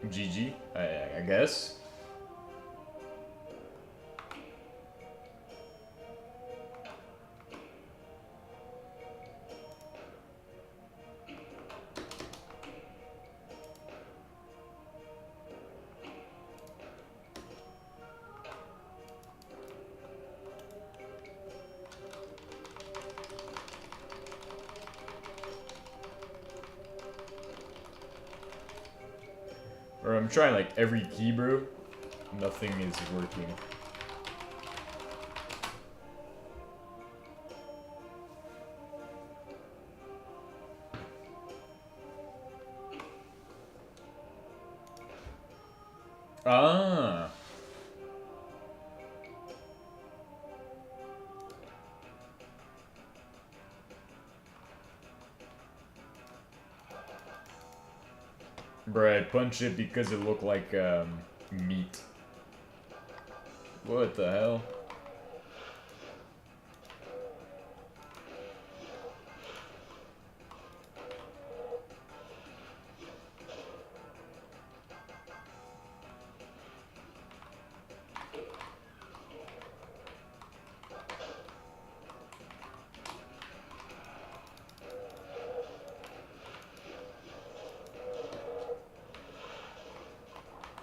GG, I guess. Or I'm trying like every key, bro. Nothing is working. Ah. Bruh, I punched it because it looked like meat. What the hell?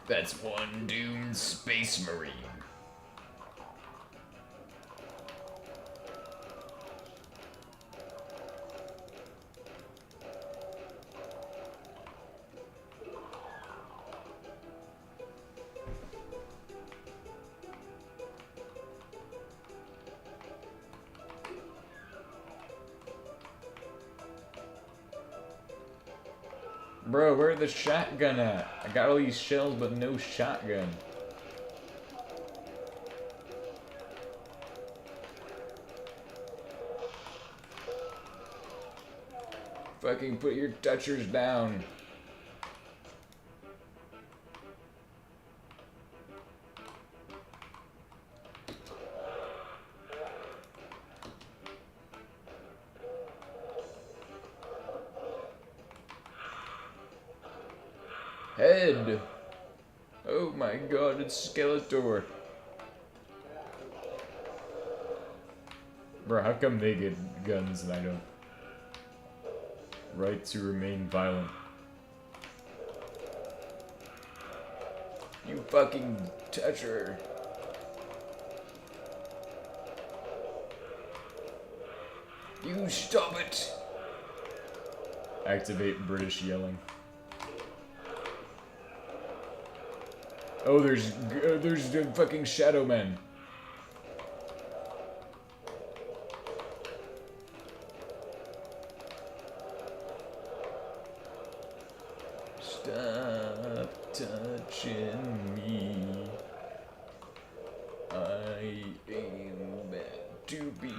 That's one doomed space marine. Bro, where's the shotgun at? I got all these shells, but no shotgun. Fucking put your touchers down. Head! Oh my god, it's Skeletor. Bro, how come they get guns and I don't? Right to remain violent. You fucking toucher. You stop it! Activate British yelling. Oh, there's the fucking Shadow Men. Stop touching me. I am meant to be.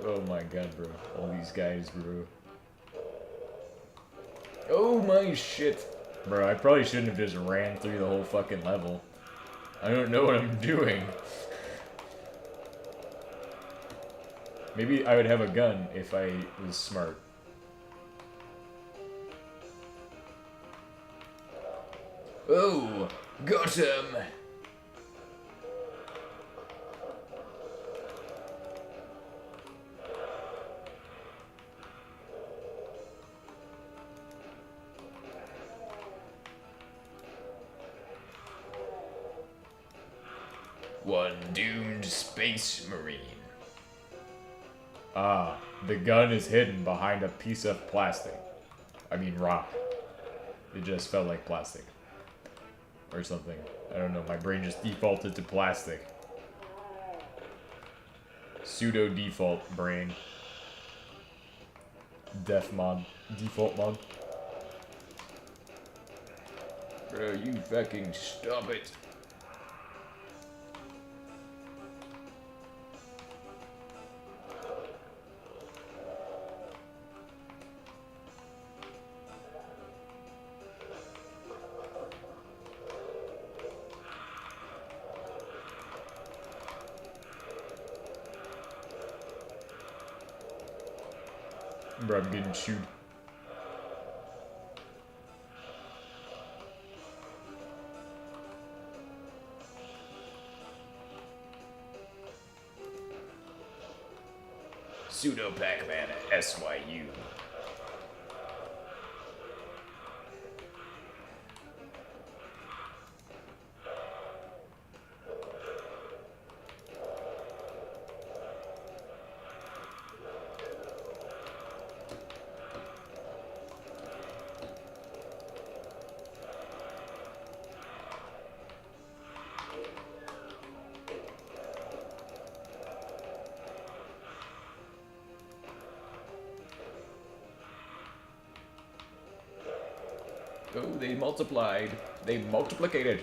Oh my god, bro. All these guys, bro. Oh my shit. Bro, I probably shouldn't have just ran through the whole fucking level. I don't know what I'm doing. Maybe I would have a gun if I was smart. Oh, got him. One doomed space marine. Ah, the gun is hidden behind a piece of plastic. I mean rock. It just felt like plastic. Or something. I don't know, my brain just defaulted to plastic. Pseudo default brain. Def mod. Default mod. Bro, you fucking stop it. Bro, I'm getting chewed. Pseudo Pac-Man SYU. Oh, they multiplied. They multiplicated.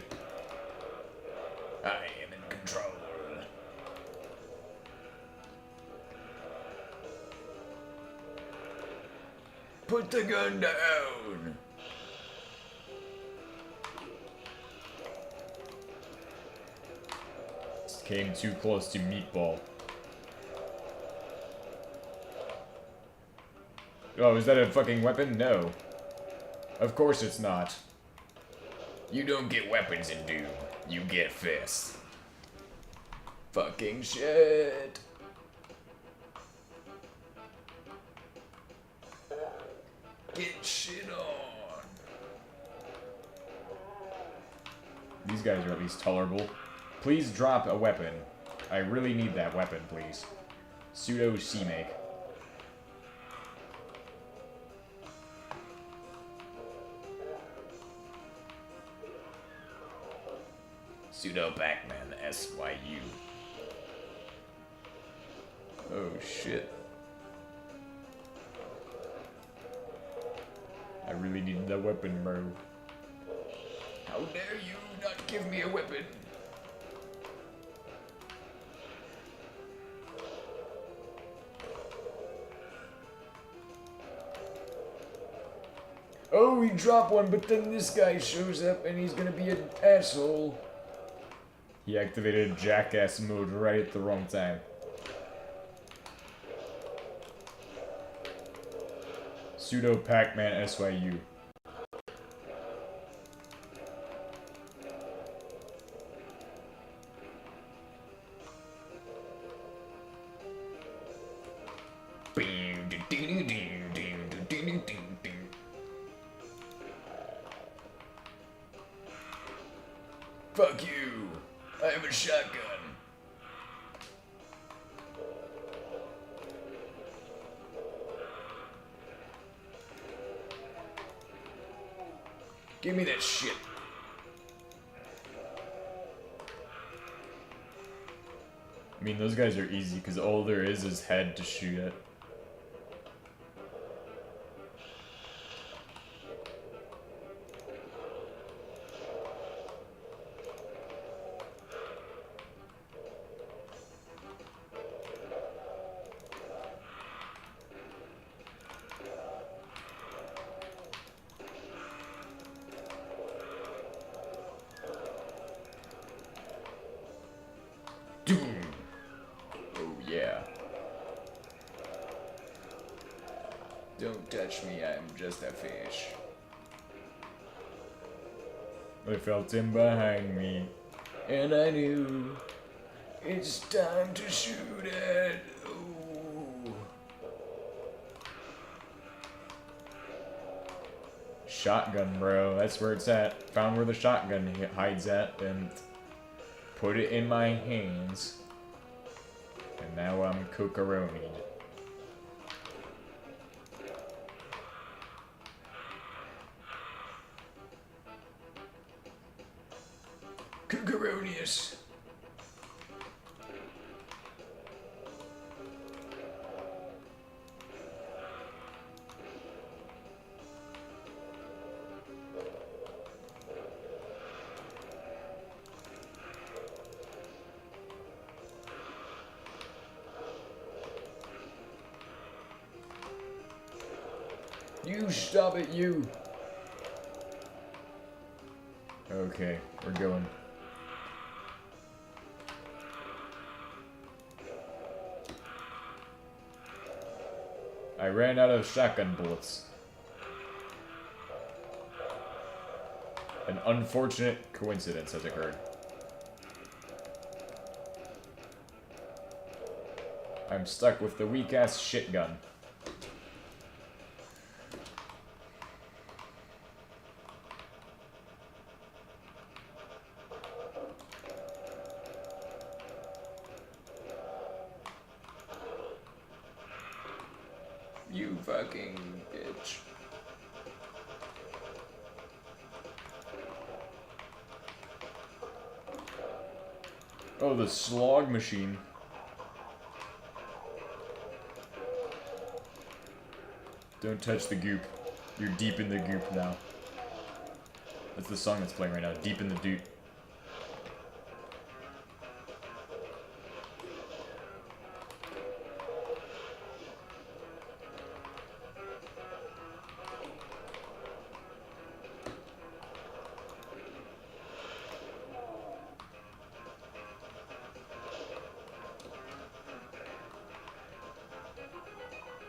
I am in control. Put the gun down. Came too close to meatball. Oh, is that a fucking weapon? No. Of course it's not. You don't get weapons in Doom. You get fists. Fucking shit. Get shit on. These guys are at least tolerable. Please drop a weapon. I really need that weapon, please. Pseudo C-make. Pseudo Pac-Man SYU. Oh shit. I really need that weapon, bro. How dare you not give me a weapon? Oh, we drop one, but then this guy shows up and he's gonna be an asshole. He activated jackass mode right at the wrong time. Pseudo Pac-Man SYU. Fuck you! I have a shotgun. Give me that shit. I mean, those guys are easy because all there is head to shoot at. Doom. Oh yeah. Don't touch me, I'm just a fish. I felt him behind me, and I knew it's time to shoot it. Ooh. Shotgun, bro. That's where it's at. Found where the shotgun hides at, and put it in my hands. And now I'm cookaronied. Cookaronius. You stop it, you! Okay, we're going. I ran out of shotgun bullets. An unfortunate coincidence has occurred. I'm stuck with the weak-ass shit gun. You fucking bitch. Oh, the slog machine. Don't touch the goop. You're deep in the goop now. That's the song that's playing right now. Deep in the goop.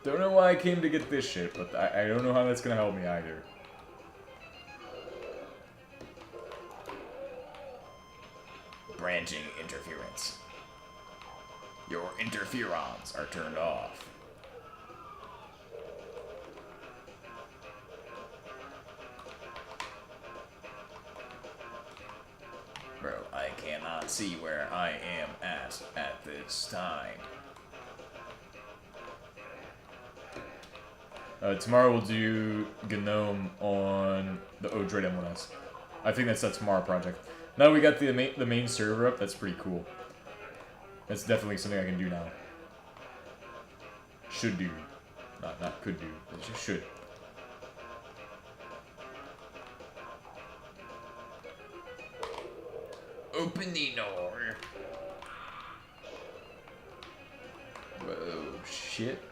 Don't know why I came to get this shit, but I don't know how that's gonna help me either. Branching interference. Your interferons are turned off. Bro, I cannot see where I am at this time. Tomorrow we'll do GNOME on the Odroid M1S. I think that's that tomorrow project. Now we got the main server up, that's pretty cool. That's definitely something I can do now. Should do. Not could do. It just should. Open the door. Whoa, shit.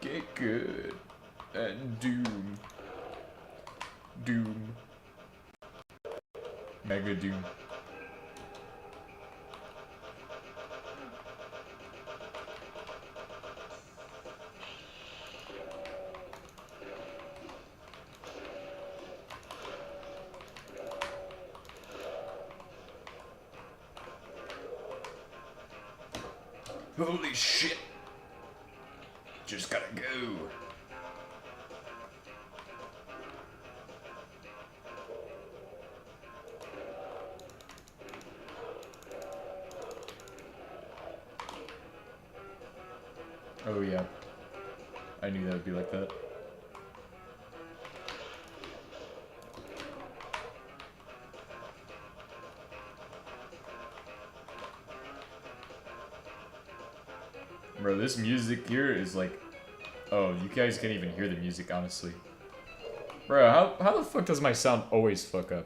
Get good. And Doom. Doom. Mega Doom. Holy shit. Just gotta go. Oh yeah. I knew that would be like that. Bro, this music here is like... Oh, you guys can't even hear the music, honestly. Bro, how the fuck does my sound always fuck up?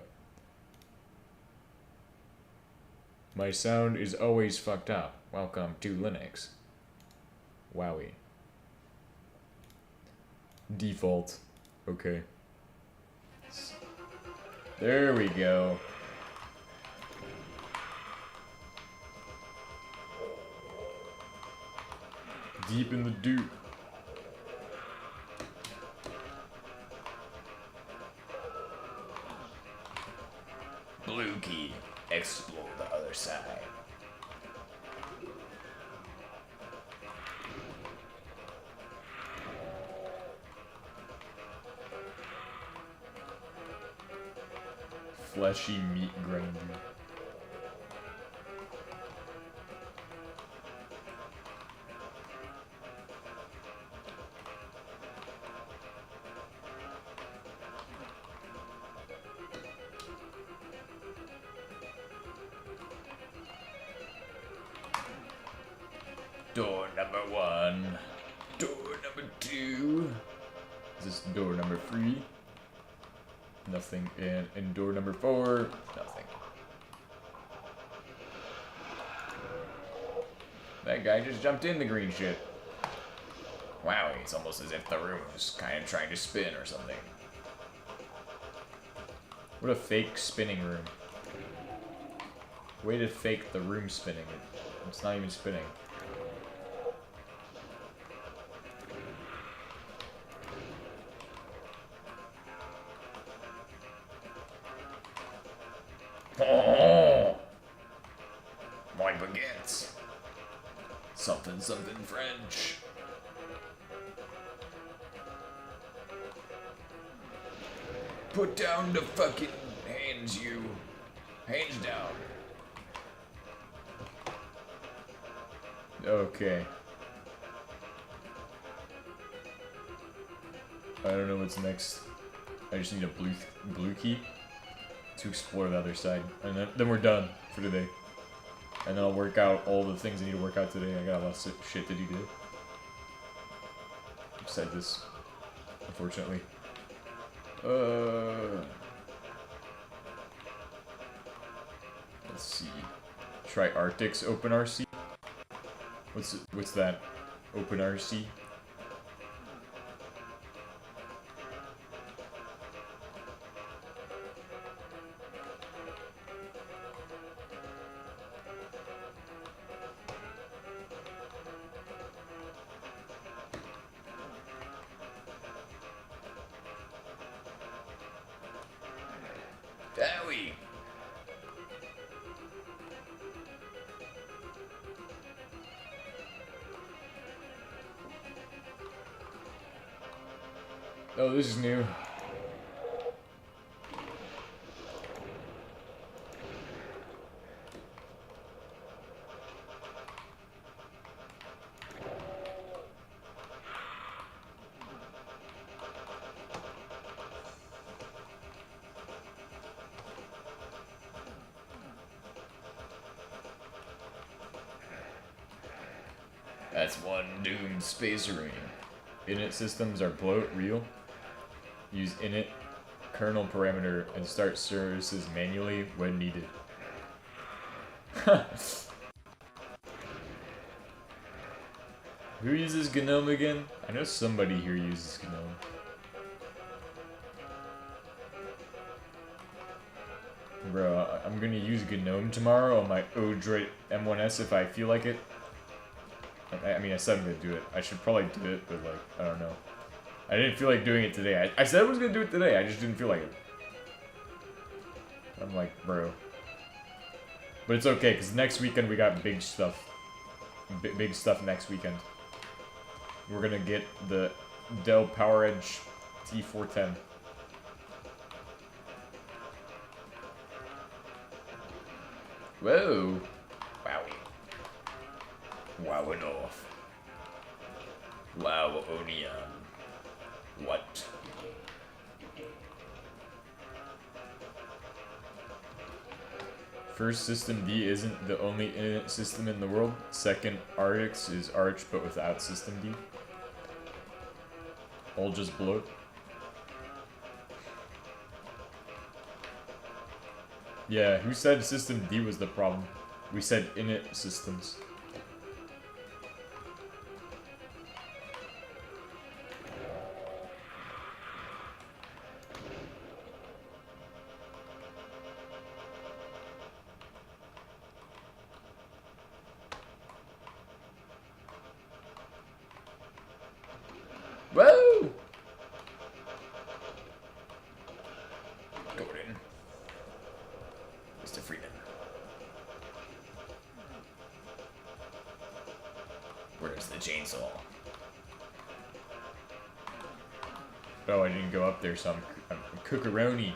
My sound is always fucked up. Welcome to Linux. Wowie. Default. Okay. There we go. Deep in the dupe. fleshy meat grinder. Door number 1. Door number 2. Is this door number 3? Nothing. And door number 4? Nothing. That guy just jumped in the green shit. Wow, it's almost as if the room is kind of trying to spin or something. What a fake spinning room. Way to fake the room spinning. It's not even spinning. Oh, my baguettes. Something, something French. Put down the fucking hands, you. Hands down. Okay. I don't know what's next. I just need a blue key to explore the other side. And then we're done for today. And then I'll work out all the things I need to work out today. I got a lot of shit to do today. Besides this, unfortunately. Let's see. Try Arctic's OpenRC. What's that? OpenRC? Dowie. Oh, this is new. That's one doomed space marine. Init systems are bloat real. Use init kernel parameter and start services manually when needed. Who uses GNOME again? I know somebody here uses GNOME. Bro, I'm gonna use GNOME tomorrow on my Odroid M1S if I feel like it. I mean, I said I'm gonna do it. I should probably do it, but like, I don't know. I didn't feel like doing it today. I said I was gonna do it today, I just didn't feel like it. I'm like, bro. But it's okay, because next weekend we got big stuff. Big stuff next weekend. We're gonna get the Dell PowerEdge T410. Whoa. Wowie. Wow it off. Wow onion. What? First, System D isn't the only init system in the world. Second, Arctic is Arch but without System D. All just bloat. Yeah, who said System D was the problem? We said init systems. Whoa! Gordon. Mr. Freeman. Where's the chainsaw? Oh, I didn't go up there, so I'm cookaroni.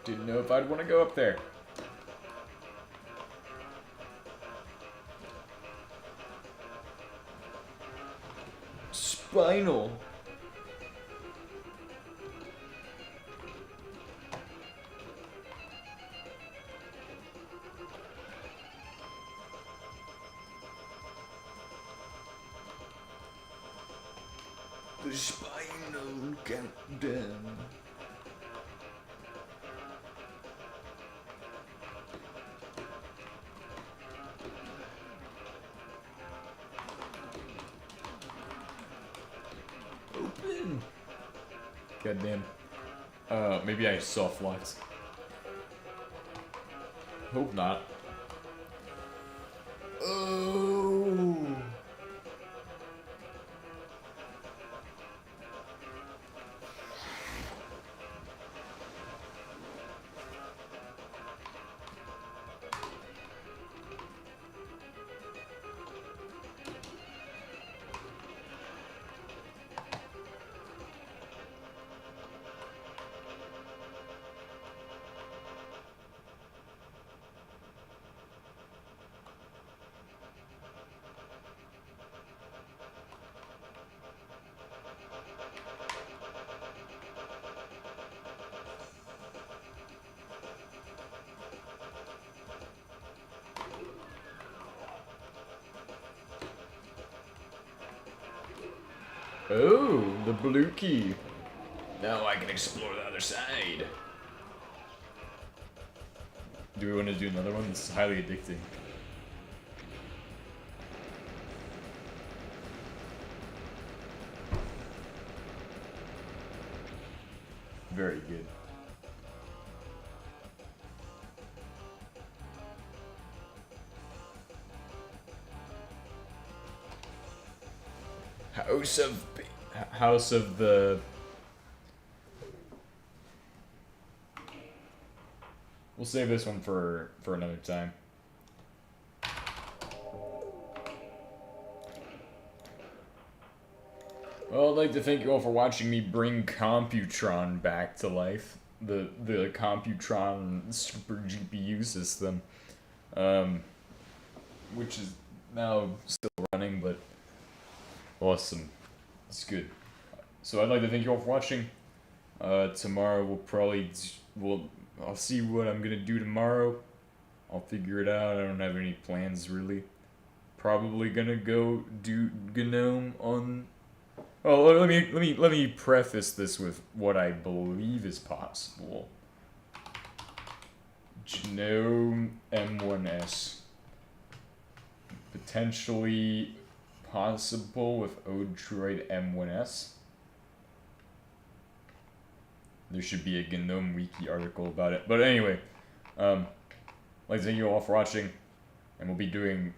Didn't know if I'd want to go up there. Spinal. The spinal countdown. Open. Goddamn. Maybe I soft locked. Hope not. Oh. Oh, the blue key. Now I can explore the other side. Do we want to do another one? This is highly addicting. Very good. House of the... We'll save this one for another time. Well, I'd like to thank you all for watching me bring Computron back to life. The Computron Super GPU system. Which is now still running, but awesome. It's good. So I'd like to thank you all for watching. Tomorrow I'll see what I'm gonna do tomorrow. I'll figure it out. I don't have any plans really. Probably gonna go do GNOME on... Oh, let me preface this with what I believe is possible. GNOME M1S. Potentially possible with Odroid M1S. There should be a GNOME Wiki article about it. But anyway, I'd like to thank you all for watching, and we'll be doing